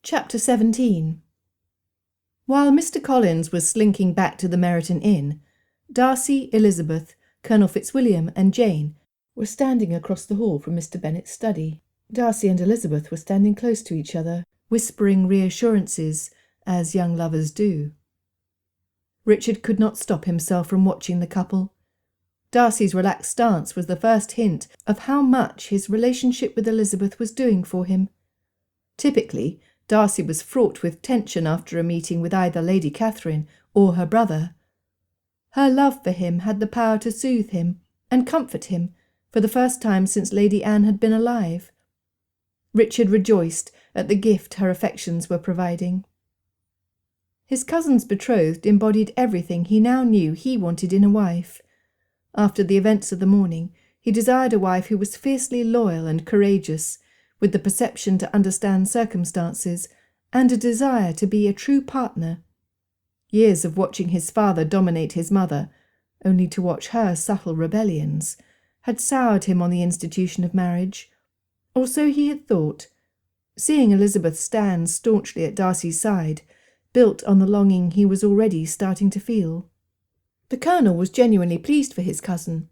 Chapter 17. While Mr. Collins was slinking back to the Meryton Inn, Darcy, Elizabeth, Colonel Fitzwilliam and Jane were standing across the hall from Mr. Bennet's study. Darcy and Elizabeth were standing close to each other, whispering reassurances, as young lovers do. Richard could not stop himself from watching the couple. Darcy's relaxed stance was the first hint of how much his relationship with Elizabeth was doing for him. Typically, Darcy was fraught with tension after a meeting with either Lady Catherine or her brother. Her love for him had the power to soothe him and comfort him for the first time since Lady Anne had been alive. Richard rejoiced at the gift her affections were providing. His cousin's betrothed embodied everything he now knew he wanted in a wife. After the events of the morning, he desired a wife who was fiercely loyal and courageous, with the perception to understand circumstances, and a desire to be a true partner. Years of watching his father dominate his mother, only to watch her subtle rebellions, had soured him on the institution of marriage, or so he had thought. Seeing Elizabeth stand staunchly at Darcy's side, built on the longing he was already starting to feel. The Colonel was genuinely pleased for his cousin,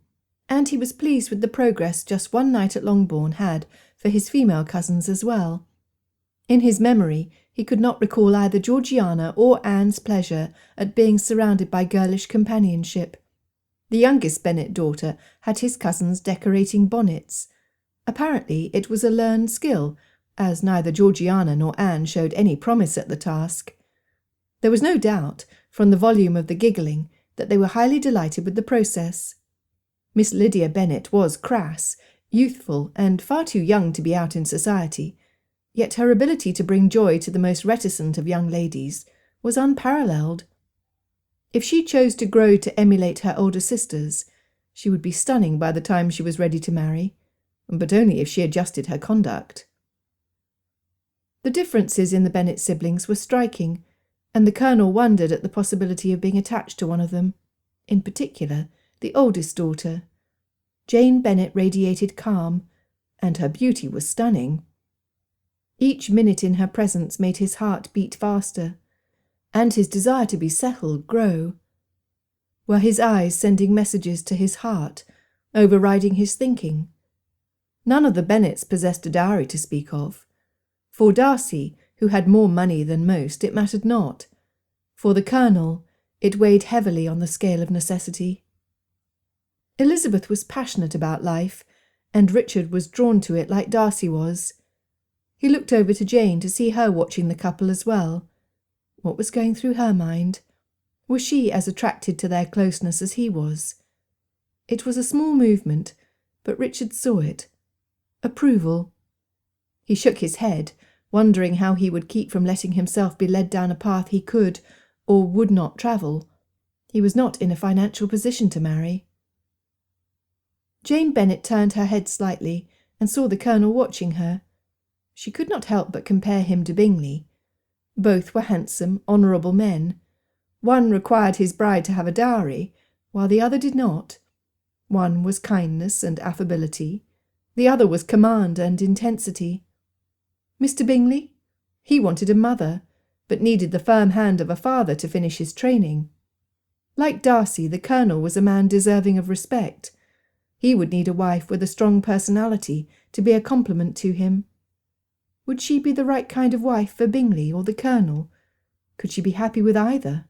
and he was pleased with the progress just one night at Longbourn had for his female cousins as well. In his memory, he could not recall either Georgiana or Anne's pleasure at being surrounded by girlish companionship. The youngest Bennet daughter had his cousins decorating bonnets. Apparently it was a learned skill, as neither Georgiana nor Anne showed any promise at the task. There was no doubt, from the volume of the giggling, that they were highly delighted with the process. Miss Lydia Bennet was crass, youthful, and far too young to be out in society, yet her ability to bring joy to the most reticent of young ladies was unparalleled. If she chose to grow to emulate her older sisters, she would be stunning by the time she was ready to marry, but only if she adjusted her conduct. The differences in the Bennet siblings were striking, and the Colonel wondered at the possibility of being attached to one of them, in particular the oldest daughter. Jane Bennet radiated calm, and her beauty was stunning. Each minute in her presence made his heart beat faster, and his desire to be settled grow. Were his eyes sending messages to his heart, overriding his thinking? None of the Bennets possessed a dowry to speak of. For Darcy, who had more money than most, it mattered not. For the Colonel, it weighed heavily on the scale of necessity. Elizabeth was passionate about life, and Richard was drawn to it like Darcy was. He looked over to Jane to see her watching the couple as well. What was going through her mind? Was she as attracted to their closeness as he was? It was a small movement, but Richard saw it. Approval. He shook his head, wondering how he would keep from letting himself be led down a path he could or would not travel. He was not in a financial position to marry. Jane Bennet turned her head slightly and saw the Colonel watching her. She could not help but compare him to Bingley. Both were handsome, honourable men. One required his bride to have a dowry, while the other did not. One was kindness and affability. The other was command and intensity. Mr. Bingley? He wanted a mother, but needed the firm hand of a father to finish his training. Like Darcy, the Colonel was a man deserving of respect. He would need a wife with a strong personality to be a complement to him. Would she be the right kind of wife for Bingley or the Colonel? Could she be happy with either?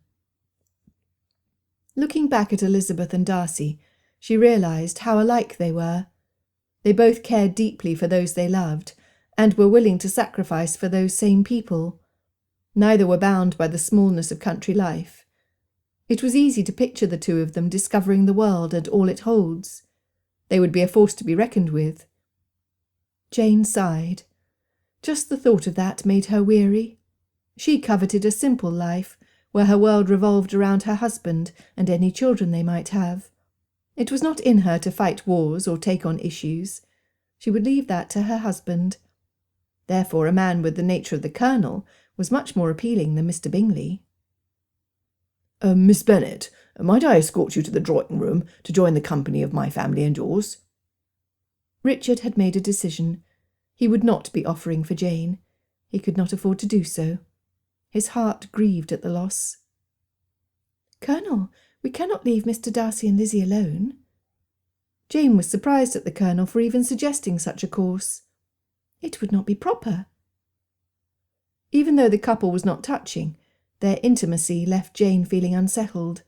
Looking back at Elizabeth and Darcy, she realised how alike they were. They both cared deeply for those they loved, and were willing to sacrifice for those same people. Neither were bound by the smallness of country life. It was easy to picture the two of them discovering the world and all it holds. They would be a force to be reckoned with. Jane sighed. Just the thought of that made her weary. She coveted a simple life, where her world revolved around her husband and any children they might have. It was not in her to fight wars or take on issues. She would leave that to her husband. Therefore, a man with the nature of the Colonel was much more appealing than Mr. Bingley. Miss Bennet, might I escort you to the drawing-room to join the company of my family and yours? Richard had made a decision. He would not be offering for Jane. He could not afford to do so. His heart grieved at the loss. Colonel, we cannot leave Mr. Darcy and Lizzie alone. Jane was surprised at the Colonel for even suggesting such a course. It would not be proper. Even though the couple was not touching, their intimacy left Jane feeling unsettled,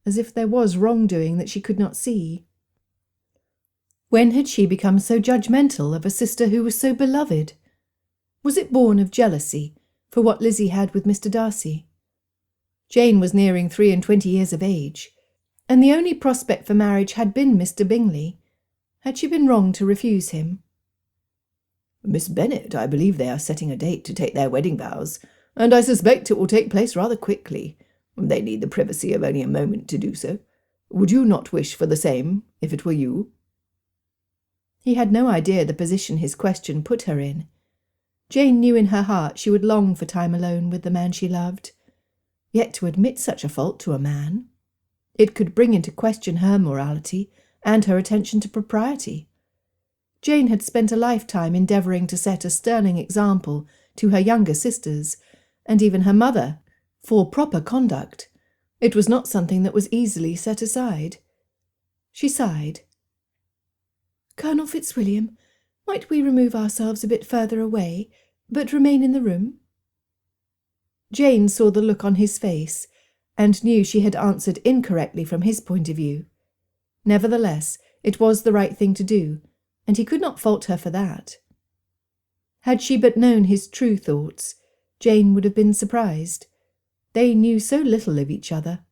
as if there was wrongdoing that she could not see. When had she become so judgmental of a sister who was so beloved? Was it born of jealousy for what Lizzie had with Mr. Darcy? Jane was nearing 23 years of age, and the only prospect for marriage had been Mr. Bingley. Had she been wrong to refuse him? Miss Bennet, I believe they are setting a date to take their wedding vows, and I suspect it will take place rather quickly. They need the privacy of only a moment to do so. Would you not wish for the same, if it were you? He had no idea the position his question put her in. Jane knew in her heart she would long for time alone with the man she loved. Yet to admit such a fault to a man, it could bring into question her morality and her attention to propriety. Jane had spent a lifetime endeavouring to set a sterling example to her younger sisters, and even her mother, for proper conduct. It was not something that was easily set aside. She sighed. "Colonel Fitzwilliam, might we remove ourselves a bit further away, but remain in the room?" Jane saw the look on his face, and knew she had answered incorrectly from his point of view. Nevertheless, it was the right thing to do, and he could not fault her for that. Had she but known his true thoughts, Jane would have been surprised. They knew so little of each other.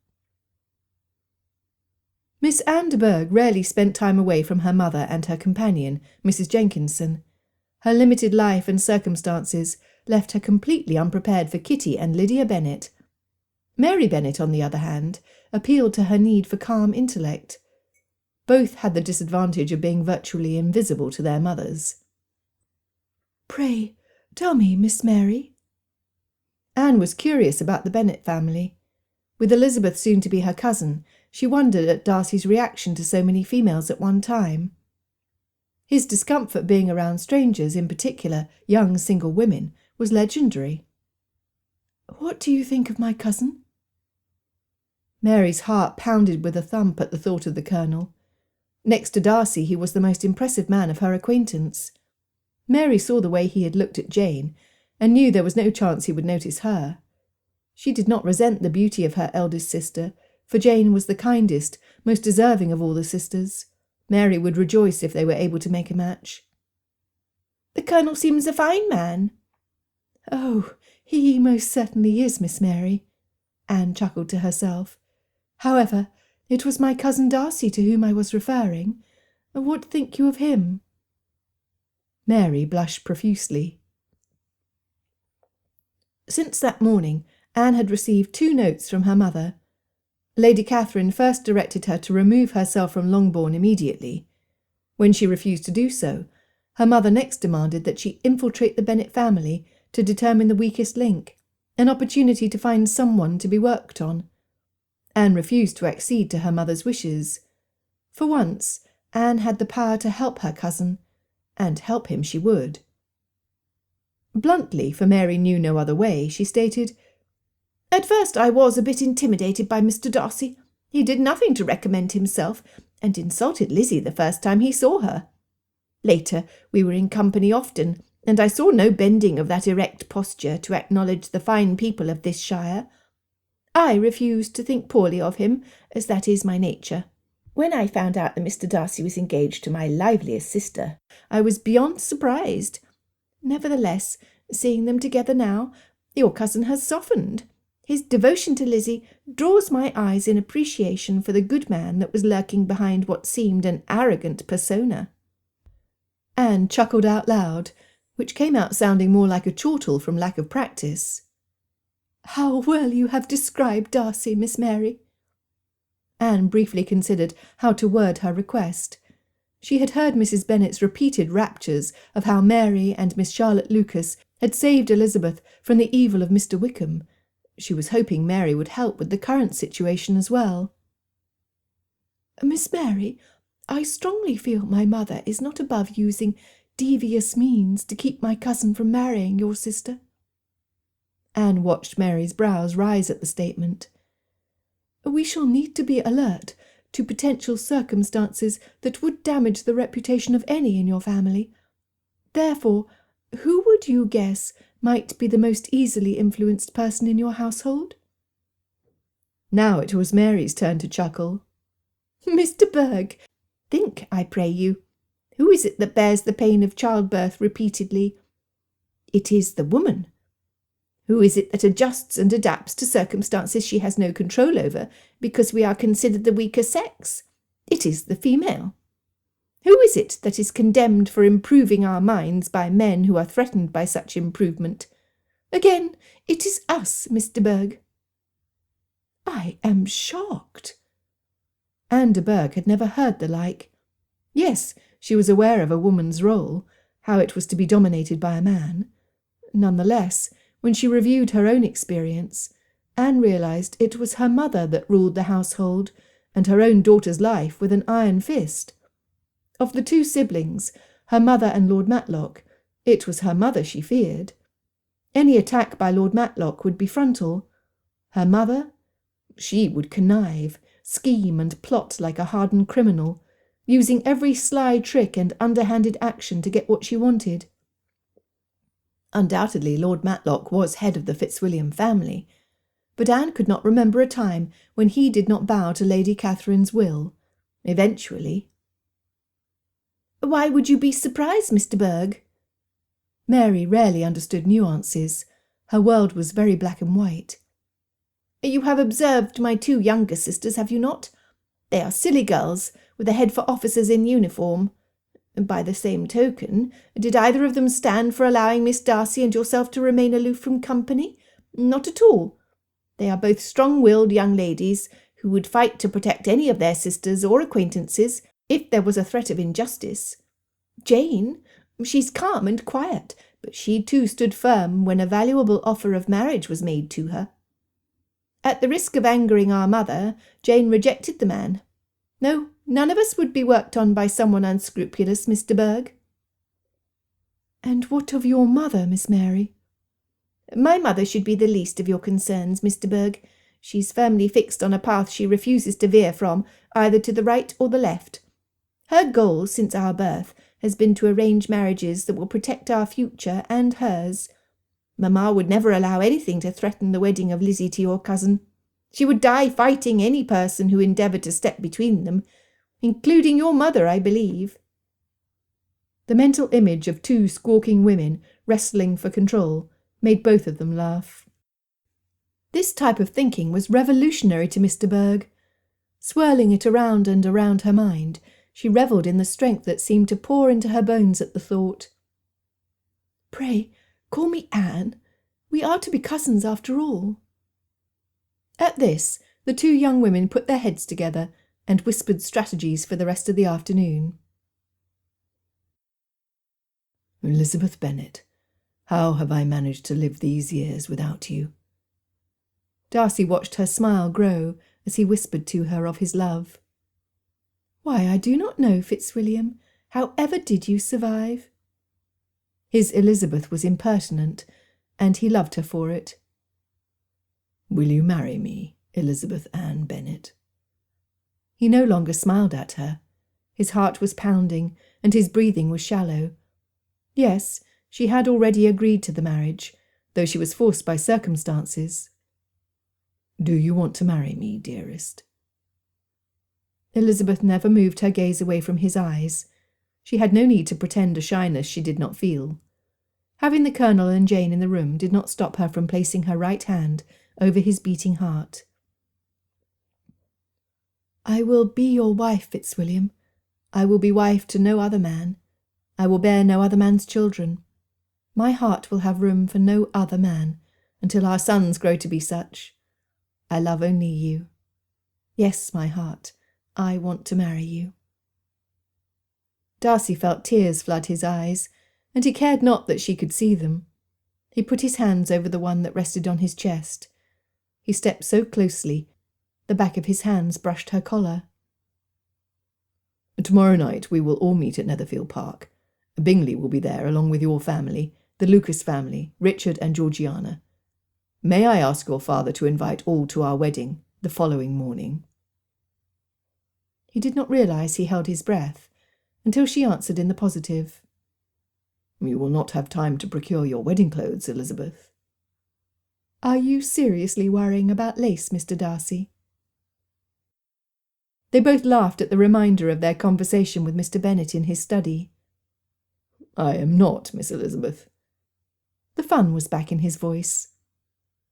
Miss Anne de Bourgh rarely spent time away from her mother and her companion, Mrs. Jenkinson. Her limited life and circumstances left her completely unprepared for Kitty and Lydia Bennet. Mary Bennet, on the other hand, appealed to her need for calm intellect. Both had the disadvantage of being virtually invisible to their mothers. "Pray, tell me, Miss Mary." Anne was curious about the Bennet family. With Elizabeth soon to be her cousin, she wondered at Darcy's reaction to so many females at one time. His discomfort being around strangers, in particular young single women, was legendary. "What do you think of my cousin?" Mary's heart pounded with a thump at the thought of the Colonel. Next to Darcy, he was the most impressive man of her acquaintance. Mary saw the way he had looked at Jane, and knew there was no chance he would notice her. She did not resent the beauty of her eldest sister, for Jane was the kindest, most deserving of all the sisters. Mary would rejoice if they were able to make a match. "The Colonel seems a fine man." "Oh, he most certainly is, Miss Mary," Anne chuckled to herself. "However, it was my cousin Darcy to whom I was referring. What think you of him?" Mary blushed profusely. Since that morning, Anne had received 2 notes from her mother. Lady Catherine first directed her to remove herself from Longbourn immediately. When she refused to do so, her mother next demanded that she infiltrate the Bennet family to determine the weakest link, an opportunity to find someone to be worked on. Anne refused to accede to her mother's wishes. For once, Anne had the power to help her cousin, and help him she would. Bluntly, for Mary knew no other way, she stated, "At first I was a bit intimidated by Mr. Darcy. He did nothing to recommend himself, and insulted Lizzie the first time he saw her. Later, we were in company often, and I saw no bending of that erect posture to acknowledge the fine people of this shire. I refused to think poorly of him, as that is my nature. When I found out that Mr. Darcy was engaged to my liveliest sister, I was beyond surprised. Nevertheless, seeing them together now, your cousin has softened. His devotion to Lizzie draws my eyes in appreciation for the good man that was lurking behind what seemed an arrogant persona." Anne chuckled out loud, which came out sounding more like a chortle from lack of practice. "How well you have described Darcy, Miss Mary." Anne briefly considered how to word her request. She had heard Mrs. Bennet's repeated raptures of how Mary and Miss Charlotte Lucas had saved Elizabeth from the evil of Mr. Wickham. She was hoping Mary would help with the current situation as well. "Miss Mary, I strongly feel my mother is not above using devious means to keep my cousin from marrying your sister." Anne watched Mary's brows rise at the statement. "We shall need to be alert to potential circumstances that would damage the reputation of any in your family. Therefore, Who would you guess might be the most easily influenced person in your household?" Now it was Mary's turn to chuckle. "Mr. Berg, think, I pray you. Who is it that bears the pain of childbirth repeatedly? It is the woman. Who is it that adjusts and adapts to circumstances she has no control over because we are considered the weaker sex? It is the female. Who is it that is condemned for improving our minds by men who are threatened by such improvement? Again, it is us, Mr. Berg." "I am shocked." Anne de Bourgh had never heard the like. Yes, she was aware of a woman's role, how it was to be dominated by a man. None the less, when she reviewed her own experience, Anne realised it was her mother that ruled the household and her own daughter's life with an iron fist. Of the two siblings, her mother and Lord Matlock, it was her mother she feared. Any attack by Lord Matlock would be frontal. Her mother? She would connive, scheme and plot like a hardened criminal, using every sly trick and underhanded action to get what she wanted. Undoubtedly Lord Matlock was head of the Fitzwilliam family, but Anne could not remember a time when he did not bow to Lady Catherine's will. Eventually. "Why would you be surprised, Mr. Berg?" Mary rarely understood nuances. Her world was very black and white. "You have observed my two younger sisters, have you not? They are silly girls, with a head for officers in uniform. By the same token, did either of them stand for allowing Miss Darcy and yourself to remain aloof from company? Not at all. They are both strong-willed young ladies who would fight to protect any of their sisters or acquaintances if there was a threat of injustice. Jane, she's calm and quiet, but she too stood firm when a valuable offer of marriage was made to her. At the risk of angering our mother, Jane rejected the man. No, none of us would be worked on by someone unscrupulous, Mr. Berg." "And what of your mother, Miss Mary?" "My mother should be the least of your concerns, Mr. Berg. She's firmly fixed on a path she refuses to veer from, either to the right or the left. Her goal, since our birth, has been to arrange marriages that will protect our future and hers. Mamma would never allow anything to threaten the wedding of Lizzie to your cousin. She would die fighting any person who endeavoured to step between them, including your mother, I believe." The mental image of two squawking women wrestling for control made both of them laugh. This type of thinking was revolutionary to Mr. Berg. Swirling it around and around her mind, she revelled in the strength that seemed to pour into her bones at the thought. "Pray, call me Anne. We are to be cousins after all." At this, the two young women put their heads together and whispered strategies for the rest of the afternoon. "Elizabeth Bennet, how have I managed to live these years without you?" Darcy watched her smile grow as he whispered to her of his love. "Why, I do not know, Fitzwilliam. How ever did you survive?" His Elizabeth was impertinent, and he loved her for it. "Will you marry me, Elizabeth Ann Bennet?" He no longer smiled at her. His heart was pounding, and his breathing was shallow. Yes, she had already agreed to the marriage, though she was forced by circumstances. "Do you want to marry me, dearest?" Elizabeth never moved her gaze away from his eyes. She had no need to pretend a shyness she did not feel. Having the Colonel and Jane in the room did not stop her from placing her right hand over his beating heart. "I will be your wife, Fitzwilliam. I will be wife to no other man. I will bear no other man's children. My heart will have room for no other man, until our sons grow to be such. I love only you. Yes, my heart, I want to marry you." Darcy felt tears flood his eyes, and he cared not that she could see them. He put his hands over the one that rested on his chest. He stepped so closely, the back of his hands brushed her collar. "Tomorrow night we will all meet at Netherfield Park. Bingley will be there along with your family, the Lucas family, Richard and Georgiana. May I ask your father to invite all to our wedding the following morning?" He did not realise he held his breath until she answered in the positive. You will not have time to procure your wedding clothes, Elizabeth. Are you seriously worrying about lace, Mr. Darcy? They both laughed at the reminder of their conversation with Mr. Bennet in his study. I am not, Miss Elizabeth. The fun was back in his voice.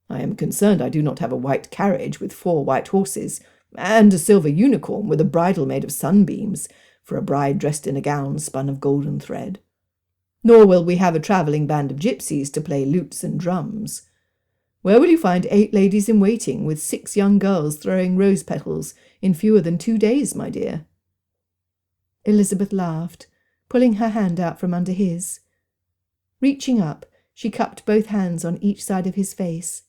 I am concerned I do not have a white carriage with 4 white horses, and a silver unicorn with a bridle made of sunbeams, for a bride dressed in a gown spun of golden thread. Nor will we have a travelling band of gypsies to play lutes and drums. Where will you find 8 ladies in waiting, with 6 young girls throwing rose petals in fewer than 2 days, my dear? Elizabeth laughed, pulling her hand out from under his. Reaching up, she cupped both hands on each side of his face.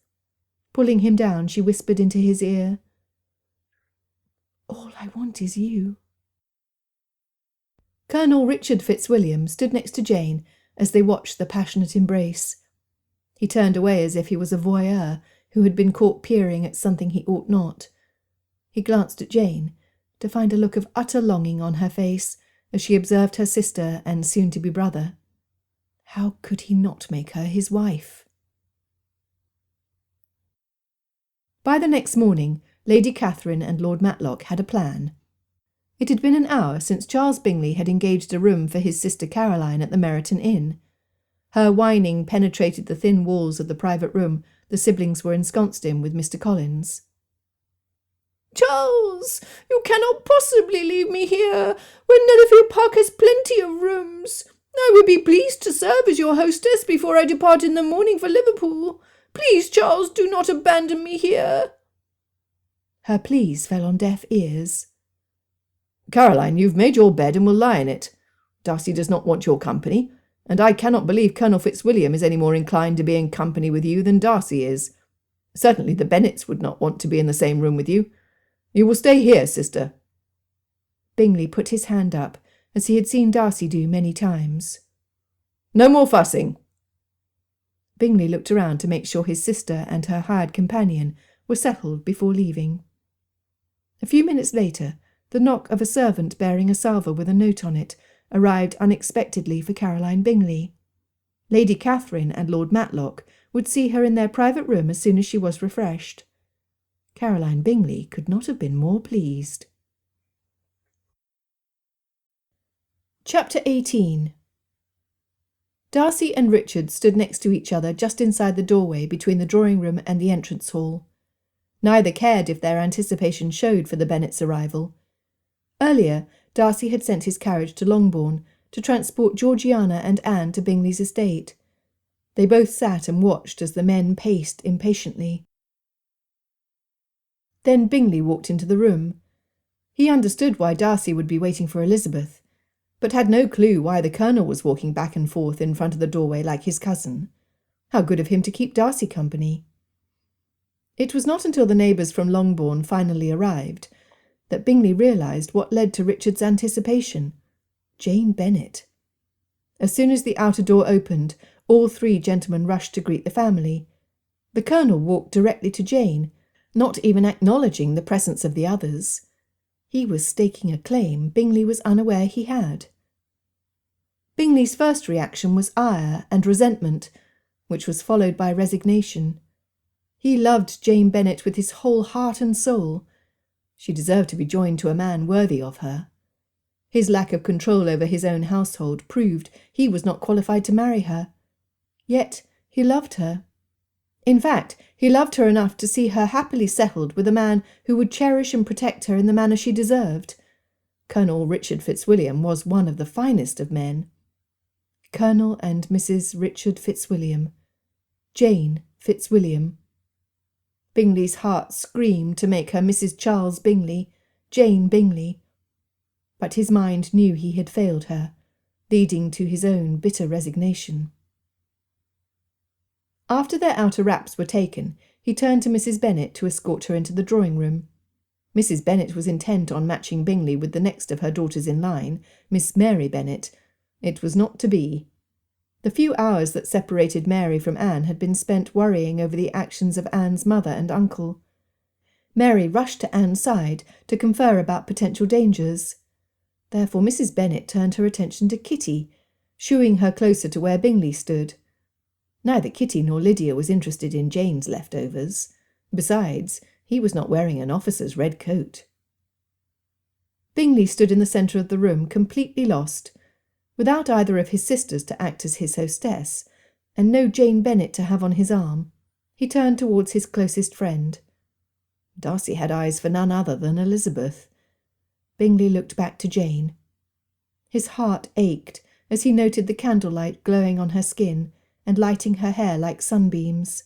Pulling him down, she whispered into his ear, "All I want is you." Colonel Richard Fitzwilliam stood next to Jane as they watched the passionate embrace. He turned away as if he was a voyeur who had been caught peering at something he ought not. He glanced at Jane, to find a look of utter longing on her face as she observed her sister and soon-to-be brother. How could he not make her his wife? By the next morning, Lady Catherine and Lord Matlock had a plan. It had been an hour since Charles Bingley had engaged a room for his sister Caroline at the Meryton Inn. Her whining penetrated the thin walls of the private room the siblings were ensconced in with Mr. Collins. "Charles, you cannot possibly leave me here, when Netherfield Park has plenty of rooms. I would be pleased to serve as your hostess before I depart in the morning for Liverpool. Please, Charles, do not abandon me here." Her pleas fell on deaf ears. "Caroline, you've made your bed and will lie in it. Darcy does not want your company, and I cannot believe Colonel Fitzwilliam is any more inclined to be in company with you than Darcy is. Certainly the Bennets would not want to be in the same room with you. You will stay here, sister." Bingley put his hand up, as he had seen Darcy do many times. "No more fussing." Bingley looked around to make sure his sister and her hired companion were settled before leaving. A few minutes later, the knock of a servant bearing a salver with a note on it arrived unexpectedly for Caroline Bingley. Lady Catherine and Lord Matlock would see her in their private room as soon as she was refreshed. Caroline Bingley could not have been more pleased. Chapter 18. Darcy and Richard stood next to each other just inside the doorway between the drawing-room and the entrance hall. Neither cared if their anticipation showed for the Bennets' arrival. Earlier, Darcy had sent his carriage to Longbourn to transport Georgiana and Anne to Bingley's estate. They both sat and watched as the men paced impatiently. Then Bingley walked into the room. He understood why Darcy would be waiting for Elizabeth, but had no clue why the Colonel was walking back and forth in front of the doorway like his cousin. How good of him to keep Darcy company. It was not until the neighbours from Longbourn finally arrived that Bingley realised what led to Richard's anticipation. Jane Bennet. As soon as the outer door opened, all 3 gentlemen rushed to greet the family. The Colonel walked directly to Jane, not even acknowledging the presence of the others. He was staking a claim Bingley was unaware he had. Bingley's first reaction was ire and resentment, which was followed by resignation. He loved Jane Bennet with his whole heart and soul. She deserved to be joined to a man worthy of her. His lack of control over his own household proved he was not qualified to marry her. Yet he loved her. In fact, he loved her enough to see her happily settled with a man who would cherish and protect her in the manner she deserved. Colonel Richard Fitzwilliam was one of the finest of men. Colonel and Mrs. Richard Fitzwilliam. Jane Fitzwilliam. Bingley's heart screamed to make her Mrs. Charles Bingley, Jane Bingley. But his mind knew he had failed her, leading to his own bitter resignation. After their outer wraps were taken, he turned to Mrs. Bennet to escort her into the drawing-room. Mrs. Bennet was intent on matching Bingley with the next of her daughters in line, Miss Mary Bennet. It was not to be. The few hours that separated Mary from Anne had been spent worrying over the actions of Anne's mother and uncle. Mary rushed to Anne's side to confer about potential dangers. Therefore Mrs. Bennet turned her attention to Kitty. shooing her closer to where Bingley stood. Neither Kitty nor Lydia was interested in Jane's leftovers. Besides, he was not wearing an officer's red coat. Bingley stood in the centre of the room, completely lost, without either of his sisters to act as his hostess, and no Jane Bennet to have on his arm. He turned towards his closest friend. Darcy had eyes for none other than Elizabeth. Bingley looked back to Jane. His heart ached as he noted the candlelight glowing on her skin and lighting her hair like sunbeams.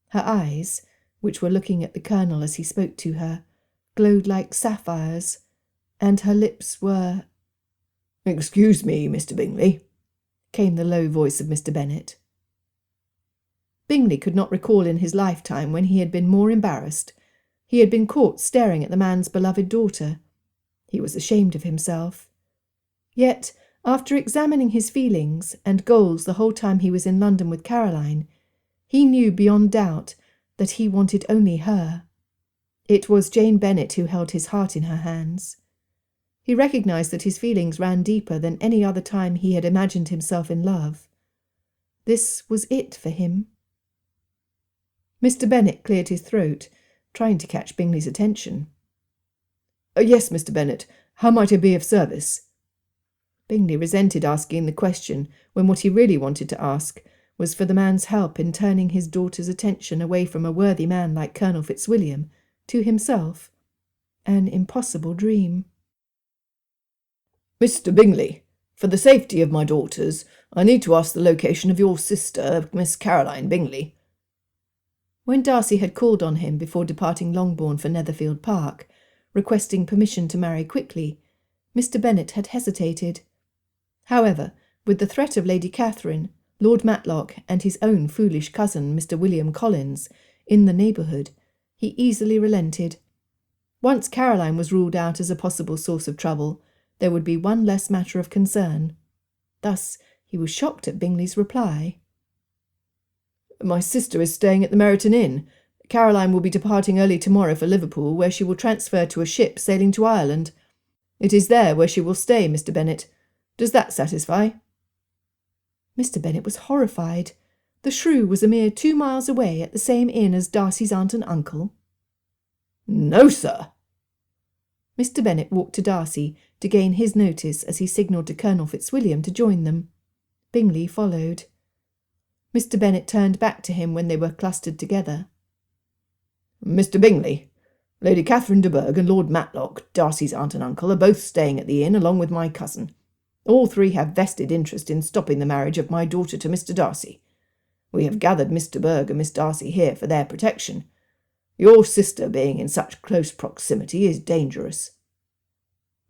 Her eyes, which were looking at the Colonel as he spoke to her, glowed like sapphires, and her lips were— "Excuse me, Mr. Bingley," came the low voice of Mr. Bennet. Bingley could not recall in his lifetime when he had been more embarrassed. He had been caught staring at the man's beloved daughter. He was ashamed of himself. Yet, after examining his feelings and goals the whole time he was in London with Caroline, he knew beyond doubt that he wanted only her. It was Jane Bennet who held his heart in her hands. He recognised that his feelings ran deeper than any other time he had imagined himself in love. This was it for him. Mr. Bennet cleared his throat, trying to catch Bingley's attention. Yes, Mr. Bennet, how might I be of service?" Bingley resented asking the question when what he really wanted to ask was for the man's help in turning his daughter's attention away from a worthy man like Colonel Fitzwilliam to himself. An impossible dream. "Mr. Bingley, for the safety of my daughters, I need to ask the location of your sister, Miss Caroline Bingley." When Darcy had called on him before departing Longbourn for Netherfield Park, requesting permission to marry quickly, Mr. Bennet had hesitated. However, with the threat of Lady Catherine, Lord Matlock, and his own foolish cousin, Mr. William Collins, in the neighbourhood, he easily relented. Once Caroline was ruled out as a possible source of trouble, there would be one less matter of concern. Thus he was shocked at Bingley's reply. "My sister is staying at the Meryton Inn. Caroline will be departing early tomorrow for Liverpool, where she will transfer to a ship sailing to Ireland. It is there where she will stay, Mr. Bennet. Does that satisfy?" Mr. Bennet was horrified. The Shrew was a mere 2 miles away at the same inn as Darcy's aunt and uncle. "No, sir." Mr. Bennet walked to Darcy to gain his notice as he signalled to Colonel Fitzwilliam to join them. Bingley followed. Mr. Bennet turned back to him when they were clustered together. "Mr. Bingley, Lady Catherine de Bourgh and Lord Matlock, Darcy's aunt and uncle, are both staying at the inn along with my cousin. All three have vested interest in stopping the marriage of my daughter to Mr. Darcy. We have gathered Miss de Bourgh and Miss Darcy here for their protection. Your sister being in such close proximity is dangerous."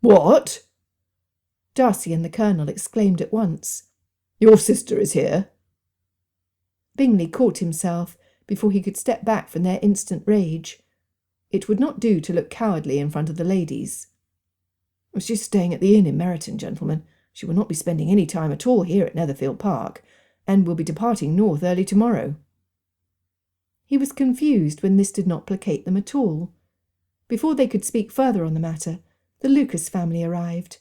"What?" Darcy and the Colonel exclaimed at once. "Your sister is here?" Bingley caught himself before he could step back from their instant rage. It would not do to look cowardly in front of the ladies. "She's staying at the inn in Meryton, gentlemen. She will not be spending any time at all here at Netherfield Park, and will be departing north early tomorrow." He was confused when this did not placate them at all. Before they could speak further on the matter, the Lucas family arrived.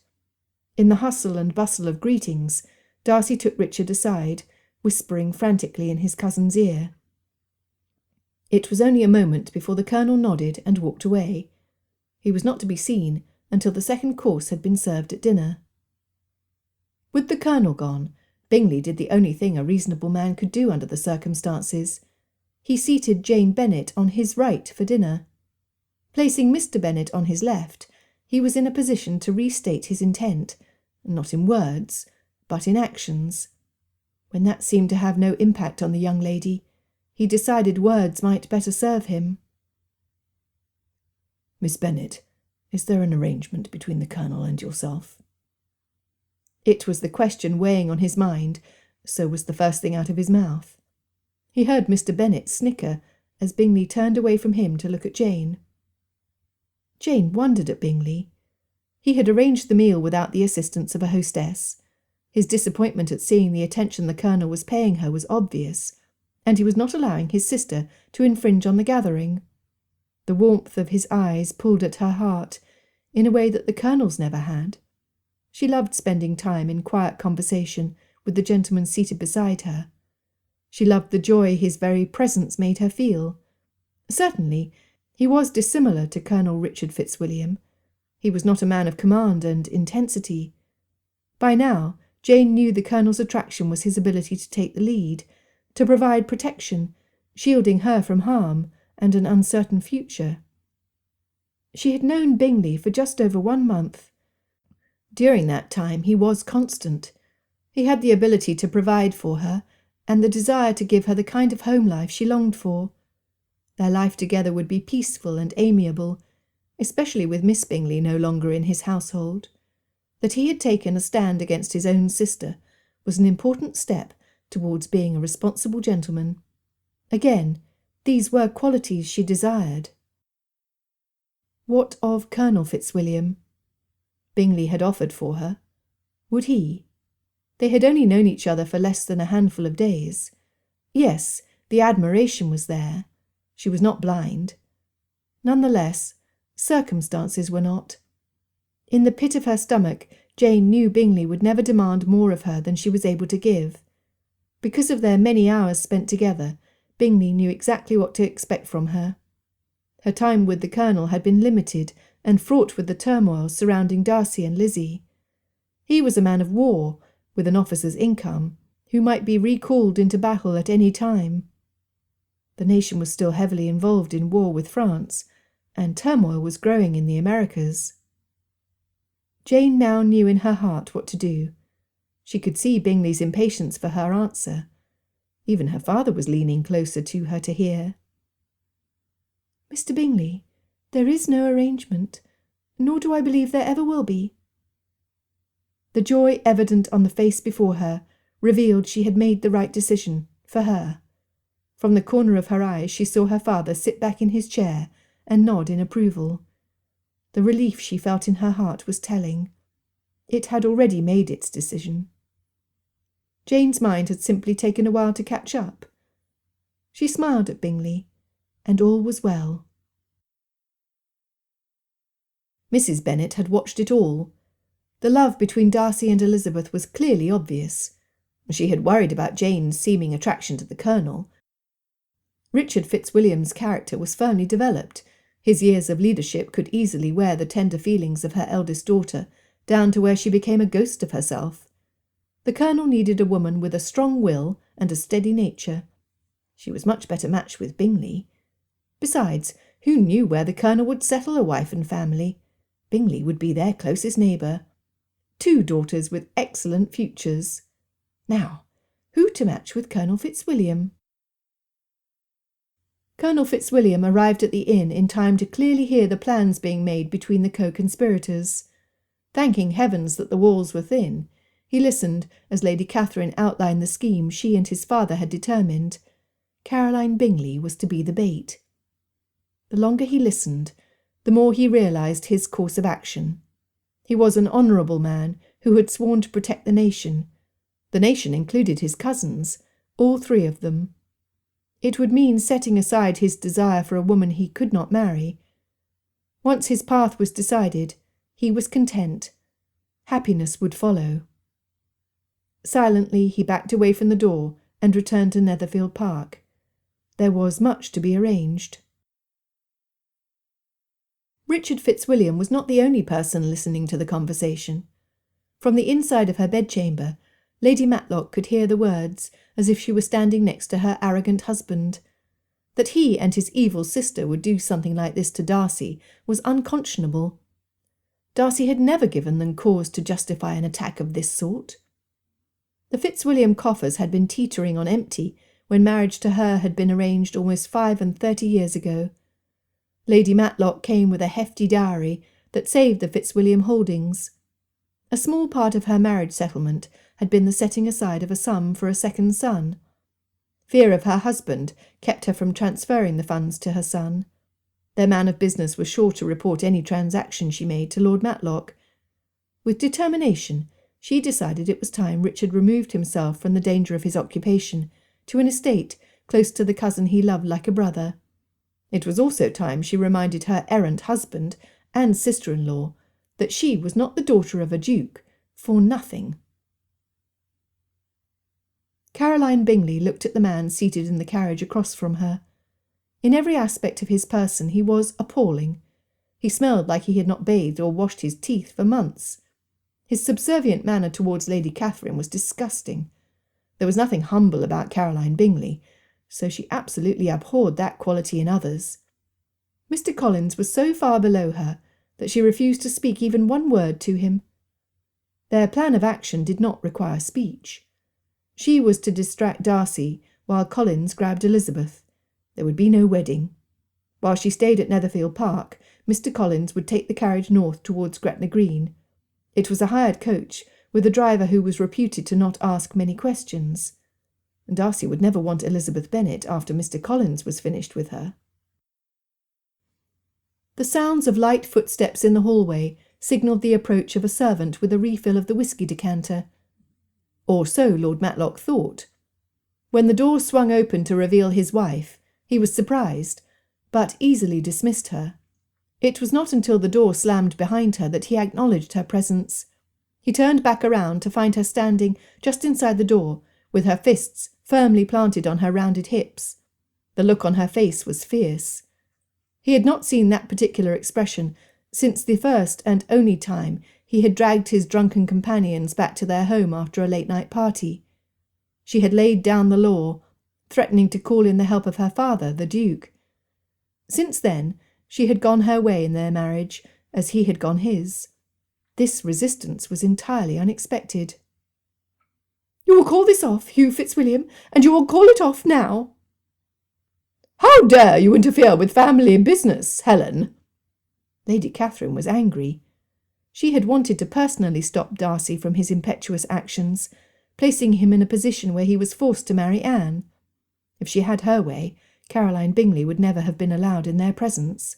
In the hustle and bustle of greetings, Darcy took Richard aside, whispering frantically in his cousin's ear. It was only a moment before the Colonel nodded and walked away. He was not to be seen until the second course had been served at dinner. With the Colonel gone, Bingley did the only thing a reasonable man could do under the circumstances. He seated Jane Bennet on his right for dinner. Placing Mr. Bennet on his left, he was in a position to restate his intent, not in words, but in actions. When that seemed to have no impact on the young lady, he decided words might better serve him. "Miss Bennet, is there an arrangement between the Colonel and yourself?" It was the question weighing on his mind, so was the first thing out of his mouth. He heard Mr. Bennet snicker as Bingley turned away from him to look at Jane. Jane wondered at Bingley. He had arranged the meal without the assistance of a hostess. His disappointment at seeing the attention the Colonel was paying her was obvious, and he was not allowing his sister to infringe on the gathering. The warmth of his eyes pulled at her heart, in a way that the Colonel's never had. She loved spending time in quiet conversation with the gentleman seated beside her. She loved the joy his very presence made her feel. Certainly, he was dissimilar to Colonel Richard Fitzwilliam. He was not a man of command and intensity. By now, Jane knew the Colonel's attraction was his ability to take the lead, to provide protection, shielding her from harm and an uncertain future. She had known Bingley for just over 1 month. During that time he was constant. He had the ability to provide for her, and the desire to give her the kind of home life she longed for. Their life together would be peaceful and amiable, especially with Miss Bingley no longer in his household. That he had taken a stand against his own sister was an important step towards being a responsible gentleman. Again, these were qualities she desired. What of Colonel Fitzwilliam? Bingley had offered for her. Would he? They had only known each other for less than a handful of days. Yes, the admiration was there. She was not blind. None the less, circumstances were not. In the pit of her stomach, Jane knew Bingley would never demand more of her than she was able to give. Because of their many hours spent together, Bingley knew exactly what to expect from her. Her time with the Colonel had been limited and fraught with the turmoil surrounding Darcy and Lizzie. He was a man of war, with an officer's income, who might be recalled into battle at any time. The nation was still heavily involved in war with France, and turmoil was growing in the Americas. Jane now knew in her heart what to do. She could see Bingley's impatience for her answer. Even her father was leaning closer to her to hear. "Mr. Bingley, there is no arrangement, nor do I believe there ever will be." The joy evident on the face before her revealed she had made the right decision, for her. From the corner of her eyes she saw her father sit back in his chair and nod in approval. The relief she felt in her heart was telling. It had already made its decision. Jane's mind had simply taken a while to catch up. She smiled at Bingley, and all was well. Mrs. Bennet had watched it all. The love between Darcy and Elizabeth was clearly obvious. She had worried about Jane's seeming attraction to the Colonel. Richard Fitzwilliam's character was firmly developed. His years of leadership could easily wear the tender feelings of her eldest daughter down to where she became a ghost of herself. The Colonel needed a woman with a strong will and a steady nature. She was much better matched with Bingley. Besides, who knew where the Colonel would settle a wife and family? Bingley would be their closest neighbour. 2 daughters with excellent futures. Now, who to match with Colonel Fitzwilliam? Colonel Fitzwilliam arrived at the inn in time to clearly hear the plans being made between the co-conspirators. Thanking heavens that the walls were thin, he listened as Lady Catherine outlined the scheme she and his father had determined. Caroline Bingley was to be the bait. The longer he listened, the more he realised his course of action. He was an honourable man who had sworn to protect the nation. The nation included his cousins, all 3 of them. It would mean setting aside his desire for a woman he could not marry. Once his path was decided, he was content. Happiness would follow. Silently he backed away from the door and returned to Netherfield Park. There was much to be arranged. Richard Fitzwilliam was not the only person listening to the conversation. From the inside of her bedchamber, Lady Matlock could hear the words as if she were standing next to her arrogant husband. That he and his evil sister would do something like this to Darcy was unconscionable. Darcy had never given them cause to justify an attack of this sort. The Fitzwilliam coffers had been teetering on empty when marriage to her had been arranged almost 35 years ago. Lady Matlock came with a hefty dowry that saved the Fitzwilliam holdings. A small part of her marriage settlement had been the setting aside of a sum for a second son. Fear of her husband kept her from transferring the funds to her son. Their man of business was sure to report any transaction she made to Lord Matlock. With determination, she decided it was time Richard removed himself from the danger of his occupation to an estate close to the cousin he loved like a brother. It was also time she reminded her errant husband and sister-in-law that she was not the daughter of a duke, For nothing. Caroline Bingley looked at the man seated in the carriage across from her. In every aspect of his person he was appalling. He smelled like he had not bathed or washed his teeth for months. His subservient manner towards Lady Catherine was disgusting. There was nothing humble about Caroline Bingley, so she absolutely abhorred that quality in others. Mr. Collins was so far below her that she refused to speak even one word to him. Their plan of action did not require speech. She was to distract Darcy, while Collins grabbed Elizabeth. There would be no wedding. While she stayed at Netherfield Park, Mr. Collins would take the carriage north towards Gretna Green. It was a hired coach, with a driver who was reputed to not ask many questions. Darcy would never want Elizabeth Bennet after Mr. Collins was finished with her. The sounds of light footsteps in the hallway signalled the approach of a servant with a refill of the whisky decanter. Or so Lord Matlock thought. When the door swung open to reveal his wife, he was surprised, but easily dismissed her. It was not until the door slammed behind her that he acknowledged her presence. He turned back around to find her standing just inside the door, with her fists firmly planted on her rounded hips. The look on her face was fierce. He had not seen that particular expression since the first and only time he had dragged his drunken companions back to their home after a late-night party. She had laid down the law, threatening to call in the help of her father, the Duke. Since then, she had gone her way in their marriage, as he had gone his. This resistance was entirely unexpected. "You will call this off, Hugh Fitzwilliam, and you will call it off now." "How dare you interfere with family business, Helen?" Lady Catherine was angry. She had wanted to personally stop Darcy from his impetuous actions, placing him in a position where he was forced to marry Anne. If she had her way, Caroline Bingley would never have been allowed in their presence.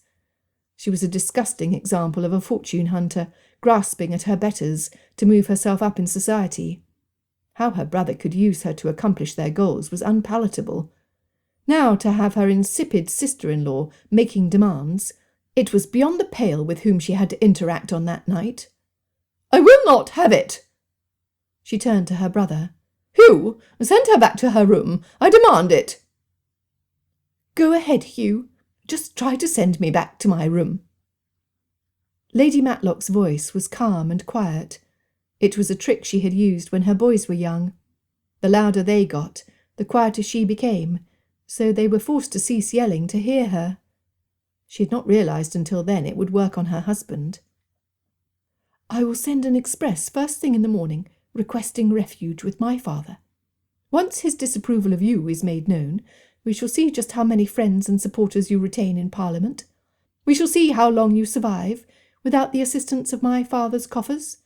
She was a disgusting example of a fortune hunter, grasping at her betters to move herself up in society. How her brother could use her to accomplish their goals was unpalatable. Now to have her insipid sister-in-law making demands, it was beyond the pale with whom she had to interact on that night. "I will not have it!" She turned to her brother. "Hugh, send her back to her room. I demand it." "Go ahead, Hugh. Just try to send me back to my room." Lady Matlock's voice was calm and quiet. It was a trick she had used when her boys were young. The louder they got, the quieter she became, so they were forced to cease yelling to hear her. She had not realised until then it would work on her husband. "I will send an express first thing in the morning, requesting refuge with my father. Once his disapproval of you is made known, we shall see just how many friends and supporters you retain in Parliament. We shall see how long you survive, without the assistance of my father's coffers.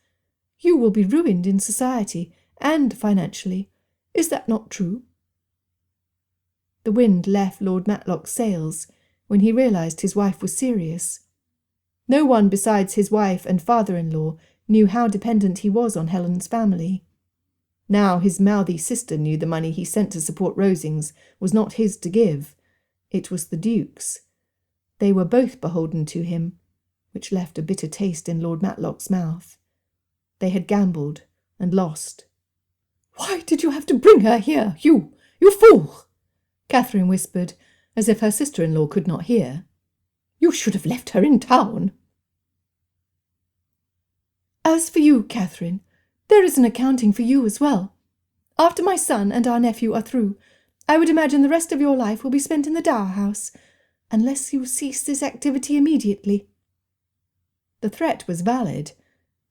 You will be ruined in society and financially. Is that not true?" The wind left Lord Matlock's sails when he realised his wife was serious. No one besides his wife and father-in-law knew how dependent he was on Helen's family. Now his mouthy sister knew the money he sent to support Rosings was not his to give. It was the Duke's. They were both beholden to him, which left a bitter taste in Lord Matlock's mouth. They had gambled and lost. "Why did you have to bring her here, Hugh? You fool!" Catherine whispered, as if her sister-in-law could not hear. "You should have left her in town." "As for you, Catherine, there is an accounting for you as well. After my son and our nephew are through, I would imagine the rest of your life will be spent in the Dower House, unless you cease this activity immediately." The threat was valid.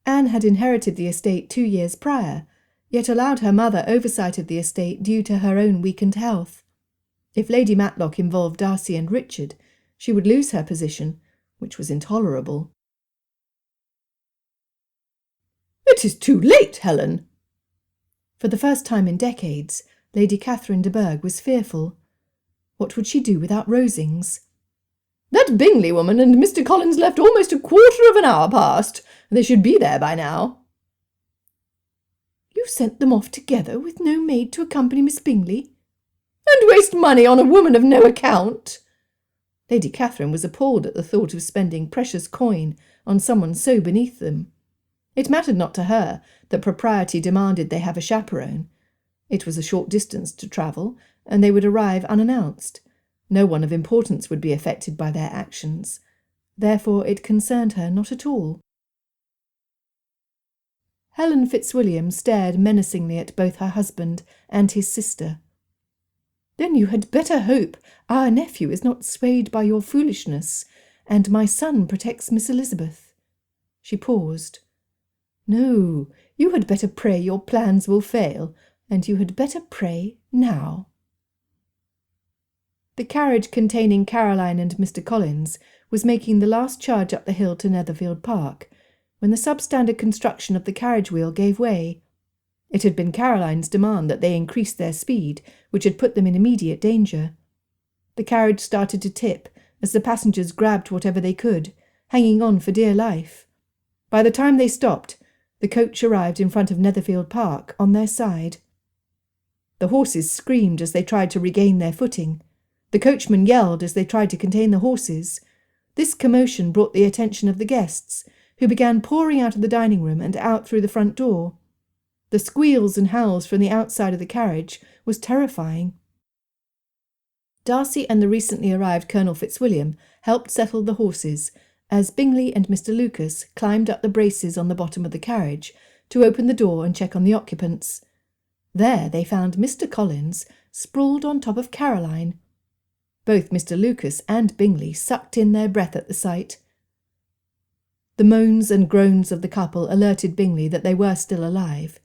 Anne had inherited the estate 2 years prior, yet allowed her mother oversight of the estate due to her own weakened health. If Lady Matlock involved Darcy and Richard, she would lose her position, which was intolerable. "It is too late, Helen." For the first time in decades, Lady Catherine de Bourgh was fearful. What would she do without Rosings? "That Bingley woman and Mr. Collins left almost a quarter of an hour past. They should be there by now." "You sent them off together with no maid to accompany Miss Bingley?" "And waste money on a woman of no account." Lady Catherine was appalled at the thought of spending precious coin on someone so beneath them. It mattered not to her that propriety demanded they have a chaperone. It was a short distance to travel, and they would arrive unannounced. No one of importance would be affected by their actions. Therefore it concerned her not at all. Helen Fitzwilliam stared menacingly at both her husband and his sister. "Then you had better hope our nephew is not swayed by your foolishness, and my son protects Miss Elizabeth." She paused. "No, you had better pray your plans will fail, and you had better pray now." The carriage containing Caroline and Mr. Collins was making the last charge up the hill to Netherfield Park, when the substandard construction of the carriage wheel gave way. It had been Caroline's demand that they increase their speed, which had put them in immediate danger. The carriage started to tip as the passengers grabbed whatever they could, hanging on for dear life. By the time they stopped, the coach arrived in front of Netherfield Park on their side. The horses screamed as they tried to regain their footing. The coachman yelled as they tried to contain the horses. This commotion brought the attention of the guests, who began pouring out of the dining room and out through the front door. The squeals and howls from the outside of the carriage was terrifying. Darcy and the recently arrived Colonel Fitzwilliam helped settle the horses, as Bingley and Mr. Lucas climbed up the braces on the bottom of the carriage to open the door and check on the occupants. There they found Mr. Collins sprawled on top of Caroline. Both Mr. Lucas and Bingley sucked in their breath at the sight. The moans and groans of the couple alerted Bingley that they were still alive.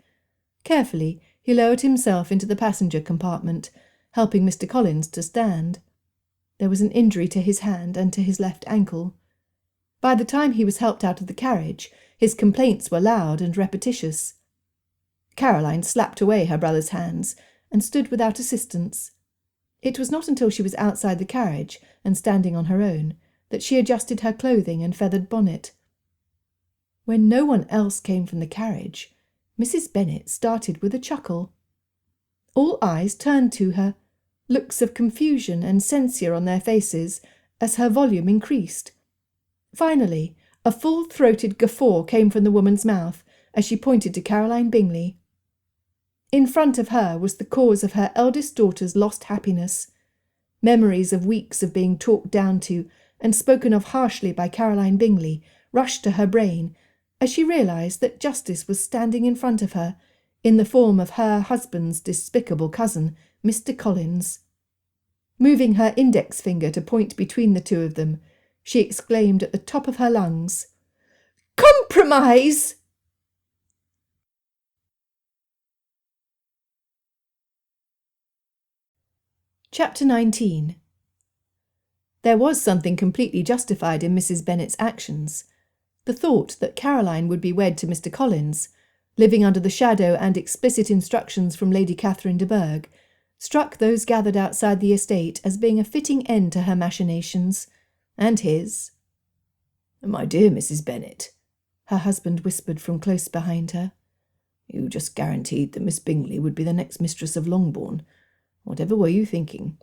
Carefully, he lowered himself into the passenger compartment, helping Mr. Collins to stand. There was an injury to his hand and to his left ankle. By the time he was helped out of the carriage, his complaints were loud and repetitious. Caroline slapped away her brother's hands and stood without assistance. It was not until she was outside the carriage and standing on her own that she adjusted her clothing and feathered bonnet. When no one else came from the carriage, Mrs. Bennet started with a chuckle. All eyes turned to her, looks of confusion and censure on their faces as her volume increased. Finally, a full-throated guffaw came from the woman's mouth as she pointed to Caroline Bingley. In front of her was the cause of her eldest daughter's lost happiness. Memories of weeks of being talked down to and spoken of harshly by Caroline Bingley rushed to her brain as she realised that justice was standing in front of her in the form of her husband's despicable cousin, Mr. Collins. Moving her index finger to point between the two of them, she exclaimed at the top of her lungs, "Compromise!" Chapter 19. There was something completely justified in Mrs. Bennet's actions. The thought that Caroline would be wed to Mr. Collins, living under the shadow and explicit instructions from Lady Catherine de Bourgh, struck those gathered outside the estate as being a fitting end to her machinations, and his. "My dear Mrs. Bennet," her husband whispered from close behind her, "you just guaranteed that Miss Bingley would be the next mistress of Longbourn. Whatever were you thinking?"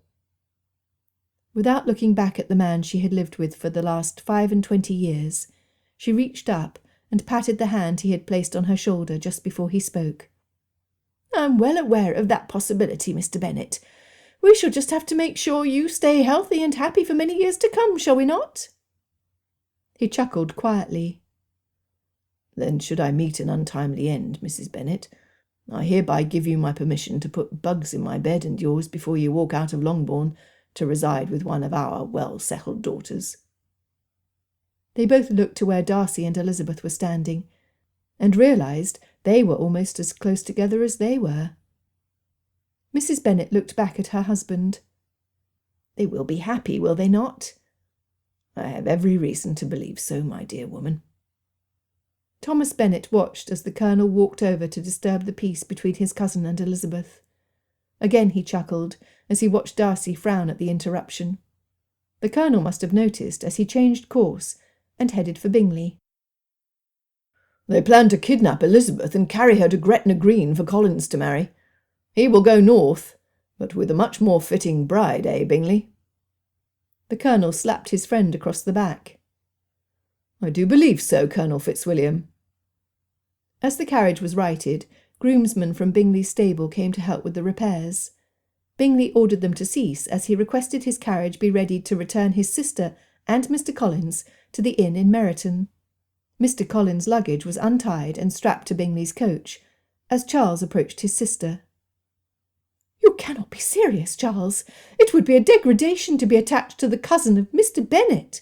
Without looking back at the man she had lived with for the last 25 years, she reached up and patted the hand he had placed on her shoulder just before he spoke. "I'm well aware of that possibility, Mr. Bennet. We shall just have to make sure you stay healthy and happy for many years to come, shall we not?" He chuckled quietly. "Then should I meet an untimely end, Mrs. Bennet, I hereby give you my permission to put bugs in my bed and yours before you walk out of Longbourn to reside with one of our well-settled daughters." They both looked to where Darcy and Elizabeth were standing, and realised they were almost as close together as they were. Mrs. Bennet looked back at her husband. "They will be happy, will they not?" "I have every reason to believe so, my dear woman." Thomas Bennet watched as the Colonel walked over to disturb the peace between his cousin and Elizabeth. Again he chuckled as he watched Darcy frown at the interruption. The Colonel must have noticed as he changed course and headed for Bingley. "They plan to kidnap Elizabeth and carry her to Gretna Green for Collins to marry. He will go north, but with a much more fitting bride, eh, Bingley?" The Colonel slapped his friend across the back. "I do believe so, Colonel Fitzwilliam." As the carriage was righted, groomsmen from Bingley's stable came to help with the repairs. Bingley ordered them to cease, as he requested his carriage be ready to return his sister and Mr. Collins to the inn in Meryton. Mr. Collins' luggage was untied and strapped to Bingley's coach, as Charles approached his sister. "You cannot be serious, Charles. It would be a degradation to be attached to the cousin of Mr. Bennet."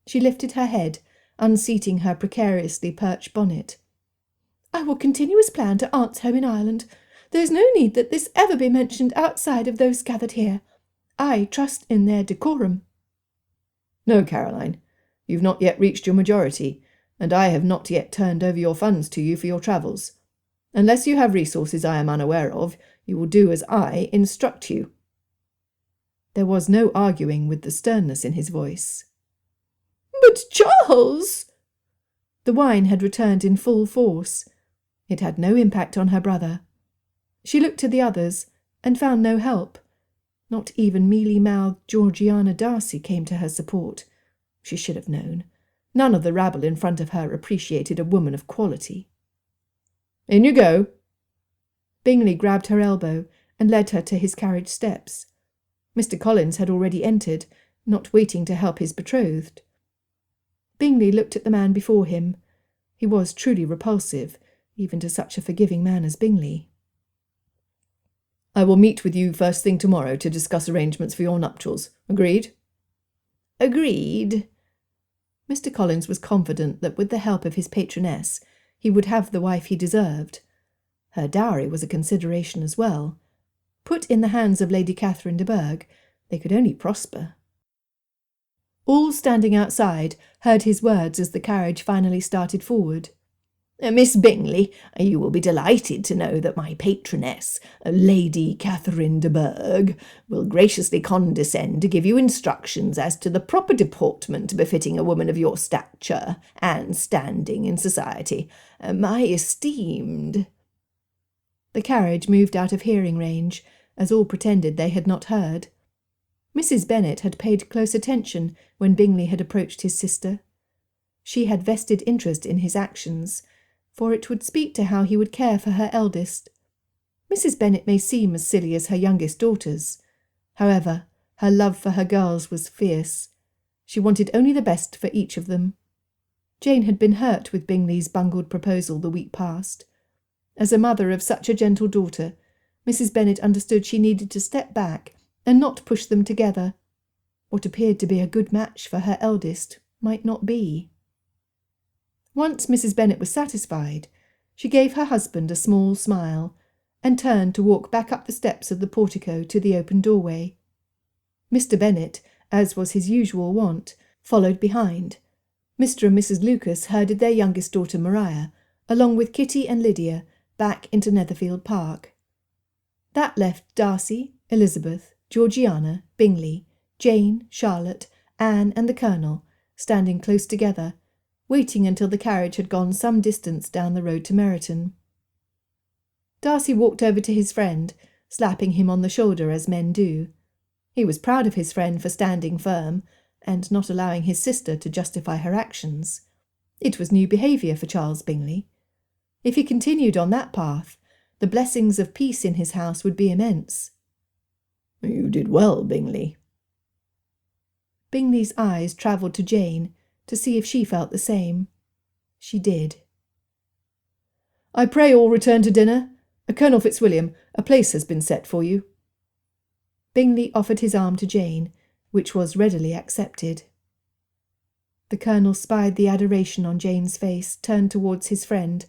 She lifted her head, unseating her precariously perched bonnet. "I will continue his plan to aunt's home in Ireland. There is no need that this ever be mentioned outside of those gathered here. I trust in their decorum." "No, Caroline, you've not yet reached your majority, and I have not yet turned over your funds to you for your travels. Unless you have resources I am unaware of, you will do as I instruct you." There was no arguing with the sternness in his voice. "But Charles—" The wine had returned in full force. It had no impact on her brother. She looked to the others, and found no help. Not even mealy-mouthed Georgiana Darcy came to her support. She should have known. None of the rabble in front of her appreciated a woman of quality. "In you go." Bingley grabbed her elbow and led her to his carriage steps. Mr. Collins had already entered, not waiting to help his betrothed. Bingley looked at the man before him. He was truly repulsive, even to such a forgiving man as Bingley. "I will meet with you first thing tomorrow to discuss arrangements for your nuptials. Agreed?" "Agreed." Mr. Collins was confident that with the help of his patroness he would have the wife he deserved. Her dowry was a consideration as well. Put in the hands of Lady Catherine de Bourgh, they could only prosper. All standing outside heard his words as the carriage finally started forward. "Miss Bingley, you will be delighted to know that my patroness, Lady Catherine de Bourgh, will graciously condescend to give you instructions as to the proper deportment befitting a woman of your stature and standing in society. My esteemed—" The carriage moved out of hearing range, as all pretended they had not heard. Mrs. Bennet had paid close attention when Bingley had approached his sister. She had vested interest in his actions, for it would speak to how he would care for her eldest. Mrs. Bennet may seem as silly as her youngest daughters. However, her love for her girls was fierce. She wanted only the best for each of them. Jane had been hurt with Bingley's bungled proposal the week past. As a mother of such a gentle daughter, Mrs. Bennet understood she needed to step back and not push them together. What appeared to be a good match for her eldest might not be. Once Mrs. Bennet was satisfied, she gave her husband a small smile and turned to walk back up the steps of the portico to the open doorway. Mr. Bennet, as was his usual wont, followed behind. Mr. and Mrs. Lucas herded their youngest daughter Maria, along with Kitty and Lydia, back into Netherfield Park. That left Darcy, Elizabeth, Georgiana, Bingley, Jane, Charlotte, Anne and the Colonel standing close together, waiting until the carriage had gone some distance down the road to Meryton. Darcy walked over to his friend, slapping him on the shoulder as men do. He was proud of his friend for standing firm and not allowing his sister to justify her actions. It was new behaviour for Charles Bingley. If he continued on that path, the blessings of peace in his house would be immense. "You did well, Bingley." Bingley's eyes travelled to Jane to see if she felt the same. She did. "I pray all return to dinner. Colonel Fitzwilliam, a place has been set for you." Bingley offered his arm to Jane, which was readily accepted. The Colonel spied the adoration on Jane's face, turned towards his friend,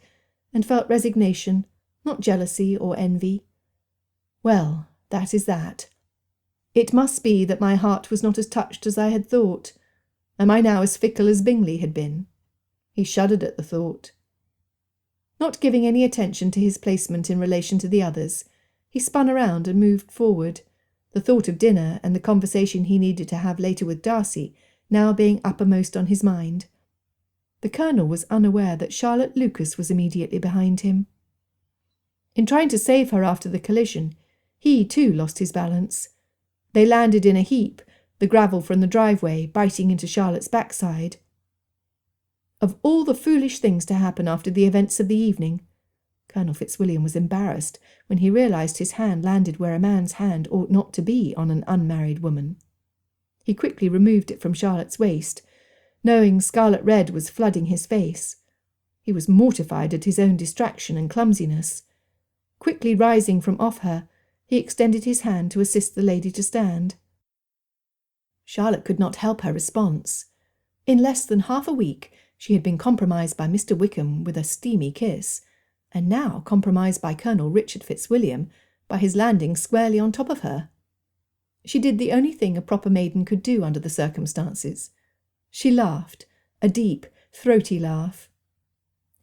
and felt resignation, not jealousy or envy. Well, that is that. It must be that my heart was not as touched as I had thought. Am I now as fickle as Bingley had been? He shuddered at the thought. Not giving any attention to his placement in relation to the others, he spun around and moved forward, the thought of dinner and the conversation he needed to have later with Darcy now being uppermost on his mind. The Colonel was unaware that Charlotte Lucas was immediately behind him. In trying to save her after the collision, he too lost his balance. They landed in a heap, the gravel from the driveway biting into Charlotte's backside. Of all the foolish things to happen after the events of the evening, Colonel Fitzwilliam was embarrassed when he realised his hand landed where a man's hand ought not to be on an unmarried woman. He quickly removed it from Charlotte's waist, knowing scarlet red was flooding his face. He was mortified at his own distraction and clumsiness. Quickly rising from off her, he extended his hand to assist the lady to stand. Charlotte could not help her response. In less than half a week, she had been compromised by Mr. Wickham with a steamy kiss, and now compromised by Colonel Richard Fitzwilliam by his landing squarely on top of her. She did the only thing a proper maiden could do under the circumstances. She laughed, a deep, throaty laugh.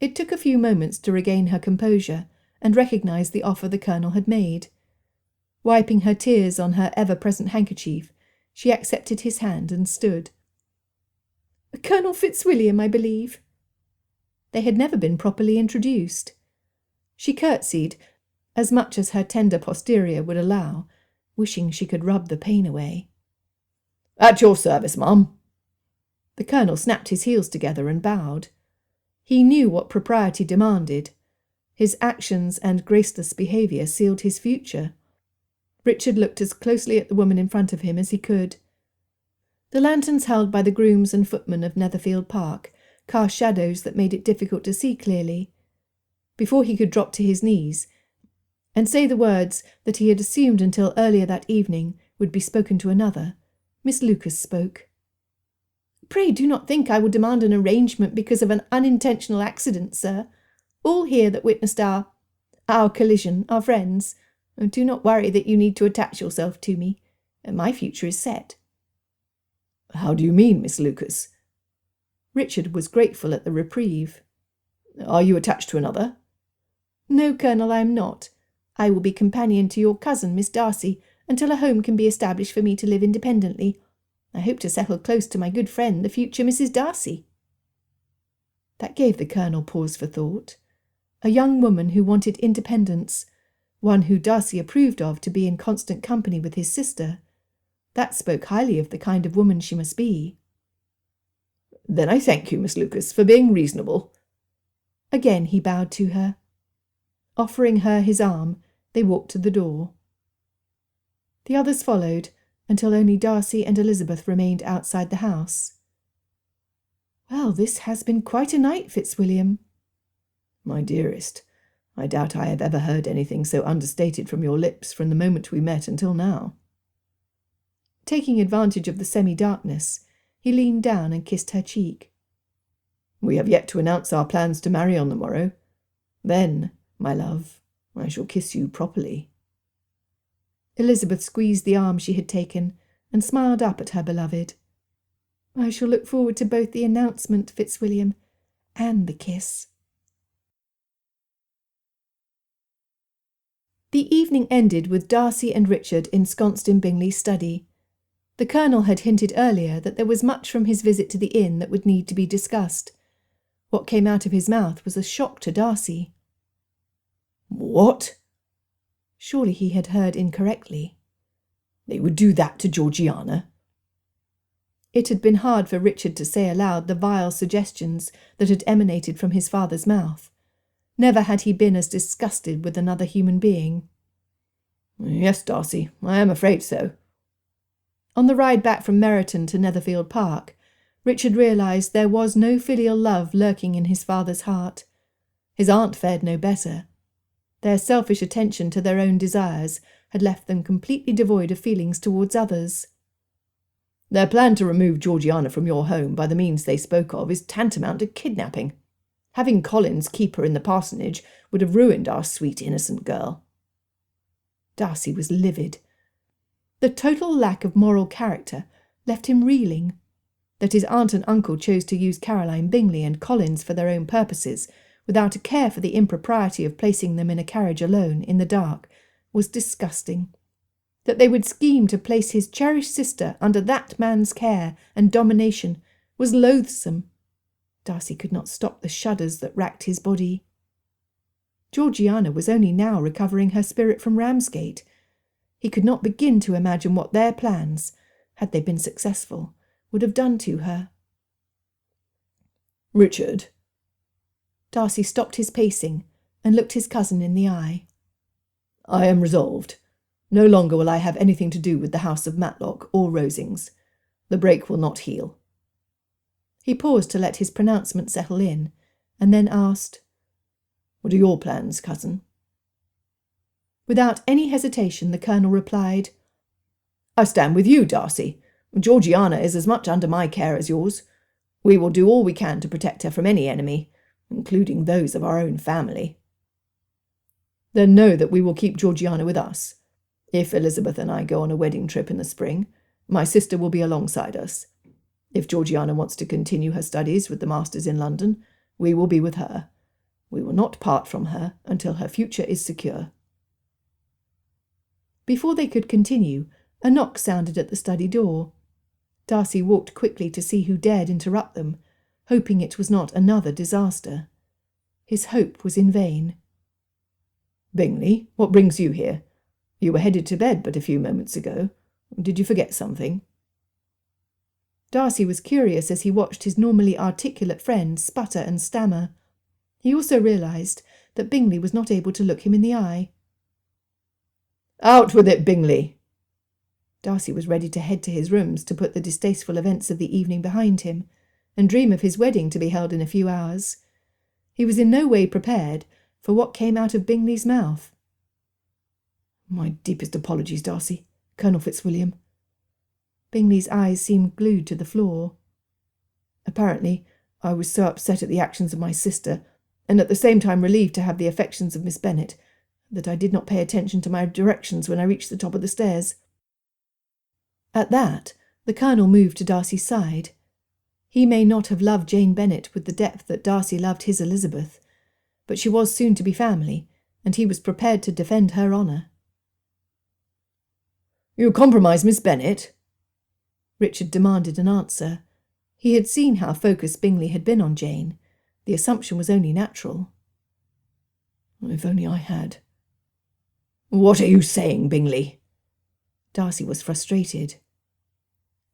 It took a few moments to regain her composure and recognise the offer the Colonel had made. Wiping her tears on her ever-present handkerchief, she accepted his hand and stood. "Colonel Fitzwilliam, I believe." They had never been properly introduced. She curtsied, as much as her tender posterior would allow, wishing she could rub the pain away. "At your service, ma'am." The Colonel snapped his heels together and bowed. He knew what propriety demanded. His actions and graceless behaviour sealed his future. Richard looked as closely at the woman in front of him as he could. The lanterns held by the grooms and footmen of Netherfield Park cast shadows that made it difficult to see clearly. Before he could drop to his knees and say the words that he had assumed until earlier that evening would be spoken to another, Miss Lucas spoke. "Pray do not think I will demand an arrangement because of an unintentional accident, sir. All here that witnessed our collision are friends. Do not worry that you need to attach yourself to me. My future is set." "How do you mean, Miss Lucas?" Richard was grateful at the reprieve. "Are you attached to another?" "No, Colonel, I am not. I will be companion to your cousin, Miss Darcy, until a home can be established for me to live independently. I hope to settle close to my good friend, the future Mrs. Darcy." That gave the Colonel pause for thought. A young woman who wanted independence, one who Darcy approved of to be in constant company with his sister. That spoke highly of the kind of woman she must be. "Then I thank you, Miss Lucas, for being reasonable." Again he bowed to her. Offering her his arm, they walked to the door. The others followed, until only Darcy and Elizabeth remained outside the house. "Well, this has been quite a night, Fitzwilliam." "My dearest, I doubt I have ever heard anything so understated from your lips from the moment we met until now." Taking advantage of the semi-darkness, he leaned down and kissed her cheek. "We have yet to announce our plans to marry on the morrow. Then, my love, I shall kiss you properly." Elizabeth squeezed the arm she had taken and smiled up at her beloved. "I shall look forward to both the announcement, Fitzwilliam, and the kiss." The evening ended with Darcy and Richard ensconced in Bingley's study. The Colonel had hinted earlier that there was much from his visit to the inn that would need to be discussed. What came out of his mouth was a shock to Darcy. "What?" Surely he had heard incorrectly. "They would do that to Georgiana?" It had been hard for Richard to say aloud the vile suggestions that had emanated from his father's mouth. Never had he been as disgusted with another human being. "Yes, Darcy, I am afraid so." On the ride back from Meryton to Netherfield Park, Richard realised there was no filial love lurking in his father's heart. His aunt fared no better. Their selfish attention to their own desires had left them completely devoid of feelings towards others. "Their plan to remove Georgiana from your home by the means they spoke of is tantamount to kidnapping. Having Collins keep her in the parsonage would have ruined our sweet innocent girl." Darcy was livid. The total lack of moral character left him reeling. That his aunt and uncle chose to use Caroline Bingley and Collins for their own purposes, without a care for the impropriety of placing them in a carriage alone, in the dark, was disgusting. That they would scheme to place his cherished sister under that man's care and domination was loathsome. Darcy could not stop the shudders that racked his body. Georgiana was only now recovering her spirit from Ramsgate. He could not begin to imagine what their plans, had they been successful, would have done to her. Richard. Darcy stopped his pacing and looked his cousin in the eye. I am resolved. No longer will I have anything to do with the house of Matlock or Rosings. The break will not heal. He paused to let his pronouncement settle in, and then asked, What are your plans, cousin? Without any hesitation, the colonel replied, I stand with you, Darcy. Georgiana is as much under my care as yours. We will do all we can to protect her from any enemy, including those of our own family. Then know that we will keep Georgiana with us. If Elizabeth and I go on a wedding trip in the spring, my sister will be alongside us. If Georgiana wants to continue her studies with the masters in London, we will be with her. We will not part from her until her future is secure. Before they could continue, a knock sounded at the study door. Darcy walked quickly to see who dared interrupt them, hoping it was not another disaster. His hope was in vain. Bingley, what brings you here? You were headed to bed but a few moments ago. Did you forget something? Darcy was curious as he watched his normally articulate friend sputter and stammer. He also realised that Bingley was not able to look him in the eye. Out with it, Bingley! Darcy was ready to head to his rooms to put the distasteful events of the evening behind him, and dream of his wedding to be held in a few hours. He was in no way prepared for what came out of Bingley's mouth. My deepest apologies, Darcy. Colonel Fitzwilliam. Bingley's eyes seemed glued to the floor. Apparently, I was so upset at the actions of my sister, and at the same time relieved to have the affections of Miss Bennet, that I did not pay attention to my directions when I reached the top of the stairs. At that, the colonel moved to Darcy's side. He may not have loved Jane Bennet with the depth that Darcy loved his Elizabeth, but she was soon to be family, and he was prepared to defend her honour. You compromise Miss Bennet? Richard demanded an answer. He had seen how focused Bingley had been on Jane. The assumption was only natural. If only I had. What are you saying, Bingley? Darcy was frustrated.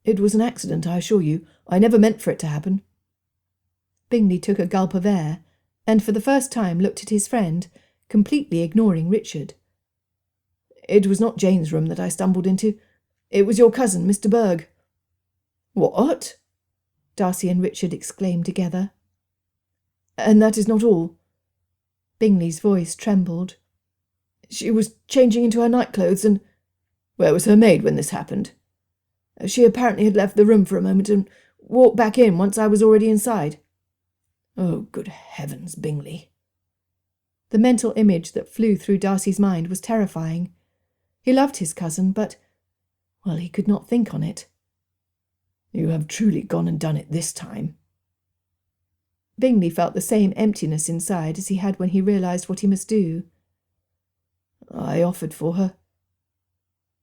It was an accident, I assure you. I never meant for it to happen. Bingley took a gulp of air, and for the first time looked at his friend, completely ignoring Richard. It was not Jane's room that I stumbled into. It was your cousin, Mr. Berg. What? Darcy and Richard exclaimed together. And that is not all. Bingley's voice trembled. She was changing into her nightclothes, and where was her maid when this happened? She apparently had left the room for a moment and walked back in once I was already inside. Oh, good heavens, Bingley. The mental image that flew through Darcy's mind was terrifying. He loved his cousin, but, well, he could not think on it. You have truly gone and done it this time. Bingley felt the same emptiness inside as he had when he realised what he must do. I offered for her.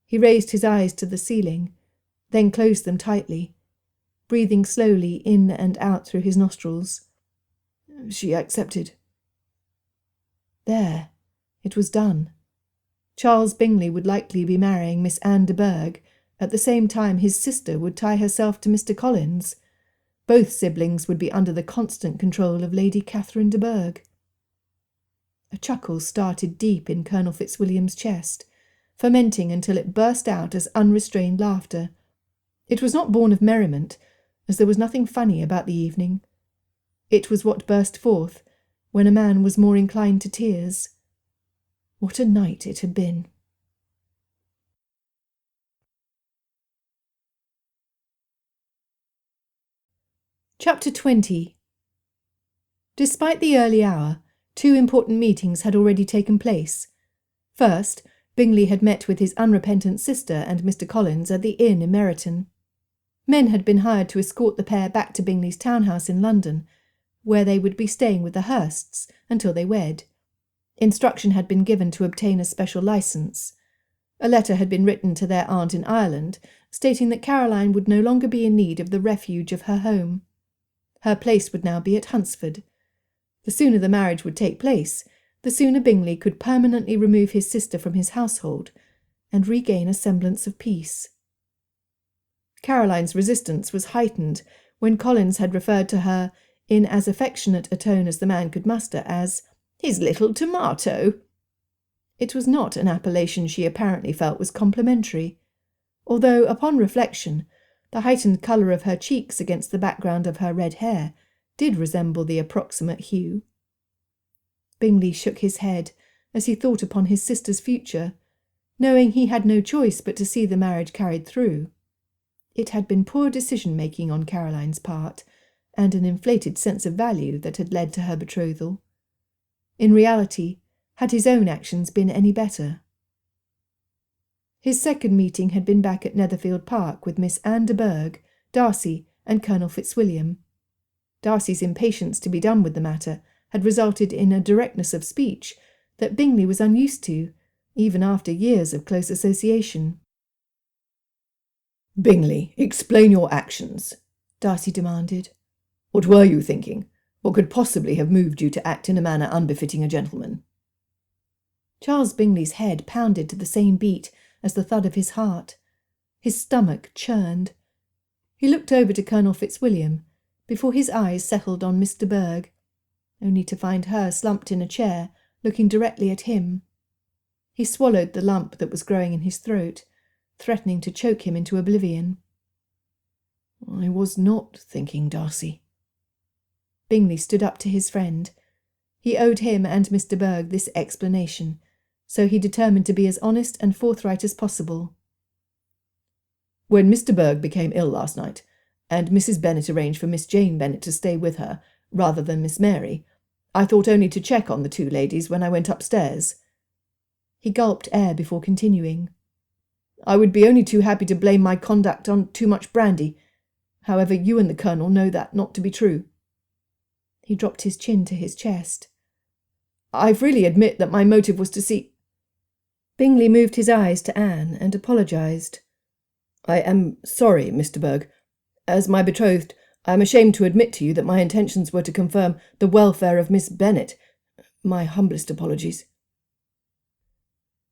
He raised his eyes to the ceiling, then closed them tightly, breathing slowly in and out through his nostrils. She accepted. There, it was done. Charles Bingley would likely be marrying Miss Anne de Bourgh. At the same time his sister would tie herself to Mr. Collins. Both siblings would be under the constant control of Lady Catherine de Bourgh. A chuckle started deep in Colonel Fitzwilliam's chest, fermenting until it burst out as unrestrained laughter. It was not born of merriment, as there was nothing funny about the evening. It was what burst forth when a man was more inclined to tears. What a night it had been! Chapter 20. Despite the early hour, 2 important meetings had already taken place. First, Bingley had met with his unrepentant sister and Mr. Collins at the inn in Meryton. Men had been hired to escort the pair back to Bingley's townhouse in London, where they would be staying with the Hursts until they wed. Instruction had been given to obtain a special licence. A letter had been written to their aunt in Ireland, stating that Caroline would no longer be in need of the refuge of her home. Her place would now be at Hunsford. The sooner the marriage would take place, the sooner Bingley could permanently remove his sister from his household and regain a semblance of peace. Caroline's resistance was heightened when Collins had referred to her in as affectionate a tone as the man could muster, as "his little tomato." It was not an appellation she apparently felt was complimentary, although, upon reflection, the heightened colour of her cheeks against the background of her red hair did resemble the approximate hue. Bingley shook his head as he thought upon his sister's future, knowing he had no choice but to see the marriage carried through. It had been poor decision-making on Caroline's part, and an inflated sense of value that had led to her betrothal. In reality, had his own actions been any better? His second meeting had been back at Netherfield Park with Miss Anne de Bourgh, Darcy, and Colonel Fitzwilliam. Darcy's impatience to be done with the matter had resulted in a directness of speech that Bingley was unused to, even after years of close association. "Bingley, explain your actions," Darcy demanded. "What were you thinking? What could possibly have moved you to act in a manner unbefitting a gentleman?" Charles Bingley's head pounded to the same beat as the thud of his heart. His stomach churned. He looked over to Colonel Fitzwilliam, before his eyes settled on Miss de Bourgh, only to find her slumped in a chair, looking directly at him. He swallowed the lump that was growing in his throat, threatening to choke him into oblivion. "I was not thinking, Darcy." Bingley stood up to his friend. He owed him and Miss de Bourgh this explanation, so he determined to be as honest and forthright as possible. "When Miss de Bourgh became ill last night, and Mrs. Bennet arranged for Miss Jane Bennet to stay with her rather than Miss Mary, I thought only to check on the two ladies when I went upstairs." He gulped air before continuing. "I would be only too happy to blame my conduct on too much brandy. However, you and the Colonel know that not to be true." He dropped his chin to his chest. "I freely admit that my motive was to see—" Bingley moved his eyes to Anne and apologised. "I am sorry, Miss de Bourgh. As my betrothed, I am ashamed to admit to you that my intentions were to confirm the welfare of Miss Bennet. My humblest apologies."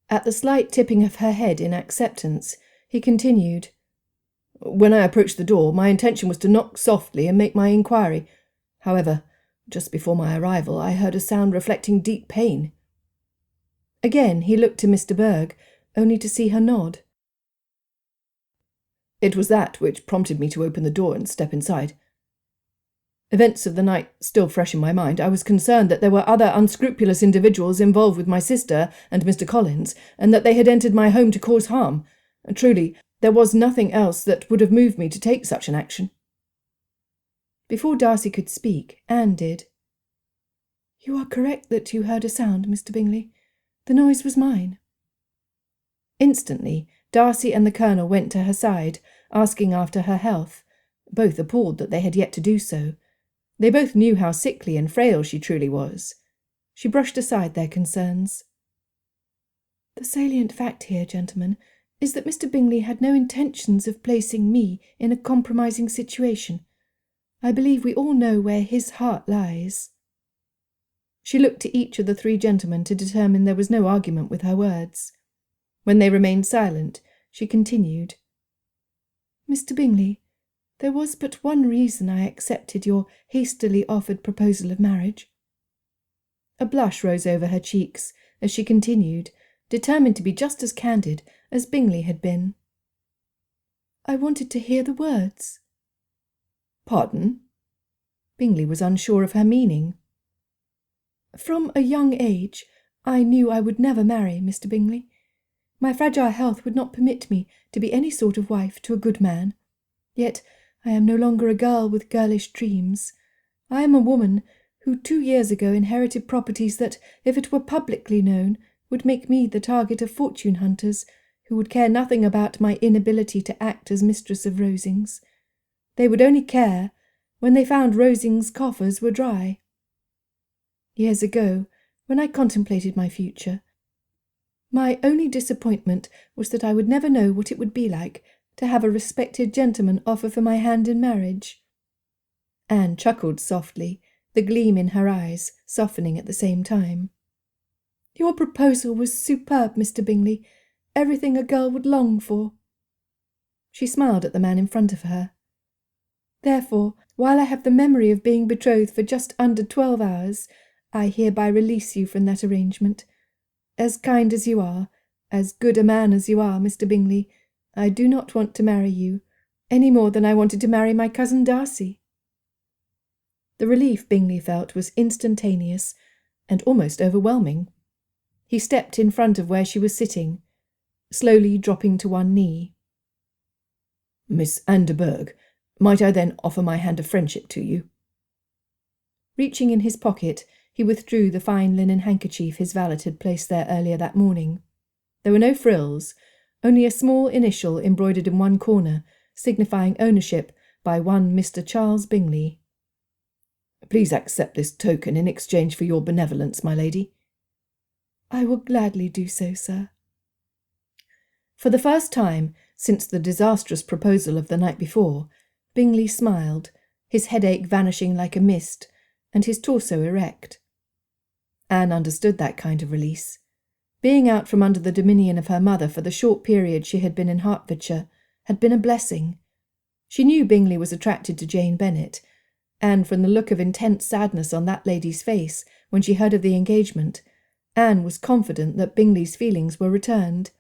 At the slight tipping of her head in acceptance, he continued, "When I approached the door, my intention was to knock softly and make my inquiry. However, just before my arrival, I heard a sound reflecting deep pain." Again he looked to Miss de Bourgh, only to see her nod. "It was that which prompted me to open the door and step inside. Events of the night still fresh in my mind, I was concerned that there were other unscrupulous individuals involved with my sister and Mr. Collins, and that they had entered my home to cause harm. Truly, there was nothing else that would have moved me to take such an action." Before Darcy could speak, Anne did. "You are correct that you heard a sound, Mr. Bingley. The noise was mine." Instantly, Darcy and the Colonel went to her side, asking after her health, both appalled that they had yet to do so. They both knew how sickly and frail she truly was. She brushed aside their concerns. "The salient fact here, gentlemen, is that Mr. Bingley had no intentions of placing me in a compromising situation. I believe we all know where his heart lies." She looked to each of the three gentlemen to determine there was no argument with her words. When they remained silent, she continued, "Mr. Bingley, there was but one reason I accepted your hastily offered proposal of marriage." A blush rose over her cheeks as she continued, determined to be just as candid as Bingley had been. "I wanted to hear the words." "Pardon?" Bingley was unsure of her meaning. "From a young age, I knew I would never marry, Mr. Bingley. My fragile health would not permit me to be any sort of wife to a good man. Yet I am no longer a girl with girlish dreams. I am a woman who 2 years ago inherited properties that, if it were publicly known, would make me the target of fortune hunters who would care nothing about my inability to act as mistress of Rosings. They would only care when they found Rosings' coffers were dry. Years ago, when I contemplated my future, my only disappointment was that I would never know what it would be like to have a respected gentleman offer for my hand in marriage." Anne chuckled softly, the gleam in her eyes softening at the same time. "Your proposal was superb, Mr. Bingley, everything a girl would long for." She smiled at the man in front of her. "Therefore, while I have the memory of being betrothed for just under 12 hours, I hereby release you from that arrangement. As kind as you are, as good a man as you are, Mr. Bingley, I do not want to marry you, any more than I wanted to marry my cousin Darcy." The relief Bingley felt was instantaneous and almost overwhelming. He stepped in front of where she was sitting, slowly dropping to one knee. "Miss Anne de Bourgh, might I then offer my hand of friendship to you?" Reaching in his pocket, he withdrew the fine linen handkerchief his valet had placed there earlier that morning. There were no frills, only a small initial embroidered in one corner, signifying ownership by one Mr. Charles Bingley. "Please accept this token in exchange for your benevolence, my lady." "I will gladly do so, sir." For the first time since the disastrous proposal of the night before, Bingley smiled, his headache vanishing like a mist, and his torso erect. Anne understood that kind of release. Being out from under the dominion of her mother for the short period she had been in Hertfordshire had been a blessing. She knew Bingley was attracted to Jane Bennet, and from the look of intense sadness on that lady's face when she heard of the engagement, Anne was confident that Bingley's feelings were returned.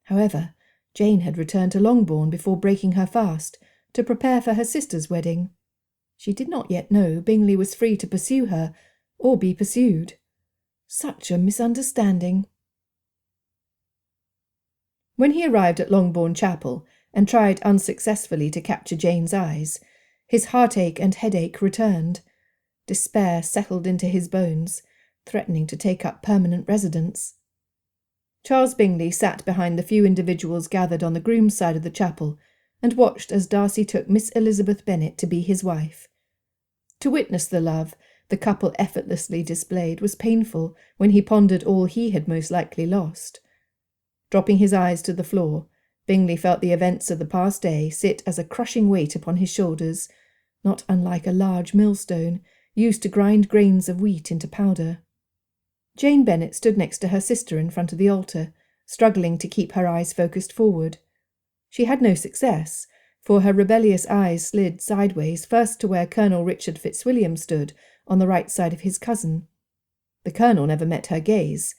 However, Jane had returned to Longbourn before breaking her fast, to prepare for her sister's wedding. She did not yet know Bingley was free to pursue her, or be pursued. Such a misunderstanding. When he arrived at Longbourn Chapel, and tried unsuccessfully to capture Jane's eyes, his heartache and headache returned. Despair settled into his bones, threatening to take up permanent residence. Charles Bingley sat behind the few individuals gathered on the groom's side of the chapel, and watched as Darcy took Miss Elizabeth Bennet to be his wife. To witness the love the couple effortlessly displayed was painful when he pondered all he had most likely lost. Dropping his eyes to the floor, Bingley felt the events of the past day sit as a crushing weight upon his shoulders, not unlike a large millstone used to grind grains of wheat into powder. Jane Bennet stood next to her sister in front of the altar, struggling to keep her eyes focused forward. She had no success, for her rebellious eyes slid sideways first to where Colonel Richard Fitzwilliam stood on the right side of his cousin. The colonel never met her gaze,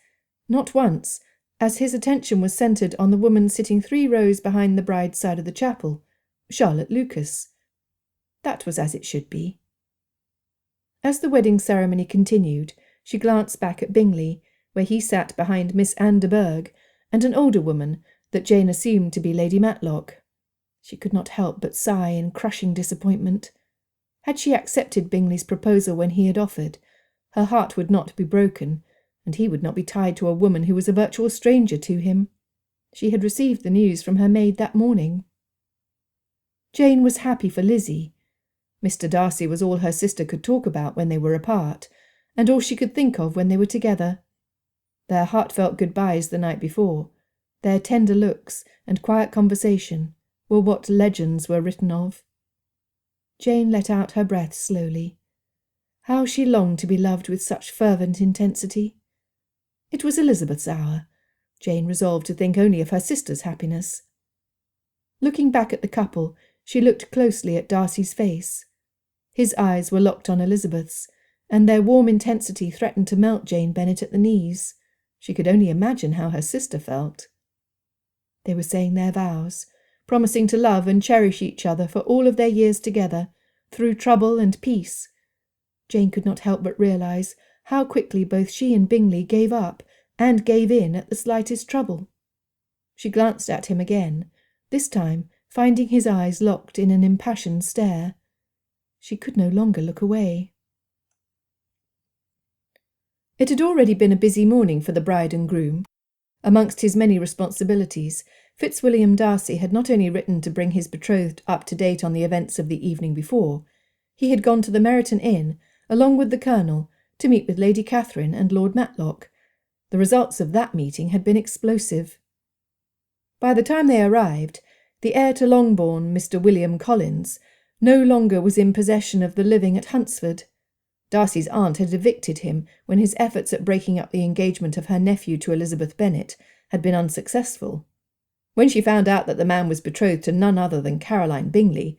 not once, as his attention was centred on the woman sitting 3 rows behind the bride's side of the chapel, Charlotte Lucas. That was as it should be. As the wedding ceremony continued, she glanced back at Bingley, where he sat behind Miss Anne de Bourgh and an older woman that Jane assumed to be Lady Matlock. She could not help but sigh in crushing disappointment. Had she accepted Bingley's proposal when he had offered, her heart would not be broken, and he would not be tied to a woman who was a virtual stranger to him. She had received the news from her maid that morning. Jane was happy for Lizzie. Mr. Darcy was all her sister could talk about when they were apart, and all she could think of when they were together. Their heartfelt goodbyes the night before, their tender looks and quiet conversation, were what legends were written of. Jane let out her breath slowly. How she longed to be loved with such fervent intensity. It was Elizabeth's hour. Jane resolved to think only of her sister's happiness. Looking back at the couple, she looked closely at Darcy's face. His eyes were locked on Elizabeth's, and their warm intensity threatened to melt Jane Bennet at the knees. She could only imagine how her sister felt. They were saying their vows, promising to love and cherish each other for all of their years together, through trouble and peace. Jane could not help but realise how quickly both she and Bingley gave up and gave in at the slightest trouble. She glanced at him again, this time finding his eyes locked in an impassioned stare. She could no longer look away. It had already been a busy morning for the bride and groom. Amongst his many responsibilities, Fitzwilliam Darcy had not only written to bring his betrothed up to date on the events of the evening before, he had gone to the Meryton Inn, along with the Colonel, to meet with Lady Catherine and Lord Matlock. The results of that meeting had been explosive. By the time they arrived, the heir to Longbourn, Mr. William Collins, no longer was in possession of the living at Hunsford. Darcy's aunt had evicted him when his efforts at breaking up the engagement of her nephew to Elizabeth Bennet had been unsuccessful. When she found out that the man was betrothed to none other than Caroline Bingley,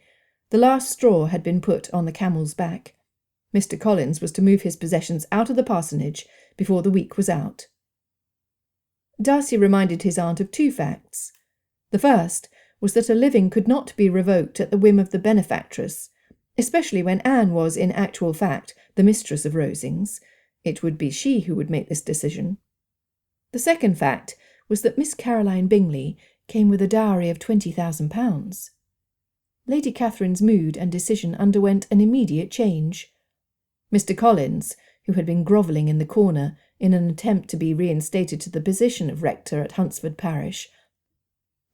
The last straw had been put on the camel's back. Mr. Collins was to move his possessions out of the parsonage before the week was out. Darcy reminded his aunt of 2 facts. The first was that a living could not be revoked at the whim of the benefactress, especially when Anne was, in actual fact, the mistress of Rosings. It would be she who would make this decision. The second fact was that Miss Caroline Bingley came with a dowry of £20,000. Lady Catherine's mood and decision underwent an immediate change. Mr. Collins, who had been grovelling in the corner in an attempt to be reinstated to the position of rector at Hunsford Parish,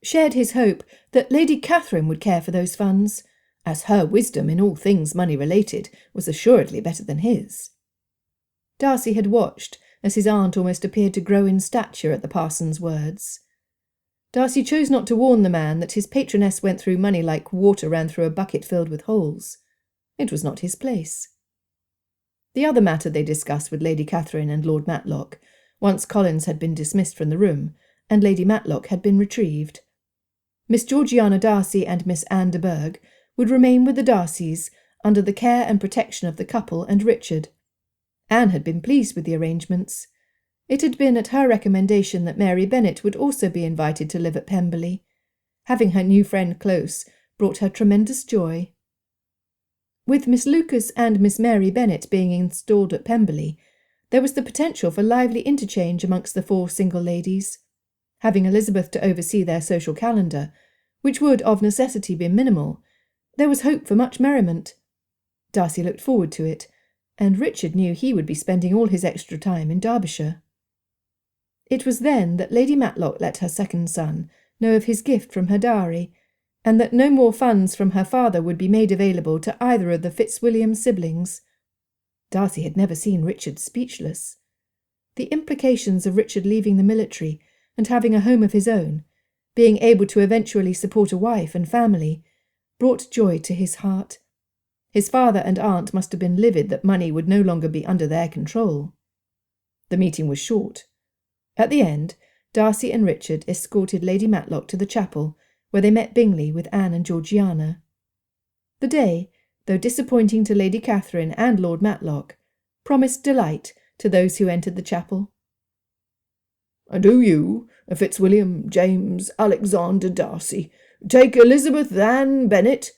shared his hope that Lady Catherine would care for those funds, as her wisdom in all things money-related was assuredly better than his. Darcy had watched as his aunt almost appeared to grow in stature at the parson's words. Darcy chose not to warn the man that his patroness went through money like water ran through a bucket filled with holes. It was not his place. The other matter they discussed with Lady Catherine and Lord Matlock, once Collins had been dismissed from the room, and Lady Matlock had been retrieved. Miss Georgiana Darcy and Miss Anne de Bourgh would remain with the Darcys under the care and protection of the couple and Richard. Anne had been pleased with the arrangements. It had been at her recommendation that Mary Bennet would also be invited to live at Pemberley. Having her new friend close brought her tremendous joy. With Miss Lucas and Miss Mary Bennet being installed at Pemberley, there was the potential for lively interchange amongst the 4 single ladies. Having Elizabeth to oversee their social calendar, which would of necessity be minimal, there was hope for much merriment. Darcy looked forward to it, and Richard knew he would be spending all his extra time in Derbyshire. It was then that Lady Matlock let her second son know of his gift from her dowry, and that no more funds from her father would be made available to either of the Fitzwilliam siblings. Darcy had never seen Richard speechless. The implications of Richard leaving the military and having a home of his own, being able to eventually support a wife and family, brought joy to his heart. His father and aunt must have been livid that money would no longer be under their control. The meeting was short. At the end, Darcy and Richard escorted Lady Matlock to the chapel, where they met Bingley with Anne and Georgiana. The day, though disappointing to Lady Catherine and Lord Matlock, promised delight to those who entered the chapel. "Do you, Fitzwilliam James Alexander Darcy, take Elizabeth Ann Bennet?"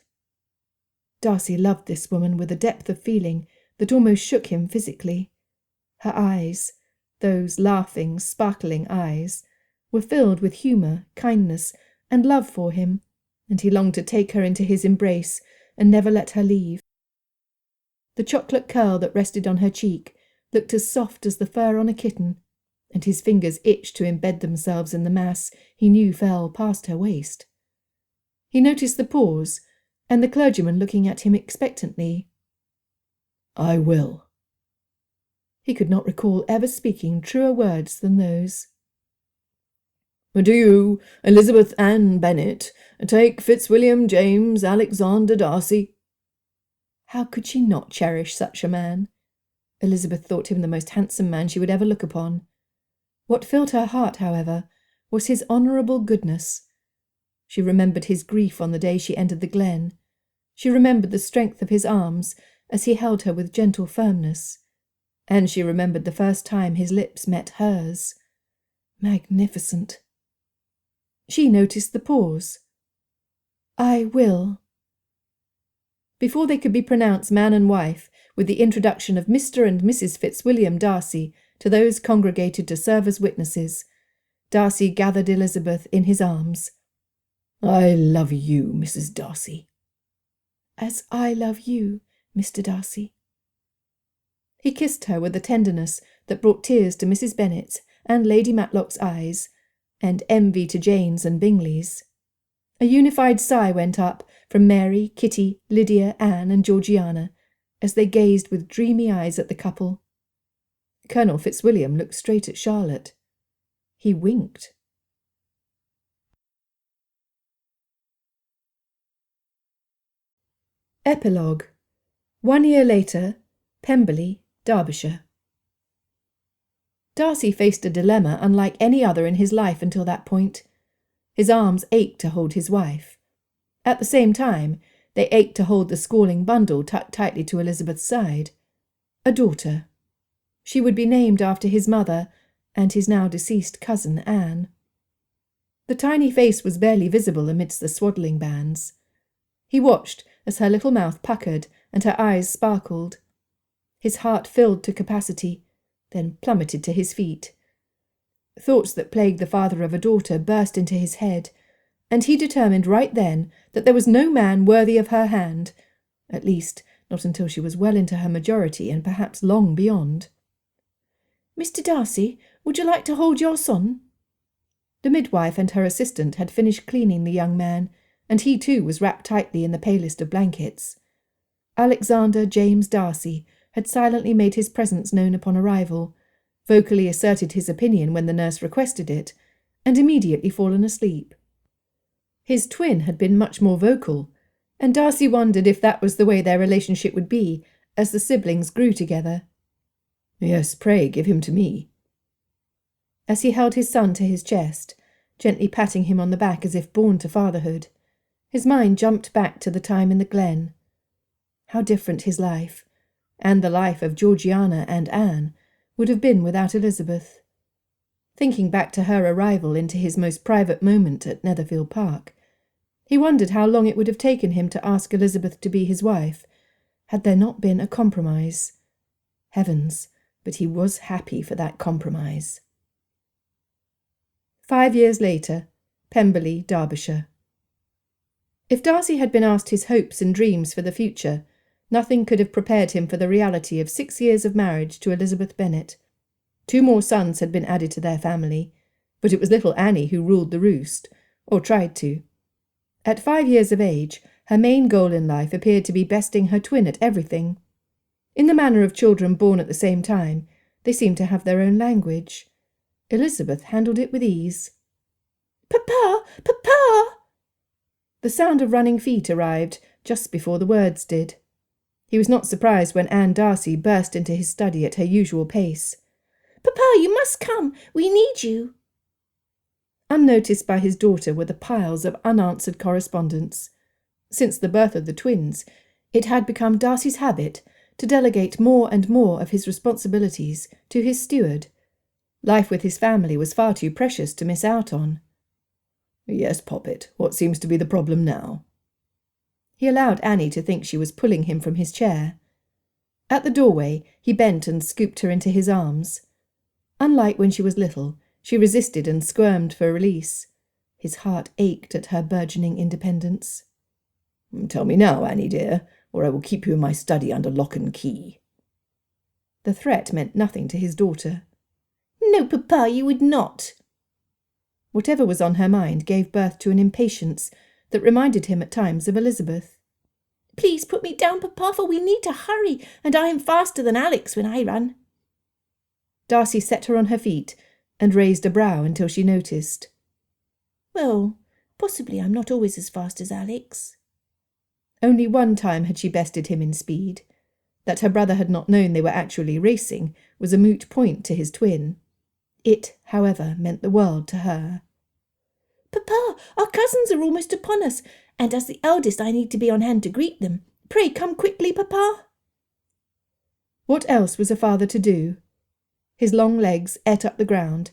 Darcy loved this woman with a depth of feeling that almost shook him physically. Her eyes, those laughing, sparkling eyes, were filled with humour, kindness, and love for him, and he longed to take her into his embrace and never let her leave. The chocolate curl that rested on her cheek looked as soft as the fur on a kitten, and his fingers itched to embed themselves in the mass he knew fell past her waist. He noticed the pause, and the clergyman looking at him expectantly. "I will." He could not recall ever speaking truer words than those. "Do you, Elizabeth Ann Bennet, take Fitzwilliam James Alexander Darcy?" How could she not cherish such a man? Elizabeth thought him the most handsome man she would ever look upon. What filled her heart, however, was his honourable goodness. She remembered his grief on the day she entered the glen. She remembered the strength of his arms as he held her with gentle firmness. And she remembered the first time his lips met hers. Magnificent. She noticed the pause. "I will." Before they could be pronounced man and wife, with the introduction of Mr. and Mrs. Fitzwilliam Darcy to those congregated to serve as witnesses, Darcy gathered Elizabeth in his arms. "I love you, Mrs. Darcy." "As I love you, Mr. Darcy." He kissed her with a tenderness that brought tears to Mrs. Bennet's and Lady Matlock's eyes, and envy to Jane's and Bingley's. A unified sigh went up from Mary, Kitty, Lydia, Anne, and Georgiana, as they gazed with dreamy eyes at the couple. Colonel Fitzwilliam looked straight at Charlotte. He winked. Epilogue. 1 year later, Pemberley, Derbyshire. Darcy faced a dilemma unlike any other in his life until that point. His arms ached to hold his wife. At the same time, They ached to hold the squalling bundle tucked tightly to Elizabeth's side. A daughter. She would be named after his mother and his now deceased cousin Anne. The tiny face was barely visible amidst the swaddling bands. He watched as her little mouth puckered and her eyes sparkled. His heart filled to capacity, then plummeted to his feet. Thoughts that plagued the father of a daughter burst into his head, and he determined right then that there was no man worthy of her hand, at least not until she was well into her majority and perhaps long beyond. "Mr. Darcy, would you like to hold your son?" The midwife and her assistant had finished cleaning the young man, and he too was wrapped tightly in the palest of blankets. Alexander James Darcy had silently made his presence known upon arrival, vocally asserted his opinion when the nurse requested it, and immediately fallen asleep. His twin had been much more vocal, and Darcy wondered if that was the way their relationship would be as the siblings grew together. "Yes, pray give him to me." As he held his son to his chest, gently patting him on the back as if born to fatherhood, his mind jumped back to the time in the glen. How different his life, and the life of Georgiana and Anne, would have been without Elizabeth. Thinking back to her arrival into his most private moment at Netherfield Park, he wondered how long it would have taken him to ask Elizabeth to be his wife, had there not been a compromise. Heavens, but he was happy for that compromise. 5 years later, Pemberley, Derbyshire. If Darcy had been asked his hopes and dreams for the future, nothing could have prepared him for the reality of 6 years of marriage to Elizabeth Bennet. 2 more sons had been added to their family, but it was little Annie who ruled the roost, or tried to. At 5 years of age, her main goal in life appeared to be besting her twin at everything. In the manner of children born at the same time, they seemed to have their own language. Elizabeth handled it with ease. "Papa! Papa!" The sound of running feet arrived just before the words did. He was not surprised when Anne Darcy burst into his study at her usual pace. "Papa, you must come! We need you!" Unnoticed by his daughter were the piles of unanswered correspondence. Since the birth of the twins, it had become Darcy's habit to delegate more and more of his responsibilities to his steward. Life with his family was far too precious to miss out on. "Yes, Poppet, what seems to be the problem now?" He allowed Annie to think she was pulling him from his chair. At the doorway, he bent and scooped her into his arms. Unlike when she was little, she resisted and squirmed for release. His heart ached at her burgeoning independence. "Tell me now, Annie dear, or I will keep you in my study under lock and key." The threat meant nothing to his daughter. "No, Papa, you would not." Whatever was on her mind gave birth to an impatience that reminded him at times of Elizabeth. "Please put me down, Papa, for we need to hurry, and I am faster than Alex when I run." Darcy set her on her feet and raised a brow until she noticed. "Well, possibly I'm not always as fast as Alex." Only one time had she bested him in speed. That her brother had not known they were actually racing was a moot point to his twin. It, however, meant the world to her. "Papa, our cousins are almost upon us, and as the eldest I need to be on hand to greet them. Pray come quickly, Papa." What else was a father to do? His long legs ate up the ground,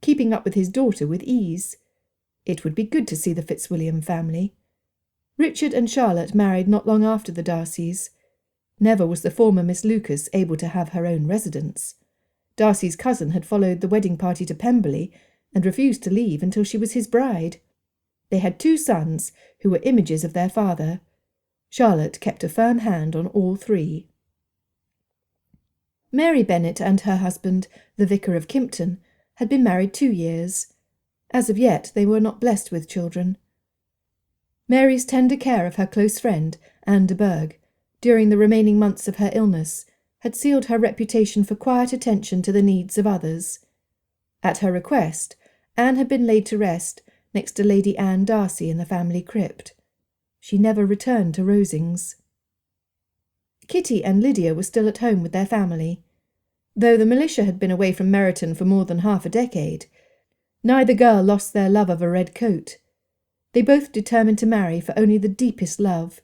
keeping up with his daughter with ease. It would be good to see the Fitzwilliam family. Richard and Charlotte married not long after the Darcys. Never was the former Miss Lucas able to have her own residence. Darcy's cousin had followed the wedding party to Pemberley and refused to leave until she was his bride. They had 2 sons who were images of their father. Charlotte kept a firm hand on all 3. Mary Bennet and her husband, the Vicar of Kimpton, had been married 2 years. As of yet, they were not blessed with children. Mary's tender care of her close friend, Anne de Bourgh, during the remaining months of her illness, had sealed her reputation for quiet attention to the needs of others. At her request, Anne had been laid to rest next to Lady Anne Darcy in the family crypt. She never returned to Rosings. Kitty and Lydia were still at home with their family. Though the militia had been away from Meryton for more than half a decade, neither girl lost their love of a red coat. They both determined to marry for only the deepest love,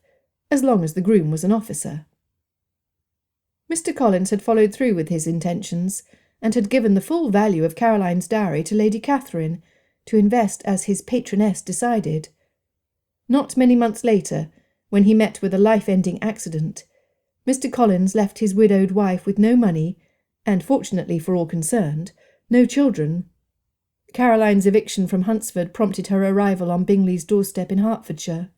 as long as the groom was an officer. Mr. Collins had followed through with his intentions, and had given the full value of Caroline's dowry to Lady Catherine, to invest as his patroness decided. Not many months later, when he met with a life-ending accident, Mr. Collins left his widowed wife with no money, and, fortunately for all concerned, no children. Caroline's eviction from Hunsford prompted her arrival on Bingley's doorstep in Hertfordshire.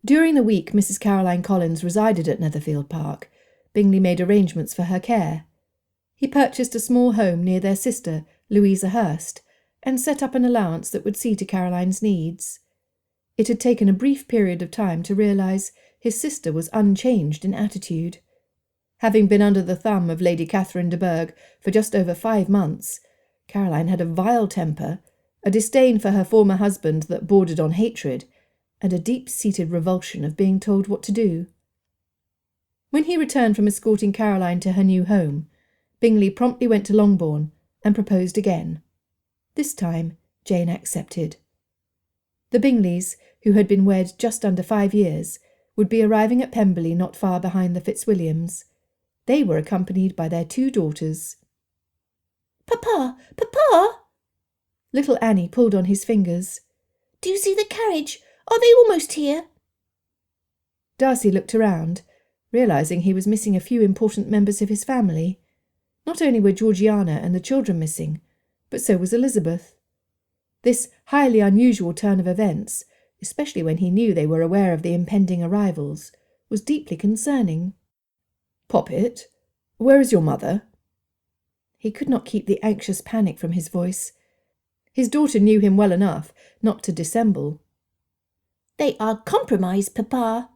During the week Mrs. Caroline Collins resided at Netherfield Park, Bingley made arrangements for her care. He purchased a small home near their sister, Louisa Hurst, and set up an allowance that would see to Caroline's needs. It had taken a brief period of time to realise his sister was unchanged in attitude. Having been under the thumb of Lady Catherine de Bourgh for just over 5 months, Caroline had a vile temper, a disdain for her former husband that bordered on hatred, and a deep-seated revulsion of being told what to do. When he returned from escorting Caroline to her new home, Bingley promptly went to Longbourn and proposed again. This time Jane accepted. The Bingleys, who had been wed just under 5 years, would be arriving at Pemberley not far behind the Fitzwilliams. They were accompanied by their 2 daughters. "Papa! Papa!" Little Annie pulled on his fingers. "Do you see the carriage? Are they almost here?" Darcy looked around, realising he was missing a few important members of his family. Not only were Georgiana and the children missing, but so was Elizabeth. This highly unusual turn of events, especially when he knew they were aware of the impending arrivals, was deeply concerning. "Poppet, where is your mother?" He could not keep the anxious panic from his voice. His daughter knew him well enough not to dissemble. "They are compromised, Papa."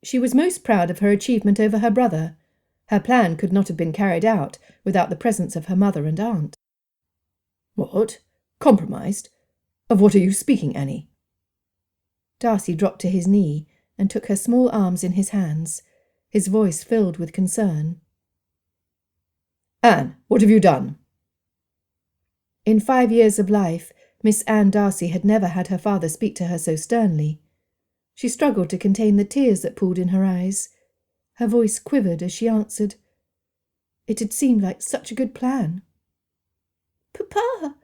She was most proud of her achievement over her brother. Her plan could not have been carried out without the presence of her mother and aunt. "What? Compromised? Of what are you speaking, Annie?" Darcy dropped to his knee and took her small arms in his hands, his voice filled with concern. "Anne, what have you done?" In 5 years of life, Miss Anne Darcy had never had her father speak to her so sternly. She struggled to contain the tears that pooled in her eyes. Her voice quivered as she answered. It had seemed like such a good plan. "Papa,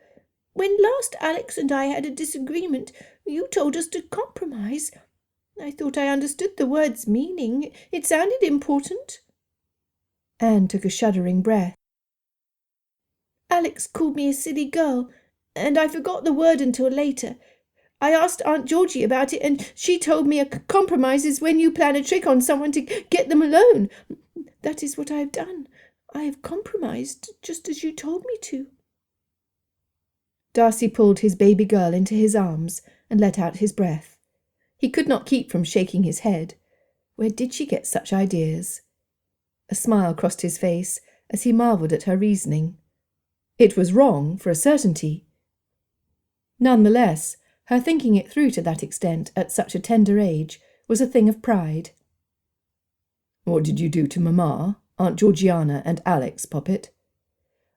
when last Alex and I had a disagreement, you told us to compromise. I thought I understood the word's meaning. It sounded important." Anne took a shuddering breath. "Alex called me a silly girl, and I forgot the word until later. I asked Aunt Georgie about it, and she told me a compromise is when you plan a trick on someone to get them alone. That is what I have done. I have compromised, just as you told me to." Darcy pulled his baby girl into his arms and let out his breath. He could not keep from shaking his head. Where did she get such ideas? A smile crossed his face as he marvelled at her reasoning. It was wrong, for a certainty. Nonetheless, her thinking it through to that extent at such a tender age was a thing of pride. "What did you do to Mamma, Aunt Georgiana and Alex, Poppet?"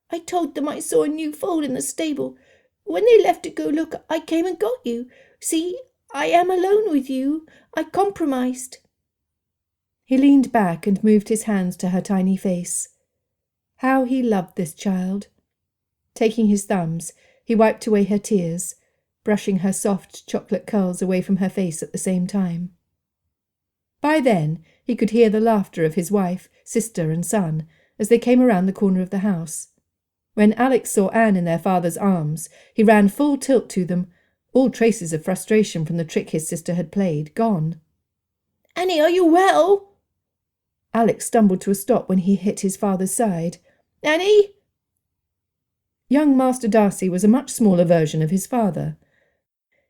"I told them I saw a new foal in the stable. When they left to go look, I came and got you. See, I am alone with you. I compromised." He leaned back and moved his hands to her tiny face. How he loved this child! Taking his thumbs, he wiped away her tears, brushing her soft chocolate curls away from her face at the same time. By then he could hear the laughter of his wife, sister and son as they came around the corner of the house. When Alex saw Anne in their father's arms, he ran full tilt to them, all traces of frustration from the trick his sister had played gone. "Annie, are you well?" Alex stumbled to a stop when he hit his father's side. "Annie?" Young Master Darcy was a much smaller version of his father.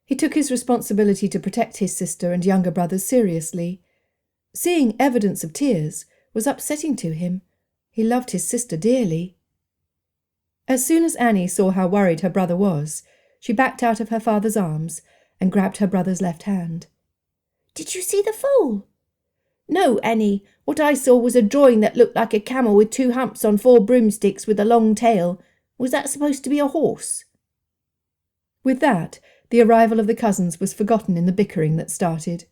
He took his responsibility to protect his sister and younger brothers seriously. Seeing evidence of tears was upsetting to him. He loved his sister dearly. As soon as Annie saw how worried her brother was, she backed out of her father's arms and grabbed her brother's left hand. "Did you see the foal?" "No, Annie. What I saw was a drawing that looked like a camel with 2 humps on 4 broomsticks with a long tail. Was that supposed to be a horse?" With that, The arrival of the cousins was forgotten in the bickering that started.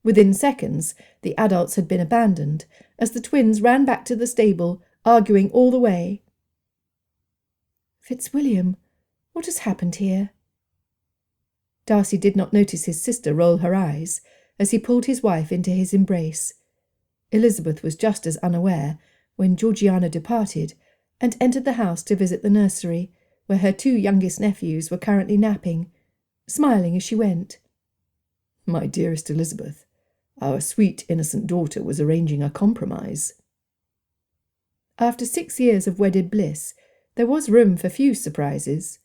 Within seconds, the adults had been abandoned, as the twins ran back to the stable, arguing all the way. "Fitzwilliam, what has happened here?" Darcy did not notice his sister roll her eyes as he pulled his wife into his embrace. Elizabeth was just as unaware when Georgiana departed and entered the house to visit the nursery, where her 2 youngest nephews were currently napping, smiling as she went. "My dearest Elizabeth, our sweet, innocent daughter was arranging a compromise." After 6 years of wedded bliss, there was room for few surprises.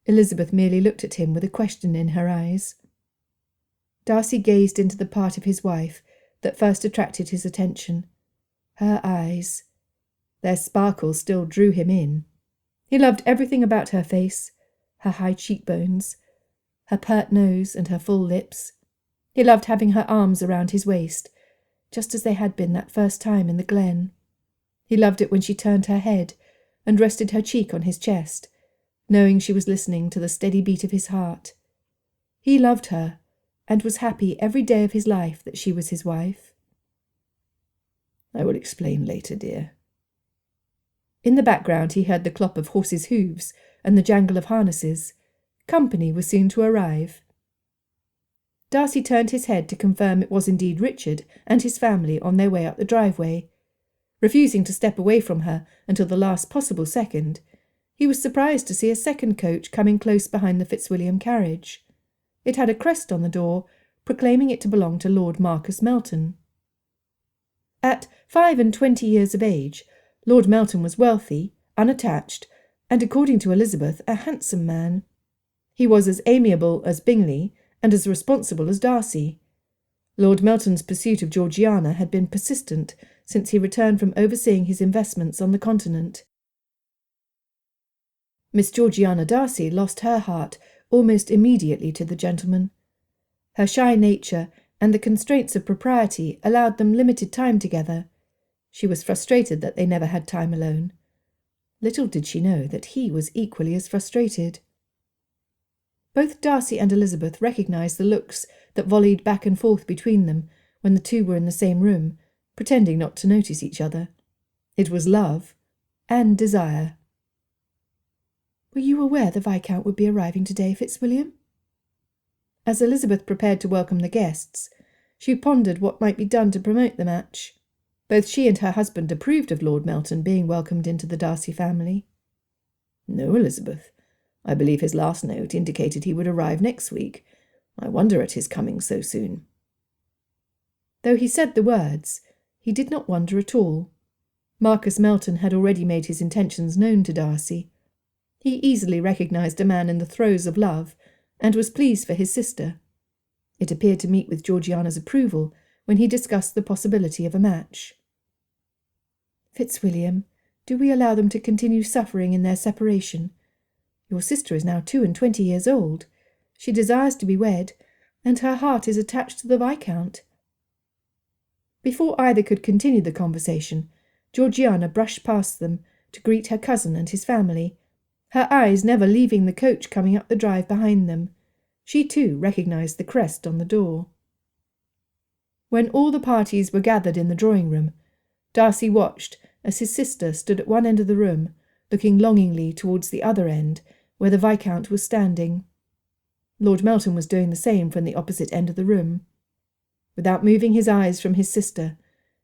Elizabeth merely looked at him with a question in her eyes. Darcy gazed into the part of his wife that first attracted his attention. Her eyes. Their sparkle still drew him in. He loved everything about her face, her high cheekbones, her pert nose and her full lips. He loved having her arms around his waist, just as they had been that first time in the glen. He loved it when she turned her head and rested her cheek on his chest, knowing she was listening to the steady beat of his heart. He loved her, and was happy every day of his life that she was his wife. "I will explain later, dear." In the background he heard the clop of horses' hooves and the jangle of harnesses. Company was soon to arrive. Darcy turned his head to confirm it was indeed Richard and his family on their way up the driveway. Refusing to step away from her until the last possible second, he was surprised to see a second coach coming close behind the Fitzwilliam carriage. It had a crest on the door, proclaiming it to belong to Lord Marcus Melton. At 25 years of age, Lord Melton was wealthy, unattached, and, according to Elizabeth, a handsome man. He was as amiable as Bingley and as responsible as Darcy. Lord Melton's pursuit of Georgiana had been persistent since he returned from overseeing his investments on the continent. Miss Georgiana Darcy lost her heart almost immediately to the gentleman. Her shy nature and the constraints of propriety allowed them limited time together. She was frustrated that they never had time alone. Little did she know that he was equally as frustrated. Both Darcy and Elizabeth recognised the looks that volleyed back and forth between them when the two were in the same room, pretending not to notice each other. It was love and desire. "Were you aware the Viscount would be arriving today, Fitzwilliam?" As Elizabeth prepared to welcome the guests, she pondered what might be done to promote the match. Both she and her husband approved of Lord Melton being welcomed into the Darcy family. "No, Elizabeth. I believe his last note indicated he would arrive next week. I wonder at his coming so soon." Though he said the words, he did not wonder at all. Marcus Melton had already made his intentions known to Darcy. He easily recognised a man in the throes of love, and was pleased for his sister. It appeared to meet with Georgiana's approval when he discussed the possibility of a match. "Fitzwilliam, do we allow them to continue suffering in their separation? Your sister is now 22 years old. She desires to be wed, and her heart is attached to the Viscount." Before either could continue the conversation, Georgiana brushed past them to greet her cousin and his family, her eyes never leaving the coach coming up the drive behind them. She too recognised the crest on the door. When all the parties were gathered in the drawing-room, Darcy watched as his sister stood at one end of the room, looking longingly towards the other end, where the Viscount was standing. Lord Melton was doing the same from the opposite end of the room. Without moving his eyes from his sister,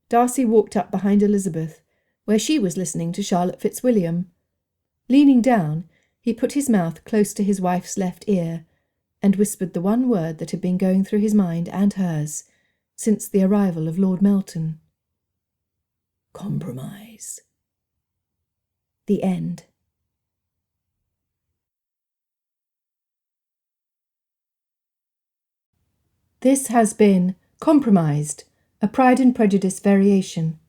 Darcy walked up behind Elizabeth, where she was listening to Charlotte Fitzwilliam. Leaning down, he put his mouth close to his wife's left ear, and whispered the one word that had been going through his mind and hers since the arrival of Lord Melton. "Compromise." The end. This has been Compromised, a Pride and Prejudice variation,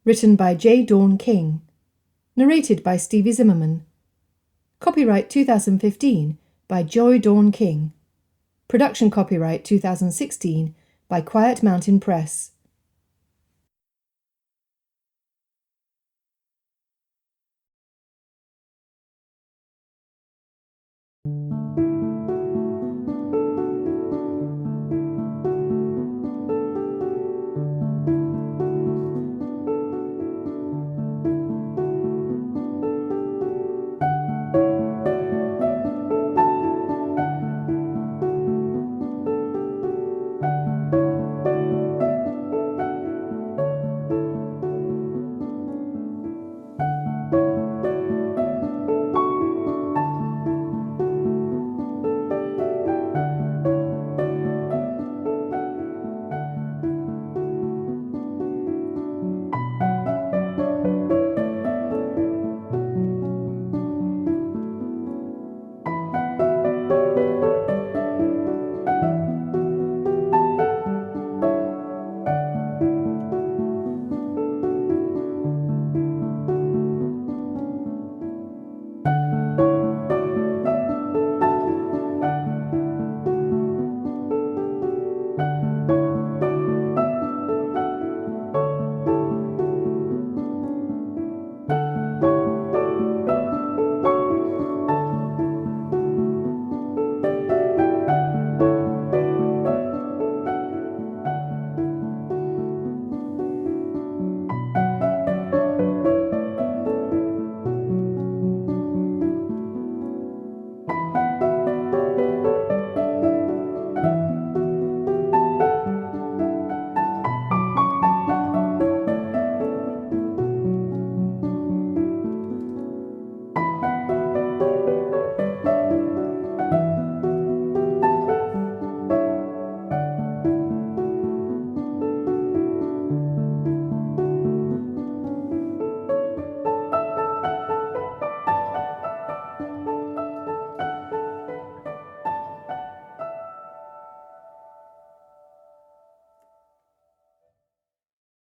written by J. Dawn King, narrated by Stevie Zimmerman. Copyright 2015 by Joy Dawn King. Production copyright 2016 by Quiet Mountain Press.